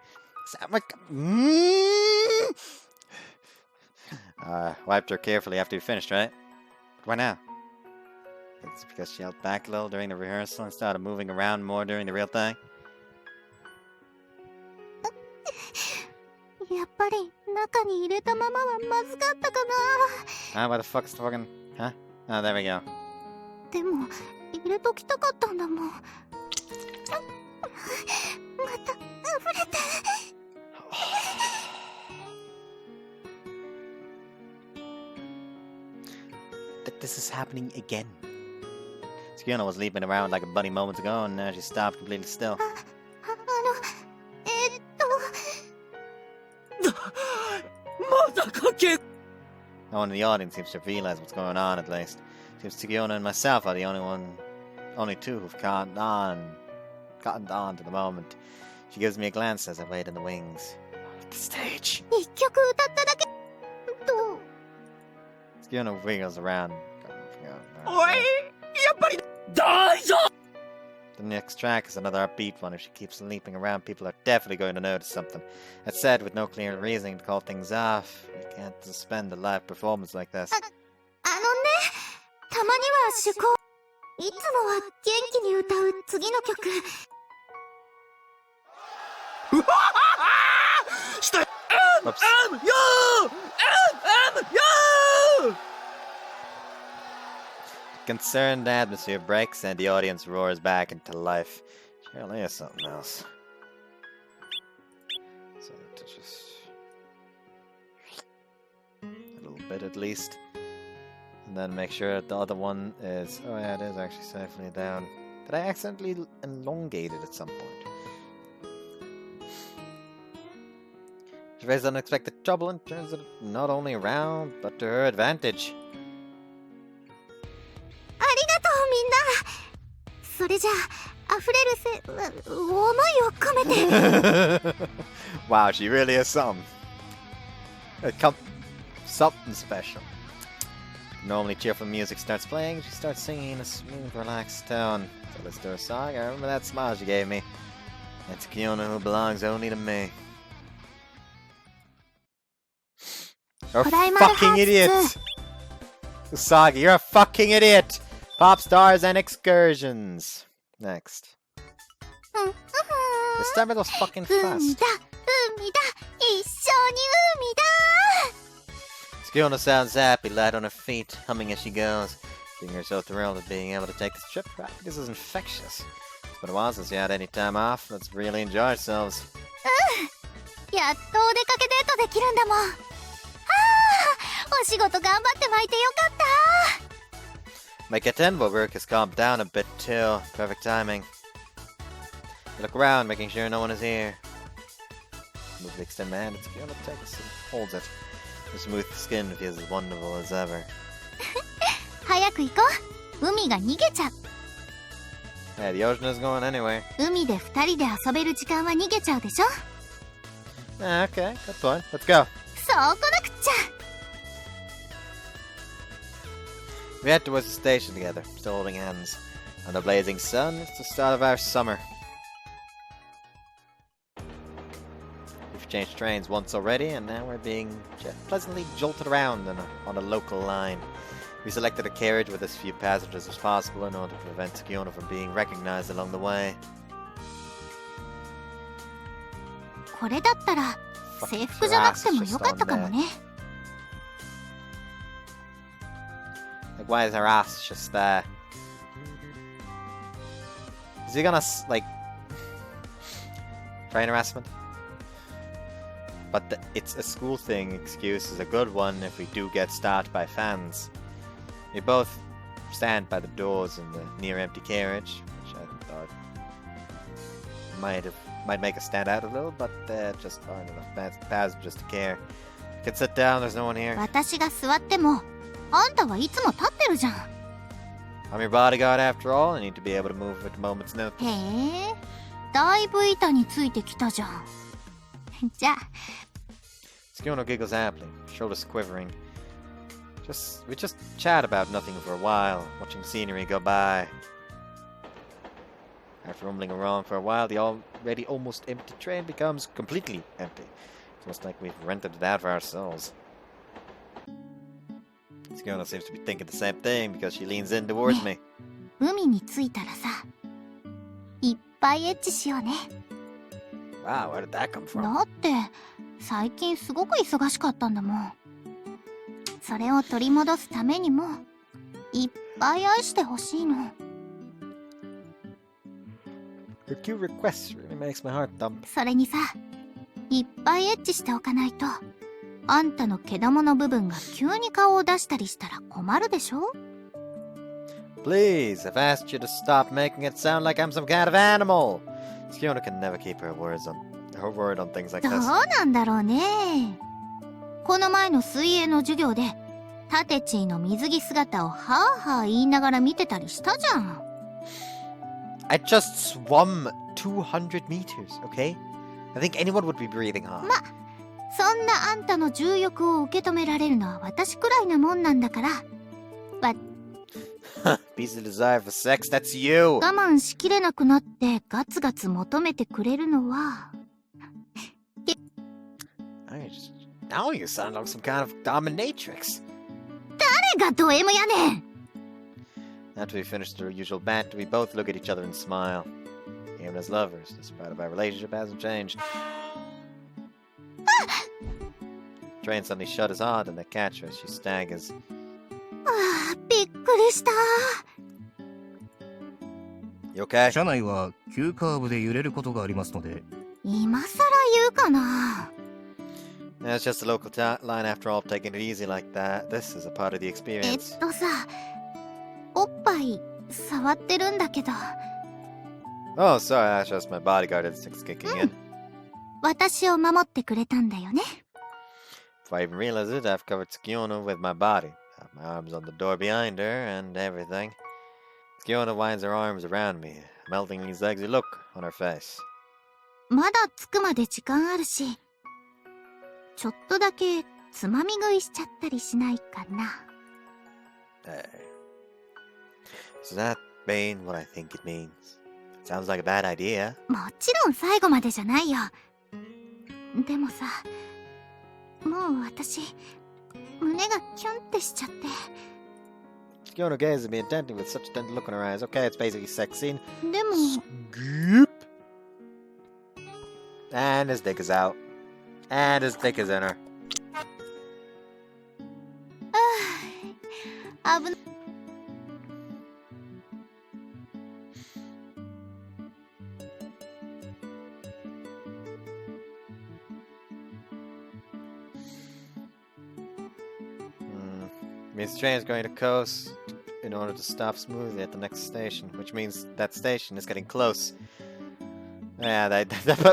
Wiped her carefully after we finished, right? Why now? It's because she held back a little during the rehearsal and started moving around more during the real thing? やっぱり中に入れたままはまずかったかな。 What the fuck's talking? Huh? Oh, there we go. でも入れときたかったんだもん。また溢れて。That this is happening again. Fiona was leaping around like a bunny moments ago, and now she stopped completely still. まだかけ No one in the audience seems to realize what's going on, at least. Seems Fiona and myself are the only two who've cottoned on to the moment. She gives me a glance as I wait in the wings. At the stage. 一曲歌っただけと。Fiona wiggles around. おい、やっぱり大丈夫 The next track is another upbeat one. If she keeps leaping around, people are definitely going to notice something. That said, with no clear reasoning to call things off, you can't suspend a live performance like this. たまには趣向。いつもは元気に歌う次の曲。したよ Concerned atmosphere breaks and the audience roars back into life. Surely is something else. So to just a little bit at least. And then make sure that the other one is... Oh yeah, it is actually safely down. Did I accidentally elongate it at some point? She faces unexpected trouble and turns it not only around, but to her advantage. ありがとうみんな。それじゃあ、溢れる思いを込めて。Wow, she really is something. Something special. Normally cheerful music starts playing, she starts singing in a smooth, relaxed tone. So let's do a song. I remember that smile she gave me. It's Fiona who belongs only to me. You're a fucking idiot! Usagi, you're a fucking idiot! Pop stars and excursions. Next. This time it was fucking fast. 海だ、一緒に海だ。Fiona sounds happy, light on her feet, humming as she goes. Seeing her so thrilled at being able to take this trip, right? This is infectious. It's been a while since we had any time off. Let's really enjoy ourselves. やっとお出かけデートできるんだもん。お仕事頑張って巻いてよかった。My Katenbo work has calmed down a bit too. Perfect timing. I look around, making sure no one is here. Move the extend my hand, it's Fiona takes and holds it. The smooth skin feels as wonderful as ever. 早く行こう。海が逃げちゃう。Hey, the ocean isn't going anywhere. 海で二人で遊べる時間は逃げちゃうでしょ。Okay, good point. Let's go. そうこなくっちゃ。We head towards the station together, still holding hands. Under the blazing sun, it's the start of our summer. We've changed trains once already, and now we're being pleasantly jolted around on a local line. We selected a carriage with as few passengers as possible in order to prevent Fiona from being recognized along the way. これだったら制服じゃなくてもよかったかもね。Like, why is her ass just there? Is he gonna, like, train harassment? But it's a school thing excuse is a good one if we do get stopped by fans. We both stand by the doors in the near empty carriage, which I thought might make us stand out a little, but just aren't enough passengers to care. You can sit down, there's no one here. 私が座っても、あんたはいつも立ってるじゃん。I'm your bodyguard after all, I need to be able to move at a moment's notice. へえ、だいぶ板についてきたじゃん。じゃあ。Fiona giggles happily, shoulders quivering. We just chat about nothing for a while, watching the scenery go by. After rumbling around for a while, the already almost empty train becomes completely empty. It's almost like we've rented it out for ourselves. Fiona seems to be thinking the same thing because she leans in towards me. 海に着いたらさ、いっぱいエッチしようね。Wow, where did that come だ from? って最近すごく忙しかったんだもん。それを取り戻すためにもいっぱい愛してほしいの。 Your cute request really makes my heart thump. それにさ、いっぱいエッチしておかないとあんたの毛玉の部分が急に顔を出したりしたら困るでしょ。 Please, I've asked you to stop making it sound like I'm some kind of animal. Fiona can never keep her word on things like どう this. なんだろうね。この前の水泳の授業でタテチーの水着姿をはぁはぁ言いながら見てたりしたじゃん。 I just swum 200 meters, okay? I think anyone would be breathing hard. そんなあんたの重欲を受け止められるのは私くらいなもんなんだから。Piece of desire for sex, that's you! 我慢しきれなくなってガツガツ求めてくれるのは。 Now you sound like some kind of dominatrix. 誰がド M やねん。 After we finish the usual banter, we both look at each other and smile. Even as lovers, despite of our relationship hasn't changed. Train suddenly shut his heart and they catch her as she staggers. びっくりした。 You okay? 車内は急カーブで揺れることがありますので。今さら言うかな。 Yeah, it's just a local line after all, taking it easy like that. This is a part of the experience. さ、おっぱい触ってるんだけど。 Oh, sorry, that's just my bodyguard instincts kicking in. 私を守ってくれたんだよね。 Before I even realize it, I've covered Tsukiona with my body. I have my arms on the door behind her and everything. Tsukiona winds her arms around me, a meltingly sexy look on her face. まだ着くまで時間あるし、ちょっとだけつまみ食いしちゃったりしないかな。 Hey. Does that mean what I think it means? It sounds like a bad idea. もちろん最後までじゃないよ。でもさ、もう私、胸がキュンってしちゃって。 Tsukiona gazes at me intently with such a tender look in her eyes. Okay, it's basically a sex scene. でも、 Goop. And his dick is out. And his dick is in her. 危ない。 Means the train is going to coast in order to stop smoothly at the next station, which means that station is getting close. Yeah,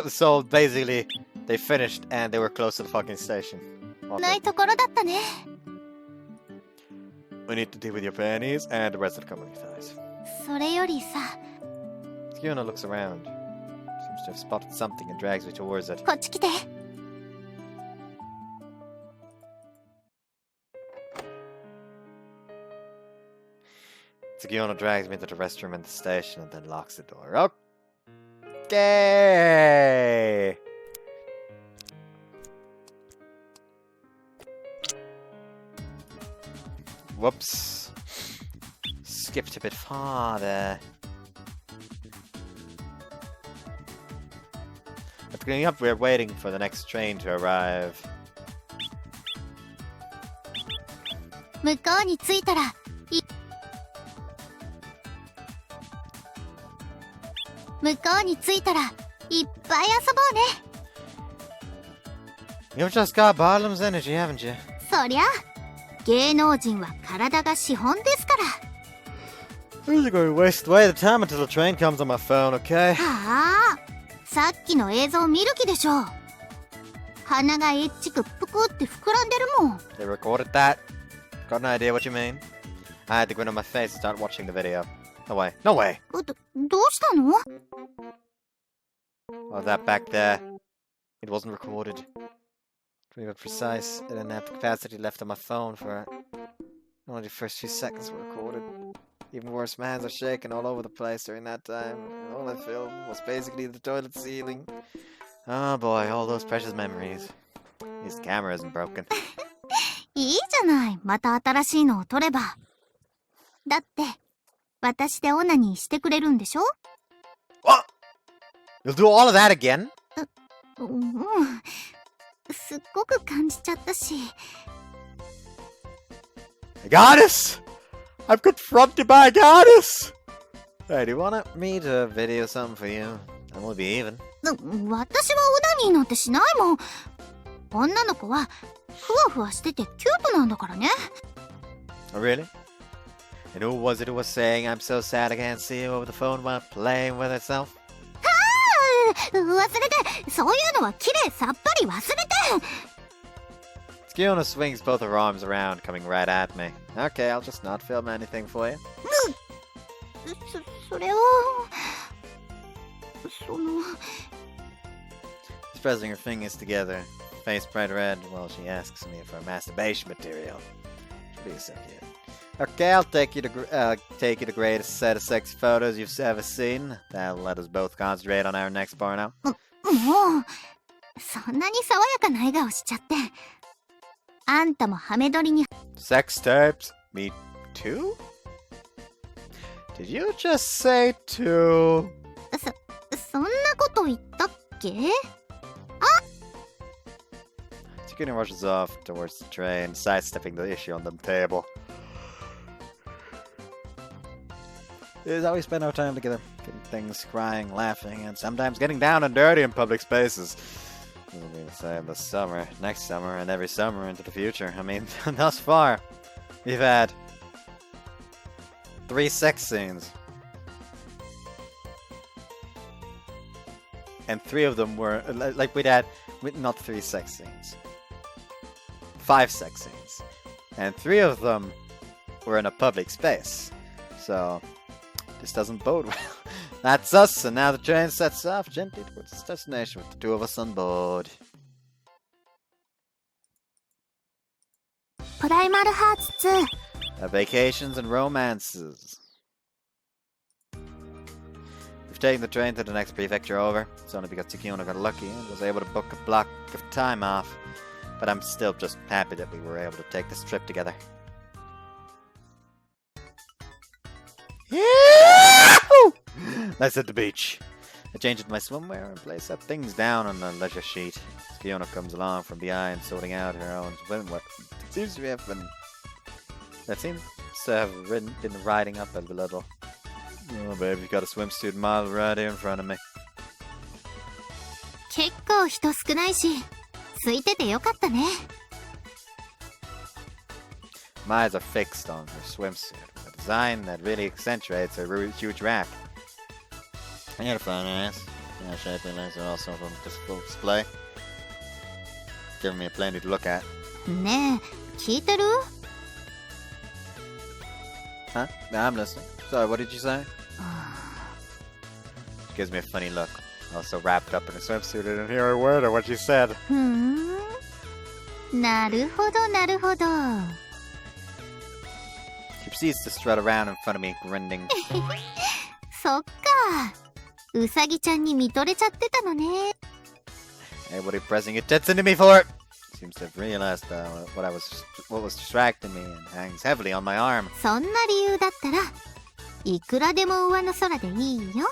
so basically they finished and they were close to the fucking station. ないところだったね。 We need to deal with your panties and the rest of the company thighs. それよりさ、 Tsukiona looks around. Seems to have spotted something and drags me towards it. こっち来て。 Tsukiona drags me into the restroom in the station and then locks the door. Okay! Whoops. Skipped a bit farther. After getting up, we're waiting for the next train to arrive. 向こうに着いたら、向こうに着いたら、いっぱい遊ぼうね。 You've just got Barlam's energy, haven't you? そりゃ、芸能人は体が資本ですから。 I'm just going to waste away the time until the train comes on my phone, okay? はあ、さっきの映像見る気でしょ。鼻がエッチくぷくって膨らんでるもん。 They recorded that? Got an idea what you mean? I had to grin on my face and start watching the video. No way. No way! どうしたの？ Oh, that back there. It wasn't recorded. To be precise, I didn't have the capacity left on my phone for it. Only the first few seconds were recorded. Even worse, my hands are shaking all over the place during that time. All I filmed was basically the toilet ceiling. Oh boy, all those precious memories. At least the camera isn't broken. いいじゃない。また新しいのを撮れば。だって、私でオナニーしてくれるんでしょ？ What? You'll do all of that again? すっごく感じちゃったし。A goddess! I'm confronted by a goddess! Hey, do you want me to video something for you? And we'll be even. 私はオナニーなんてしないもん。女の子はふわふわしててキュートなんだからね。Oh, really? And who was it who was saying, I'm so sad I can't see you over the phone while playing with itself? 忘れて、そういうのはきれいさっぱり忘れて。Skiona swings both her arms around, coming right at me. Okay, I'll just not film anything for you. それはその She's pressing her fingers together, face bright red, while she asks me for masturbation material. She'll be so cute. Okay, I'll take you to the greatest set of sexy photos you've ever seen. That'll let us both concentrate on our next porno. もうそんなに爽やかな笑顔しちゃって。あんたもハメ撮りに。 Sex tapes? Me too? Did you just say too? そんなこと言ったっけ？ Tsukune rushes off towards the train, sidestepping the issue on the table. This is how we spend our time together, getting things, crying, laughing, and sometimes getting down and dirty in public spaces. It'll be the same this summer, next summer, and every summer into the future. I mean, thus far, we've had 3 sex scenes. And 3 of them were, like we'd had, not 3 sex scenes. 5 sex scenes. And 3 of them were in a public space. So, this doesn't bode well. That's us, and now the train sets off gently towards its destination with the 2 of us on board. プライマルハーツ2。 Vacations and romances. We've taken the train to the next prefecture over. It's only because Tsukune got lucky and was able to book a block of time off. But I'm still just happy that we were able to take this trip together. Let's hit the beach. I change into my swimwear and place up things down on the leisure sheet. Fiona comes along from behind, sorting out her own swimwear. It seems to have been... That seems to have been riding up a little. Oh, babe, you've got a swimsuit model right here in front of me. 結構人少ないし、空いててよかったね。My eyes are fixed on her swimsuit, a design that really accentuates her huge rack. I got a fine ass. Yeah, shapely legs are also from this full display. Giving me plenty to look at. ねえ、聞いてる？ Huh? Yeah, I'm listening. Sorry, what did you say? She gives me a funny look. Also wrapped up in a swimsuit. I didn't hear a word of what she said. ふーん。なるほど、なるほど。 She proceeds to strut around in front of me, grinning. そっか。うさぎちゃんに見とれちゃってたのね。 Hey, what are you pressing your tits into me for? Seems to have realized what was distracting me and hangs heavily on my arm. そんな理由だったら、いくらでも上の空でいいよ。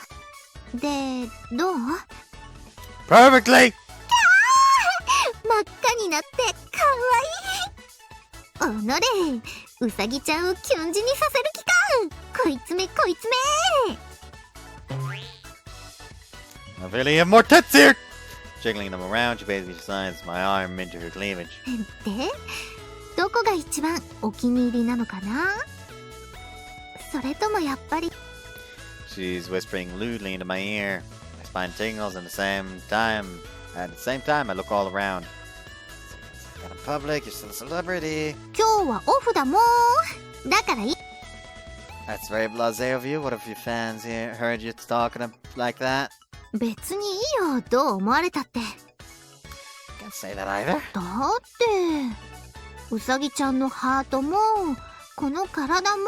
で、どう？ Perfectly! 真っ赤になってかわいい。おのれ、うさぎちゃんをキュンジにさせる気か。こいつめこいつめ。 I really have more tits here! Jiggling them around, she basically slides my arm into her cleavage. で、どこが一番お気に入りなのかな？それともやっぱり。 She's whispering lewdly into my ear. My spine tingles at the same time. At the same time, I look all around. You're in public, you're still a celebrity. 今日はオフだもん。だからいい。 That's very blasé of you. What if your fans here heard you talking like that? 別にいいよ、どう思われたって。 Can't say that either. だってうさぎちゃんのハートもこの体も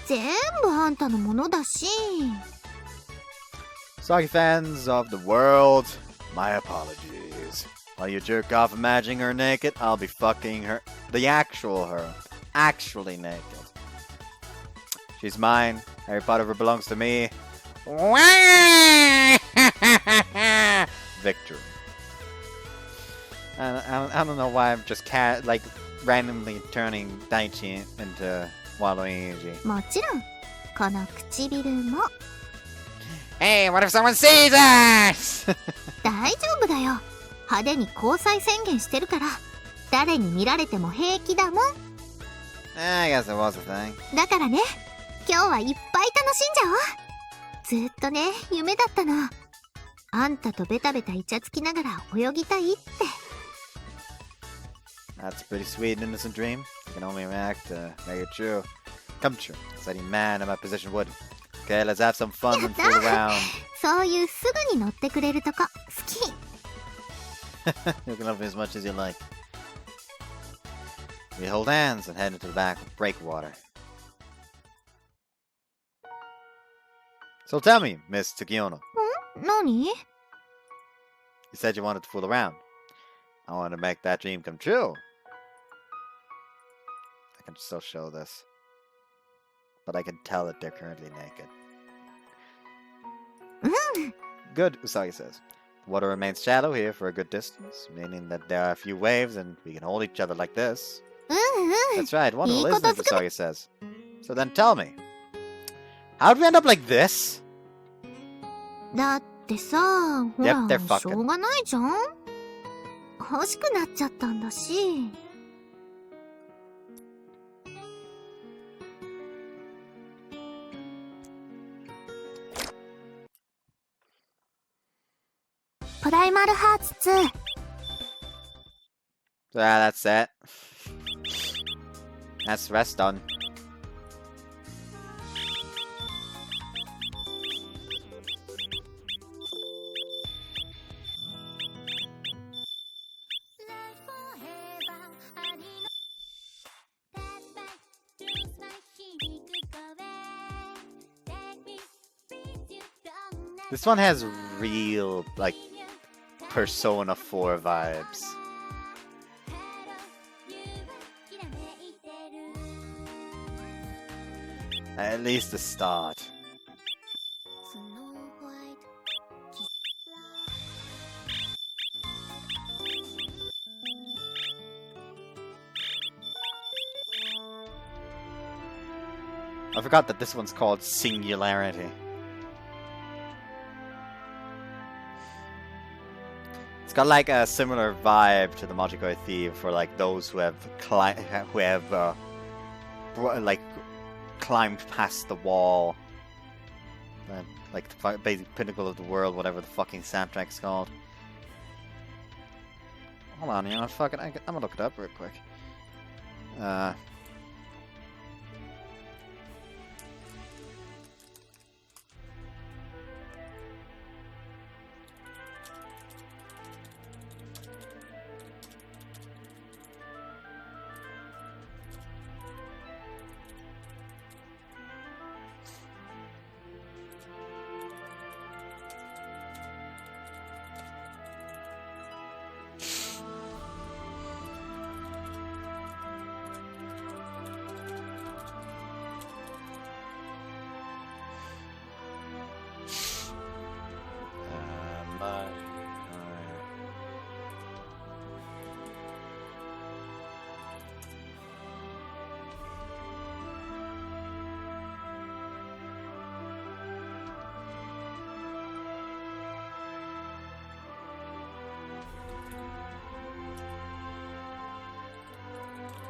全部あんたのものだし。 Usagi fans of the world, my apologies. While you jerk off imagining her naked, I'll be fucking her, the actual her, actually naked. She's mine. Harry Potter belongs to me. Victory. I don't know why I'm just like randomly turning Daichi into Waluigi. もちろんこの唇も Hey, what if someone sees us? 大丈夫だよ。派手に交際宣言してるから誰に見られても平気だもん。 I guess it was a thing. だからね、今日はいっぱい楽しんじゃおう。ずっとね、夢だったの。あんたとベタベタイチャつきながら泳ぎたいって。 That's a pretty sweet and innocent dream. I can only react to make it true. Come true. As any man in my position would. Okay, let's have some fun and fool around. そういうすぐに乗ってくれるとこ好き。 You can love me as much as you like. We hold hands and head into the back of breakwater. So tell me, Miss Tsukiyono. 何？ You said you wanted to fool around. I want to make that dream come true. I can still show this. But I can tell that they're currently naked. Good, Usagi says. The water remains shallow here for a good distance, meaning that there are a few waves and we can hold each other like this. That's right, wonderful, isn't it, Usagi says. So then tell me, how'd we end up like this? だってさ、ほら、 Yep, they're し fucking. ょうがないじゃん。欲しくなっちゃったんだし。プライマルハーツ2。 That's it. That's the rest done. This one has real, like, Persona 4 vibes. At least the start. I forgot that this one's called Singularity. It's got like a similar vibe to the Majikoi Thief for like those who have like climbed past the wall, like the basic pinnacle of the world, whatever the fucking soundtrack's called. Hold on, you know, fuck it, I'm gonna look it up real quick.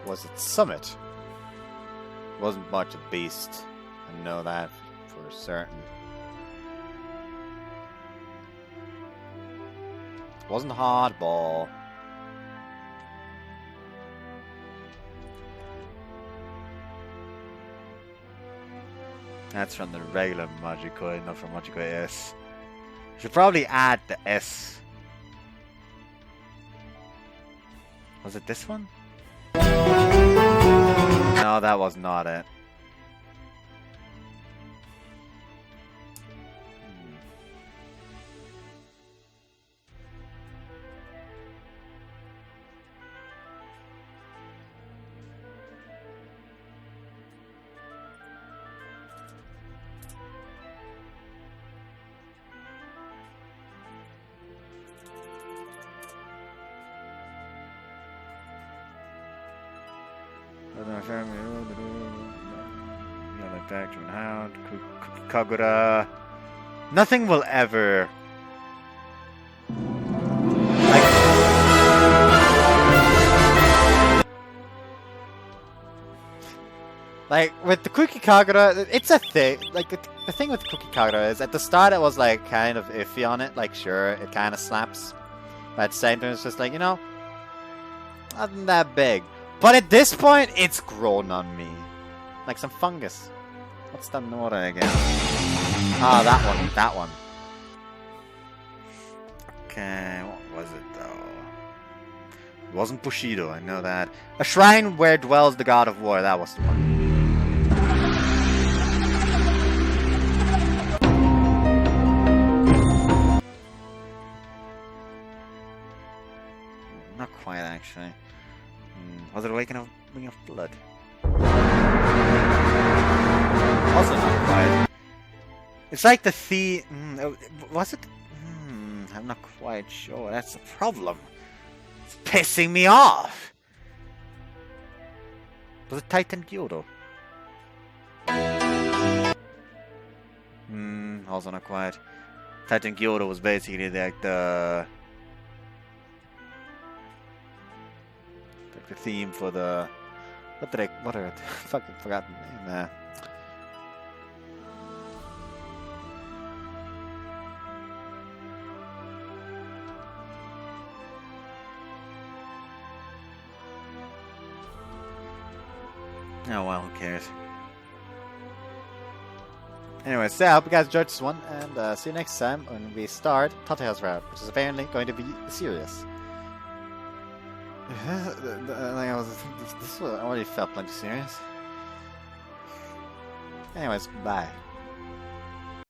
Was it Summit? Wasn't much a beast. I know that for certain. Wasn't Hardball. That's from the regular Majikoi, not from Majikoi S. Should probably add the S. Was it this one? No, that was not it. Kagura. Nothing will ever. Like with the Cookie Kagura, it's a thing. Like the thing with Cookie Kagura is at the start it was like kind of iffy on it. Like sure, it kind of slaps, but at the same time it's just like, you know, nothing that big. But at this point, it's grown on me, like some fungus. What's the Nora again? Ah, that one. That one. Okay, what was it though? It wasn't Bushido, I know that. A shrine where dwells the god of war, that was the one. Not quite, actually. Was it Awakening of Ring of Blood? Also not quite. It's like the was it? I'm not quite sure. That's the problem. It's pissing me off. Was it Titan Gyoro? Also not quite. Titan Gyoro was basically like the theme for the fucking forgot the name there. Oh well, who cares? Anyways, so I hope you guys enjoyed this one, and see you next time when we start Tateha's Route, which is apparently going to be serious. This already felt plenty serious. Anyways, bye.